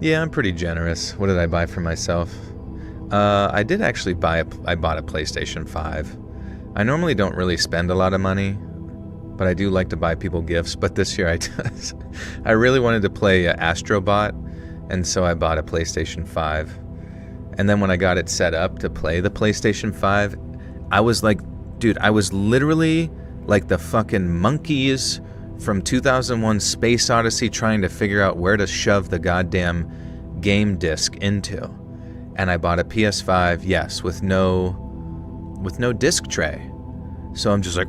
B: Yeah, I'm pretty generous. What did I buy for myself? I did actually I bought a PlayStation 5. I normally don't really spend a lot of money, but I do like to buy people gifts. But this year I really wanted to play Astrobot, and so I bought a PlayStation 5. And then when I got it set up to play the PlayStation 5, I was like, dude, I was literally like the fucking monkeys from 2001 Space Odyssey trying to figure out where to shove the goddamn game disc into. And I bought a PS5, yes, with no disc tray. So I'm just like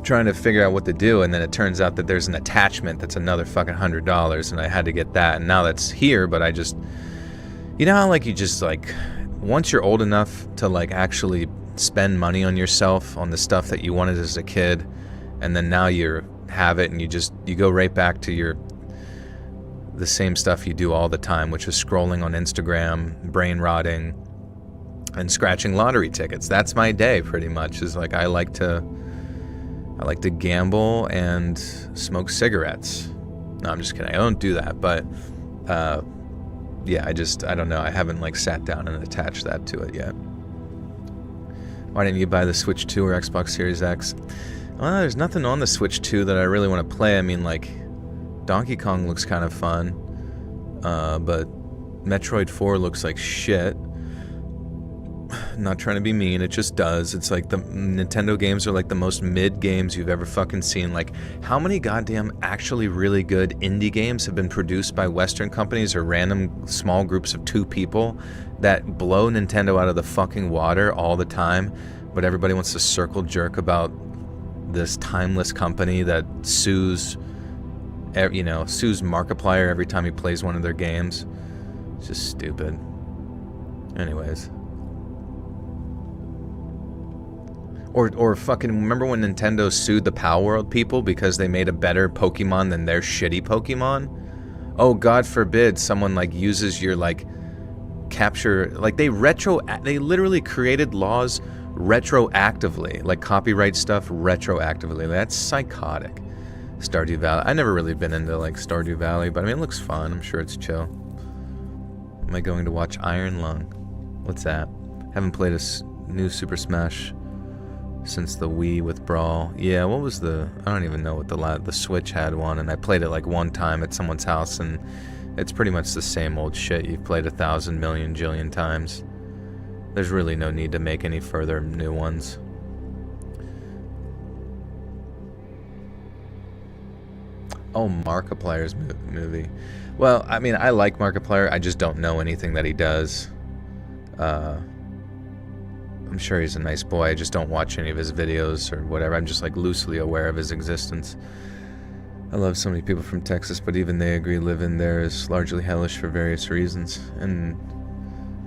B: trying to figure out what to do, and then it turns out that there's an attachment that's another fucking $100, and I had to get that, and now that's here. But I just, you know how like you just like, once you're old enough to like actually spend money on yourself, on the stuff that you wanted as a kid, and then now you have it, and you go right back to the same stuff you do all the time, which is scrolling on Instagram, brain rotting, and scratching lottery tickets. That's my day, pretty much. Is like I like to gamble and smoke cigarettes. No, I'm just kidding. I don't do that, but yeah, I don't know. I haven't like sat down and attached that to it yet. Why didn't you buy the Switch 2 or Xbox Series X? Well, there's nothing on the Switch 2 that I really want to play. I mean, like, Donkey Kong looks kind of fun, but Metroid 4 looks like shit. Not trying to be mean, it just does. It's like the Nintendo games are like the most mid games you've ever fucking seen. Like, how many goddamn actually really good indie games have been produced by Western companies or random small groups of 2 people that blow Nintendo out of the fucking water all the time, but everybody wants to circle jerk about this timeless company that sues Markiplier every time he plays one of their games. It's just stupid. Anyways. Or fucking remember when Nintendo sued the Pal World people because they made a better Pokemon than their shitty Pokemon? Oh, God forbid someone like uses your like capture, like they literally created laws retroactively, like copyright stuff retroactively. That's psychotic. Stardew Valley. I never really been into like Stardew Valley, but I mean it looks fun. I'm sure it's chill. Am I going to watch Iron Lung? What's that? Haven't played a new Super Smash since the Wii with Brawl. Yeah, what was I don't even know what the Switch had one, and I played it like one time at someone's house, and it's pretty much the same old shit you've played 1,000 million jillion times. There's really no need to make any further new ones. Oh, Markiplier's movie. Well, I mean, I like Markiplier. I just don't know anything that he does. I'm sure he's a nice boy. I just don't watch any of his videos or whatever. I'm just like loosely aware of his existence. I love so many people from Texas, but even they agree living there is largely hellish for various reasons. And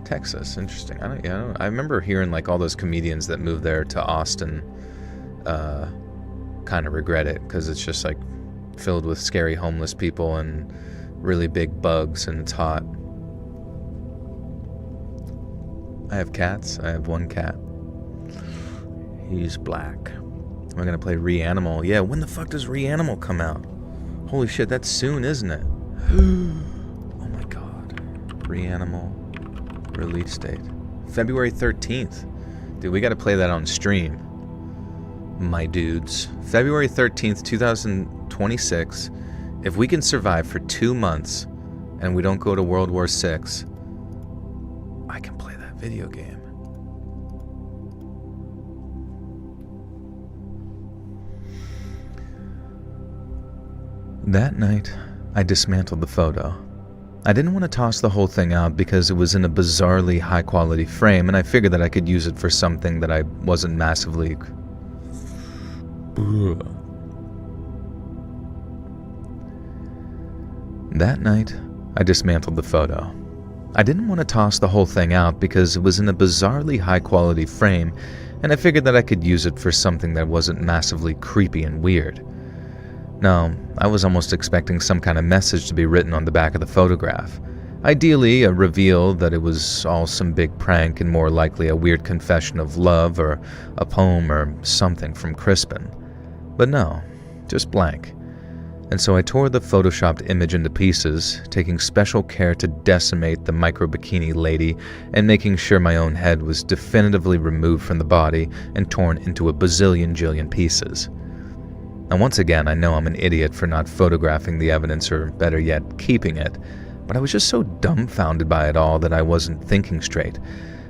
B: Texas, interesting. I remember hearing like all those comedians that moved there to Austin kind of regret it because it's just like filled with scary homeless people and really big bugs, and it's hot. I have cats. I have one cat. He's black. We're gonna play Reanimal. Yeah, when the fuck does Reanimal come out? Holy shit, that's soon, isn't it? Oh my god. Reanimal release date. February 13th. Dude, we gotta play that on stream. My dudes. February 13th, 2026. If we can survive for 2 months and we don't go to World War VI, I can play that video game. That night, I dismantled the photo. I didn't want to toss the whole thing out because it was in a bizarrely high-quality frame, and I figured that I could use it for something that I wasn't massively... That night, I dismantled the photo. I didn't want to toss the whole thing out because it was in a bizarrely high-quality frame, and I figured that I could use it for something that wasn't massively creepy and weird. No, I was almost expecting some kind of message to be written on the back of the photograph. Ideally, a reveal that it was all some big prank and more likely a weird confession of love or a poem or something from Crispin. But no, just blank. And so I tore the photoshopped image into pieces, taking special care to decimate the micro-bikini lady and making sure my own head was definitively removed from the body and torn into a bazillion pieces. And once again, I know I'm an idiot for not photographing the evidence, or better yet, keeping it, but I was just so dumbfounded by it all that I wasn't thinking straight.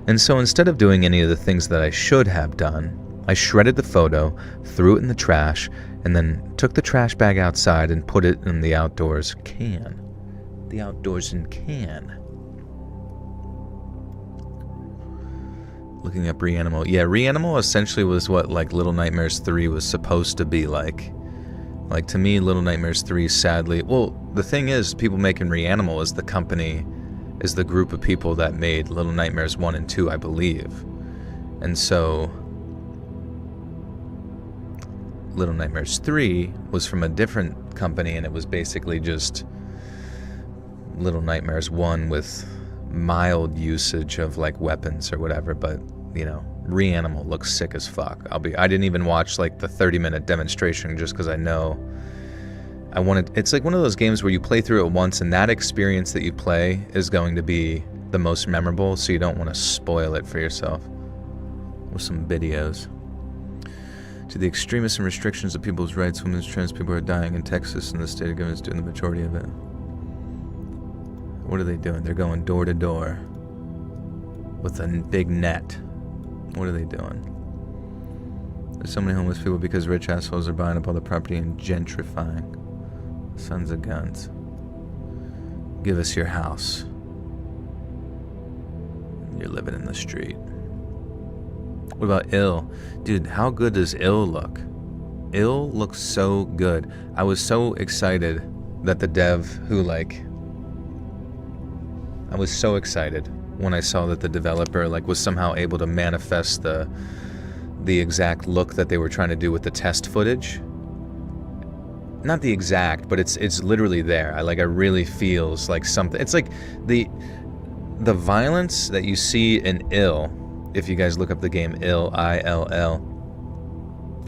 B: And so instead of doing any of the things that I should have done, I shredded the photo, threw it in the trash, and then took the trash bag outside and put it in the outdoors can. The outdoors in can. Looking up Reanimal. Yeah, Reanimal essentially was what like Little Nightmares 3 was supposed to be like. Like, to me, Little Nightmares 3 sadly... Well, the thing is, people making Reanimal is the company, is the group of people that made Little Nightmares 1 and 2, I believe. And so... Little Nightmares 3 was from a different company, and it was basically just Little Nightmares 1 with mild usage of like weapons or whatever, but you know, Reanimal looks sick as fuck. I didn't even watch like the 30-minute demonstration just because I know I wanted. It's like one of those games where you play through it once and that experience that you play is going to be the most memorable, so you don't want to spoil it for yourself with some videos. To the extremists and restrictions of people's rights, women's trans people are dying in Texas, and the state of government is doing the majority of it. What are they doing? They're going door to door with a big net. What are they doing? There's so many homeless people because rich assholes are buying up all the property and gentrifying. Sons of guns. Give us your house. You're living in the street. What about Ill? Dude, how good does Ill look? Ill looks so good. I was so excited that the dev who I was so excited when I saw that the developer was somehow able to manifest the exact look that they were trying to do with the test footage. Not the exact, but it's literally there. I really feels like something. It's like the violence that you see in Ill. If you guys look up the game Ill, I-L-L,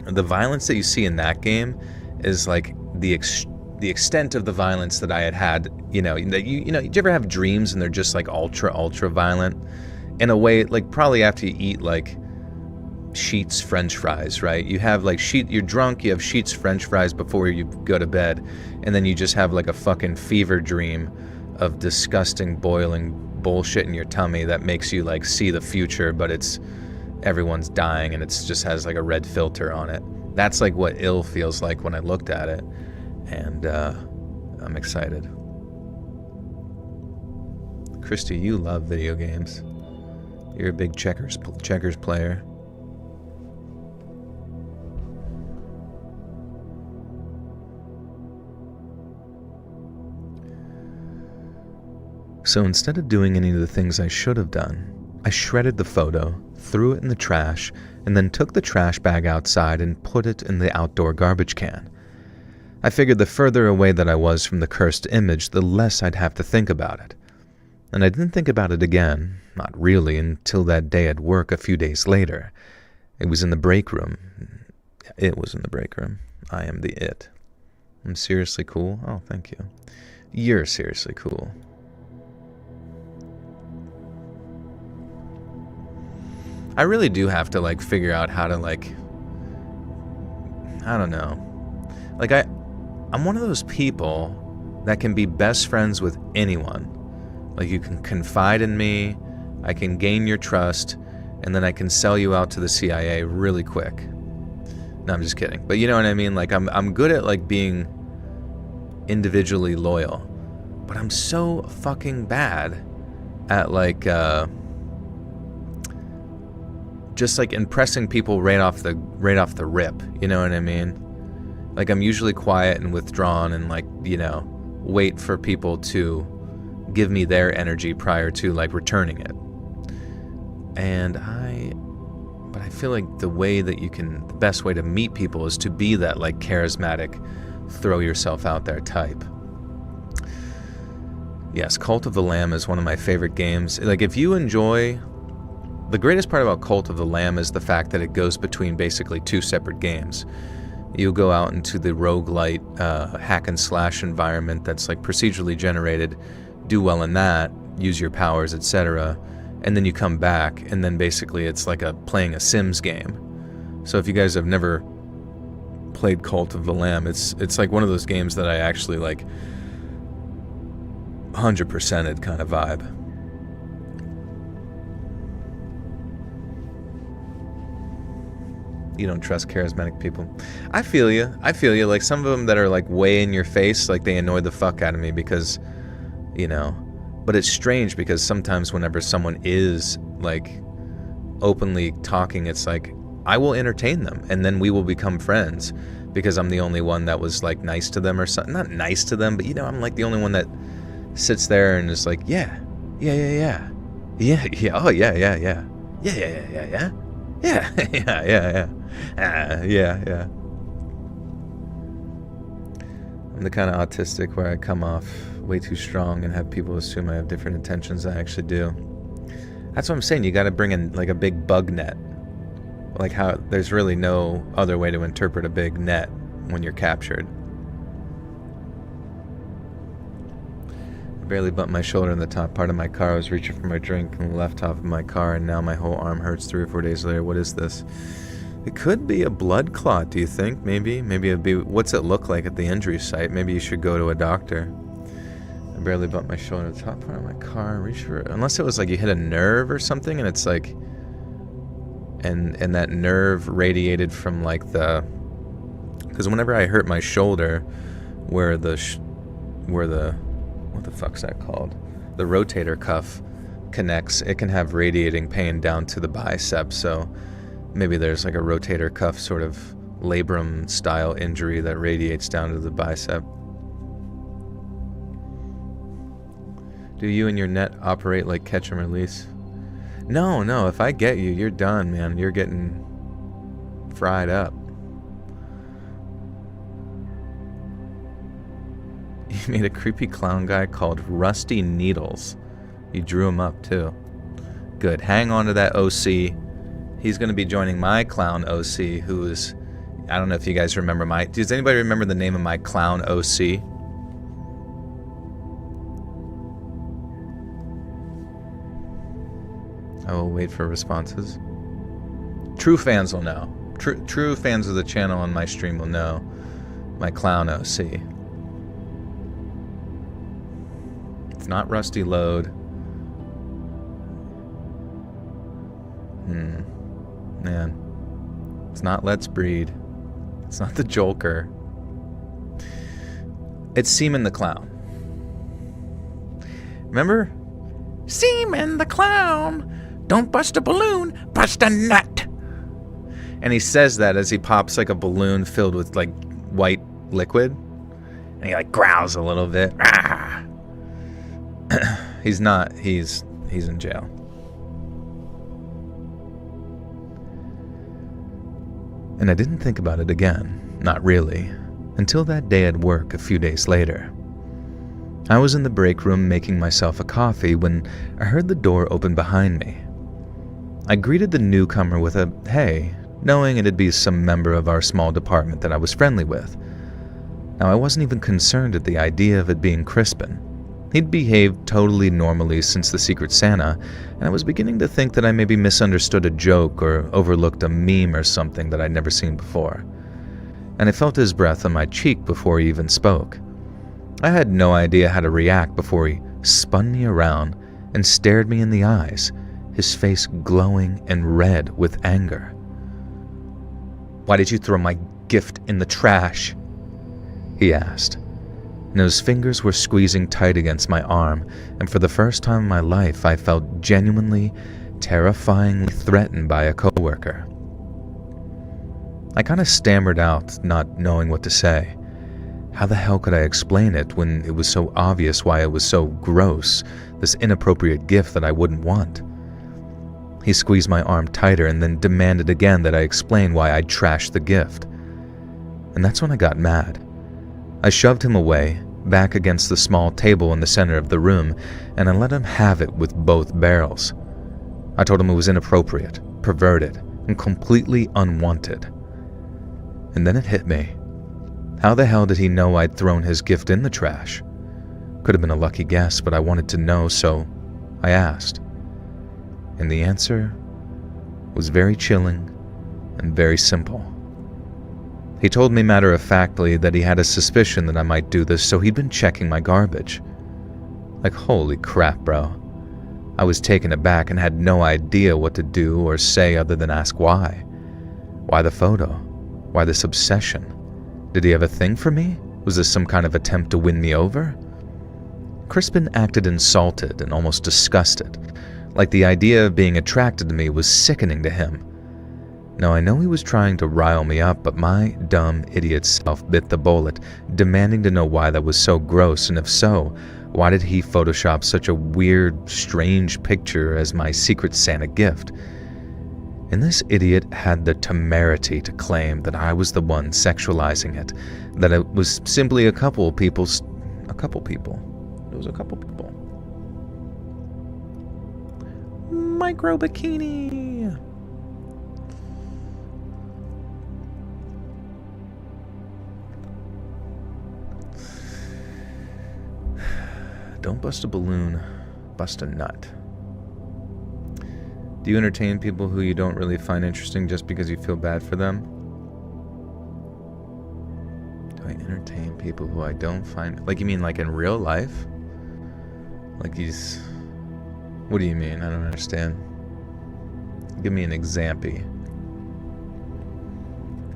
B: the violence that you see in that game is like the extent of the violence that I had. You know, did you ever have dreams and they're just like ultra violent? In a way, like probably after you eat like Sheetz French fries, right? You have you're drunk, you have Sheetz French fries before you go to bed, and then you just have like a fucking fever dream of disgusting boiling bullshit in your tummy that makes you like see the future, but everyone's dying and it's just has like a red filter on it. That's like what ill feels like when I looked at it, and I'm excited. Christy, you love video games. You're a big checkers player. So instead of doing any of the things I should have done, I shredded the photo, threw it in the trash, and then took the trash bag outside and put it in the outdoor garbage can. I figured the further away that I was from the cursed image, the less I'd have to think about it. And I didn't think about it again, not really, until that day at work a few days later. It was in the break room. It was in the break room. I am the it. I'm seriously cool? Oh, thank you. You're seriously cool. I really do have to, like, figure out how to, like, I don't know. Like, I'm one of those people that can be best friends with anyone. Like, you can confide in me, I can gain your trust, and then I can sell you out to the CIA really quick. No, I'm just kidding. But you know what I mean? Like, I'm good at, like, being individually loyal. But I'm so fucking bad at, like, just, like, impressing people right off the rip. You know what I mean? Like, I'm usually quiet and withdrawn and, like, you know, wait for people to give me their energy prior to, like, returning it. And but I feel like the best way to meet people is to be that, like, charismatic, throw yourself out there type. Yes, Cult of the Lamb is one of my favorite games. Like, if you enjoy, the greatest part about Cult of the Lamb is the fact that it goes between basically two separate games. You go out into the roguelite hack and slash environment that's, like, procedurally generated, do well in that, use your powers, etc., and then you come back, and then basically it's like playing a Sims game. So if you guys have never played Cult of the Lamb, it's like one of those games that I actually, like, 100%ed kind of vibe. You don't trust charismatic people. I feel you. Like, some of them that are, like, way in your face, like, they annoy the fuck out of me because, you know. But it's strange because sometimes whenever someone is, like, openly talking, it's like, I will entertain them and then we will become friends because I'm the only one that was, like, nice to them or something. Not nice to them, but, you know, I'm, like, the only one that sits there and is like, yeah, oh, yeah. I'm the kind of autistic where I come off way too strong and have people assume I have different intentions than I actually do. That's what I'm saying. You got to bring in, like, a big bug net. Like, how there's really no other way to interpret a big net when you're captured. I barely bumped my shoulder in the top part of my car. I was reaching for my drink in the left top of my car, and now my whole arm hurts 3 or 4 days later. What is this? It could be a blood clot, do you think? Maybe it'd be, what's it look like at the injury site? Maybe you should go to a doctor. I barely bumped my shoulder in the top part of my car. Reach for it. Unless it was like you hit a nerve or something, and it's like, and that nerve radiated from, like, because whenever I hurt my shoulder, where the what the fuck's that called? The rotator cuff connects. It can have radiating pain down to the bicep. So maybe there's, like, a rotator cuff sort of labrum style injury that radiates down to the bicep. Do you and your net operate like catch and release? No. If I get you, you're done, man. You're getting fried up. You made a creepy clown guy called Rusty Needles. You drew him up, too. Good. Hang on to that OC. He's going to be joining my clown OC, who is... I don't know if you guys remember does anybody remember the name of my clown OC? I will wait for responses. True fans will know. True fans of the channel on my stream will know my clown OC. It's not Rusty Load. Man. It's not Let's Breed. It's not the Joker. It's Seaman the Clown. Remember?
C: Seaman the clown. Don't bust a balloon, bust a nut.
B: And he says that as he pops like a balloon filled with like white liquid. And he like growls a little bit. Ah! He's not. He's in jail. And I didn't think about it again, not really, until that day at work a few days later. I was in the break room making myself a coffee when I heard the door open behind me. I greeted the newcomer with a hey, knowing it'd be some member of our small department that I was friendly with. Now, I wasn't even concerned at the idea of it being Crispin. He'd behaved totally normally since the Secret Santa, and I was beginning to think that I maybe misunderstood a joke or overlooked a meme or something that I'd never seen before. And I felt his breath on my cheek before he even spoke. I had no idea how to react before he spun me around and stared me in the eyes, his face glowing and red with anger. "Why did you throw my gift in the trash?" he asked. And his fingers were squeezing tight against my arm, and for the first time in my life I felt genuinely, terrifyingly threatened by a coworker. I kind of stammered out, not knowing what to say. How the hell could I explain it when it was so obvious why it was so gross, this inappropriate gift that I wouldn't want? He squeezed my arm tighter and then demanded again that I explain why I'd trashed the gift. And that's when I got mad. I shoved him away, back against the small table in the center of the room, and I let him have it with both barrels. I told him it was inappropriate, perverted, and completely unwanted. And then it hit me. How the hell did he know I'd thrown his gift in the trash? Could have been a lucky guess, but I wanted to know, so I asked. And the answer was very chilling and very simple. He told me matter-of-factly that he had a suspicion that I might do this, so he'd been checking my garbage. Like, holy crap, bro. I was taken aback and had no idea what to do or say other than ask why. Why the photo? Why this obsession? Did he have a thing for me? Was this some kind of attempt to win me over? Crispin acted insulted and almost disgusted, like the idea of being attracted to me was sickening to him. Now, I know he was trying to rile me up, but my dumb idiot self bit the bullet, demanding to know why that was so gross, and if so, why did he Photoshop such a weird, strange picture as my Secret Santa gift? And this idiot had the temerity to claim that I was the one sexualizing it, that it was simply a couple people. It was a couple people. Micro bikini. Don't bust a balloon, bust a nut. Do you entertain people who you don't really find interesting just because you feel bad for them? Do I entertain people who I don't find... Like, you mean like in real life? Like he's... What do you mean? I don't understand. Give me an example.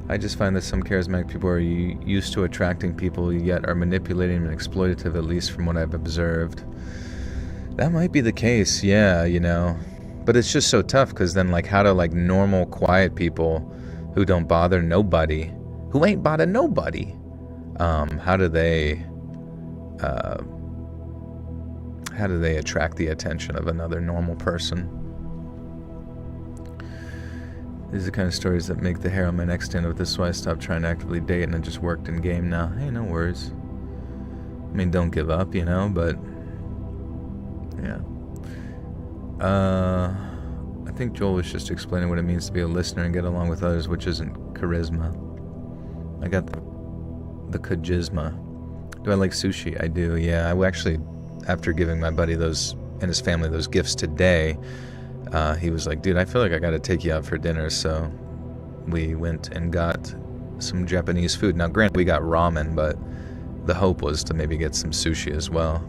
B: I just find that some charismatic people are used to attracting people, yet are manipulating and exploitative, at least from what I've observed. That might be the case, yeah, you know. But it's just so tough, because then, like, how do, like, normal, quiet people who don't bother nobody, who ain't bother nobody, how do they attract the attention of another normal person? These are the kind of stories that make the hair on my neck stand up. This is why I stopped trying to actively date and I just worked in game now. Hey, no worries. I mean, don't give up, you know, but... yeah. I think Joel was just explaining what it means to be a listener and get along with others, which isn't charisma. I got the kajisma. Do I like sushi? I do, yeah. I actually, after giving my buddy those and his family those gifts today... he was like, dude, I feel like I gotta take you out for dinner, so we went and got some Japanese food. Now, granted, we got ramen, but the hope was to maybe get some sushi as well.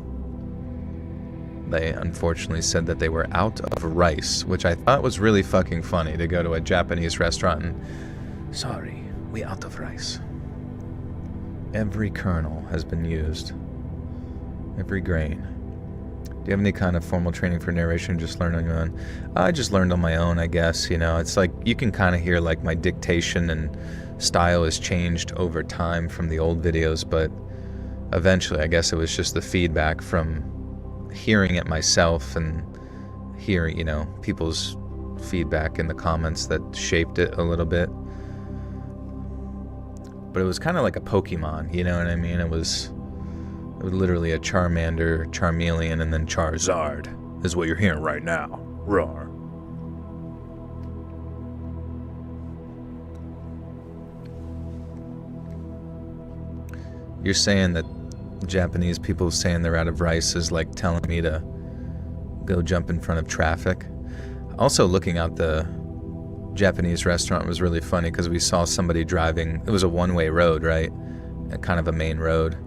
B: They unfortunately said that they were out of rice, which I thought was really fucking funny, to go to a Japanese restaurant and, sorry, we out of rice. Every kernel has been used. Every grain. Do you have any kind of formal training for narration, just learn on your own? I just learned on my own, I guess. You know, it's like you can kind of hear like my dictation and style has changed over time from the old videos, but eventually I guess it was just the feedback from hearing it myself and hearing, you know, people's feedback in the comments that shaped it a little bit. But it was kind of like a Pokemon, you know what I mean? It was literally a Charmander, Charmeleon, and then Charizard is what you're hearing right now. Roar. You're saying that Japanese people saying they're out of rice is like telling me to go jump in front of traffic. Also, looking out the Japanese restaurant was really funny because we saw somebody driving. It was a one-way road, right? Kind of a main road.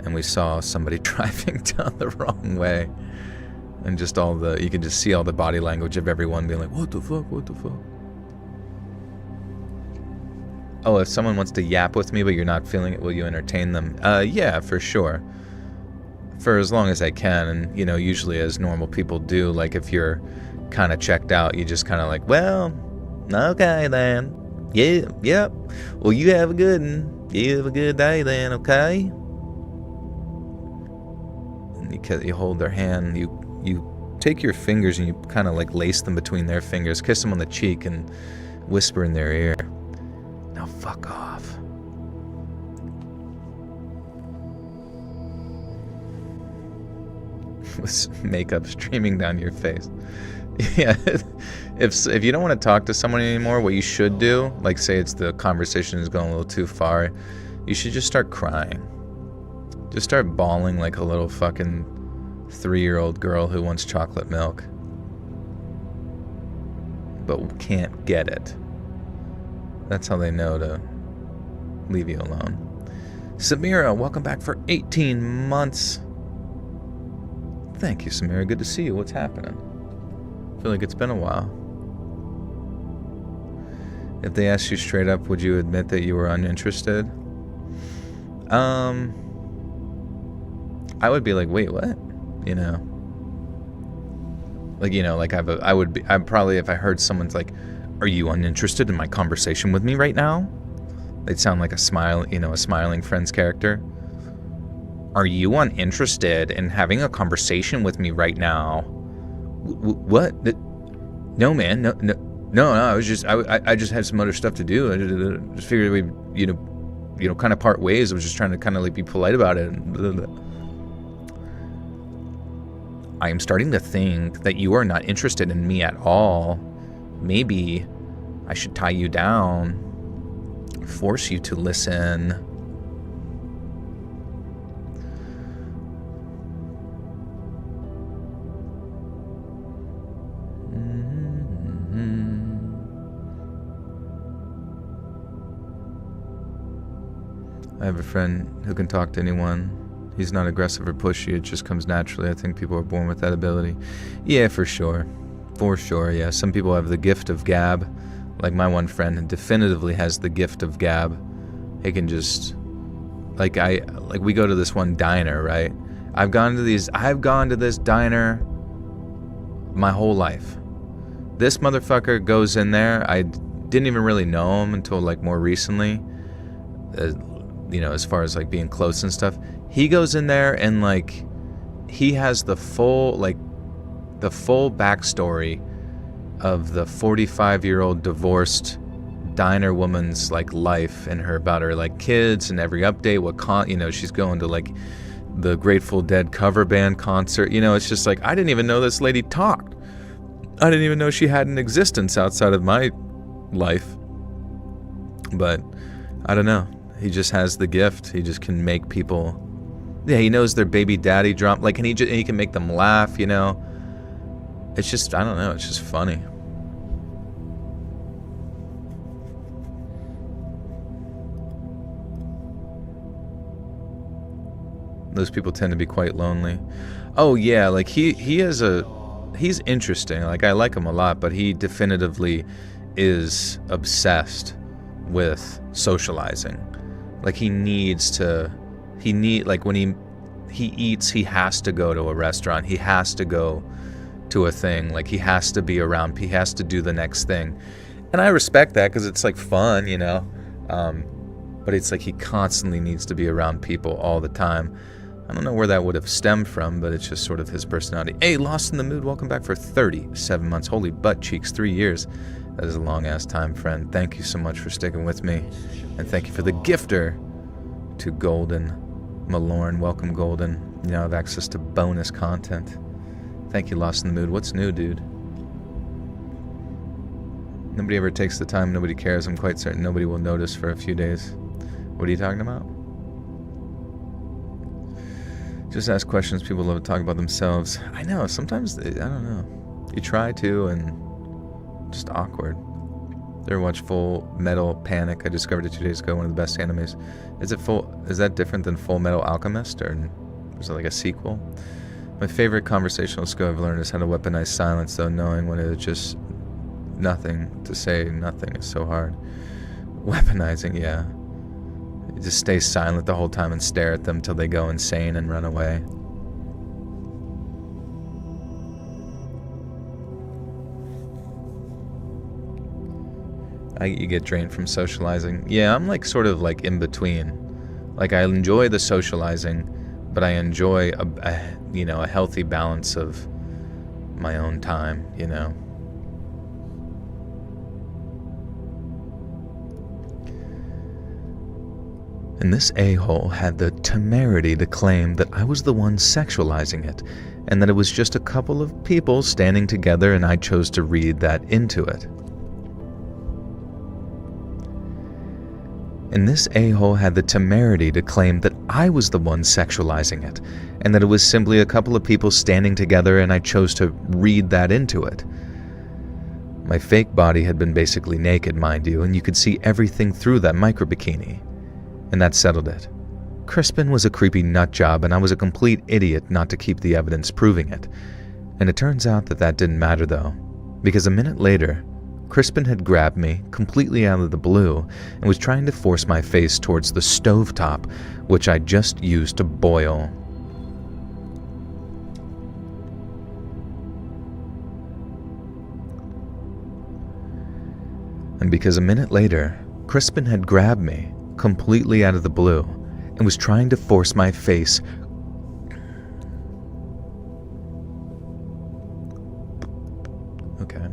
B: And we saw somebody driving down the wrong way. And just you could just see all the body language of everyone being like, what the fuck, what the fuck? Oh, if someone wants to yap with me but you're not feeling it, will you entertain them? Yeah, for sure. For as long as I can, and, you know, usually as normal people do, like if you're kind of checked out, you just kind of like, well, okay then. Yeah, yep. Well, you have a good one. You have a good day then, okay? And you hold their hand, you take your fingers and you kind of like lace them between their fingers, kiss them on the cheek and whisper in their ear, now fuck off. With makeup streaming down your face. Yeah, if you don't want to talk to someone anymore, what you should do, like say it's the conversation is going a little too far, you should just start crying. Just start bawling like a little fucking 3-year-old girl who wants chocolate milk but can't get it. That's how they know to leave you alone. Samira, welcome back for 18 months. Thank you, Samira. Good to see you. What's happening? I feel like it's been a while. If they asked you straight up, would you admit that you were uninterested? I would be like, wait, what? You know? Like, you know, like I'm probably, if I heard someone's like, are you uninterested in my conversation with me right now? They'd sound like a smiling Friends character. Are you uninterested in having a conversation with me right now? What? No, man, no. I was just, I just had some other stuff to do. I just figured we'd, you know, kind of part ways. I was just trying to kind of like be polite about it. I am starting to think that you are not interested in me at all. Maybe I should tie you down, force you to listen. I have a friend who can talk to anyone. He's not aggressive or pushy, it just comes naturally. I think people are born with that ability. Yeah, for sure. For sure, yeah. Some people have the gift of gab. Like my one friend definitively has the gift of gab. He can just, like we go to this one diner, right? I've gone to this diner my whole life. This motherfucker goes in there. I didn't even really know him until like more recently. You know, as far as like being close and stuff. He goes in there and like he has the full backstory of the 45-year-old divorced diner woman's like life and about her like kids and every update, she's going to like the Grateful Dead cover band concert. You know, it's just like, I didn't even know this lady talked. I didn't even know she had an existence outside of my life. But I don't know. He just has the gift. He just can make people. Yeah, he knows their baby daddy drama. Like, and he can make them laugh. You know, it's just, I don't know. It's just funny. Those people tend to be quite lonely. Oh yeah, like he's interesting. Like I like him a lot, but he definitively is obsessed with socializing. Like like when he eats, he has to go to a restaurant. He has to go to a thing. Like he has to be around. He has to do the next thing. And I respect that because it's like fun, you know. But it's like he constantly needs to be around people all the time. I don't know where that would have stemmed from, but it's just sort of his personality. Hey, Lost in the Mood, welcome back for 37 months. Holy butt cheeks, 3 years. That is a long-ass time, friend. Thank you so much for sticking with me. And thank you for the gifter to Golden Malorn. Welcome, Golden. You now have access to bonus content. Thank you, Lost in the Mood. What's new, dude? Nobody ever takes the time. Nobody cares. I'm quite certain nobody will notice for a few days. What are you talking about? Just ask questions. People love to talk about themselves. I know. Sometimes, I don't know. You try to, and just awkward. Ever watch Full Metal Panic? I discovered it 2 days ago. One of the best animes. Is that different than Full Metal Alchemist, or is it like a sequel? My favorite conversational skill I've learned is how to weaponize silence, though knowing when it's just nothing to say. Nothing is so hard. Weaponizing, yeah. You just stay silent the whole time and stare at them till they go insane and run away. You get drained from socializing. Yeah, I'm like sort of like in between. Like I enjoy the socializing, but I enjoy a healthy balance of my own time, you know. And this a-hole had the temerity to claim that I was the one sexualizing it, and that it was just a couple of people standing together and I chose to read that into it. And this a-hole had the temerity to claim that I was the one sexualizing it, and that it was simply a couple of people standing together and I chose to read that into it. My fake body had been basically naked, mind you, and you could see everything through that micro-bikini. And that settled it. Crispin was a creepy nut job, and I was a complete idiot not to keep the evidence proving it. And it turns out that didn't matter though, because a minute later, Crispin had grabbed me completely out of the blue and was trying to force my face towards the stovetop, which I just used to boil. And because a minute later, Crispin had grabbed me completely out of the blue and was trying to force my face okay.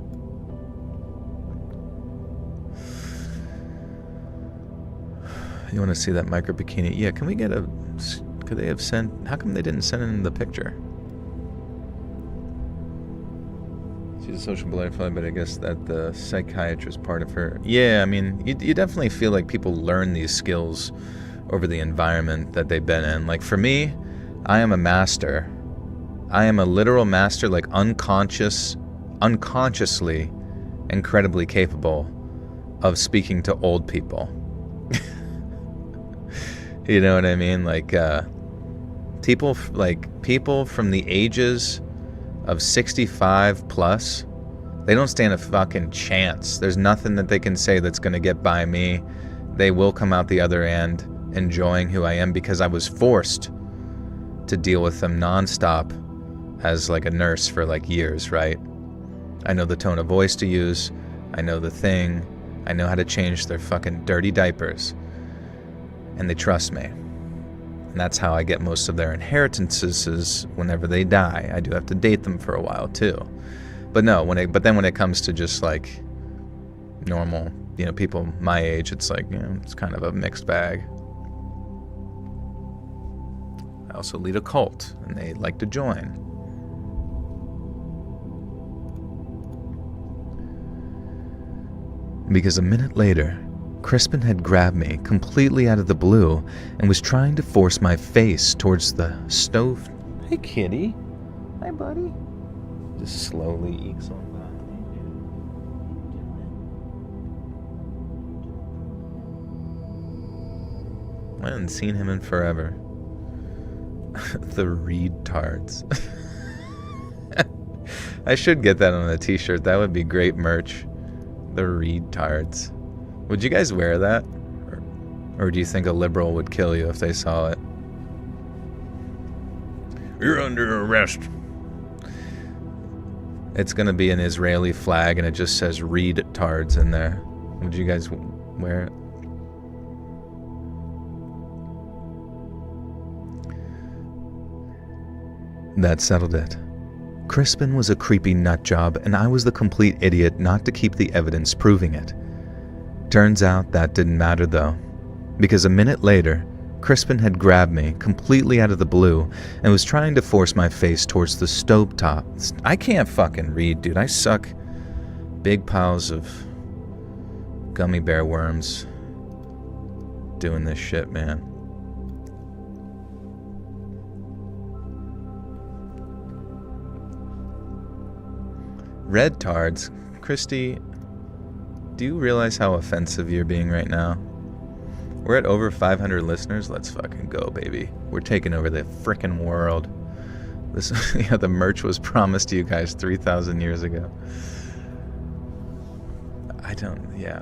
B: You want to see that micro bikini? Yeah, can we get could they have sent, how come they didn't send in the picture? She's a social butterfly, but I guess that the psychiatrist part of her... Yeah, I mean, you definitely feel like people learn these skills over the environment that they've been in. Like, for me, I am a master. I am a literal master, like, unconsciously, incredibly capable of speaking to old people. You know what I mean? Like, people from the ages of 65 plus, they don't stand a fucking chance. There's nothing that they can say that's going to get by me. They will come out the other end enjoying who I am because I was forced to deal with them nonstop as like a nurse for like years, right? I know the tone of voice to use. I know the thing. I know how to change their fucking dirty diapers. And they trust me. And that's how I get most of their inheritances, is whenever they die. I do have to date them for a while too. But no, but then when it comes to just like normal, you know, people my age, it's like, you know, it's kind of a mixed bag. I also lead a cult and they like to join. Because a minute later, Crispin had grabbed me completely out of the blue and was trying to force my face towards the stove. Hey, kitty. Hi, buddy. Just slowly eeks on by. I haven't seen him in forever. The retards. I should get that on a t-shirt. That would be great merch. The retards. Would you guys wear that? Or do you think a liberal would kill you if they saw it? You're under arrest. It's gonna be an Israeli flag and it just says retards in there. Would you guys wear it? That settled it. Crispin was a creepy nutjob, and I was the complete idiot not to keep the evidence proving it. Turns out that didn't matter though, because a minute later, Crispin had grabbed me completely out of the blue and was trying to force my face towards the stovetop. I can't fucking read, dude. I suck. Big piles of gummy bear worms doing this shit, man. Red tards. Christy, do you realize how offensive you're being right now? We're at over 500 listeners. Let's fucking go, baby. We're taking over the frickin' world. This, yeah, the merch was promised to you guys 3,000 years ago.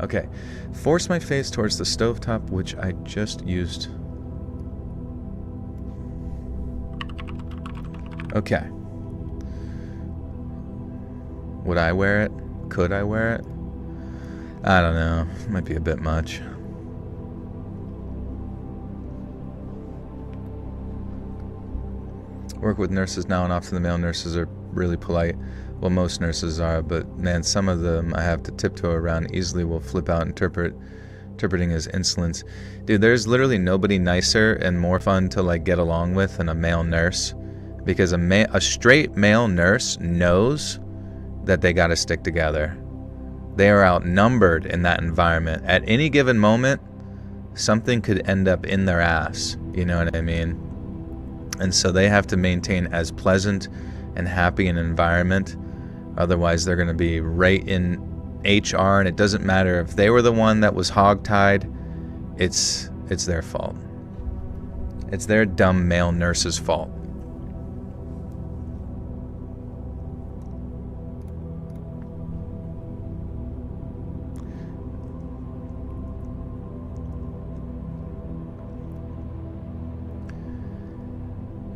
B: Okay. Force my face towards the stovetop, which I just used. Okay. Would I wear it? Could I wear it? I don't know. Might be a bit much. Work with nurses now, and often the male nurses are really polite. Well, most nurses are, but man, some of them I have to tiptoe around easily will flip out interpreting as insolence. Dude, there's literally nobody nicer and more fun to like get along with than a male nurse, because a straight male nurse knows that they got to stick together. They are outnumbered in that environment. At any given moment, something could end up in their ass. You know what I mean? And so they have to maintain as pleasant and happy an environment. Otherwise, they're going to be right in HR, and it doesn't matter if they were the one that was hogtied. It's their fault. It's their dumb male nurse's fault.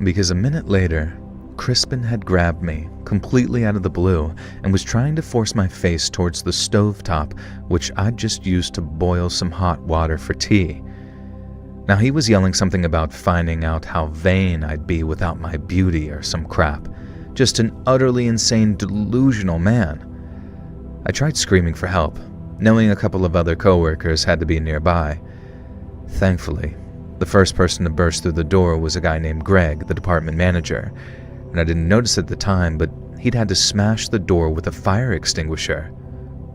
B: Because a minute later, Crispin had grabbed me completely out of the blue and was trying to force my face towards the stovetop, which I'd just used to boil some hot water for tea. Now he was yelling something about finding out how vain I'd be without my beauty or some crap. Just an utterly insane, delusional man. I tried screaming for help, knowing a couple of other coworkers had to be nearby. Thankfully, the first person to burst through the door was a guy named Greg, the department manager, and I didn't notice at the time, but he'd had to smash the door with a fire extinguisher.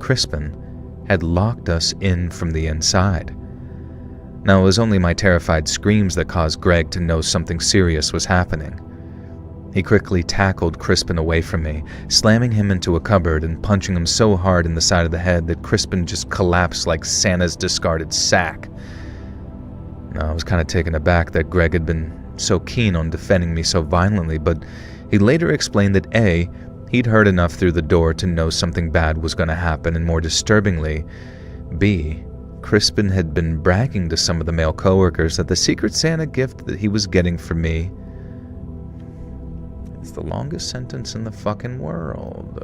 B: Crispin had locked us in from the inside. Now, it was only my terrified screams that caused Greg to know something serious was happening. He quickly tackled Crispin away from me, slamming him into a cupboard and punching him so hard in the side of the head that Crispin just collapsed like Santa's discarded sack. Now, I was kind of taken aback that Greg had been so keen on defending me so violently, but he later explained that A, he'd heard enough through the door to know something bad was going to happen, and more disturbingly, B, Crispin had been bragging to some of the male coworkers that the Secret Santa gift that he was getting for me is the longest sentence in the fucking world.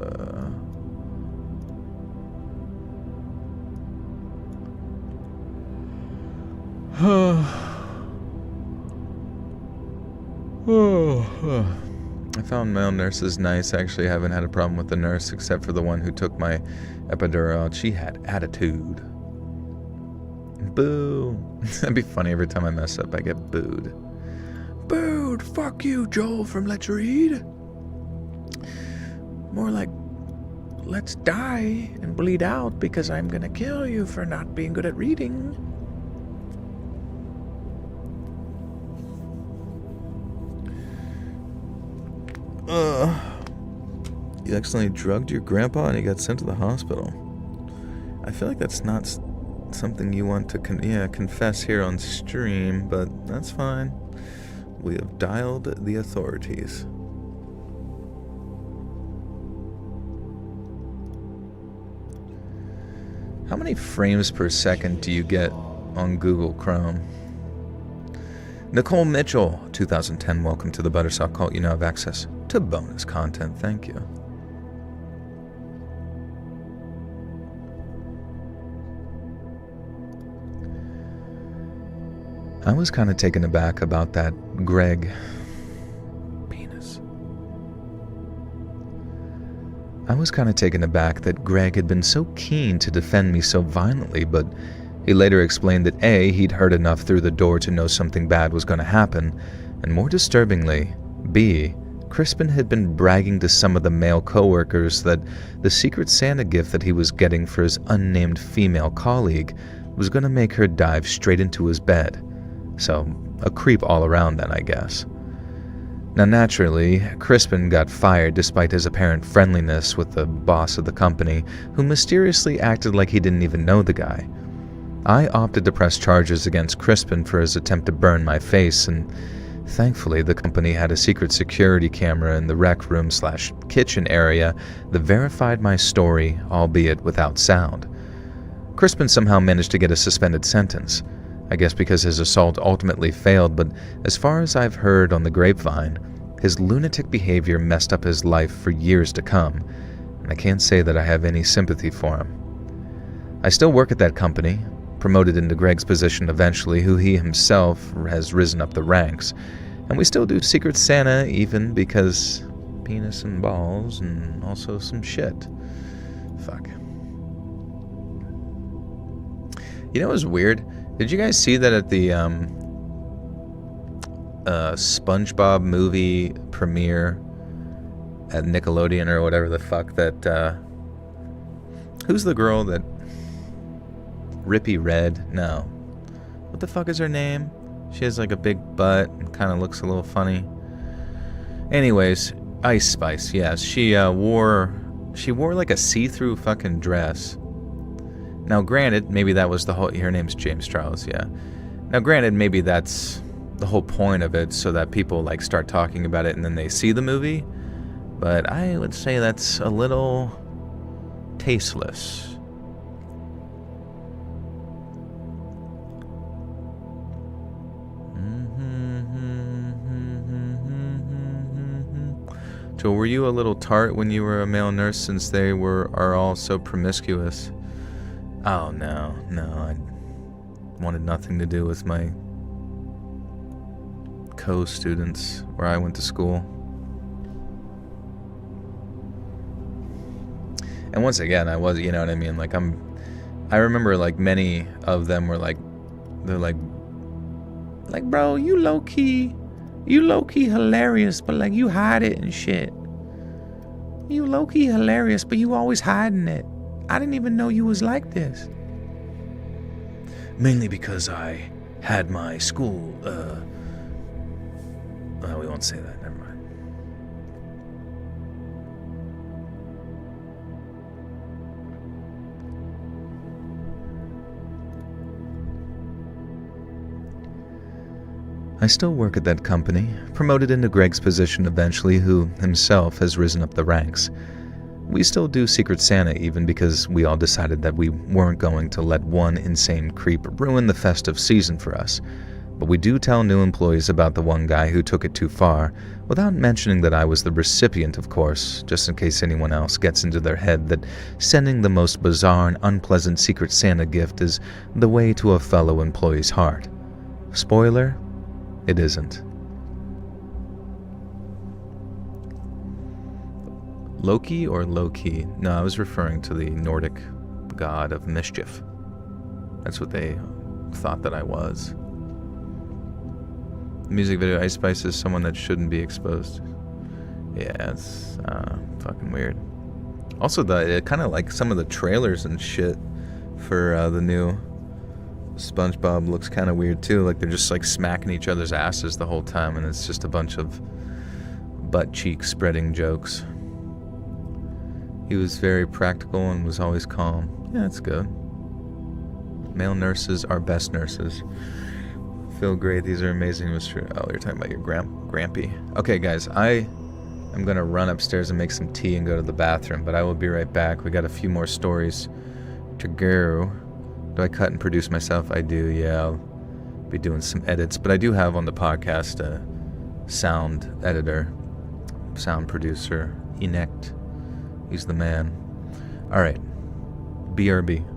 B: I found male nurses nice. I actually haven't had a problem with the nurse except for the one who took my epidural. She had attitude. Boo. That'd be funny every time I mess up, I get booed. Booed. Fuck you, Joel from Let's Read. More like, let's die and bleed out because I'm gonna kill you for not being good at reading. You accidentally drugged your grandpa and he got sent to the hospital. I feel like that's not something you want to confess here on stream, but that's fine. We have dialed the authorities. How many frames per second do you get on Google Chrome? Nicole Mitchell, 2010, welcome to the Buttersoft Cult. You now have access to bonus content. Thank you. I was kind of taken aback about that Greg penis. I was kind of taken aback that Greg had been so keen to defend me so violently, but he later explained that A, he'd heard enough through the door to know something bad was going to happen, and more disturbingly, B, Crispin had been bragging to some of the male coworkers that the Secret Santa gift that he was getting for his unnamed female colleague was going to make her dive straight into his bed. So, a creep all around then, I guess. Now naturally, Crispin got fired despite his apparent friendliness with the boss of the company, who mysteriously acted like he didn't even know the guy. I opted to press charges against Crispin for his attempt to burn my face, and thankfully the company had a secret security camera in the rec room/kitchen area that verified my story, albeit without sound. Crispin somehow managed to get a suspended sentence. I guess because his assault ultimately failed, but as far as I've heard on the grapevine, his lunatic behavior messed up his life for years to come, and I can't say that I have any sympathy for him. I still work at that company, promoted into Greg's position eventually, who he himself has risen up the ranks, and we still do Secret Santa even because penis and balls and also some shit. Fuck. You know what's weird? Did you guys see that at the SpongeBob movie premiere at Nickelodeon or whatever the fuck that, who's the girl that, Rippy Red? No. What the fuck is her name? She has like a big butt and kind of looks a little funny. Anyways, Ice Spice, yes. She wore like a see-through fucking dress. Now, granted, maybe that was the whole... Her name's James Charles, yeah. Now, granted, maybe that's the whole point of it, so that people, like, start talking about it and then they see the movie. But I would say that's a little tasteless. So, were you a little tart when you were a male nurse, since they are all so promiscuous? Oh, no, I wanted nothing to do with my co-students where I went to school. And once again, I was, you know what I mean? Like, I remember, like, many of them were like, they're like, bro, you low-key hilarious, but, like, you hide it and shit. You low-key hilarious, but you always hiding it. I didn't even know you was like this. Mainly because I had my school, we won't say that, never mind. I still work at that company, promoted into Greg's position eventually, who himself has risen up the ranks. We still do Secret Santa even because we all decided that we weren't going to let one insane creep ruin the festive season for us. But we do tell new employees about the one guy who took it too far, without mentioning that I was the recipient, of course, just in case anyone else gets into their head that sending the most bizarre and unpleasant Secret Santa gift is the way to a fellow employee's heart. Spoiler, it isn't. Loki or Loki? No, I was referring to the Nordic god of mischief. That's what they thought that I was. The music video, Ice Spice is someone that shouldn't be exposed. Yeah, it's fucking weird. Also, kind of like some of the trailers and shit for the new SpongeBob looks kind of weird too. Like they're just like smacking each other's asses the whole time, and it's just a bunch of butt cheek spreading jokes. He was very practical and was always calm. Yeah, that's good. Male nurses are best nurses. Feel great. These are amazing. Was true. Oh, you're talking about your grampy. Okay, guys, I am gonna run upstairs and make some tea and go to the bathroom, but I will be right back. We got a few more stories to go. Do I cut and produce myself? I do. Yeah, I'll be doing some edits, but I do have on the podcast a sound editor, sound producer, Enect. He's the man. All right, BRB.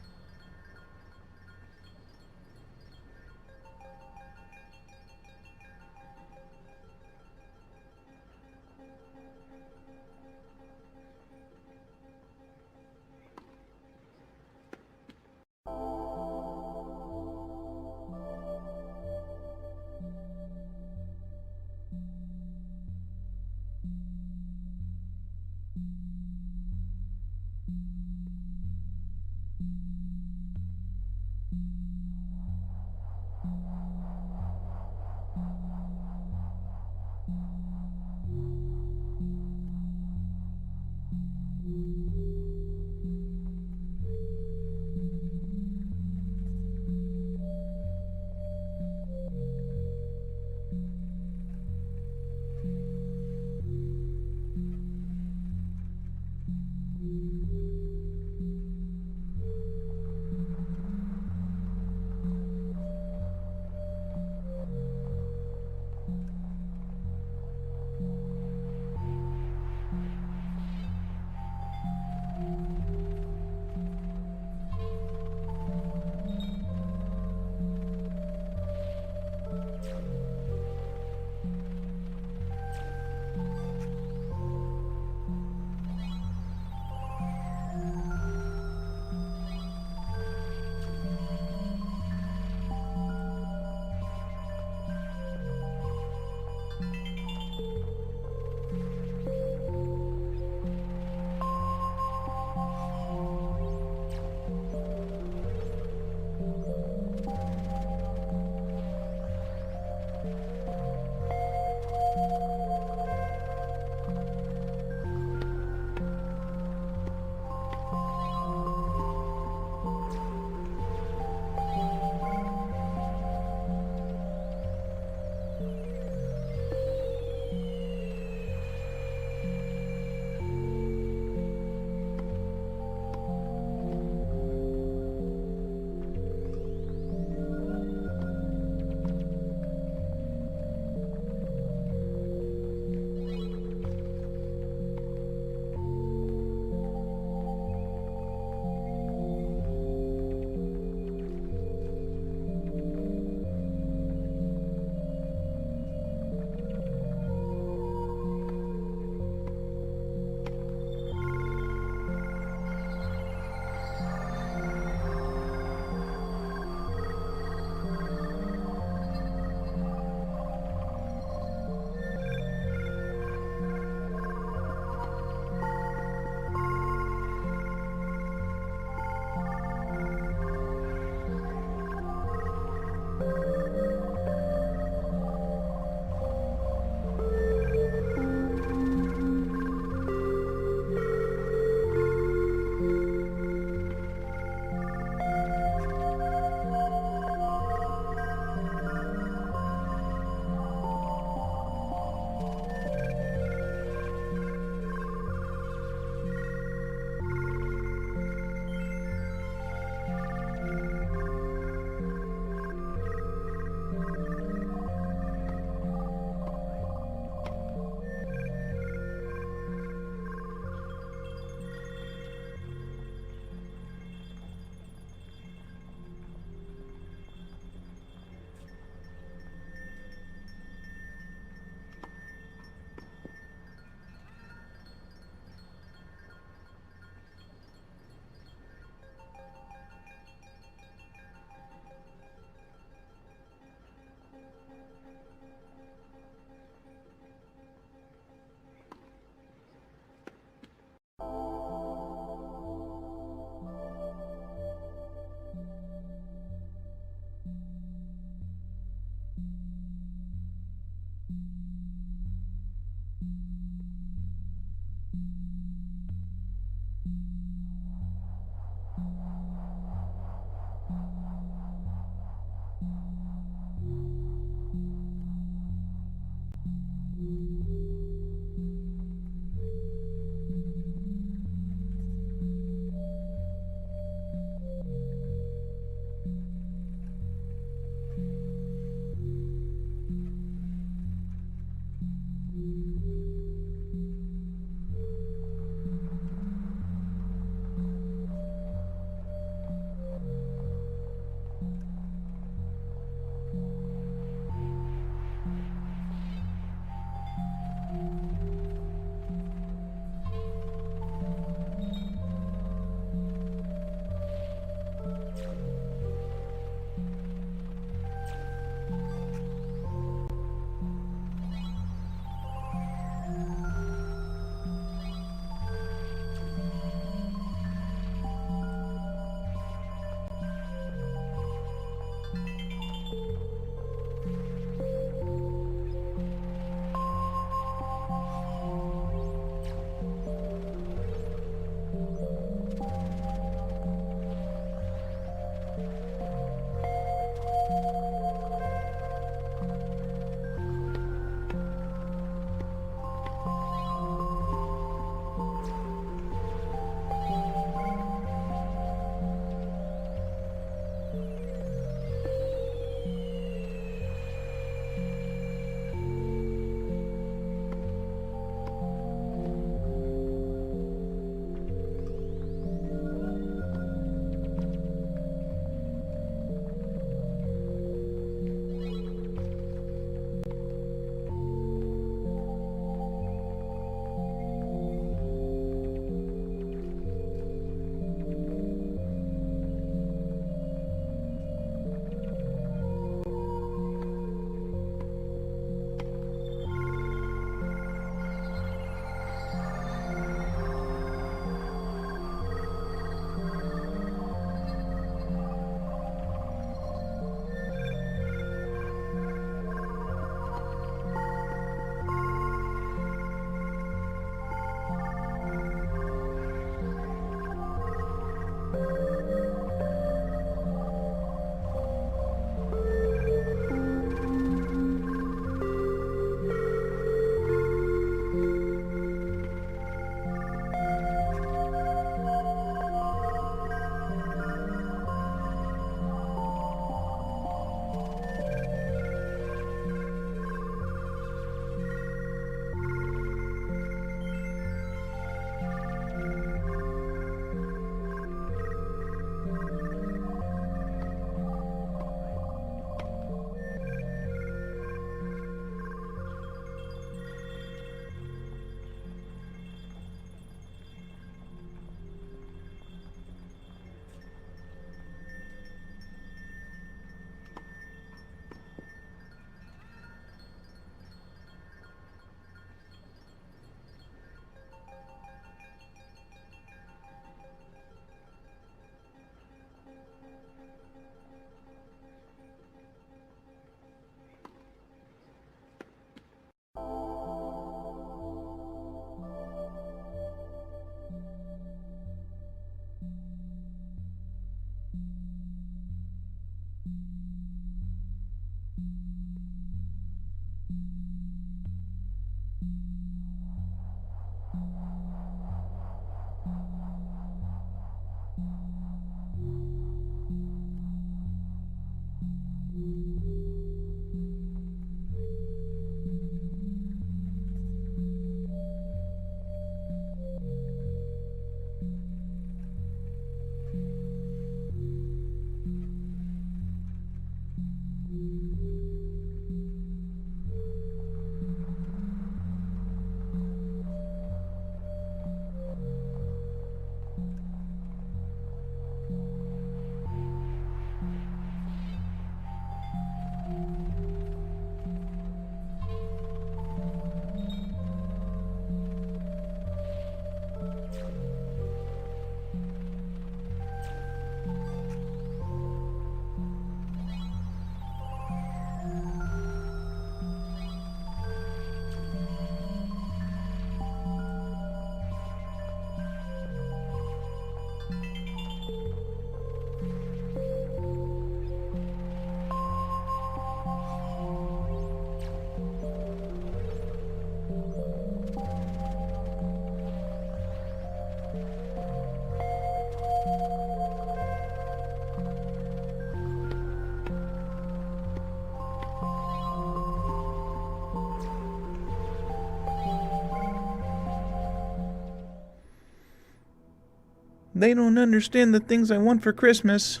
B: They don't understand the things I want for Christmas.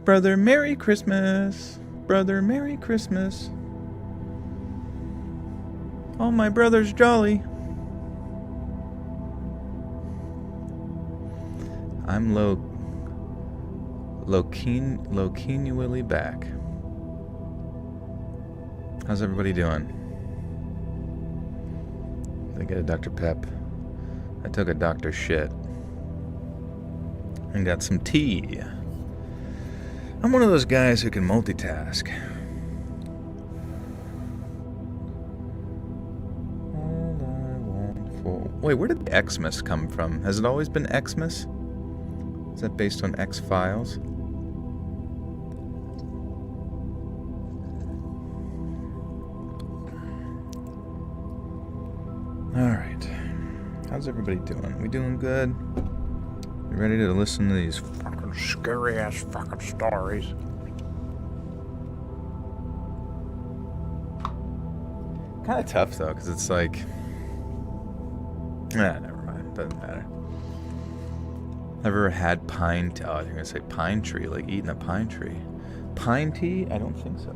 B: Brother, Merry Christmas. Brother, Merry Christmas. All my brothers jolly. I'm loquinually back. How's everybody doing? Did I get a Dr. Pep? I took a Dr. Shit. And got some tea. I'm one of those guys who can multitask. All I want for... Wait, where did Xmas come from? Has it always been Xmas? Is that based on X-Files? Alright. How's everybody doing? We doing good? You ready to listen to these fucking scary-ass fucking stories? Kind of tough, though, because it's like... never mind. Doesn't matter. Ever had pine tea? Oh, I was going to say pine tree, like eating a pine tree. Pine tea? I don't think so.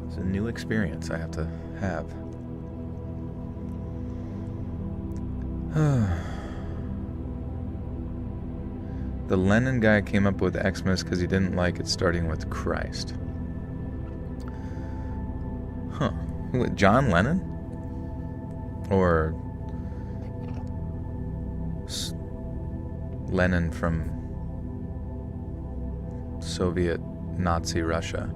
B: It's a new experience I have to have. The Lennon guy came up with Xmas because he didn't like it starting with Christ. Huh. John Lennon? Or Lenin from Soviet Nazi Russia?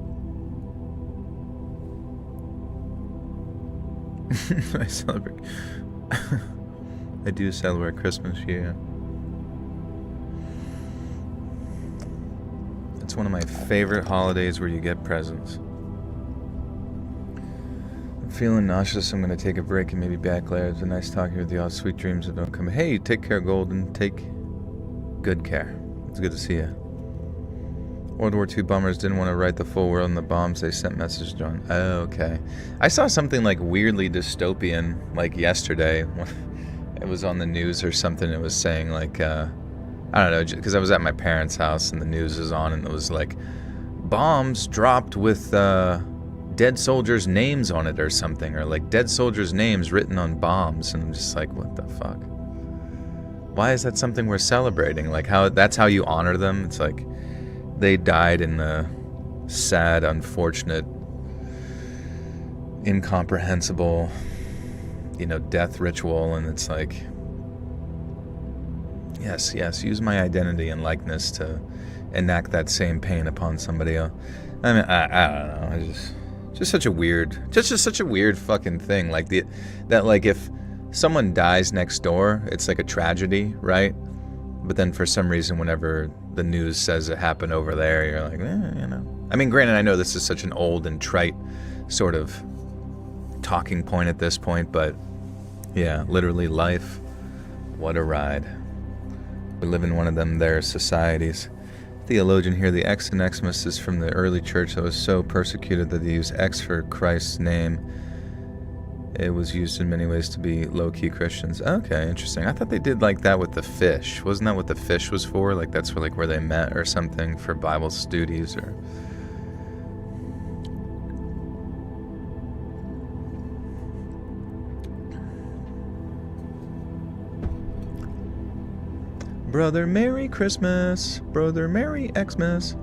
B: I celebrate. I do celebrate Christmas, yeah. It's one of my favorite holidays where you get presents. I'm feeling nauseous. I'm going to take a break and maybe back later. It's a nice talking with you all. Sweet dreams that don't come. Hey, take care, Golden. Take good care. It's good to see you. World War II bombers didn't want to write the full world in the bombs they sent messages on. Oh, okay. I saw something like weirdly dystopian like yesterday. It was on the news or something. It was saying like, I don't know, because I was at my parents' house and the news is on and it was like, bombs dropped with dead soldiers' names on it or something, or like dead soldiers' names written on bombs. And I'm just like, what the fuck? Why is that something we're celebrating? Like that's how you honor them? It's like they died in a sad, unfortunate, incomprehensible, death ritual, and it's like, yes, use my identity and likeness to enact that same pain upon somebody else. I mean, I don't know. It's just such a weird, just such a weird fucking thing. Like that like if someone dies next door, it's like a tragedy, right? But then for some reason, whenever the news says it happened over there, you're like, I mean, granted, I know this is such an old and trite sort of talking point at this point, but yeah, literally life, what a ride. We live in one of them there societies. Theologian here, the X in Xmas is from the early church that was so persecuted that they used X for Christ's name. It was used in many ways to be low-key Christians. Okay, interesting. I thought they did like that with the fish. Wasn't that what the fish was for? Like that's where they met or something for Bible studies or... Brother, Merry Christmas. Brother, Merry Xmas.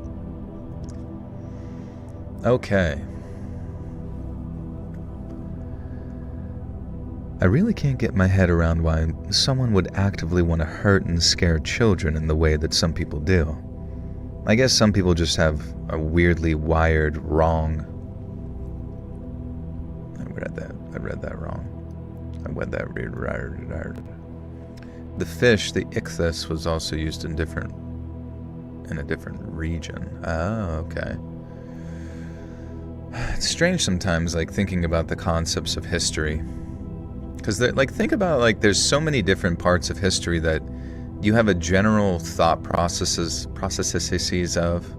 B: Okay. I really can't get my head around why someone would actively want to hurt and scare children in the way that some people do. I guess some people just have a weirdly wired wrong. I read that wrong. The fish, the ichthys, was also used in a different region. Oh, okay. It's strange sometimes, like thinking about the concepts of history, because think about there's so many different parts of history that you have a general thought processes of,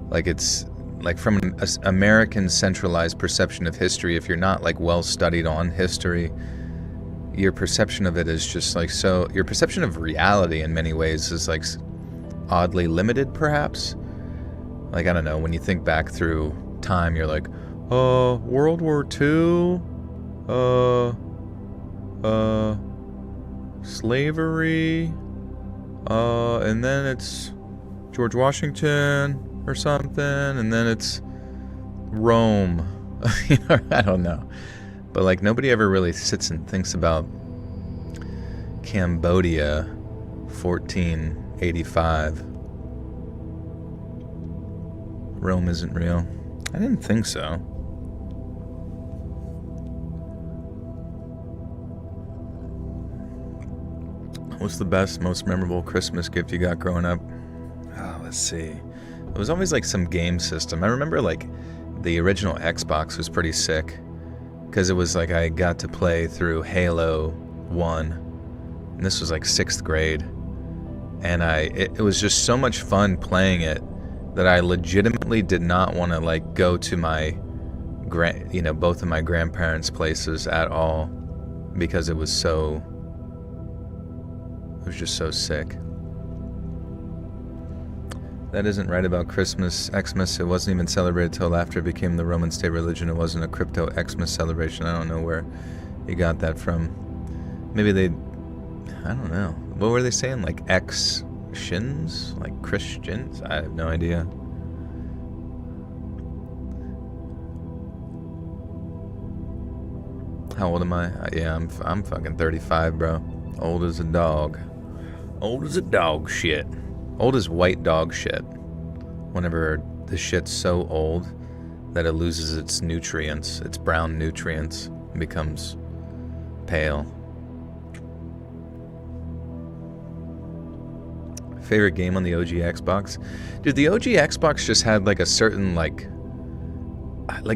B: like it's like from an American centralized perception of history. If you're not like well studied on history, your perception of it is just like so. Your perception of reality in many ways is like oddly limited, perhaps. Like, I don't know, when you think back through time, you're like, World War II, slavery, and then it's George Washington or something, and then it's Rome. I don't know. But like, nobody ever really sits and thinks about Cambodia, 1485. Rome isn't real. I didn't think so. What's the best, most memorable Christmas gift you got growing up? Oh, let's see. It was always like some game system. I remember like the original Xbox was pretty sick because it was like I got to play through Halo 1, and this was like 6th grade, and it was just so much fun playing it that I legitimately did not want to like go to my both of my grandparents' places at all because it was just so sick. That isn't right about Christmas. Xmas, it wasn't even celebrated till after it became the Roman state religion. It wasn't a crypto Xmas celebration. I don't know where you got that from. Maybe I don't know. What were they saying? Like X-shins? Like Christians? I have no idea. How old am I? Yeah, I'm fucking 35, bro. Old as a dog. Old as a dog shit. Old as white dog shit. Whenever the shit's so old that it loses its nutrients, its brown nutrients, and becomes pale. Favorite game on the OG Xbox? Dude, the OG Xbox just had like a certain like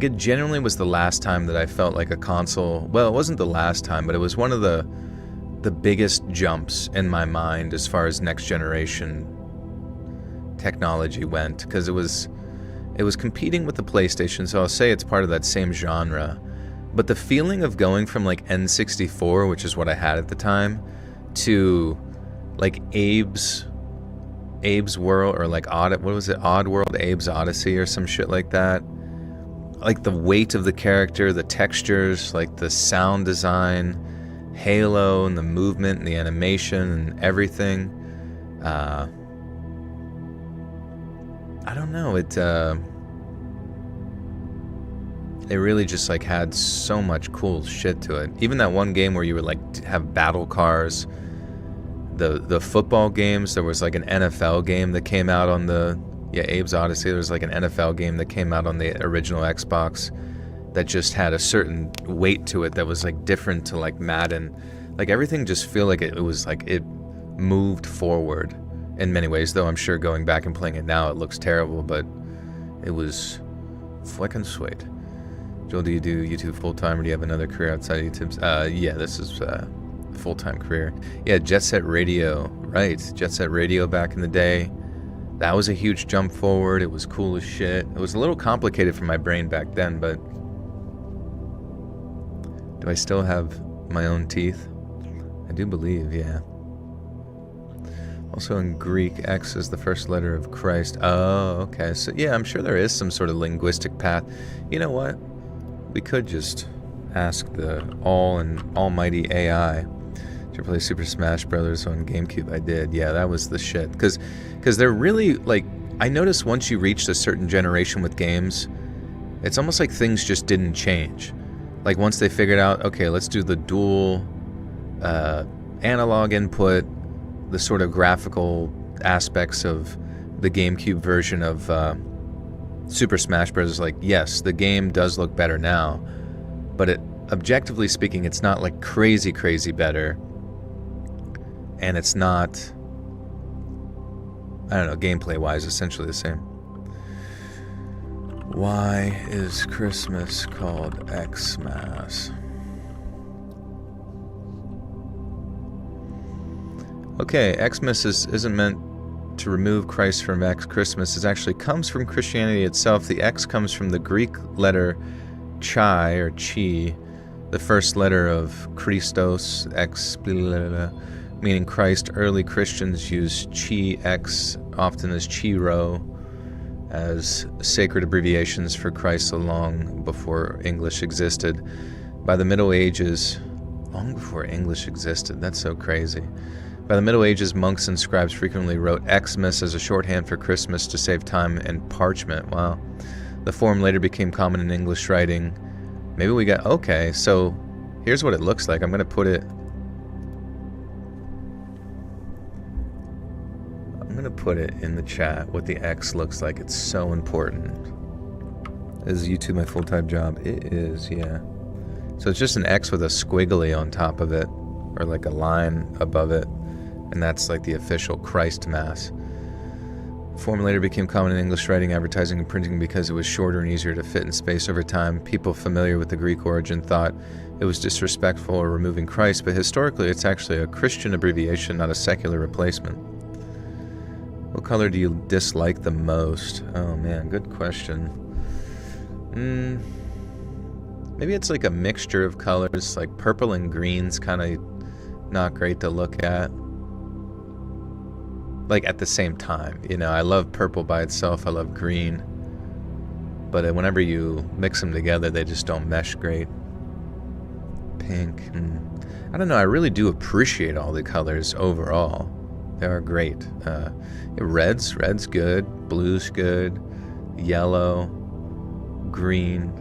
B: it genuinely was the last time that I felt like a console. Well, it wasn't the last time, but it was one of the biggest jumps in my mind as far as next generation technology went, because it was competing with the PlayStation, so I'll say it's part of that same genre. But the feeling of going from like N64, which is what I had at the time, to like Abe's World, or like Oddworld, Abe's Odyssey or some shit like that. Like the weight of the character, the textures, like the sound design, Halo and the movement and the animation and everything. I don't know, it really just like had so much cool shit to it. Even that one game where you would like have battle cars, the football games. There was like an NFL game that came out on Abe's Odyssey. There was like an NFL game that came out on the original Xbox that just had a certain weight to it that was like different to like Madden. Like everything just feel like it was like it moved forward in many ways, though I'm sure going back and playing it now it looks terrible, but it was flicking sweet. Joel, do you do YouTube full-time, or do you have another career outside of YouTube? Yeah, this is a full-time career. Yeah, Jet Set Radio, right. Jet Set Radio back in the day. That was a huge jump forward. It was cool as shit. It was a little complicated for my brain back then, but do I still have my own teeth? I do believe, yeah. Also in Greek, X is the first letter of Christ. Oh, okay. So yeah, I'm sure there is some sort of linguistic path. You know what? We could just ask the all and almighty AI. Did you play Super Smash Brothers on GameCube? I did. Yeah, that was the shit. Because they're really, like, I noticed once you reached a certain generation with games, it's almost like things just didn't change. Like once they figured out, okay, let's do the dual analog input, the sort of graphical aspects of the GameCube version of Super Smash Bros. Like, yes, the game does look better now, but objectively speaking, it's not like crazy better, and it's not, I don't know, gameplay-wise, essentially the same. Why is Christmas called Xmas? Okay, Xmas isn't meant to remove Christ from Christmas. It actually comes from Christianity itself. The X comes from the Greek letter chi, or chi, The first letter of Christos, X, meaning Christ. Early Christians used Chi X, often as Chi Rho, as sacred abbreviations for Christ long before English existed. By the Middle Ages, long before English existed, that's so crazy. By the Middle Ages, monks and scribes frequently wrote Xmas as a shorthand for Christmas to save time and parchment. Wow. The form later became common in English writing. Maybe we got, okay, so here's what it looks like. I'm going to put it in the chat, what the X looks like. It's so important. Is YouTube my full-time job? It is, yeah. So it's just an X with a squiggly on top of it, or like a line above it, and that's like the official Christ Mass. The form later became common in English writing, advertising, and printing because it was shorter and easier to fit in space over time. People familiar with the Greek origin thought it was disrespectful or removing Christ, but historically it's actually a Christian abbreviation, not a secular replacement. What color do you dislike the most? Oh man, good question. Maybe it's like a mixture of colors, like purple and green's kind of not great to look at. Like at the same time, you know, I love purple by itself, I love green, but whenever you mix them together, they just don't mesh great. Pink, I don't know, I really do appreciate all the colors overall. They are great. Red's good, blue's good, yellow, green,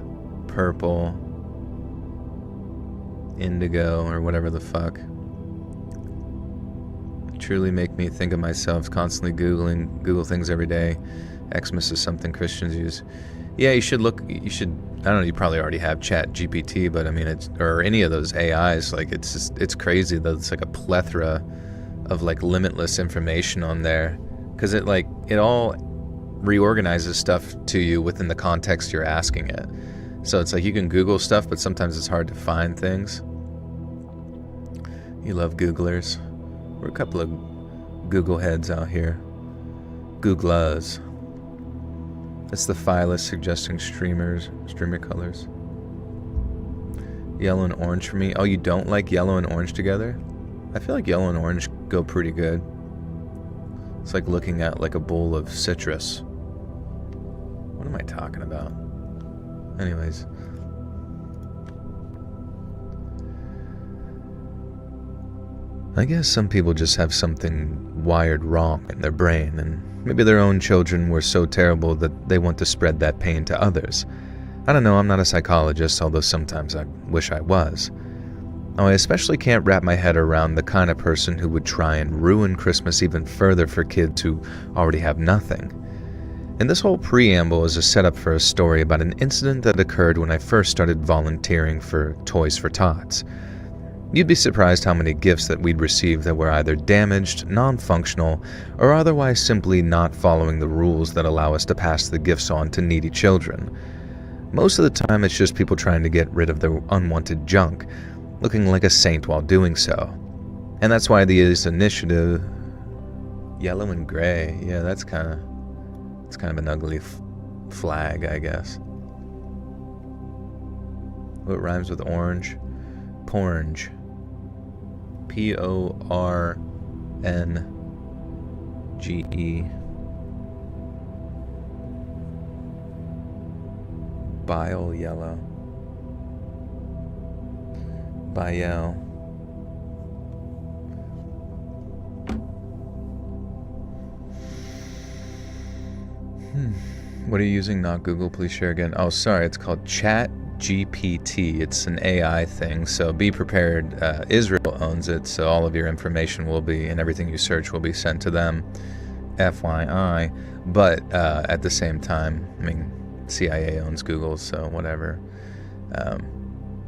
B: purple, indigo, or whatever the fuck. Truly make me think of myself, constantly Google things every day. Xmas is something Christians use. Yeah, you should, I don't know, you probably already have Chat GPT, but I mean, or any of those AIs, like it's crazy that it's like a plethora of like limitless information on there, because it all reorganizes stuff to you within the context you're asking it. So it's like you can Google stuff, but sometimes it's hard to find things. You love Googlers. We're a couple of Google heads out here. Googlers. That's the phyllis suggesting streamer colors. Yellow and orange for me. Oh, you don't like yellow and orange together? I feel like yellow and orange go pretty good. It's like looking at like a bowl of citrus. What am I talking about? Anyways. I guess some people just have something wired wrong in their brain, and maybe their own children were so terrible that they want to spread that pain to others. I don't know, I'm not a psychologist, although sometimes I wish I was. Oh, I especially can't wrap my head around the kind of person who would try and ruin Christmas even further for kids who already have nothing. And this whole preamble is a setup for a story about an incident that occurred when I first started volunteering for Toys for Tots. You'd be surprised how many gifts that we'd receive that were either damaged, non-functional, or otherwise simply not following the rules that allow us to pass the gifts on to needy children. Most of the time it's just people trying to get rid of their unwanted junk, looking like a saint while doing so. And that's why this initiative... Yellow and gray, yeah, it's kind of an ugly flag, I guess. What rhymes with orange? Pornge. Pornge. Bile yellow. Bile. What are you using? Not Google. Please share again. Oh, sorry. It's called Chat GPT. It's an AI thing, so be prepared. Israel owns it, so all of your information will be, and everything you search will be sent to them. FYI. But at the same time, I mean, CIA owns Google, so whatever.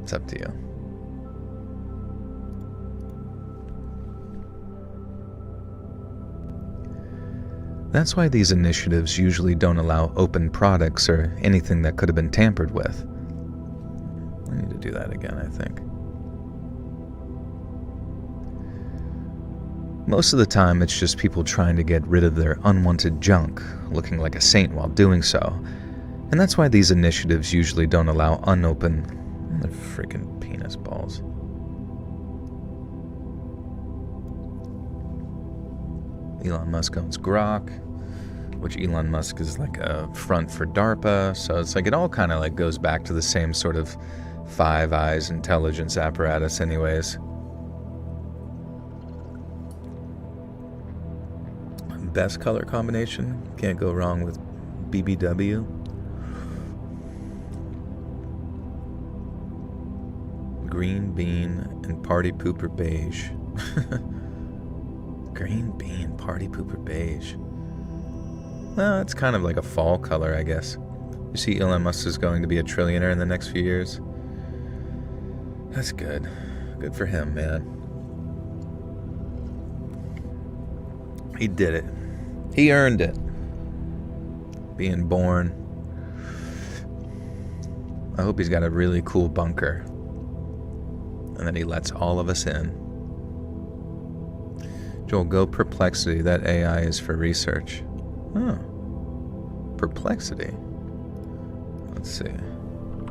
B: It's up to you. That's why these initiatives usually don't allow open products or anything that could have been tampered with. I need to do that again, I think. Most of the time, it's just people trying to get rid of their unwanted junk, looking like a saint while doing so. And that's why these initiatives usually don't allow unopened... The freaking penis balls. Elon Musk owns Grok, which Elon Musk is like a front for DARPA. So it's like it all kind of like goes back to the same sort of Five Eyes intelligence apparatus anyways. Best color combination? Can't go wrong with BBW. Green bean and party pooper beige. Green bean, party pooper beige. Well, it's kind of like a fall color, I guess. You see Elon Musk is going to be a trillionaire in the next few years. That's good. Good for him, man. He did it. He earned it. Being born. I hope he's got a really cool bunker. And then he lets all of us in. Joel, go Perplexity. That AI is for research. Oh. Perplexity. Let's see.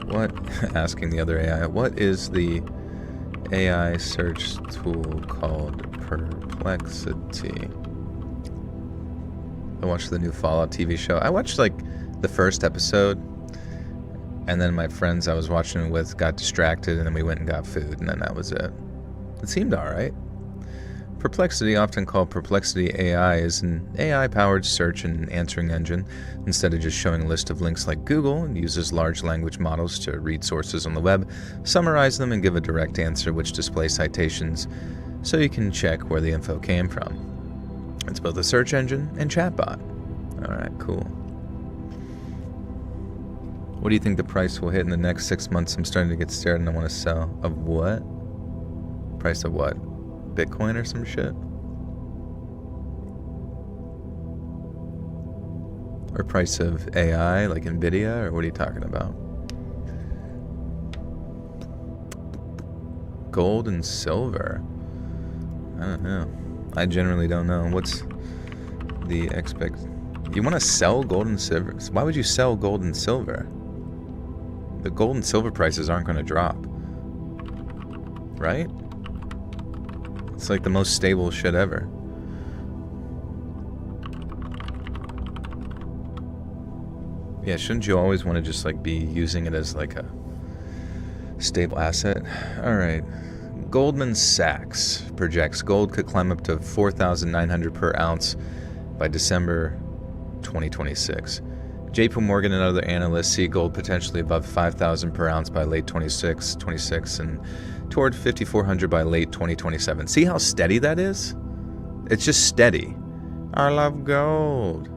B: What? Asking the other AI. What is the AI search tool called? Perplexity. I watched the new Fallout TV show. I watched like the first episode, and then my friends I was watching it with got distracted, and then we went and got food, and then that was it. It seemed alright. Perplexity, often called Perplexity AI, is an AI-powered search and answering engine. Instead of just showing a list of links like Google, it uses large language models to read sources on the web, summarize them, and give a direct answer which displays citations so you can check where the info came from. It's both a search engine and chatbot. Alright, cool. What do you think the price will hit in the next 6 months? I'm starting to get scared and I want to sell. Of what? Price of what? Bitcoin or some shit? Or price of AI, like Nvidia, or what are you talking about? Gold and silver? I don't know. I generally don't know. What's the You want to sell gold and silver? Why would you sell gold and silver? The gold and silver prices aren't going to drop. Right? It's like the most stable shit ever. Yeah, shouldn't you always want to just like be using it as like a stable asset? Alright. Goldman Sachs projects gold could climb up to $4,900 per ounce by December 2026. JP Morgan and other analysts see gold potentially above $5,000 per ounce by late 26 and toward $5,400 by late 2027. See how steady that is? It's just steady. I love gold.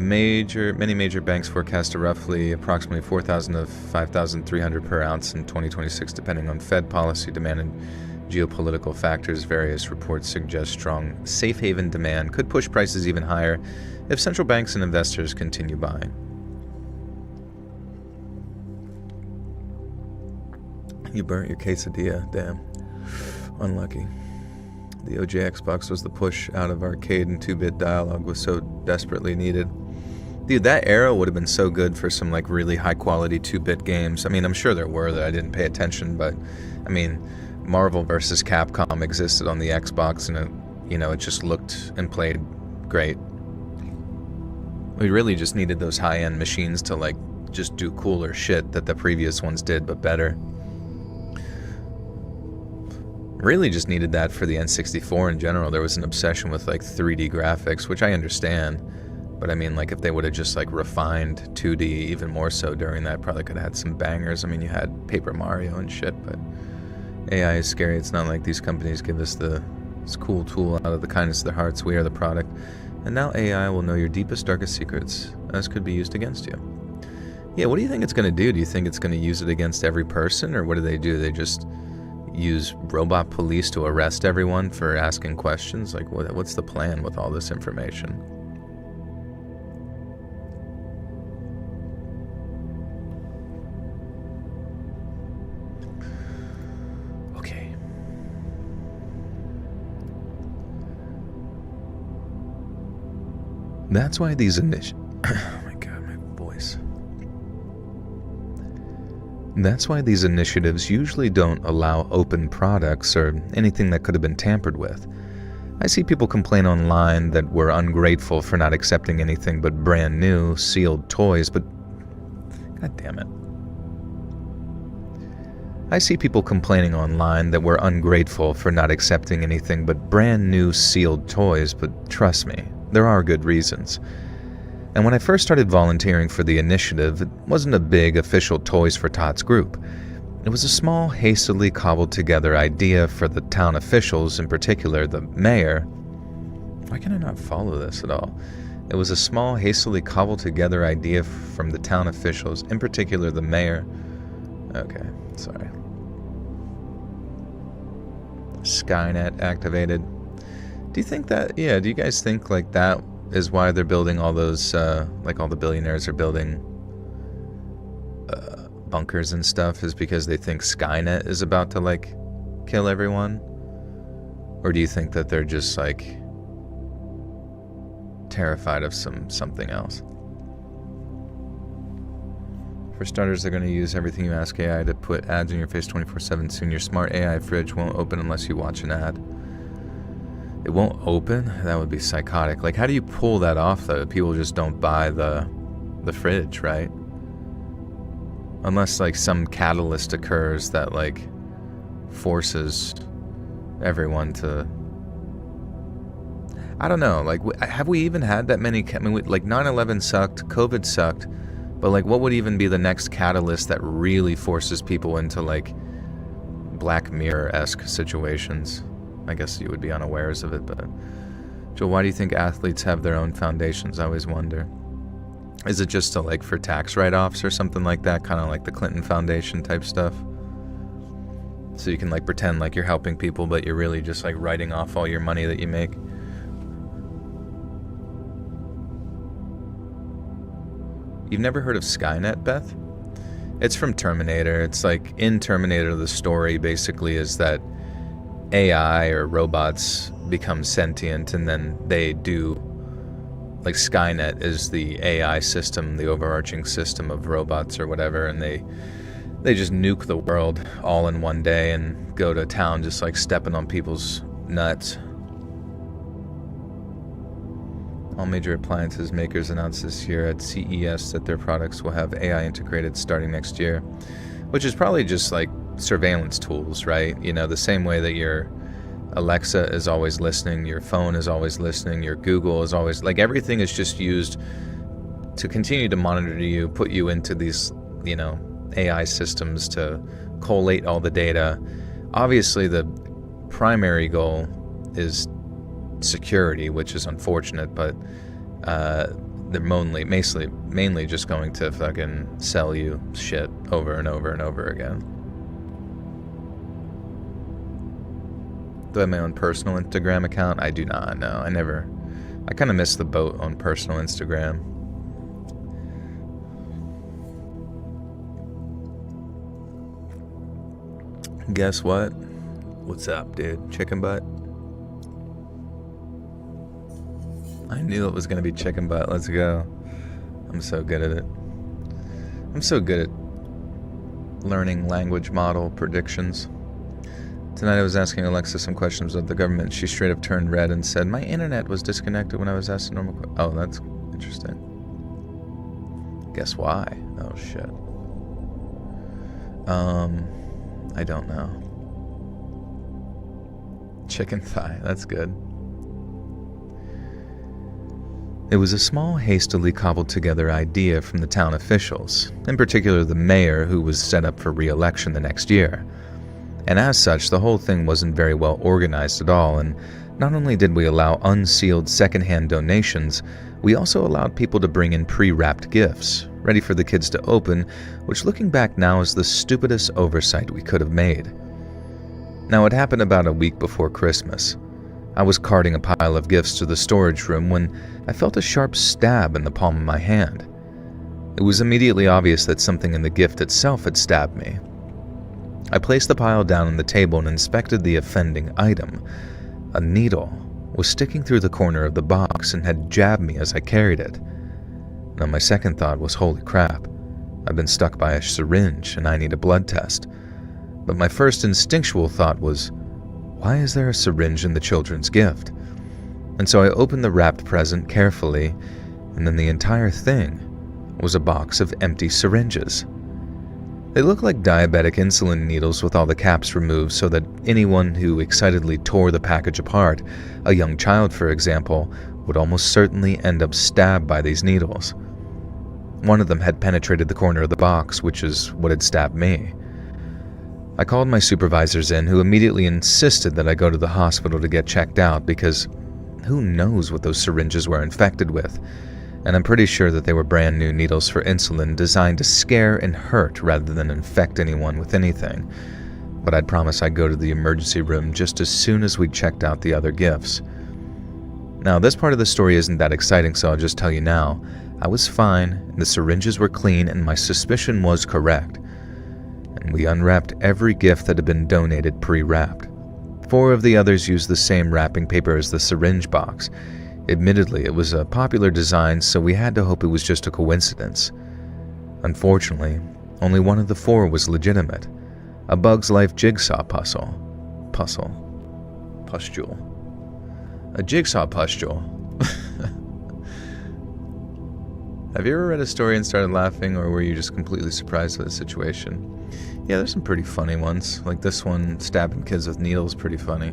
B: Many major banks forecast approximately 4,000 to 5,300 per ounce in 2026, depending on Fed policy, demand, and geopolitical factors. Various reports suggest strong safe haven demand could push prices even higher if central banks and investors continue buying. You burnt your quesadilla, damn. Unlucky. The OG Xbox was the push out of arcade, and 2-bit dialogue was so desperately needed. Dude, that era would have been so good for some like really high quality 2-bit games. I mean, I'm sure there were that I didn't pay attention, but I mean, Marvel vs. Capcom existed on the Xbox, and it just looked and played great. We really just needed those high-end machines to like just do cooler shit that the previous ones did, but better. Really just needed that for the N64 in general. There was an obsession with like 3D graphics, which I understand. But I mean, like, if they would have just like refined 2D even more so during that, probably could have had some bangers. I mean, you had Paper Mario and shit, but AI is scary. It's not like these companies give us this cool tool out of the kindness of their hearts. We are the product. And now AI will know your deepest, darkest secrets, as could be used against you. Yeah, what do you think it's going to do? Do you think it's going to use it against every person, or what do? They just use robot police to arrest everyone for asking questions? Like, what's the plan with all this information? Okay. That's why these oh my god, my voice. That's why these initiatives usually don't allow open products or anything that could have been tampered with. I see people complain online that we're ungrateful for not accepting anything but brand new, sealed toys, but god damn it. I see people complaining online that we're ungrateful for not accepting anything but brand new, sealed toys, but trust me, there are good reasons. And when I first started volunteering for the initiative, it wasn't a big official Toys for Tots group. It was a small, hastily cobbled together idea for the town officials, in particular the mayor. Why can I not follow this at all? It was a small, hastily cobbled together idea from the town officials, in particular the mayor. Okay, sorry. Skynet activated. Do you think that, do you guys think like that is why they're building all those, like all the billionaires are building bunkers and stuff, is because they think Skynet is about to like kill everyone? Or do you think that they're just like terrified of something else? For starters, they're going to use everything you ask AI to put ads in your face 24/7. Soon your smart AI fridge won't open unless you watch an ad. It won't open? That would be psychotic. Like, how do you pull that off, though? People just don't buy the fridge, right? Unless, like, some catalyst occurs that, like, forces everyone to... I don't know. Like, have we even had that many... I mean, like, 9/11 sucked, COVID sucked, but, like, what would even be the next catalyst that really forces people into, like, Black Mirror-esque situations? I guess you would be unawares of it, but... Joel, why do you think athletes have their own foundations? I always wonder. Is it just to, like, for tax write-offs or something like that? Kind of like the Clinton Foundation type stuff? So you can, like, pretend like you're helping people, but you're really just, like, writing off all your money that you make. You've never heard of Skynet, Beth? It's from Terminator. It's like, in Terminator, the story basically is that AI or robots become sentient, and then they do, like, Skynet is the AI system, the overarching system of robots or whatever, and they just nuke the world all in one day and go to town just like stepping on people's nuts. All major appliances makers announced this year at CES that their products will have AI integrated starting next year, which is probably just like surveillance tools, right? You know, the same way that your Alexa is always listening, your phone is always listening, your Google is always, like, everything is just used to continue to monitor you, put you into these, you know, AI systems to collate all the data. Obviously, the primary goal is security, which is unfortunate, but they're mainly just going to fucking sell you shit over and over and over again. Do I have my own personal Instagram account? I do not, no. I kind of missed the boat on personal Instagram. Guess what? What's up, dude? Chicken butt? I knew it was going to be chicken butt. Let's go. I'm so good at it. I'm so good at learning language model predictions. Tonight I was asking Alexa some questions of the government. She straight up turned red and said, my internet was disconnected when I was asked a normal question. Oh, that's interesting. Guess why? Oh, shit. I don't know. Chicken thigh. That's good. It was a small, hastily cobbled together idea from the town officials, in particular the mayor, who was set up for re-election the next year. And as such, the whole thing wasn't very well organized at all, and not only did we allow unsealed secondhand donations, we also allowed people to bring in pre-wrapped gifts, ready for the kids to open, which looking back now is the stupidest oversight we could have made. Now, it happened about a week before Christmas. I was carting a pile of gifts to the storage room when I felt a sharp stab in the palm of my hand. It was immediately obvious that something in the gift itself had stabbed me. I placed the pile down on the table and inspected the offending item. A needle was sticking through the corner of the box and had jabbed me as I carried it. Now my second thought was, holy crap, I've been stuck by a syringe and I need a blood test. But my first instinctual thought was, why is there a syringe in the children's gift? And so I opened the wrapped present carefully, and then the entire thing was a box of empty syringes. They looked like diabetic insulin needles with all the caps removed so that anyone who excitedly tore the package apart, a young child for example, would almost certainly end up stabbed by these needles. One of them had penetrated the corner of the box, which is what had stabbed me. I called my supervisors in, who immediately insisted that I go to the hospital to get checked out because who knows what those syringes were infected with, and I'm pretty sure that they were brand new needles for insulin designed to scare and hurt rather than infect anyone with anything. But I'd promise I'd go to the emergency room just as soon as we'd checked out the other gifts. Now, this part of the story isn't that exciting, so I'll just tell you now. I was fine, the syringes were clean, and my suspicion was correct. And we unwrapped every gift that had been donated pre-wrapped. 4 of the others used the same wrapping paper as the syringe box. Admittedly, it was a popular design, so we had to hope it was just a coincidence. Unfortunately, only one of the 4 was legitimate. A Bug's Life jigsaw pustule. A jigsaw pustule. Have you ever read a story and started laughing, or were you just completely surprised by the situation? Yeah, there's some pretty funny ones. Like this one, stabbing kids with needles, pretty funny.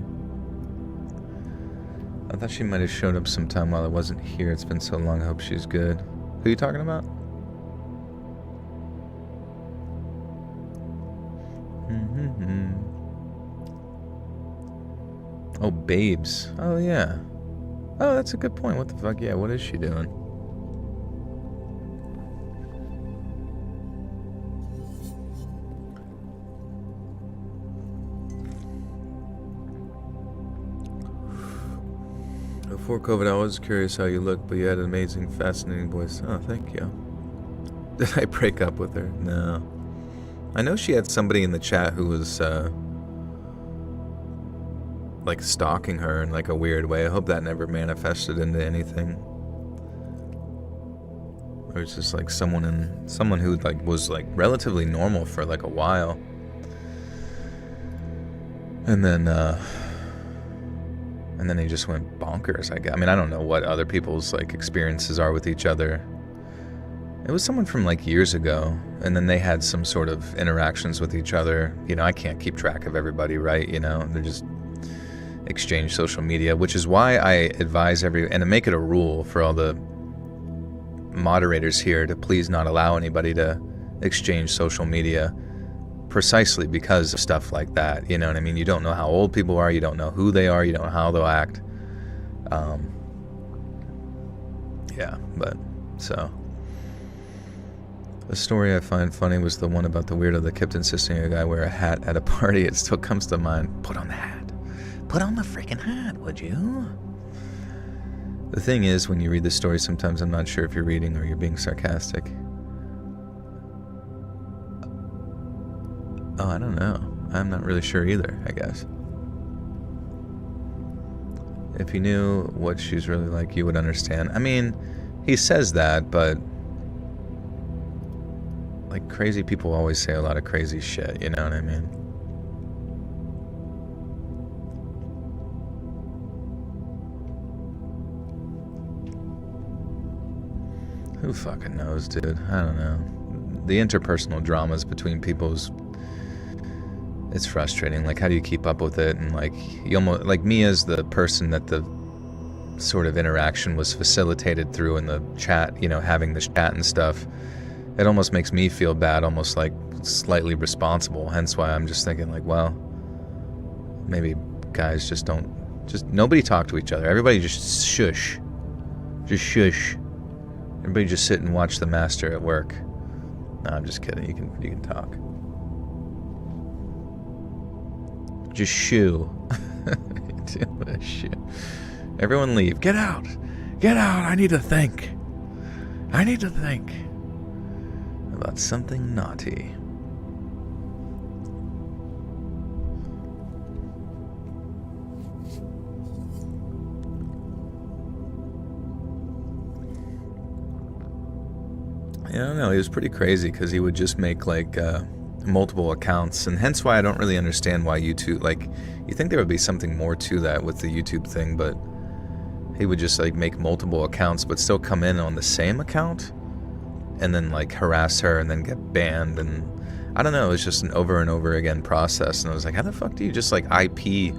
B: I thought she might have showed up sometime while I wasn't here. It's been so long, I hope she's good. Who are you talking about? Oh, Babes. Oh, yeah. Oh, that's a good point. What the fuck? Yeah, what is she doing? Before COVID, I was curious how you looked, but you had an amazing, fascinating voice. Oh, thank you. Did I break up with her? No. I know she had somebody in the chat who was, like, stalking her in, like, a weird way. I hope that never manifested into anything. Or it's just, like, someone who, like, was, like, relatively normal for, like, a while. And then he just went bonkers, I guess. I mean, I don't know what other people's, like, experiences are with each other. It was someone from, like, years ago, and then they had some sort of interactions with each other. You know, I can't keep track of everybody, right? You know, they just exchange social media, which is why I advise and to make it a rule for all the moderators here to please not allow anybody to exchange social media, precisely because of stuff like that. You know what I mean? You don't know how old people are, you don't know who they are, you don't know how they'll act. Yeah, but so the story I find funny was the one about the weirdo that kept insisting a guy wear a hat at a party. It still comes to mind. Put on the hat. Put on the freaking hat, would you? The thing is, when you read the story, sometimes I'm not sure if you're reading or you're being sarcastic. Oh, I don't know. I'm not really sure either, I guess. If you knew what she's really like, you would understand. I mean, he says that, but like, crazy people always say a lot of crazy shit, you know what I mean? Who fucking knows, dude? I don't know. The interpersonal dramas between people's... It's frustrating. Like, how do you keep up with it? And, like, you almost... Like, me as the person that the sort of interaction was facilitated through in the chat, you know, having the chat and stuff, it almost makes me feel bad, almost, like, slightly responsible. Hence why I'm just thinking, like, well, maybe guys just don't... Just nobody talk to each other. Everybody just shush. Just shush. Everybody just sit and watch the master at work. No, I'm just kidding. You can talk. Just shoo. Everyone leave. Get out. Get out. I need to think. I need to think about something naughty. I don't know, he was pretty crazy because he would just make like multiple accounts, and hence why I don't really understand why YouTube, like, you think there would be something more to that with the YouTube thing, but he would just like make multiple accounts but still come in on the same account and then like harass her and then get banned, and I don't know, it's just an over and over again process, and I was like, how the fuck do you just like IP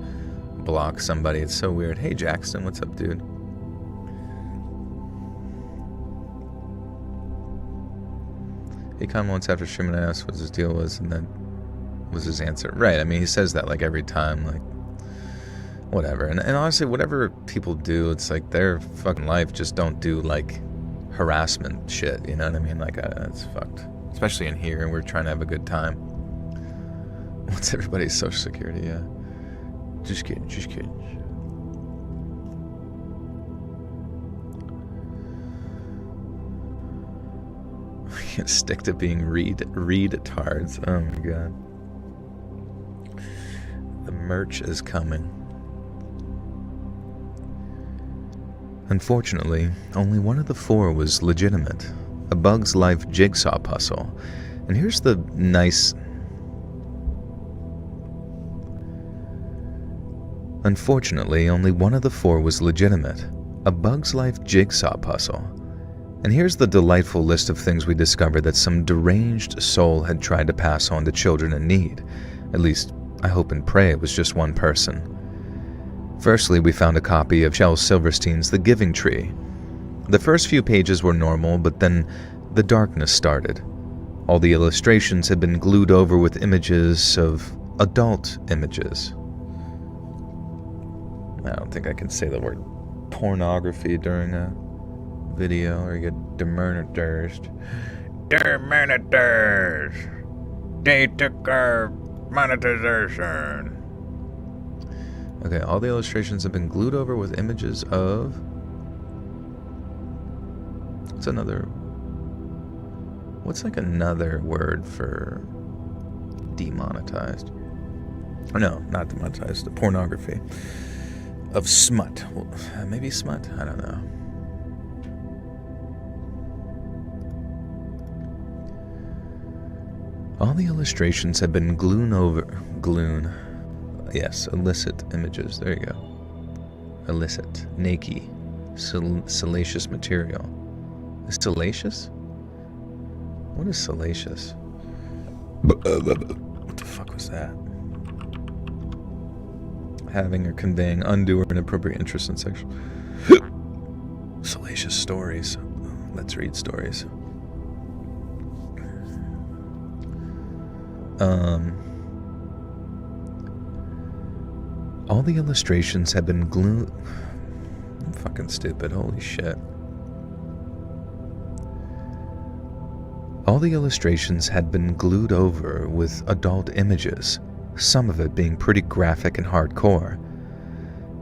B: block somebody? It's so weird. Hey Jackson, what's up, dude? He come once after streaming and asked what his deal was, and then was his answer. Right, I mean, he says that like every time, like, whatever. And honestly, whatever people do, it's like their fucking life. Just don't do like harassment shit, you know what I mean? Like, it's fucked. Especially in here, and we're trying to have a good time. What's everybody's social security? Yeah. Just kidding, just kidding. We can't stick to being retards. Oh my god. The merch is coming. Unfortunately, only one of the 4 was legitimate. A Bug's Life jigsaw puzzle. And here's the nice... Unfortunately, only one of the 4 was legitimate. A Bug's Life jigsaw puzzle. And here's the delightful list of things we discovered that some deranged soul had tried to pass on to children in need. At least, I hope and pray it was just one person. Firstly, we found a copy of Shel Silverstein's The Giving Tree. The first few pages were normal, but then the darkness started. All the illustrations had been glued over with images of adult images. I don't think I can say the word pornography during a video, or you get demonetized. Demonetized! They took our monetization. Okay, all the illustrations have been glued over with images of... What's like another word for demonetized? Or no, not demonetized, the pornography. Of smut. Well, maybe smut? I don't know. All the illustrations have been Yes, illicit images. There you go. Illicit. Naked. Salacious material. Is salacious? What is salacious? What the fuck was that? Having or conveying undue or inappropriate interest in sexual... Salacious stories. Let's read stories. All the illustrations have been glued... I'm fucking stupid, holy shit. All the illustrations had been glued over with adult images, some of it being pretty graphic and hardcore.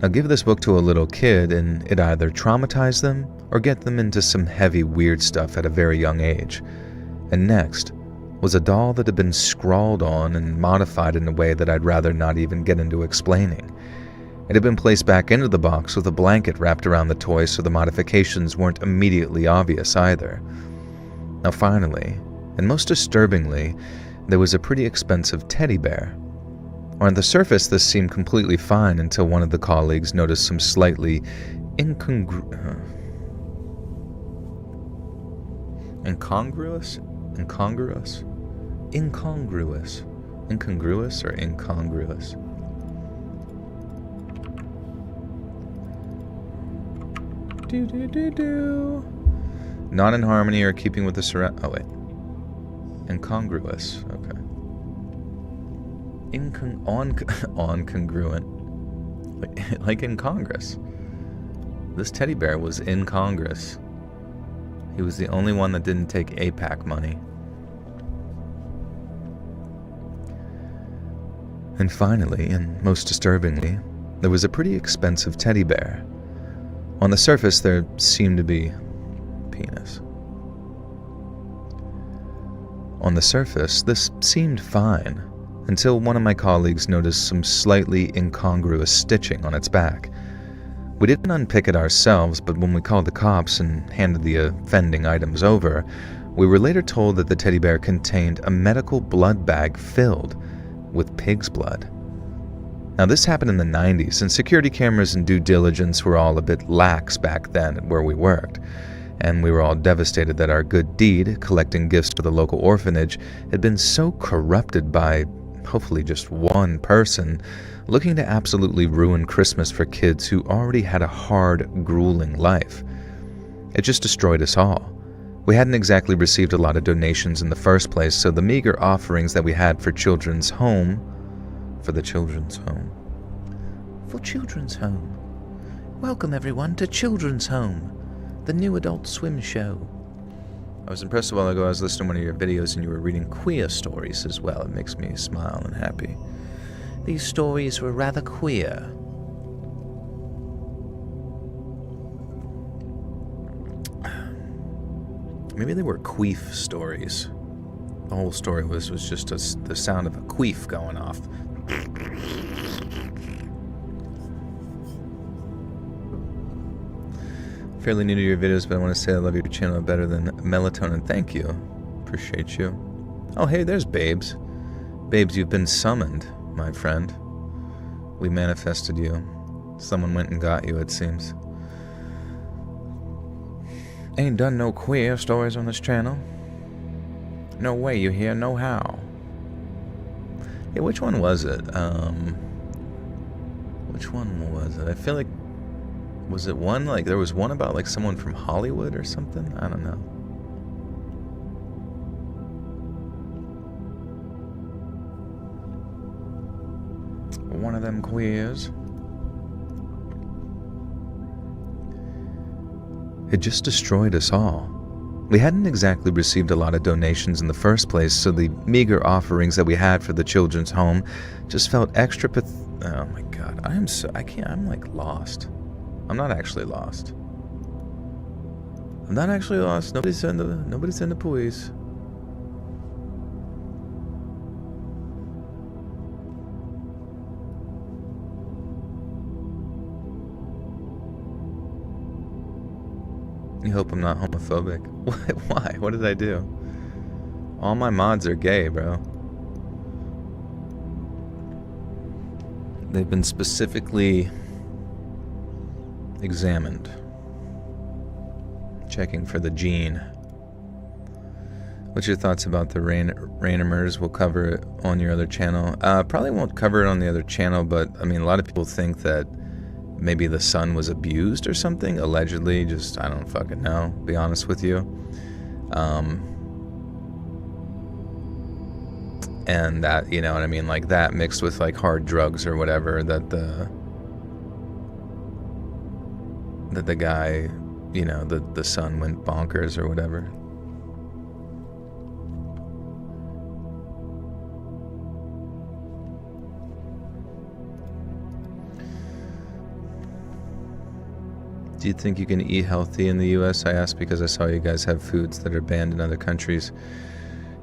B: Now give this book to a little kid and it either traumatize them or get them into some heavy weird stuff at a very young age. And next was a doll that had been scrawled on and modified in a way that I'd rather not even get into explaining. It had been placed back into the box with a blanket wrapped around the toy so the modifications weren't immediately obvious either. Now finally, and most disturbingly, there was a pretty expensive teddy bear. On the surface this seemed completely fine until one of the colleagues noticed some slightly incongruous not in harmony or keeping with the incongruous, okay. Congruent, like in Congress. This teddy bear was in Congress. He was the only one that didn't take APAC money. And finally, and most disturbingly, there was a pretty expensive teddy bear. On the surface, there seemed to be penis. On the surface, this seemed fine, until one of my colleagues noticed some slightly incongruous stitching on its back. We didn't unpick it ourselves, but when we called the cops and handed the offending items over, We were later told that the teddy bear contained a medical blood bag filled with pig's blood. Now, this happened in the 90s, and security cameras and due diligence were all a bit lax back then where we worked, and we were all devastated that our good deed, collecting gifts for the local orphanage, had been so corrupted by hopefully just one person looking to absolutely ruin Christmas for kids who already had a hard, grueling life. It just destroyed us all. We hadn't exactly received a lot of donations in the first place, so the meager offerings that we had for the Children's Home.
C: Welcome everyone to Children's Home, the new Adult Swim show.
B: I was impressed a while ago. I was listening to one of your videos and you were reading queer stories as well. It makes me smile and happy.
C: These stories were rather queer.
B: Maybe they were queef stories. The whole story was just the sound of a queef going off. Fairly new to your videos, but I want to say I love your channel better than Melatonin. Thank you. Appreciate you. Oh, hey, there's Babes. Babes, you've been summoned, my friend. We manifested you. Someone went and got you, it seems.
C: Ain't done no queer stories on this channel. No way you hear, no how.
B: Yeah, which one was it? Which one was it? I feel like, was it one, like, there was one about, like, someone from Hollywood or something? I don't know.
C: One of them queers.
B: It just destroyed us all. We hadn't exactly received a lot of donations in the first place, so the meager offerings that we had for the Children's Home just felt extra oh my god, I'm like lost. I'm not actually lost. Nobody's in the police. You hope I'm not homophobic. Why? What did I do? All my mods are gay, bro. They've been specifically examined. Checking for the gene. What's your thoughts about the Rainimers? We'll cover it on your other channel. Probably won't cover it on the other channel, but I mean, a lot of people think that maybe the son was abused or something, allegedly. Just, I don't fucking know, be honest with you. And that, you know what I mean, like that mixed with like hard drugs or whatever, that the guy, you know, the son went bonkers or whatever. Do you think you can eat healthy in the US? I asked because I saw you guys have foods that are banned in other countries.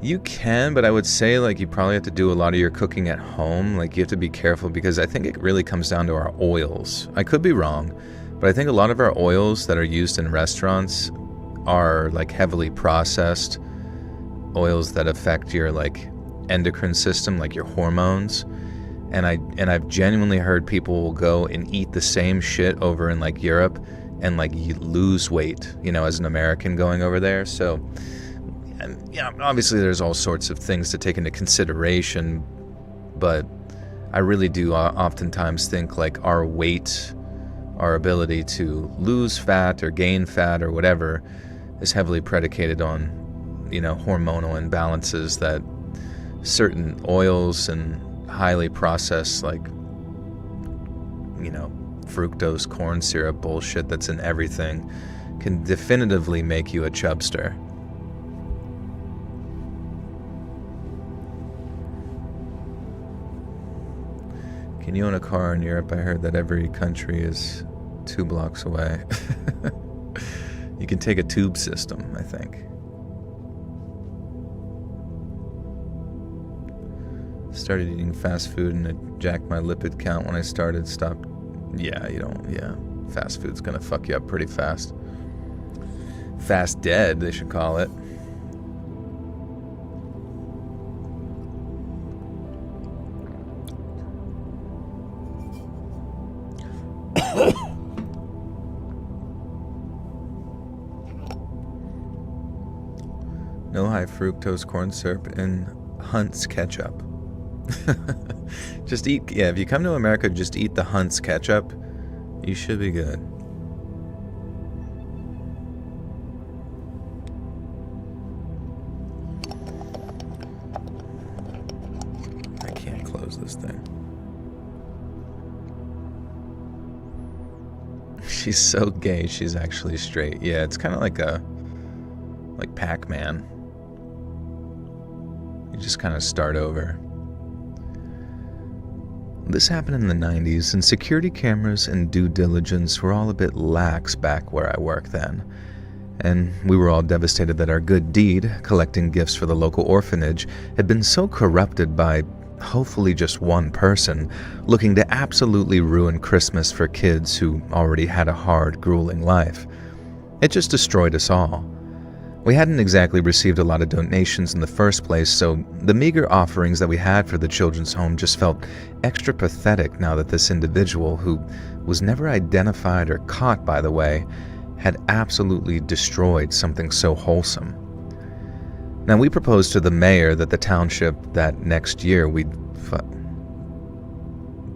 B: You can, but I would say like you probably have to do a lot of your cooking at home. Like you have to be careful because I think it really comes down to our oils. I could be wrong, but I think a lot of our oils that are used in restaurants are like heavily processed oils that affect your like endocrine system, like your hormones. And I've genuinely heard people will go and eat the same shit over in like Europe and like you lose weight, you know, as an American going over there. So, yeah, obviously there's all sorts of things to take into consideration, but I really do oftentimes think like our weight, our ability to lose fat or gain fat or whatever is heavily predicated on, you know, hormonal imbalances that certain oils and highly processed, like, you know, fructose corn syrup bullshit that's in everything can definitively make you a chubster. Can you own a car in Europe? I heard that every country is 2 blocks away. You can take a tube system, I think. Started eating fast food and it jacked my lipid count when I started. Stopped. Yeah, fast food's gonna fuck you up pretty fast. Fast dead, they should call it. high fructose corn syrup and Hunt's ketchup. Just eat, if you come to America, just eat the Hunt's ketchup. You should be good. I can't close this thing. She's so gay, she's actually straight. Yeah, it's kind of like Pac-Man. You just kind of start over. This happened in the 90s, and security cameras and due diligence were all a bit lax back where I work then. And we were all devastated that our good deed, collecting gifts for the local orphanage, had been so corrupted by hopefully just one person looking to absolutely ruin Christmas for kids who already had a hard, grueling life. It just destroyed us all. We hadn't exactly received a lot of donations in the first place, so the meager offerings that we had for the children's home just felt extra pathetic now that this individual, who was never identified or caught, by the way, had absolutely destroyed something so wholesome. Now, we proposed to the mayor that the township that next year we'd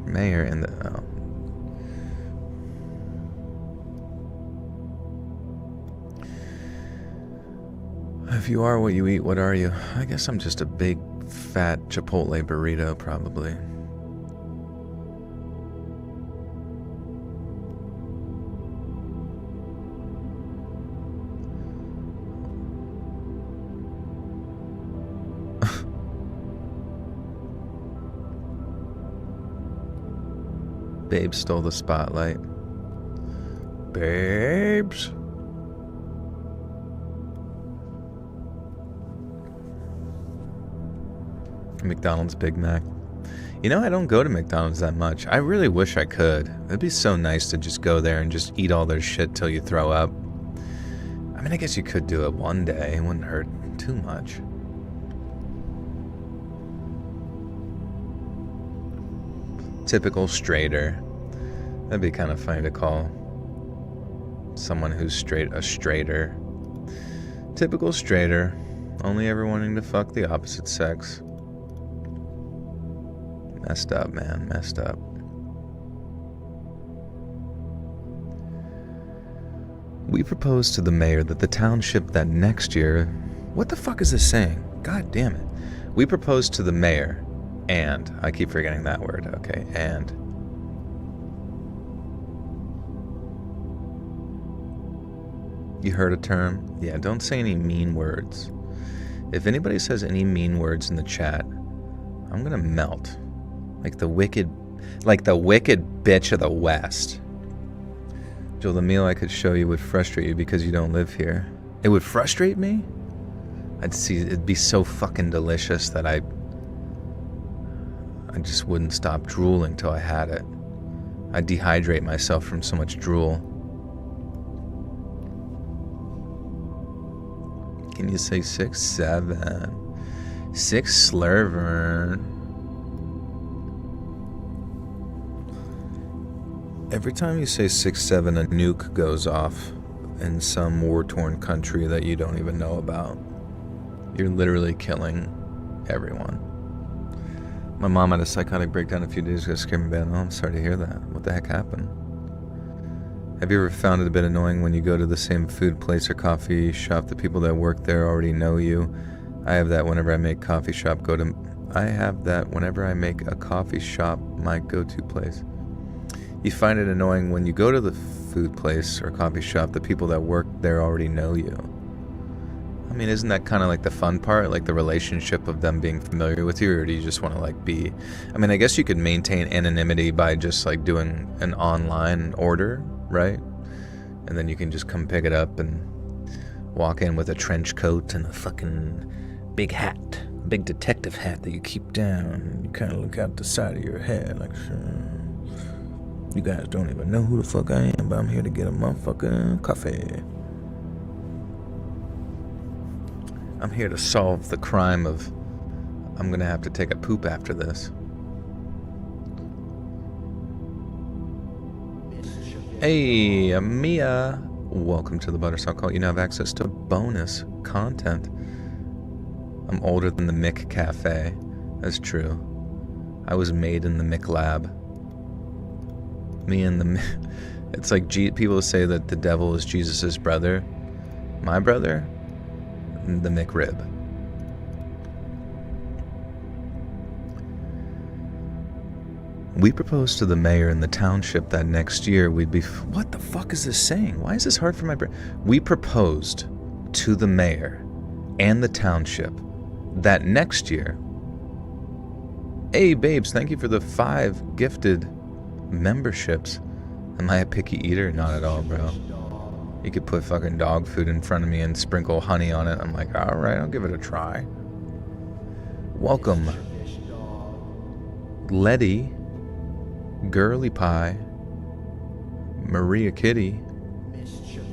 B: mayor in the If you are what you eat, what are you? I guess I'm just a big, fat Chipotle burrito, probably. Babe stole the spotlight. Babes. McDonald's Big Mac. You know, I don't go to McDonald's that much. I really wish I could. It'd be so nice to just go there and just eat all their shit till you throw up. I mean, I guess you could do it one day. It wouldn't hurt too much. Typical straighter. That'd be kind of funny to call someone who's straight a straighter. Typical straighter. Only ever wanting to fuck the opposite sex. Messed up, man. Messed up. We proposed to the mayor that the township that next year... What the fuck is this saying? God damn it. We proposed to the mayor and... I keep forgetting that word. Okay, and... You heard a term? Yeah, don't say any mean words. If anybody says any mean words in the chat, I'm gonna melt. Like the wicked bitch of the West. Joel, the meal I could show you would frustrate you because you don't live here. It would frustrate me? It'd be so fucking delicious that I just wouldn't stop drooling till I had it. I'd dehydrate myself from so much drool. Can you say 6'7"? 6 slurver. Every time you say 6'7", a nuke goes off in some war-torn country that you don't even know about. You're literally killing everyone. My mom had a psychotic breakdown a few days ago, scared me bad. Oh, I'm sorry to hear that. What the heck happened? Have you ever found it a bit annoying when you go to the same food place or coffee shop, the people that work there already know you? I have that whenever I make a coffee shop my go-to place. You find it annoying when you go to the food place or coffee shop, the people that work there already know you. I mean, isn't that kind of like the fun part, like the relationship of them being familiar with you, or do you just want to like be... I mean, I guess you could maintain anonymity by just like doing an online order, right? And then you can just come pick it up and walk in with a trench coat and a fucking big hat, big detective hat that you keep down. You kind of look out the side of your head like, you guys don't even know who the fuck I am, but I'm here to get a motherfucking coffee. I'm here to solve the crime of I'm gonna have to take a poop after this. Hey, Mia. Welcome to the Buttersalt Call. You now have access to bonus content. I'm older than the Mick Cafe. That's true. I was made in the Mick Lab. Me and the... It's like people say that the devil is Jesus' brother. My brother? The McRib. We proposed to the mayor in the township that next year we'd be... What the fuck is this saying? Why is this hard for my brain? We proposed to the mayor and the township that next year... Hey, babes, thank you for the 5 gifted memberships. Am I a picky eater? Not at all, bro. You could put fucking dog food in front of me and sprinkle honey on it. I'm like, alright, I'll give it a try. Welcome. Letty, Girly Pie, Maria Kitty,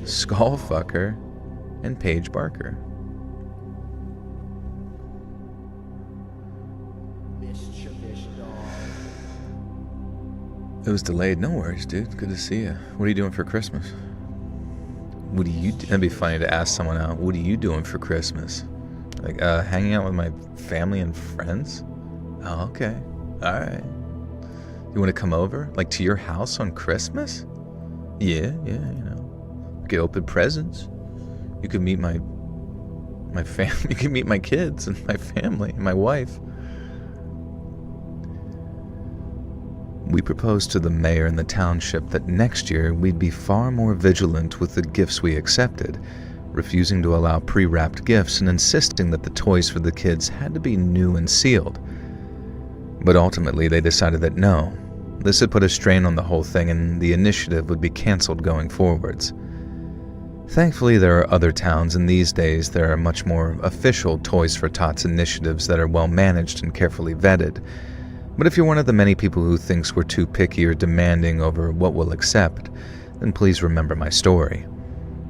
B: Skullfucker, and Paige Barker. It was delayed. No worries, dude. Good to see you. What are you doing for Christmas? What do you do? That'd be funny to ask someone out. What are you doing for Christmas? Like, hanging out with my family and friends? Oh, okay. All right. You want to come over? Like, to your house on Christmas? Yeah, you know. We could open presents. You could meet my family. You could meet my kids and my family and my wife. We proposed to the mayor and the township that next year we'd be far more vigilant with the gifts we accepted, refusing to allow pre-wrapped gifts and insisting that the toys for the kids had to be new and sealed. But ultimately they decided that no, this had put a strain on the whole thing and the initiative would be cancelled going forwards. Thankfully there are other towns, and these days there are much more official Toys for Tots initiatives that are well managed and carefully vetted. But if you're one of the many people who thinks we're too picky or demanding over what we'll accept, then please remember my story.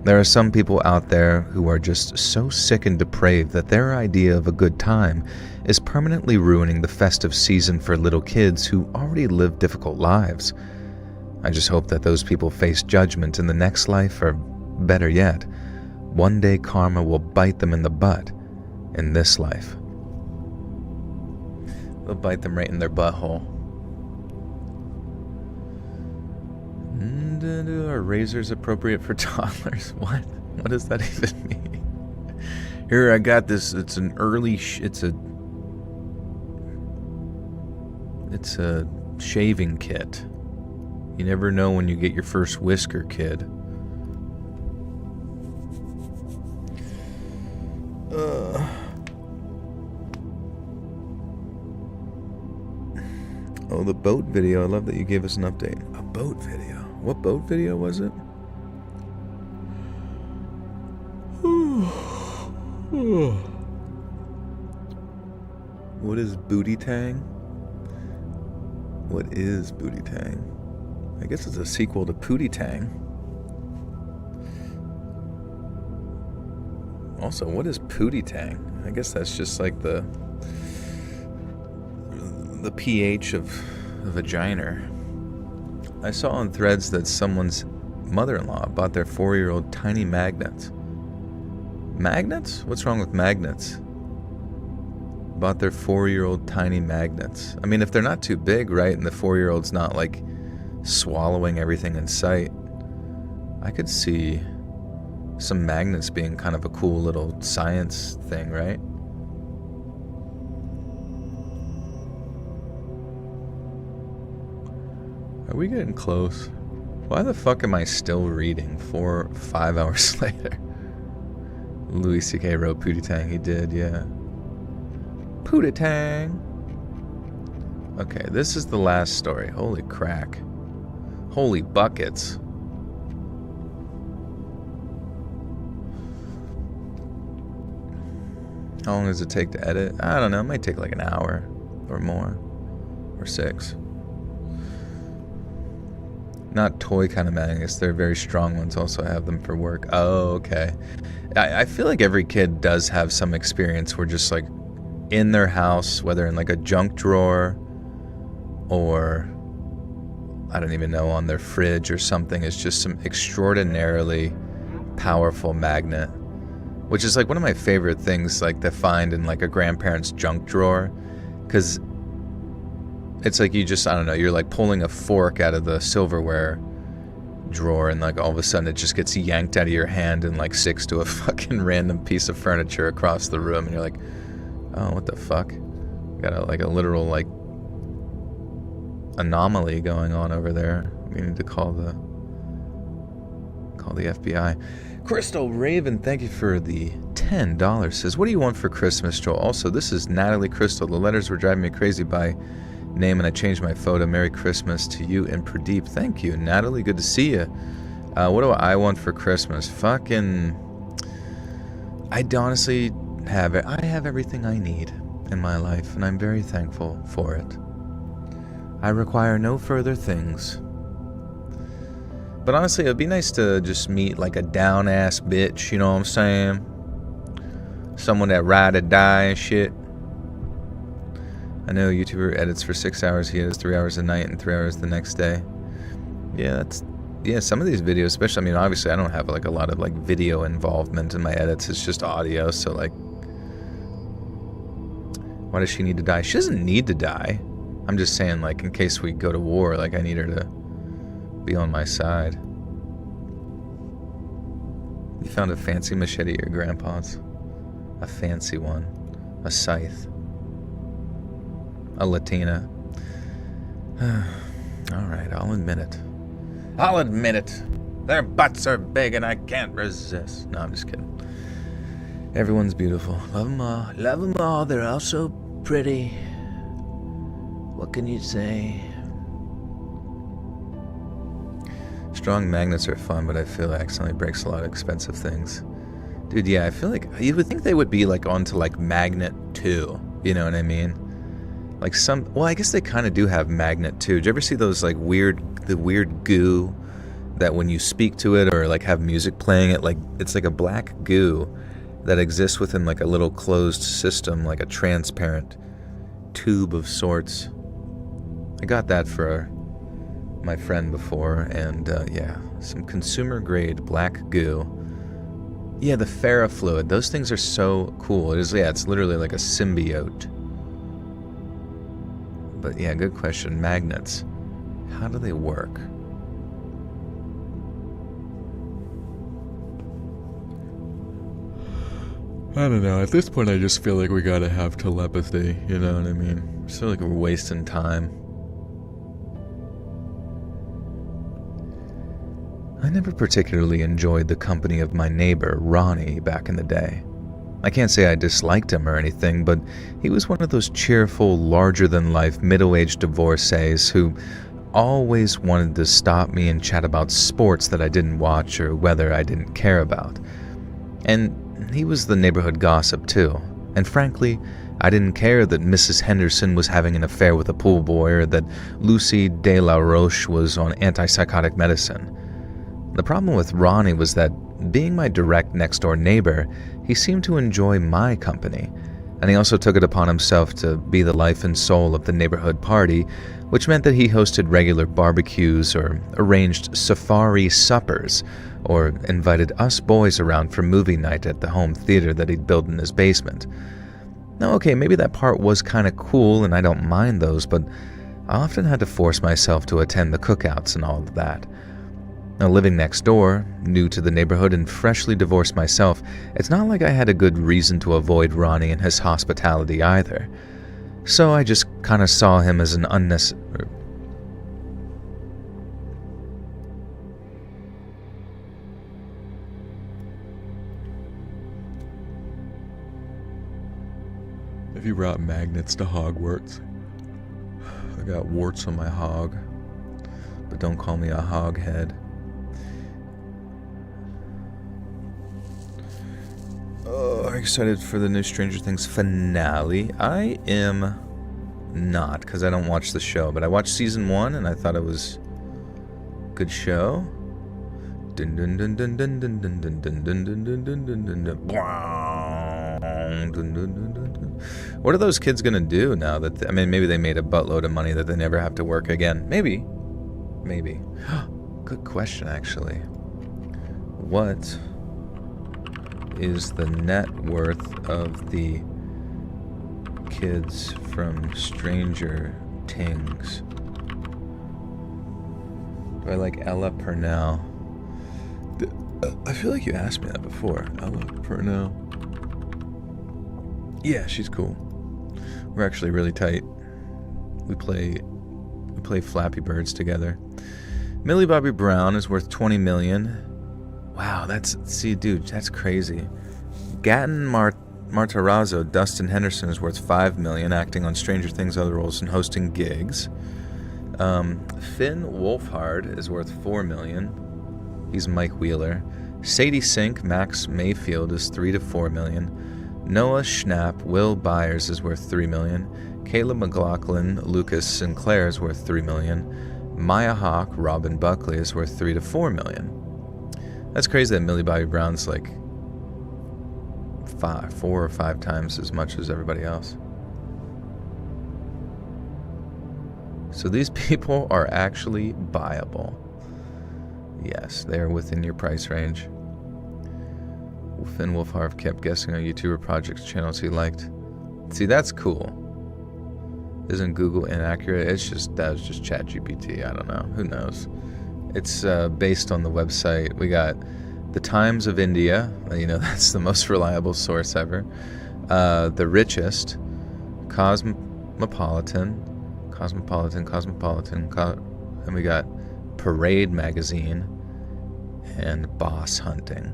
B: There are some people out there who are just so sick and depraved that their idea of a good time is permanently ruining the festive season for little kids who already live difficult lives. I just hope that those people face judgment in the next life, or better yet, one day karma will bite them in the butt in this life. They'll bite them right in their butthole. Are razors appropriate for toddlers? What? What does that even mean? Here, I got this. It's an early... It's a shaving kit. You never know when you get your first whisker, kid. Oh, the boat video. I love that you gave us an update. A boat video? What boat video was it? What is Booty Tang? What is Booty Tang? I guess it's a sequel to Pootie Tang. Also, what is Pootie Tang? I guess that's just like the pH of a vagina. I saw on Threads that someone's mother-in-law bought their 4-year-old tiny magnets. Magnets? What's wrong with magnets? Bought their 4-year-old tiny magnets. I mean, if they're not too big, right, and the 4-year-old's not like swallowing everything in sight, I could see some magnets being kind of a cool little science thing, right? Are we getting close? Why the fuck am I still reading 5 hours later? Louis C.K. wrote Pootie Tang. He did, yeah. Pootie Tang. Okay, this is the last story. Holy crack. Holy buckets. How long does it take to edit? I don't know. It might take like an hour or more. Or 6. Not toy kind of magnets. They're very strong ones. Also, I have them for work. Oh, okay. I feel like every kid does have some experience where just like in their house, whether in like a junk drawer or I don't even know, on their fridge or something, is just some extraordinarily powerful magnet which is like one of my favorite things, like to find in like a grandparent's junk drawer, because it's like you just, I don't know, you're like pulling a fork out of the silverware drawer and like all of a sudden it just gets yanked out of your hand and like sticks to a fucking random piece of furniture across the room, and you're like, oh, what the fuck? Got a literal like anomaly going on over there. We need to call the FBI. Crystal Raven, thank you for the $10. Says, what do you want for Christmas, Joel? Also, this is Natalie Crystal. The letters were driving me crazy by name, and I changed my photo. Merry Christmas to you and Pradeep. Thank you, Natalie. Good to see you. What do I want for Christmas? Fucking, I honestly have it. I have everything I need in my life, and I'm very thankful for it. I require no further things. But honestly, it'd be nice to just meet like a down-ass bitch, you know what I'm saying? Someone that ride or die and shit. I know a YouTuber edits for 6 hours, he edits 3 hours a night and 3 hours the next day. Yeah, some of these videos, especially, I mean, obviously I don't have like a lot of like video involvement in my edits, it's just audio, so like, why does she need to die? She doesn't need to die. I'm just saying, like, in case we go to war, like, I need her to be on my side. You found a fancy machete at your grandpa's? A fancy one. A scythe. A Latina. Alright, I'll admit it. I'll admit it. Their butts are big and I can't resist. No, I'm just kidding. Everyone's beautiful. Love them all.
D: Love them all. They're all so pretty. What can you say?
B: Strong magnets are fun, but I feel it accidentally breaks a lot of expensive things. Dude, yeah, I feel like you would think they would be like onto like Magnet 2. You know what I mean? Like well, I guess they kind of do have Magnet 2. Did you ever see those like the weird goo that when you speak to it or like have music playing it, like it's like a black goo that exists within like a little closed system, like a transparent tube of sorts. I got that for my friend before, and yeah, some consumer grade black goo. Yeah, the ferrofluid, those things are so cool. It is, yeah, it's literally like a symbiote. But yeah, good question. Magnets, how do they work? I don't know. At this point, I just feel like we gotta have telepathy. You know what I mean? I feel like we're wasting time. I never particularly enjoyed the company of my neighbor, Ronnie, back in the day. I can't say I disliked him or anything, but he was one of those cheerful, larger-than-life, middle-aged divorcees who always wanted to stop me and chat about sports that I didn't watch or weather I didn't care about. And he was the neighborhood gossip, too. And frankly, I didn't care that Mrs. Henderson was having an affair with a pool boy or that Lucy de la Roche was on antipsychotic medicine. The problem with Ronnie was that, being my direct next-door neighbor, he seemed to enjoy my company, and he also took it upon himself to be the life and soul of the neighborhood party, which meant that he hosted regular barbecues or arranged safari suppers, or invited us boys around for movie night at the home theater that he'd built in his basement. Now, okay, maybe that part was kind of cool, and I don't mind those, but I often had to force myself to attend the cookouts and all of that. Now, living next door, new to the neighborhood and freshly divorced myself, it's not like I had a good reason to avoid Ronnie and his hospitality either. So I just kind of saw him as an unnecessary... Have you brought magnets to Hogwarts? I got warts on my hog, but don't call me a hoghead. Oh, are you excited for the new Stranger Things finale? I am not, because I don't watch the show, but I watched season 1 and I thought it was a good show. Dun dun dun dun dun dun dun dun dun dun dun dun dun dun dun. What are those kids gonna do now that I mean, maybe they made a buttload of money that they never have to work again. Maybe. Good question, actually. What is the net worth of the kids from Stranger Things? Do I like Ella Purnell? I feel like you asked me that before. Ella Purnell. Yeah, she's cool. We're actually really tight. We play Flappy Birds together. Millie Bobby Brown is worth $20 million. Wow, that's crazy. Gatton Martarazzo, Dustin Henderson is worth $5 million, acting on Stranger Things, other roles, and hosting gigs. Finn Wolfhard is worth $4 million. He's Mike Wheeler. Sadie Sink, Max Mayfield is $3 to $4 million. Noah Schnapp, Will Byers is worth $3 million. Caleb McLaughlin, Lucas Sinclair is worth $3 million. Maya Hawke, Robin Buckley is worth $3 to $4 million. That's crazy that Millie Bobby Brown's like 4 or 5 times as much as everybody else. So these people are actually buyable. Yes, they are within your price range. Finn Wolfhard kept guessing on YouTuber projects channels he liked. See, that's cool. Isn't Google inaccurate? That was just ChatGPT. I don't know. Who knows? It's based on the website. We got the Times of India. That's the most reliable source ever. The Richest, Cosmopolitan, and we got Parade Magazine and Boss Hunting.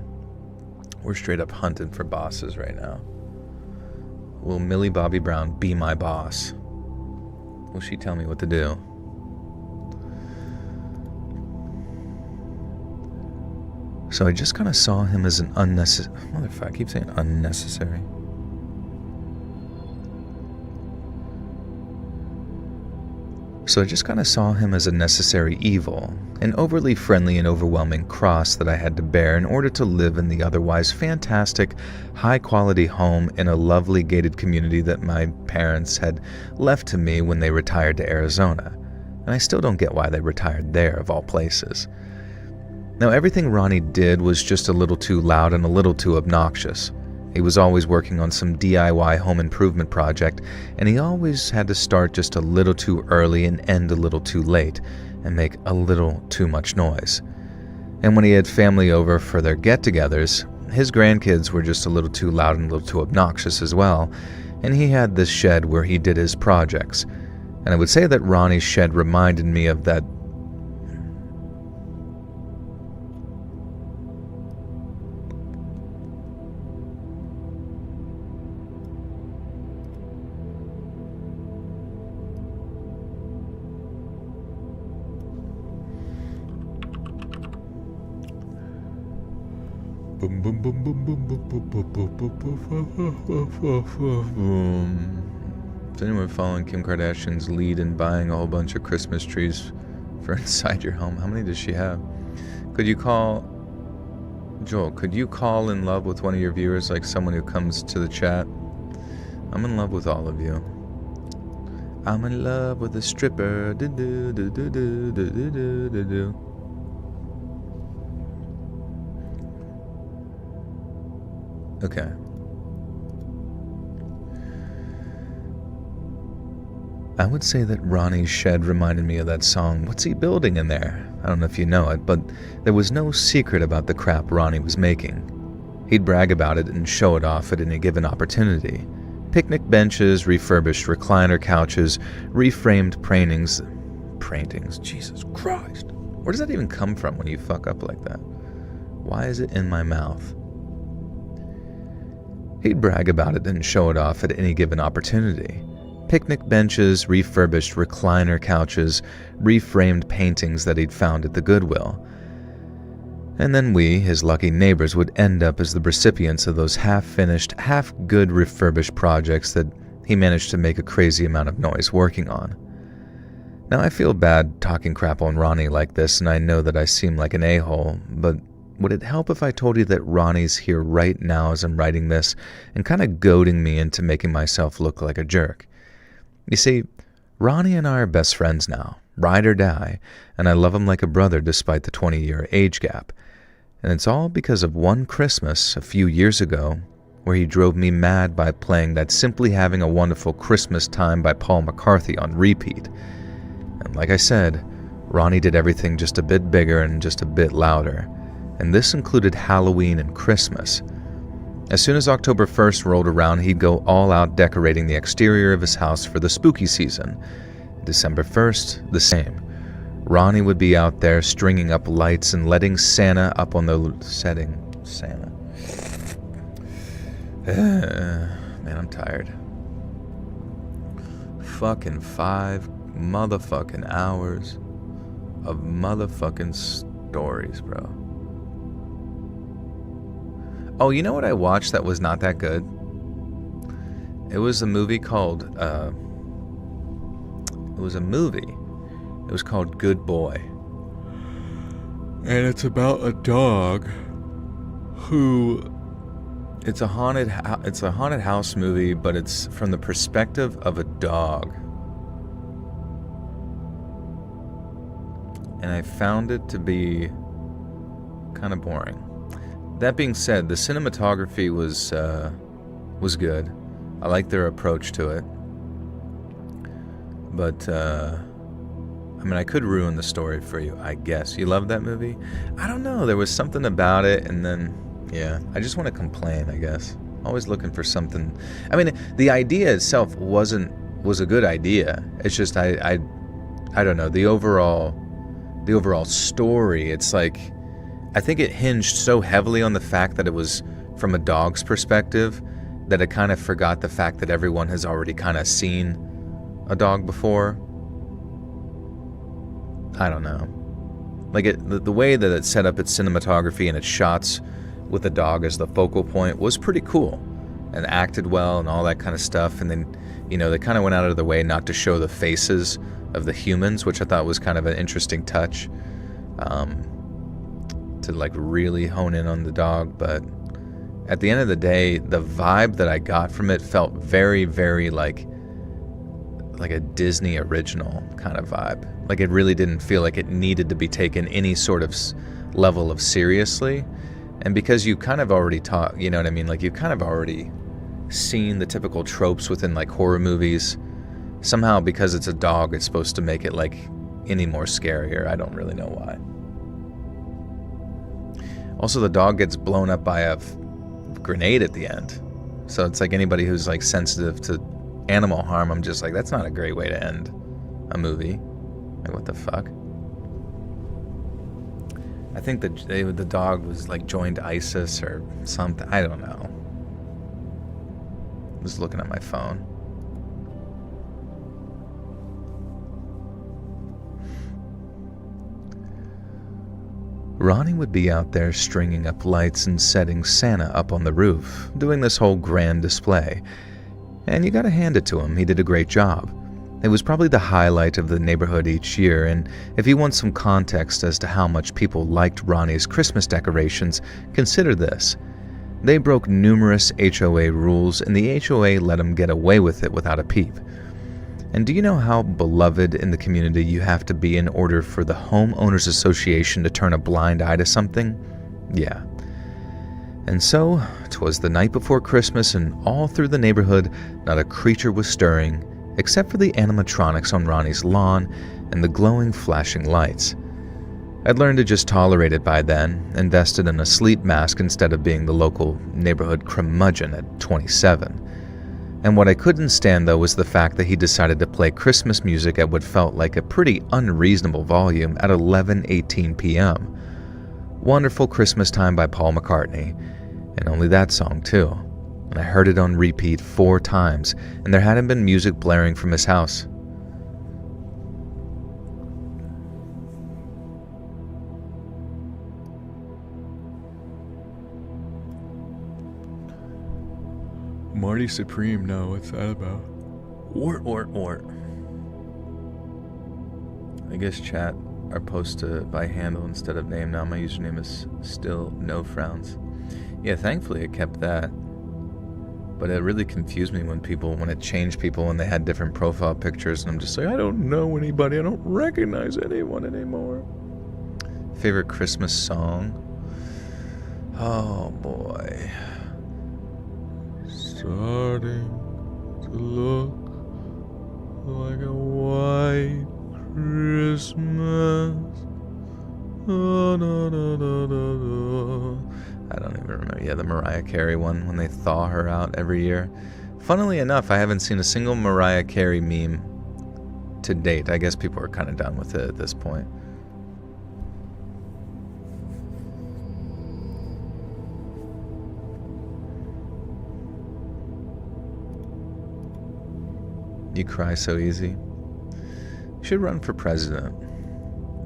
B: We're straight up hunting for bosses right now. Will Millie Bobby Brown be my boss? Will she tell me what to do? So I just kind of saw him as an unnecessary... Motherfucker, I keep saying unnecessary. So I just kind of saw him as a necessary evil, an overly friendly and overwhelming cross that I had to bear in order to live in the otherwise fantastic, high-quality home in a lovely gated community that my parents had left to me when they retired to Arizona. And I still don't get why they retired there, of all places. Now, everything Ronnie did was just a little too loud and a little too obnoxious. He was always working on some DIY home improvement project, and he always had to start just a little too early and end a little too late, and make a little too much noise. And when he had family over for their get-togethers, his grandkids were just a little too loud and a little too obnoxious as well, and he had this shed where he did his projects. And I would say that Ronnie's shed reminded me of that. Is anyone following Kim Kardashian's lead in buying a whole bunch of Christmas trees for inside your home? How many does she have? Could you call in love with one of your viewers, like someone who comes to the chat? I'm in love with all of you. I'm in love with a stripper. Okay. I would say that Ronnie's shed reminded me of that song, What's He Building in There? I don't know if you know it, but there was no secret about the crap Ronnie was making. He'd brag about it and show it off at any given opportunity. Picnic benches, refurbished recliner couches, reframed paintings, Jesus Christ. Where does that even come from when you fuck up like that? Why is it in my mouth? He'd brag about it and show it off at any given opportunity. Picnic benches, refurbished recliner couches, reframed paintings that he'd found at the Goodwill. And then we, his lucky neighbors, would end up as the recipients of those half-finished, half-good refurbished projects that he managed to make a crazy amount of noise working on. Now, I feel bad talking crap on Ronnie like this, and I know that I seem like an a-hole, but would it help if I told you that Ronnie's here right now as I'm writing this and kind of goading me into making myself look like a jerk? You see, Ronnie and I are best friends now, ride or die, and I love him like a brother despite the 20-year age gap. And it's all because of one Christmas a few years ago where he drove me mad by playing that Simply Having a Wonderful Christmas Time by Paul McCartney on repeat. And like I said, Ronnie did everything just a bit bigger and just a bit louder. And this included Halloween and Christmas. As soon as October 1st rolled around, he'd go all out decorating the exterior of his house for the spooky season. December 1st, the same. Ronnie would be out there stringing up lights and letting Santa up on the setting. Santa. Man, I'm tired. Fucking 5 motherfucking hours of motherfucking stories, bro. Oh, you know what I watched that was not that good? It was a movie called, it was called Good Boy. And it's about a dog who... It's a haunted house movie, but it's from the perspective of a dog. And I found it to be kind of boring. That being said, the cinematography was good. I like their approach to it. But I mean, I could ruin the story for you, I guess. You love that movie? I don't know. There was something about it, and then, yeah, I just want to complain, I guess. Always looking for something. I mean, the idea itself was a good idea. It's just I don't know, the overall story. It's like, I think it hinged so heavily on the fact that it was from a dog's perspective that it kind of forgot the fact that everyone has already kind of seen a dog before. I don't know. Like the way that it set up its cinematography and its shots with the dog as the focal point was pretty cool and acted well and all that kind of stuff. And then, you know, they kind of went out of their way not to show the faces of the humans, which I thought was kind of an interesting touch, to like really hone in on the dog. But at the end of the day, the vibe that I got from it felt very, very like a Disney original kind of vibe. Like it really didn't feel like it needed to be taken any sort of level of seriously. And because you kind of already you know what I mean? Like you've kind of already seen the typical tropes within like horror movies. Somehow because it's a dog, it's supposed to make it like any more scarier. I don't really know why. Also, the dog gets blown up by a grenade at the end. So it's like anybody who's like sensitive to animal harm, I'm just like, that's not a great way to end a movie. Like, what the fuck? I think that the dog was like joined ISIS or something. I don't know. I'm just looking at my phone. Ronnie would be out there stringing up lights and setting Santa up on the roof, doing this whole grand display. And you gotta hand it to him, he did a great job. It was probably the highlight of the neighborhood each year, and if you want some context as to how much people liked Ronnie's Christmas decorations, consider this. They broke numerous HOA rules, and the HOA let them get away with it without a peep. And do you know how beloved in the community you have to be in order for the Homeowners Association to turn a blind eye to something? Yeah. And so, 'twas the night before Christmas, and all through the neighborhood, not a creature was stirring, except for the animatronics on Ronnie's lawn and the glowing, flashing lights. I'd learned to just tolerate it by then, invested in a sleep mask instead of being the local neighborhood curmudgeon at 27. And what I couldn't stand, though, was the fact that he decided to play Christmas music at what felt like a pretty unreasonable volume at 11:18 p.m. Wonderful Christmas Time by Paul McCartney, and only that song, too. And I heard it on repeat 4 times, and there hadn't been music blaring from his house.
C: Marty Supreme, no, what's that about?
B: Wart. I guess chat are posted by handle instead of name. Now my username is still no frowns. Yeah, thankfully it kept that. But it really confused me when it changed people and they had different profile pictures, and I'm just like, I don't know anybody, I don't recognize anyone anymore. Favorite Christmas song? Oh boy. Starting to look like a white Christmas. Oh, no, no, no, no, no. I don't even remember. Yeah, the Mariah Carey one when they thaw her out every year. Funnily enough, I haven't seen a single Mariah Carey meme to date. I guess people are kind of done with it at this point. You cry so easy. You should run for president.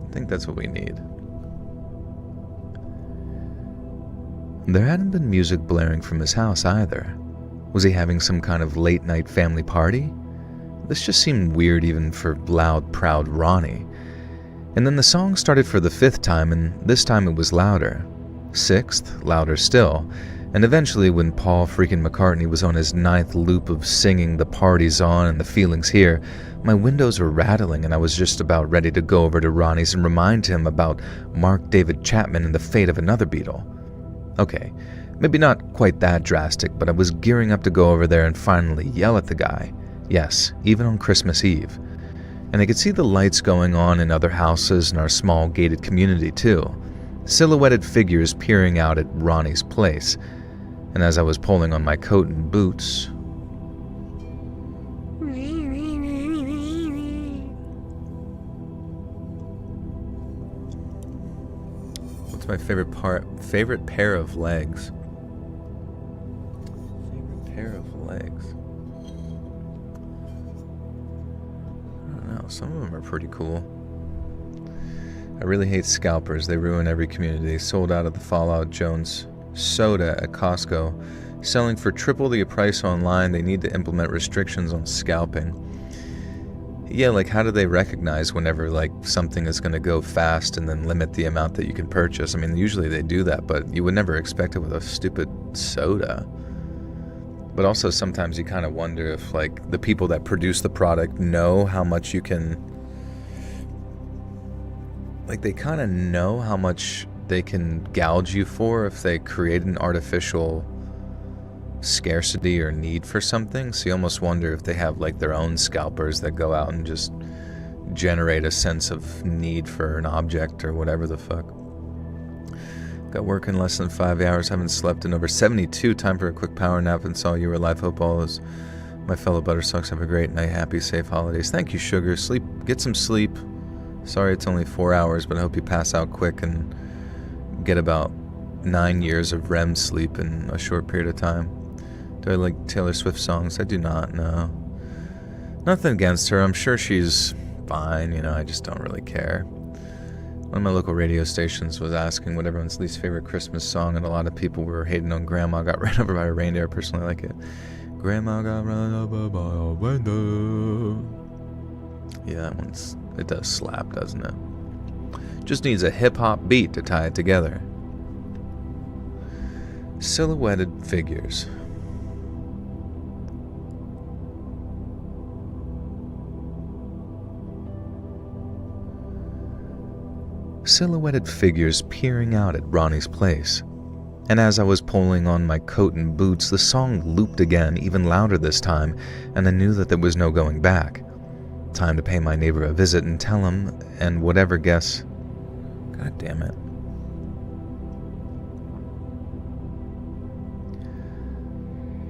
B: I think that's what we need. There hadn't been music blaring from his house either. Was he having some kind of late-night family party? This just seemed weird even for loud, proud Ronnie. And then the song started for the 5th time, and this time it was louder. 6th, louder still. And eventually, when Paul freaking McCartney was on his 9th loop of singing "The Party's On" and "The Feeling's Here," my windows were rattling and I was just about ready to go over to Ronnie's and remind him about Mark David Chapman and the fate of another Beatle. Okay, maybe not quite that drastic, but I was gearing up to go over there and finally yell at the guy. Yes, even on Christmas Eve. And I could see the lights going on in other houses in our small gated community too. Silhouetted figures peering out at Ronnie's place. And as I was pulling on my coat and boots, what's my favorite pair of legs? Favorite pair of legs. I don't know, some of them are pretty cool. I really hate scalpers. They ruin every community. Sold out of the Fallout Jones soda at Costco, selling for triple the price online. They need to implement restrictions on scalping. Yeah, like how do they recognize whenever like something is going to go fast and then limit the amount that you can purchase? I mean, usually they do that, but you would never expect it with a stupid soda. But also sometimes you kind of wonder if like the people that produce the product know how much you can, like they kind of know how much they can gouge you for if they create an artificial scarcity or need for something. So you almost wonder if they have like their own scalpers that go out and just generate a sense of need for an object or whatever the fuck. Got work in less than 5 hours, haven't slept in over 72. Time for a quick power nap and saw you were alive. Hope all those my fellow Buttersucks have a great night. Happy, safe holidays. Thank you, Sugar. Get some sleep. Sorry it's only 4 hours, but I hope you pass out quick and get about 9 years of REM sleep in a short period of time. Do I like Taylor Swift songs? I do not, no. Nothing against her. I'm sure she's fine, I just don't really care. One of my local radio stations was asking what everyone's least favorite Christmas song, and a lot of people were hating on Grandma Got Ran Over by a Reindeer. I personally like it. Grandma got run over by a reindeer. Yeah, it does slap, doesn't it? Just needs a hip-hop beat to tie it together. Silhouetted figures. Silhouetted figures peering out at Ronnie's place. And as I was pulling on my coat and boots, the song looped again, even louder this time, and I knew that there was no going back. Time to pay my neighbor a visit and tell him, and whatever guess... God damn it.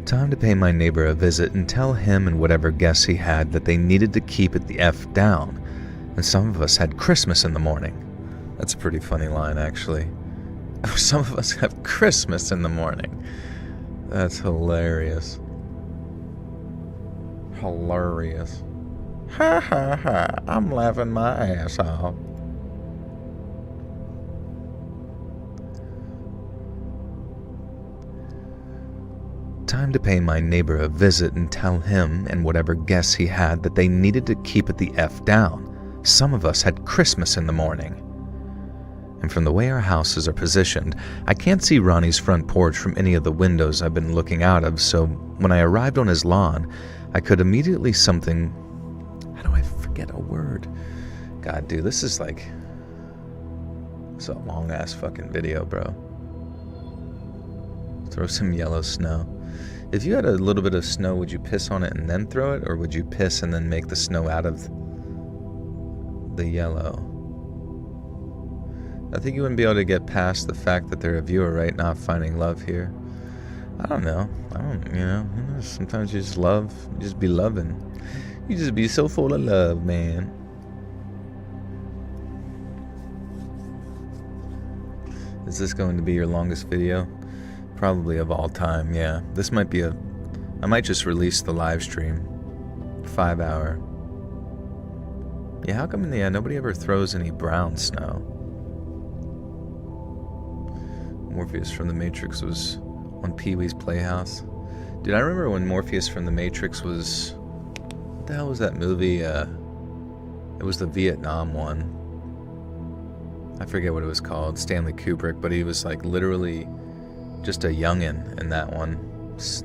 B: Time to pay my neighbor a visit and tell him and whatever guess he had that they needed to keep it the F down, and some of us had Christmas in the morning. That's a pretty funny line, actually. Some of us have Christmas in the morning. That's hilarious. Hilarious. Ha ha ha, I'm laughing my ass off. Time to pay my neighbor a visit and tell him and whatever guess he had that they needed to keep it the F down. Some of us had Christmas in the morning. And from the way our houses are positioned, I can't see Ronnie's front porch from any of the windows I've been looking out of, so when I arrived on his lawn, I could immediately something... How do I forget a word? God, dude, this is a long-ass fucking video, bro. Throw some yellow snow. If you had a little bit of snow, would you piss on it and then throw it? Or would you piss and then make the snow out of the yellow? I think you wouldn't be able to get past the fact that they're a viewer, right? Not finding love here. I don't know. Sometimes you just love. You just be loving. You just be so full of love, man. Is this going to be your longest video? Probably of all time, yeah. This might be I might just release the live stream. 5 hour. Yeah, how come in the end nobody ever throws any brown snow? Morpheus from the Matrix was on Pee-wee's Playhouse. Dude, I remember when Morpheus from the Matrix was... What the hell was that movie? It was the Vietnam one. I forget what it was called. Stanley Kubrick, but he was like literally just a youngin' in that one.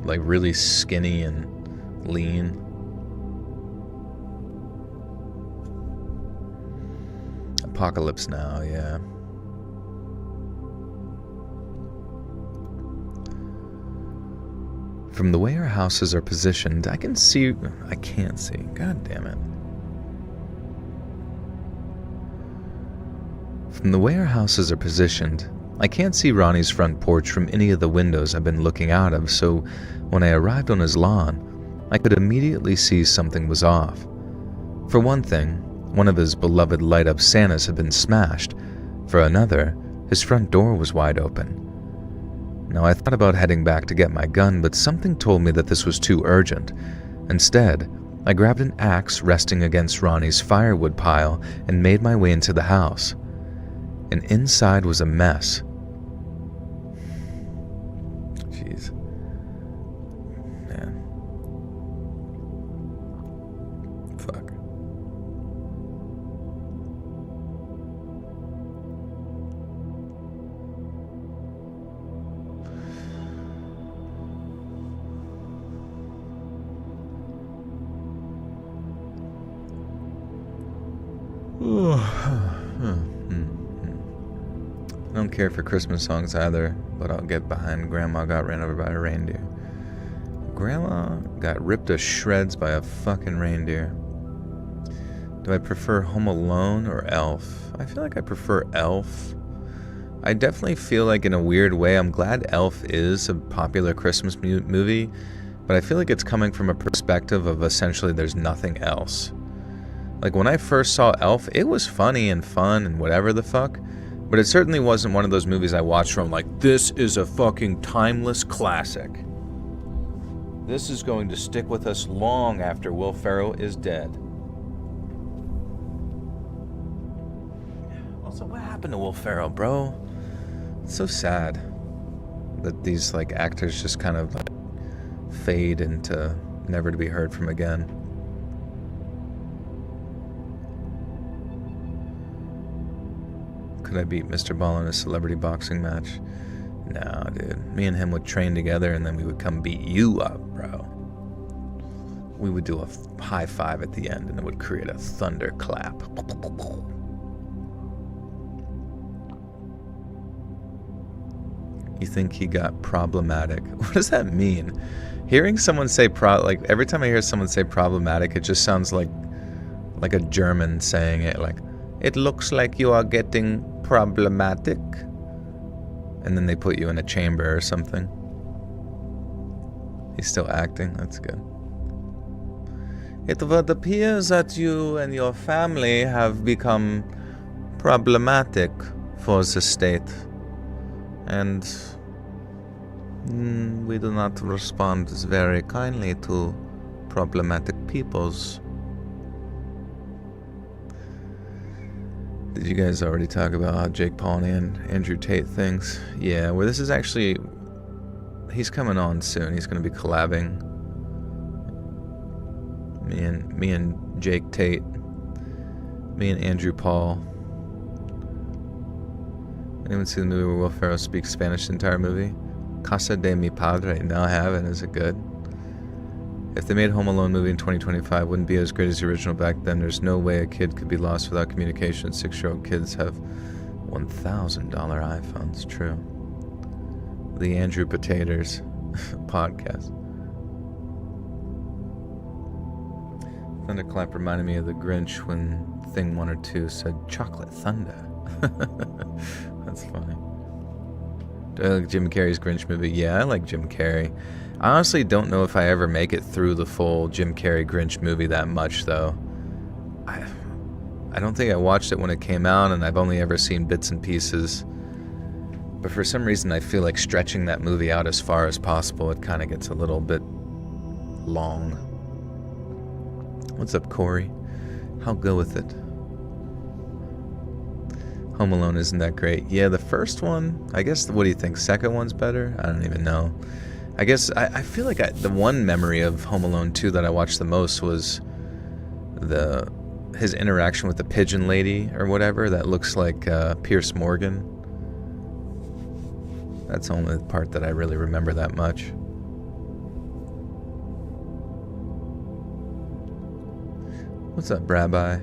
B: Like really skinny and lean. Apocalypse Now, yeah. From the way our houses are positioned, I can't see. God damn it. From the way our houses are positioned, I can't see Ronnie's front porch from any of the windows I've been looking out of, so when I arrived on his lawn, I could immediately see something was off. For one thing, one of his beloved light-up Santas had been smashed. For another, his front door was wide open. Now, I thought about heading back to get my gun, but something told me that this was too urgent. Instead, I grabbed an axe resting against Ronnie's firewood pile and made my way into the house. And inside was a mess. Jeez. Man. Fuck. I don't care for Christmas songs either, but I'll get behind Grandma Got Ran Over by a Reindeer. Grandma got ripped to shreds by a fucking reindeer. Do I prefer Home Alone or Elf? I feel like I prefer Elf. I definitely feel like in a weird way, I'm glad Elf is a popular Christmas movie, but I feel like it's coming from a perspective of essentially there's nothing else. Like when I first saw Elf, it was funny and fun and whatever the fuck, but it certainly wasn't one of those movies I watched from like, this is a fucking timeless classic. This is going to stick with us long after Will Ferrell is dead. Also, what happened to Will Ferrell, bro? It's so sad that these like actors just kind of like fade into never to be heard from again. Could I beat Mr. Ball in a celebrity boxing match? No, dude. Me and him would train together and then we would come beat you up, bro. We would do a high five at the end and it would create a thunderclap. You think he got problematic? What does that mean? Hearing someone say like every time I hear someone say problematic, it just sounds like a German saying it, like, it looks like you are getting problematic. And then they put you in a chamber or something. He's still acting, that's good. It would appear that you and your family have become problematic for the state. And we do not respond very kindly to problematic peoples. Did you guys already talk about how Jake Paul and Andrew Tate things? Yeah, well, this is actually... He's coming on soon. He's going to be collabing. Me and Jake Tate. Me and Andrew Paul. Anyone see the movie where Will Ferrell speaks Spanish the entire movie? Casa de mi Padre. No, I haven't. Is it good? If they made Home Alone movie in 2025, wouldn't be as great as the original back then. There's no way a kid could be lost without communication. 6-year-old kids have $1,000 iPhones. True. The Andrew Potatoes podcast. Thunderclap reminded me of the Grinch when Thing 1 or 2 said chocolate thunder. That's funny. Do I like Jim Carrey's Grinch movie? Yeah, I like Jim Carrey. I honestly don't know if I ever make it through the full Jim Carrey Grinch movie that much, though. I don't think I watched it when it came out, and I've only ever seen bits and pieces. But for some reason, I feel like stretching that movie out as far as possible, it kind of gets a little bit long. What's up, Corey? I'll go with it. Home Alone isn't that great. Yeah, the first one, I guess, what do you think? Second one's better? I don't even know. I guess, I feel like the one memory of Home Alone 2 that I watched the most was his interaction with the pigeon lady or whatever that looks like Pierce Morgan. That's the only part that I really remember that much. What's up, Rabbi?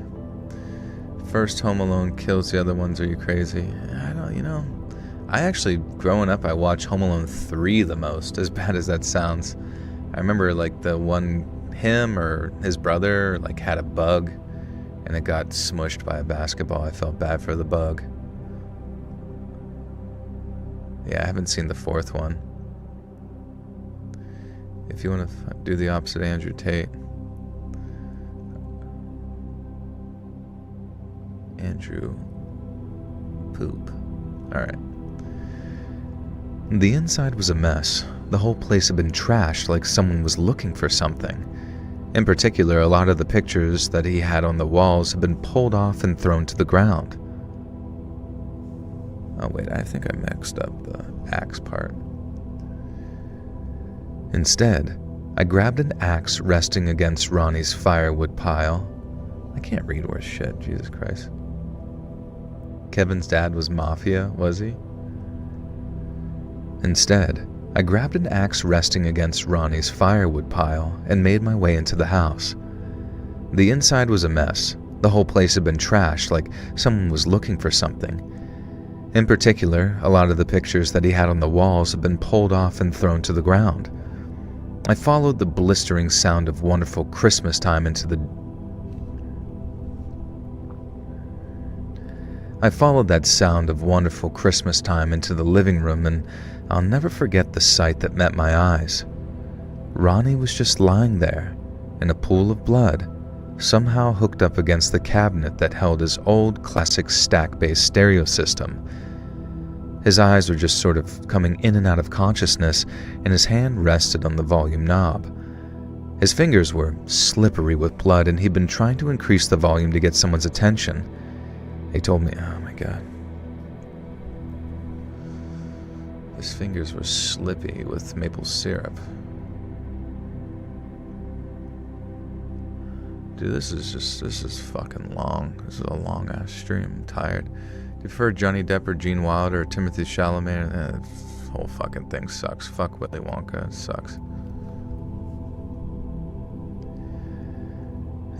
B: First Home Alone kills the other ones. Are you crazy? I don't, I actually, growing up, I watched Home Alone 3 the most, as bad as that sounds. I remember, like, the one, him or his brother, like, had a bug, and it got smushed by a basketball. I felt bad for the bug. Yeah, I haven't seen the fourth one. If you want to do the opposite of Andrew Tate. Andrew Poop. Alright. The inside was a mess. The whole place had been trashed like someone was looking for something. In particular, a lot of the pictures that he had on the walls had been pulled off and thrown to the ground. Oh wait, I think I mixed up the axe part. Instead, I grabbed an axe resting against Ronnie's firewood pile. I can't read worth shit, Jesus Christ. Kevin's dad was mafia, was he? Instead, I grabbed an axe resting against Ronnie's firewood pile and made my way into the house. The inside was a mess. The whole place had been trashed like someone was looking for something. In particular, a lot of the pictures that he had on the walls had been pulled off and thrown to the ground. I followed the blistering sound of Wonderful Christmas Time into the living room, and I'll never forget the sight that met my eyes. Ronnie was just lying there, in a pool of blood, somehow hooked up against the cabinet that held his old classic stack-based stereo system. His eyes were just sort of coming in and out of consciousness, and his hand rested on the volume knob. His fingers were slippery with blood, and he'd been trying to increase the volume to get someone's attention. He told me, oh my god. His fingers were slippy with maple syrup. Dude, this is fucking long. This is a long ass stream. I'm tired. Do you prefer Johnny Depp or Gene Wilder or Timothy Chalamet? This whole fucking thing sucks. Fuck Willy Wonka. It sucks.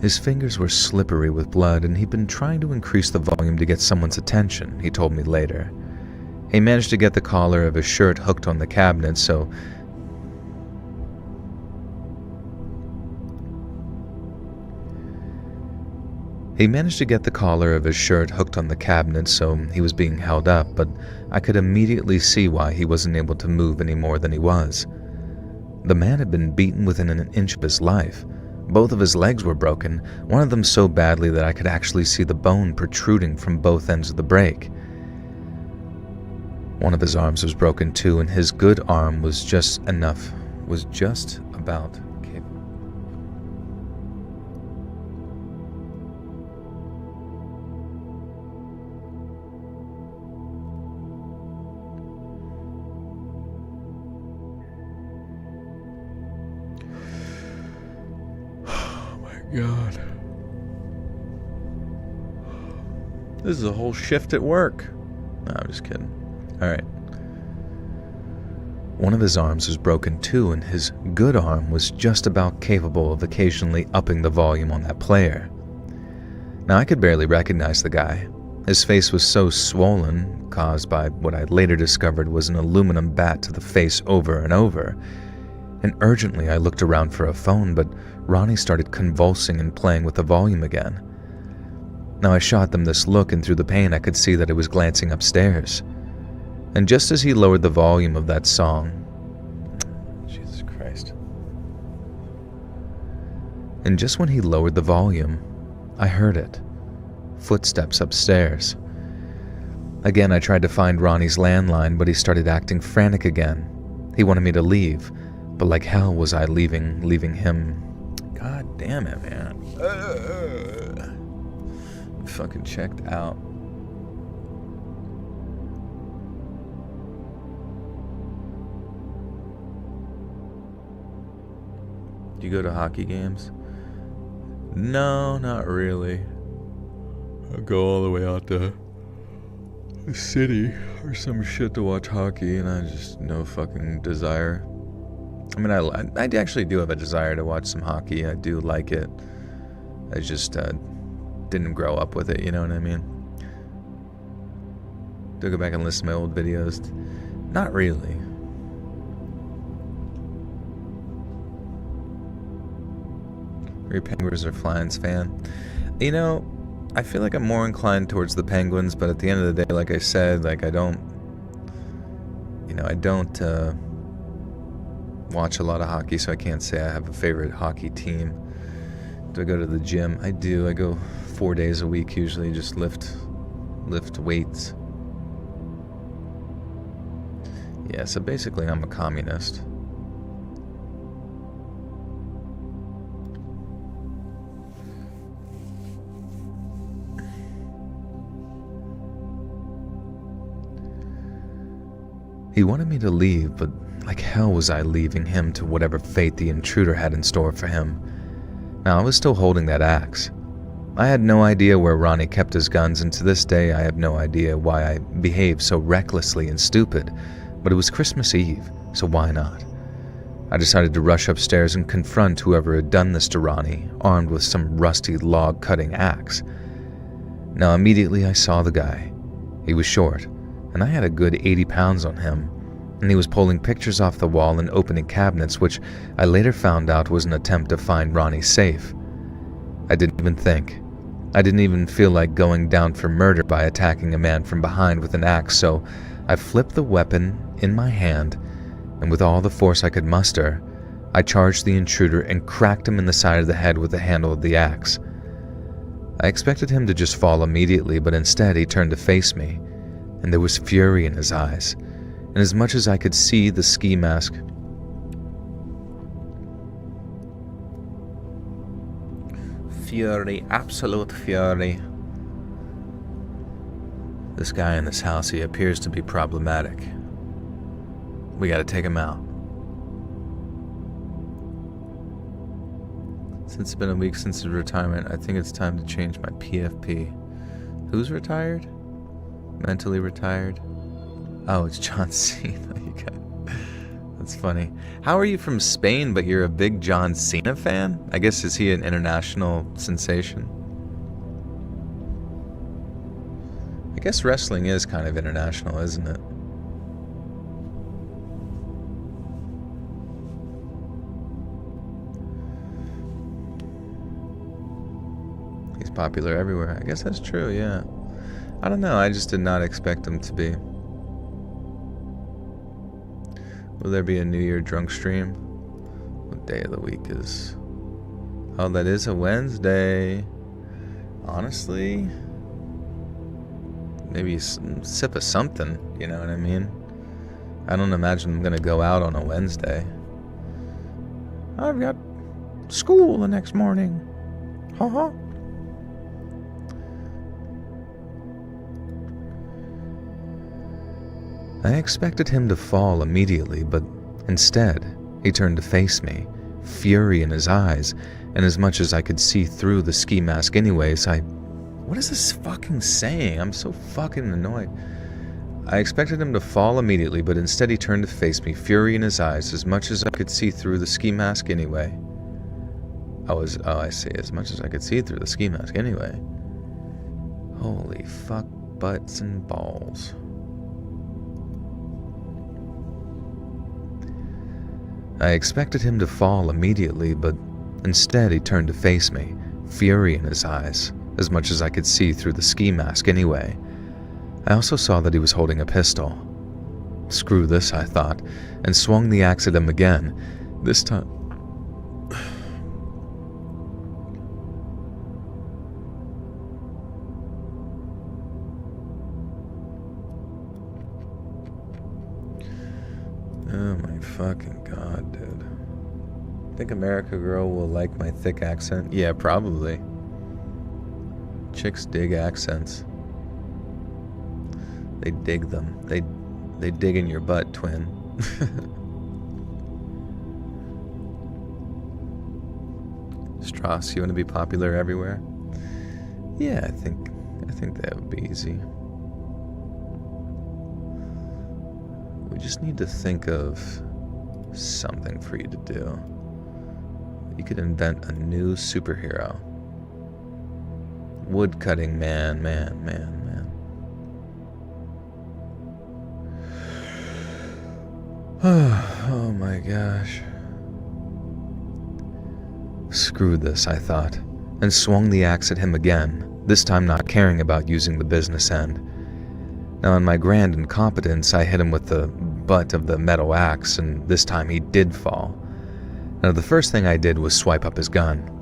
B: His fingers were slippery with blood, and he'd been trying to increase the volume to get someone's attention, he told me later. He managed to get the collar of his shirt hooked on the cabinet, so he was being held up, but I could immediately see why he wasn't able to move any more than he was. The man had been beaten within an inch of his life. Both of his legs were broken, one of them so badly that I could actually see the bone protruding from both ends of the break. One of his arms was broken too, and his good arm was just about capable. God. This is a whole shift at work. No, I'm just kidding. Alright. One of his arms was broken too, and his good arm was just about capable of occasionally upping the volume on that player. Now, I could barely recognize the guy. His face was so swollen, caused by what I later discovered was an aluminum bat to the face over and over. And urgently I looked around for a phone, but Ronnie started convulsing and playing with the volume again. Now I shot them this look, and through the pain I could see that it was glancing upstairs. And just as he lowered the volume of that song, Jesus Christ. And just when he lowered the volume, I heard it. Footsteps upstairs. Again, I tried to find Ronnie's landline, but he started acting frantic again. He wanted me to leave, but like hell was I leaving him. God damn it, man. I'm fucking checked out. Do you go to hockey games? No, not really. I go all the way out to the city or some shit to watch hockey, and I just no fucking desire. I mean, I actually do have a desire to watch some hockey. I do like it. I just didn't grow up with it, you know what I mean? Do I go back and listen to my old videos? Not really. Are you a Penguins or Flyers fan? You know, I feel like I'm more inclined towards the Penguins, but at the end of the day, like I said, like I don't watch a lot of hockey, so I can't say I have a favorite hockey team. Do I go to the gym? I do. I go 4 days a week usually, just lift weights. Yeah, so basically I'm a communist. He wanted me to leave, but like hell was I leaving him to whatever fate the intruder had in store for him. Now, I was still holding that axe. I had no idea where Ronnie kept his guns, and to this day I have no idea why I behaved so recklessly and stupid, but it was Christmas Eve, so why not? I decided to rush upstairs and confront whoever had done this to Ronnie, armed with some rusty log-cutting axe. Now, immediately I saw the guy. He was short, and I had a good 80 pounds on him, and he was pulling pictures off the wall and opening cabinets, which I later found out was an attempt to find Ronnie's safe. I didn't even think. I didn't even feel like going down for murder by attacking a man from behind with an axe, so I flipped the weapon in my hand, and with all the force I could muster, I charged the intruder and cracked him in the side of the head with the handle of the axe. I expected him to just fall immediately, but instead he turned to face me, and there was fury in his eyes, and as much as I could see the ski mask, fury, absolute fury. This guy in this house, he appears to be problematic. We gotta take him out. Since it's been a week since his retirement, I think it's time to change my PFP. Who's retired? Mentally retired? Oh, it's John Cena. That's funny. How are you from Spain, but you're a big John Cena fan? I guess, is he an international sensation? I guess wrestling is kind of international, isn't it? He's popular everywhere. I guess that's true, yeah. I don't know, I just did not expect him to be. Will there be a New Year drunk stream? What day of the week is... Oh, that is a Wednesday. Honestly, maybe a sip of something, you know what I mean? I don't imagine I'm gonna go out on a Wednesday. I've got school the next morning. Ha. I expected him to fall immediately, but instead, he turned to face me, fury in his eyes, and as much as I could see through the ski mask anyways, What is this fucking saying? I'm so fucking annoyed. I expected him to fall immediately, but instead he turned to face me, fury in his eyes, as much as I could see through the ski mask anyway. I see, as much as I could see through the ski mask anyway. Holy fuck. butts and balls. I expected him to fall immediately, but instead he turned to face me, fury in his eyes, as much as I could see through the ski mask anyway. I also saw that he was holding a pistol. Screw this, I thought, and swung the axe at him again. This time... Oh my fucking god, dude. Think America Girl will like my thick accent? Yeah, probably. Chicks dig accents. They dig them. They dig in your butt, twin. Strauss, you want to be popular everywhere? Yeah, I think that would be easy. We just need to think of something for you to do. You could invent a new superhero. Woodcutting man. Oh my gosh. Screw this, I thought, and swung the axe at him again, this time not caring about using the business end. Now, in my grand incompetence, I hit him with the butt of the metal axe, and this time he did fall. Now, the first thing I did was swipe up his gun.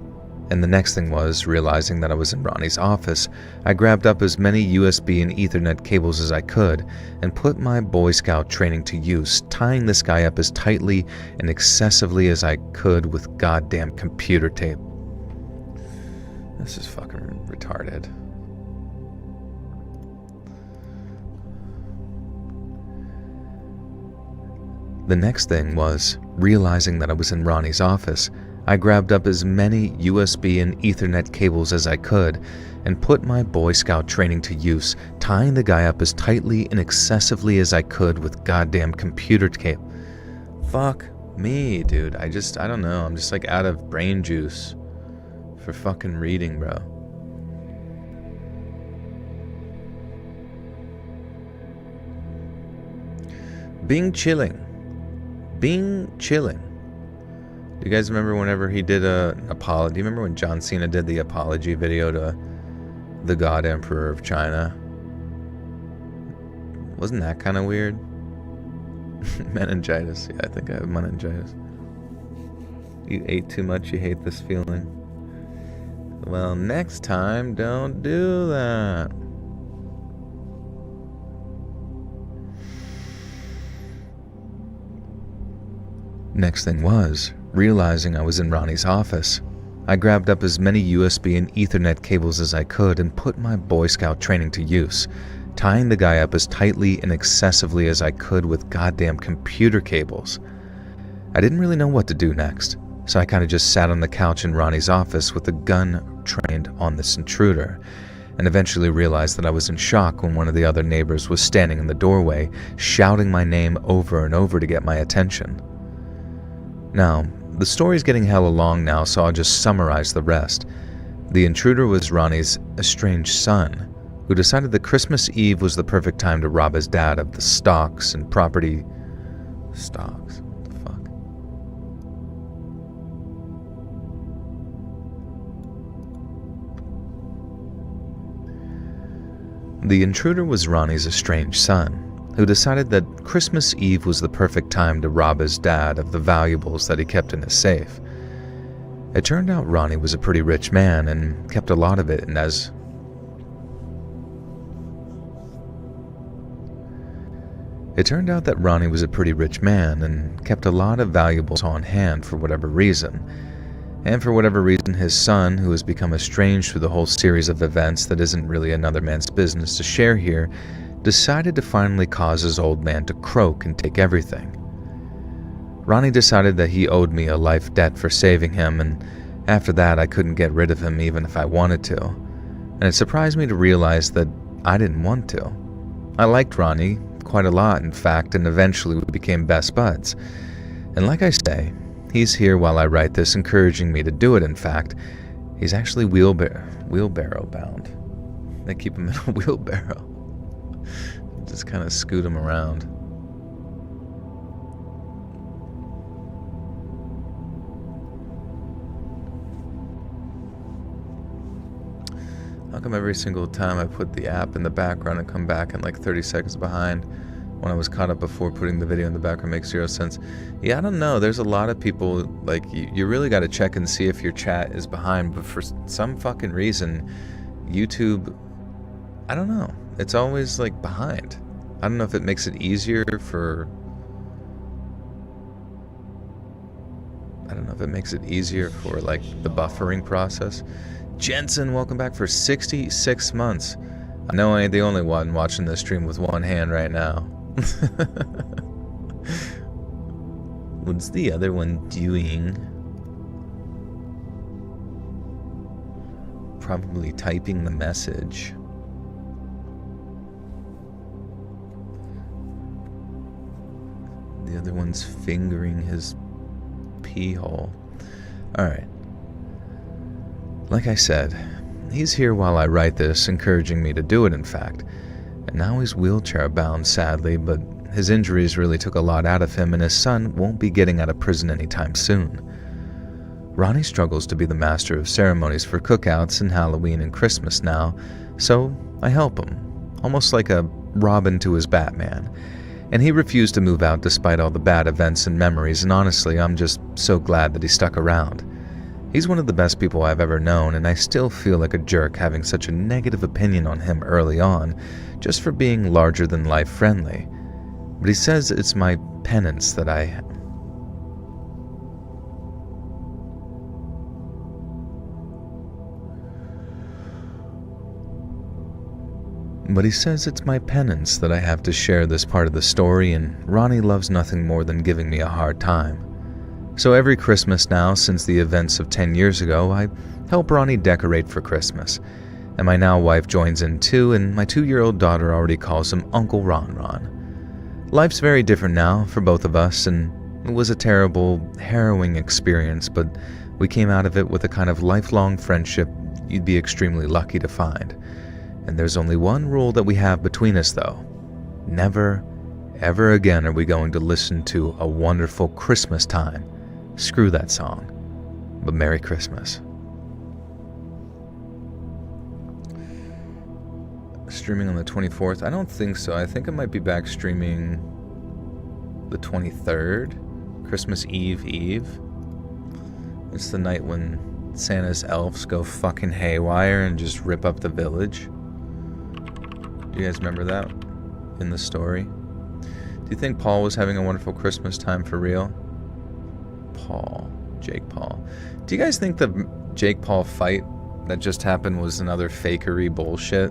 B: And the next thing was, realizing that I was in Ronnie's office, I grabbed up as many USB and Ethernet cables as I could and put my Boy Scout training to use, tying this guy up as tightly and excessively as I could with goddamn computer tape. This is fucking retarded. The next thing was, realizing that I was in Ronnie's office, I grabbed up as many USB and Ethernet cables as I could and put my Boy Scout training to use, tying the guy up as tightly and excessively as I could with goddamn computer tape. Fuck me, dude. I don't know. I'm just like out of brain juice for fucking reading, bro. Bing chilling. Do you guys remember whenever he did an apology? Do you remember when John Cena did the apology video to the God Emperor of China? Wasn't that kind of weird? Meningitis. Yeah, I think I have meningitis. You ate too much, you hate this feeling. Well, next time, don't do that. Next thing was, realizing I was in Ronnie's office, I grabbed up as many USB and Ethernet cables as I could and put my Boy Scout training to use, tying the guy up as tightly and excessively as I could with goddamn computer cables. I didn't really know what to do next, so I kind of just sat on the couch in Ronnie's office with the gun trained on this intruder, and eventually realized that I was in shock when one of the other neighbors was standing in the doorway, shouting my name over and over to get my attention. Now, the story's getting hella long now, so I'll just summarize the rest. The intruder was Ronnie's estranged son, who decided that Christmas Eve was the perfect time to rob his dad of the stocks and property... Stocks? What the fuck? The intruder was Ronnie's estranged son, who decided that Christmas Eve was the perfect time to rob his dad of the valuables that he kept in his safe. It turned out Ronnie was a pretty rich man and kept a lot of it, and It turned out that Ronnie was a pretty rich man and kept a lot of valuables on hand for whatever reason. And for whatever reason, his son, who has become estranged through the whole series of events that isn't really another man's business to share here, decided to finally cause his old man to croak and take everything. Ronnie decided that he owed me a life debt for saving him, and after that I couldn't get rid of him even if I wanted to. And it surprised me to realize that I didn't want to. I liked Ronnie quite a lot, in fact, and eventually we became best buds. And like I say, he's here while I write this, encouraging me to do it. In fact, he's actually wheelbarrow bound. They keep him in a wheelbarrow. Just kind of scoot him around. How come every single time I put the app in the background and come back and like 30 seconds behind when I was caught up before putting the video in the background makes zero sense? Yeah, I don't know. There's a lot of people, like, you really got to check and see if your chat is behind, but for some fucking reason, YouTube, I don't know. It's always like behind. I don't know if it makes it easier for... like the buffering process. Jensen, welcome back for 66 months. I know I ain't the only one watching this stream with one hand right now. What's the other one doing? Probably typing the message. The other one's fingering his pee hole. Alright. Like I said, he's here while I write this, encouraging me to do it, in fact. And now he's wheelchair-bound, sadly, but his injuries really took a lot out of him, and his son won't be getting out of prison anytime soon. Ronnie struggles to be the master of ceremonies for cookouts and Halloween and Christmas now, so I help him, almost like a Robin to his Batman. And he refused to move out despite all the bad events and memories, and honestly, I'm just so glad that he stuck around. He's one of the best people I've ever known, and I still feel like a jerk having such a negative opinion on him early on, just for being larger-than-life friendly. But he says it's my penance that I... have to share this part of the story, and Ronnie loves nothing more than giving me a hard time. So every Christmas now, since the events of 10 years ago, I help Ronnie decorate for Christmas. And my now wife joins in too, and my 2-year-old daughter already calls him Uncle Ron Ron. Life's very different now for both of us, and it was a terrible, harrowing experience, but we came out of it with a kind of lifelong friendship you'd be extremely lucky to find. And there's only one rule that we have between us, though. Never, ever again are we going to listen to A Wonderful Christmas Time. Screw that song. But Merry Christmas. Streaming on the 24th? I don't think so. I think I might be back streaming the 23rd. Christmas Eve. It's the night when Santa's elves go fucking haywire and just rip up the village. Do you guys remember that in the story? Do you think Paul was having a wonderful Christmas time for real? Jake Paul. Do you guys think the Jake Paul fight that just happened was another fakery bullshit?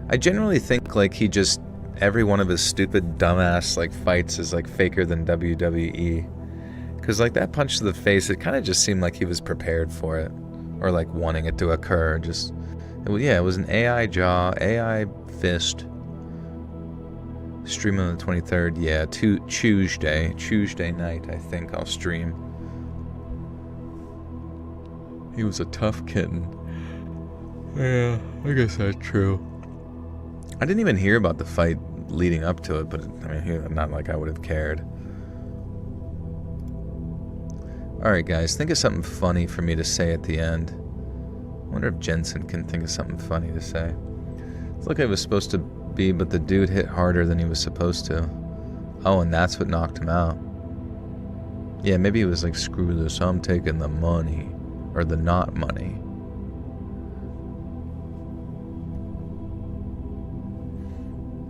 B: I generally think like he just, every one of his stupid dumbass like fights is like faker than WWE. Cause like that punch to the face, it kind of just seemed like he was prepared for it. Or like wanting it to occur. It was an AI jaw, AI fist. Stream on the 23rd, yeah, Tuesday night, I think I'll stream. He was a tough kitten. Yeah, I guess that's true. I didn't even hear about the fight leading up to it, but I mean, not like I would have cared. Alright guys, think of something funny for me to say at the end. I wonder if Jensen can think of something funny to say. It's like I was supposed to be, but the dude hit harder than he was supposed to. Oh, and that's what knocked him out. Yeah, maybe he was like, screw this, I'm taking the money. Or the not money.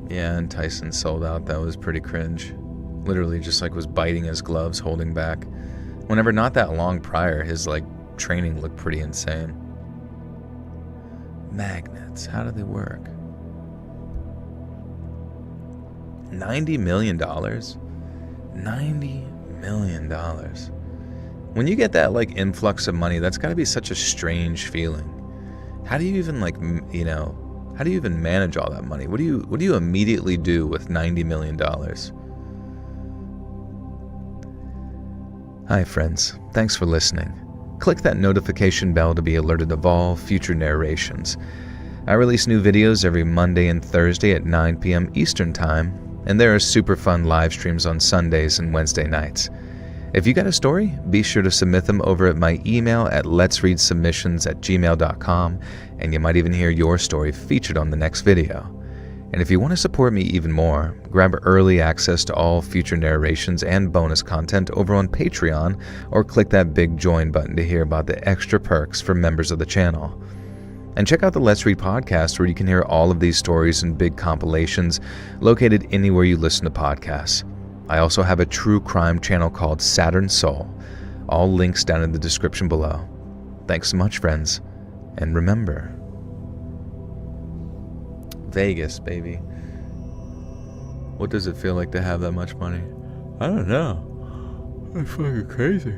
B: Yeah, and Tyson sold out. That was pretty cringe. Literally just like was biting his gloves, holding back. Whenever not that long prior, his like training looked pretty insane. Magnets, how do they work? $90 million? $90 million. When you get that like influx of money, that's got to be such a strange feeling. How do you even like, how do you even manage all that money? What do you immediately do with $90 million? Hi friends, thanks for listening. Click that notification bell to be alerted of all future narrations. I release new videos every Monday and Thursday at 9 p.m. Eastern Time, and there are super fun live streams on Sundays and Wednesday nights. If you got a story, be sure to submit them over at my email at letsreadsubmissions@gmail.com, and you might even hear your story featured on the next video. And if you want to support me even more, grab early access to all future narrations and bonus content over on Patreon, or click that big join button to hear about the extra perks for members of the channel. And check out the Let's Read podcast, where you can hear all of these stories and big compilations located anywhere you listen to podcasts. I also have a true crime channel called Saturn Soul. All links down in the description below. Thanks so much, friends. And remember, Vegas, baby. What does it feel like to have that much money? I don't know. That's fucking crazy.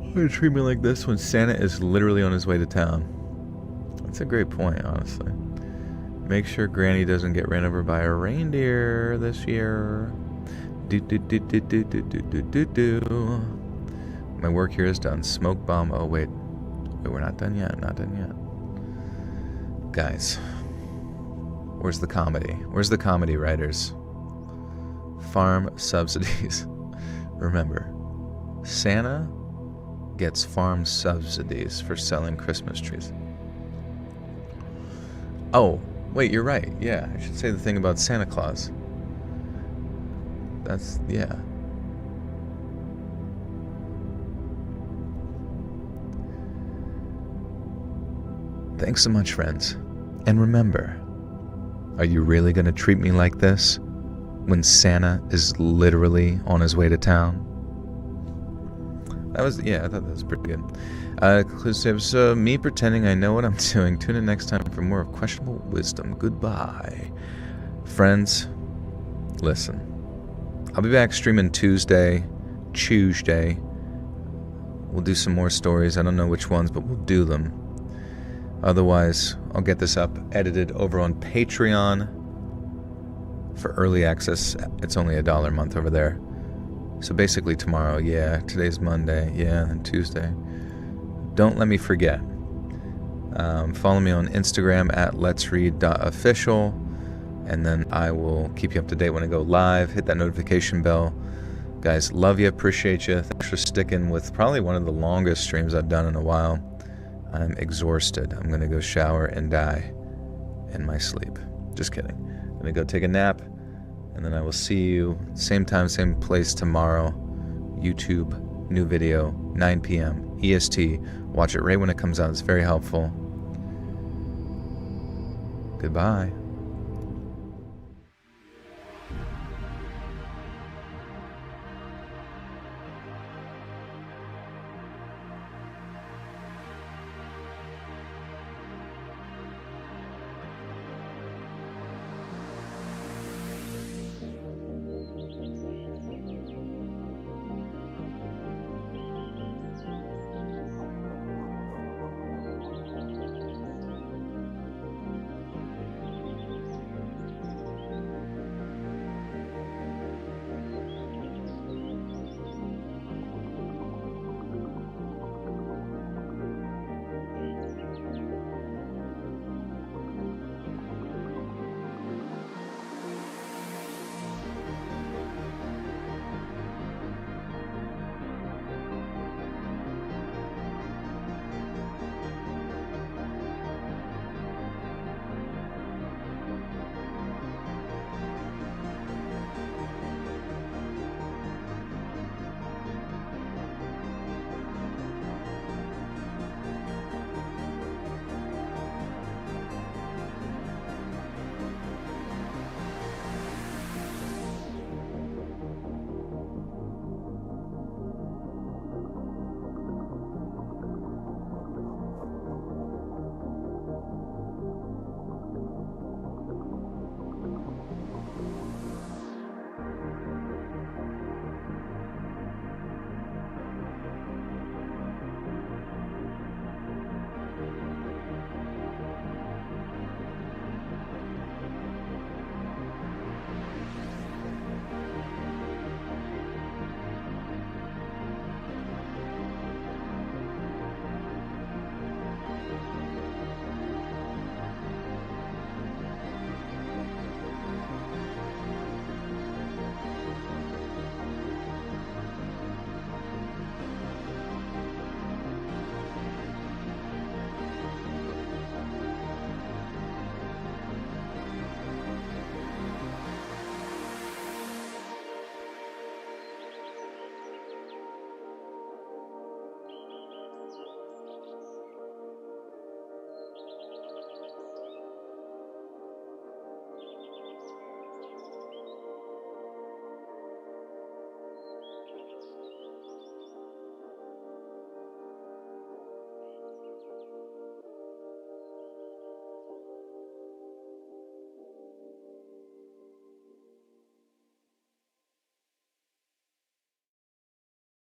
B: Why do you treat me like this when Santa is literally on his way to town? That's a great point, honestly. Make sure Granny doesn't get ran over by a reindeer this year. My work here is done. Smoke bomb. Oh, wait, we're not done yet. Not done yet. Guys, where's the comedy? Where's the comedy, writers? Farm subsidies. Remember, Santa gets farm subsidies for selling Christmas trees. Oh, wait, you're right. Yeah, I should say the thing about Santa Claus. Yeah. Thanks so much, friends. And remember, are you really going to treat me like this when Santa is literally on his way to town? I thought that was pretty good. Inclusive, me pretending I know what I'm doing. Tune in next time for more of questionable wisdom. Goodbye. Friends, listen. I'll be back streaming Tuesday. We'll do some more stories. I don't know which ones, but we'll do them. Otherwise, I'll get this up, edited over on Patreon for early access. It's only $1 a month over there. So basically tomorrow, today's Monday, and Tuesday. Don't let me forget. Follow me on Instagram at letsread.official, and then I will keep you up to date when I go live. Hit that notification bell. Guys, love you, appreciate you. Thanks for sticking with probably one of the longest streams I've done in a while. I'm exhausted. I'm going to go shower and die in my sleep. Just kidding. I'm going to go take a nap, and then I will see you same time, same place tomorrow. YouTube, new video, 9 p.m. EST. Watch it right when it comes out. It's very helpful. Goodbye.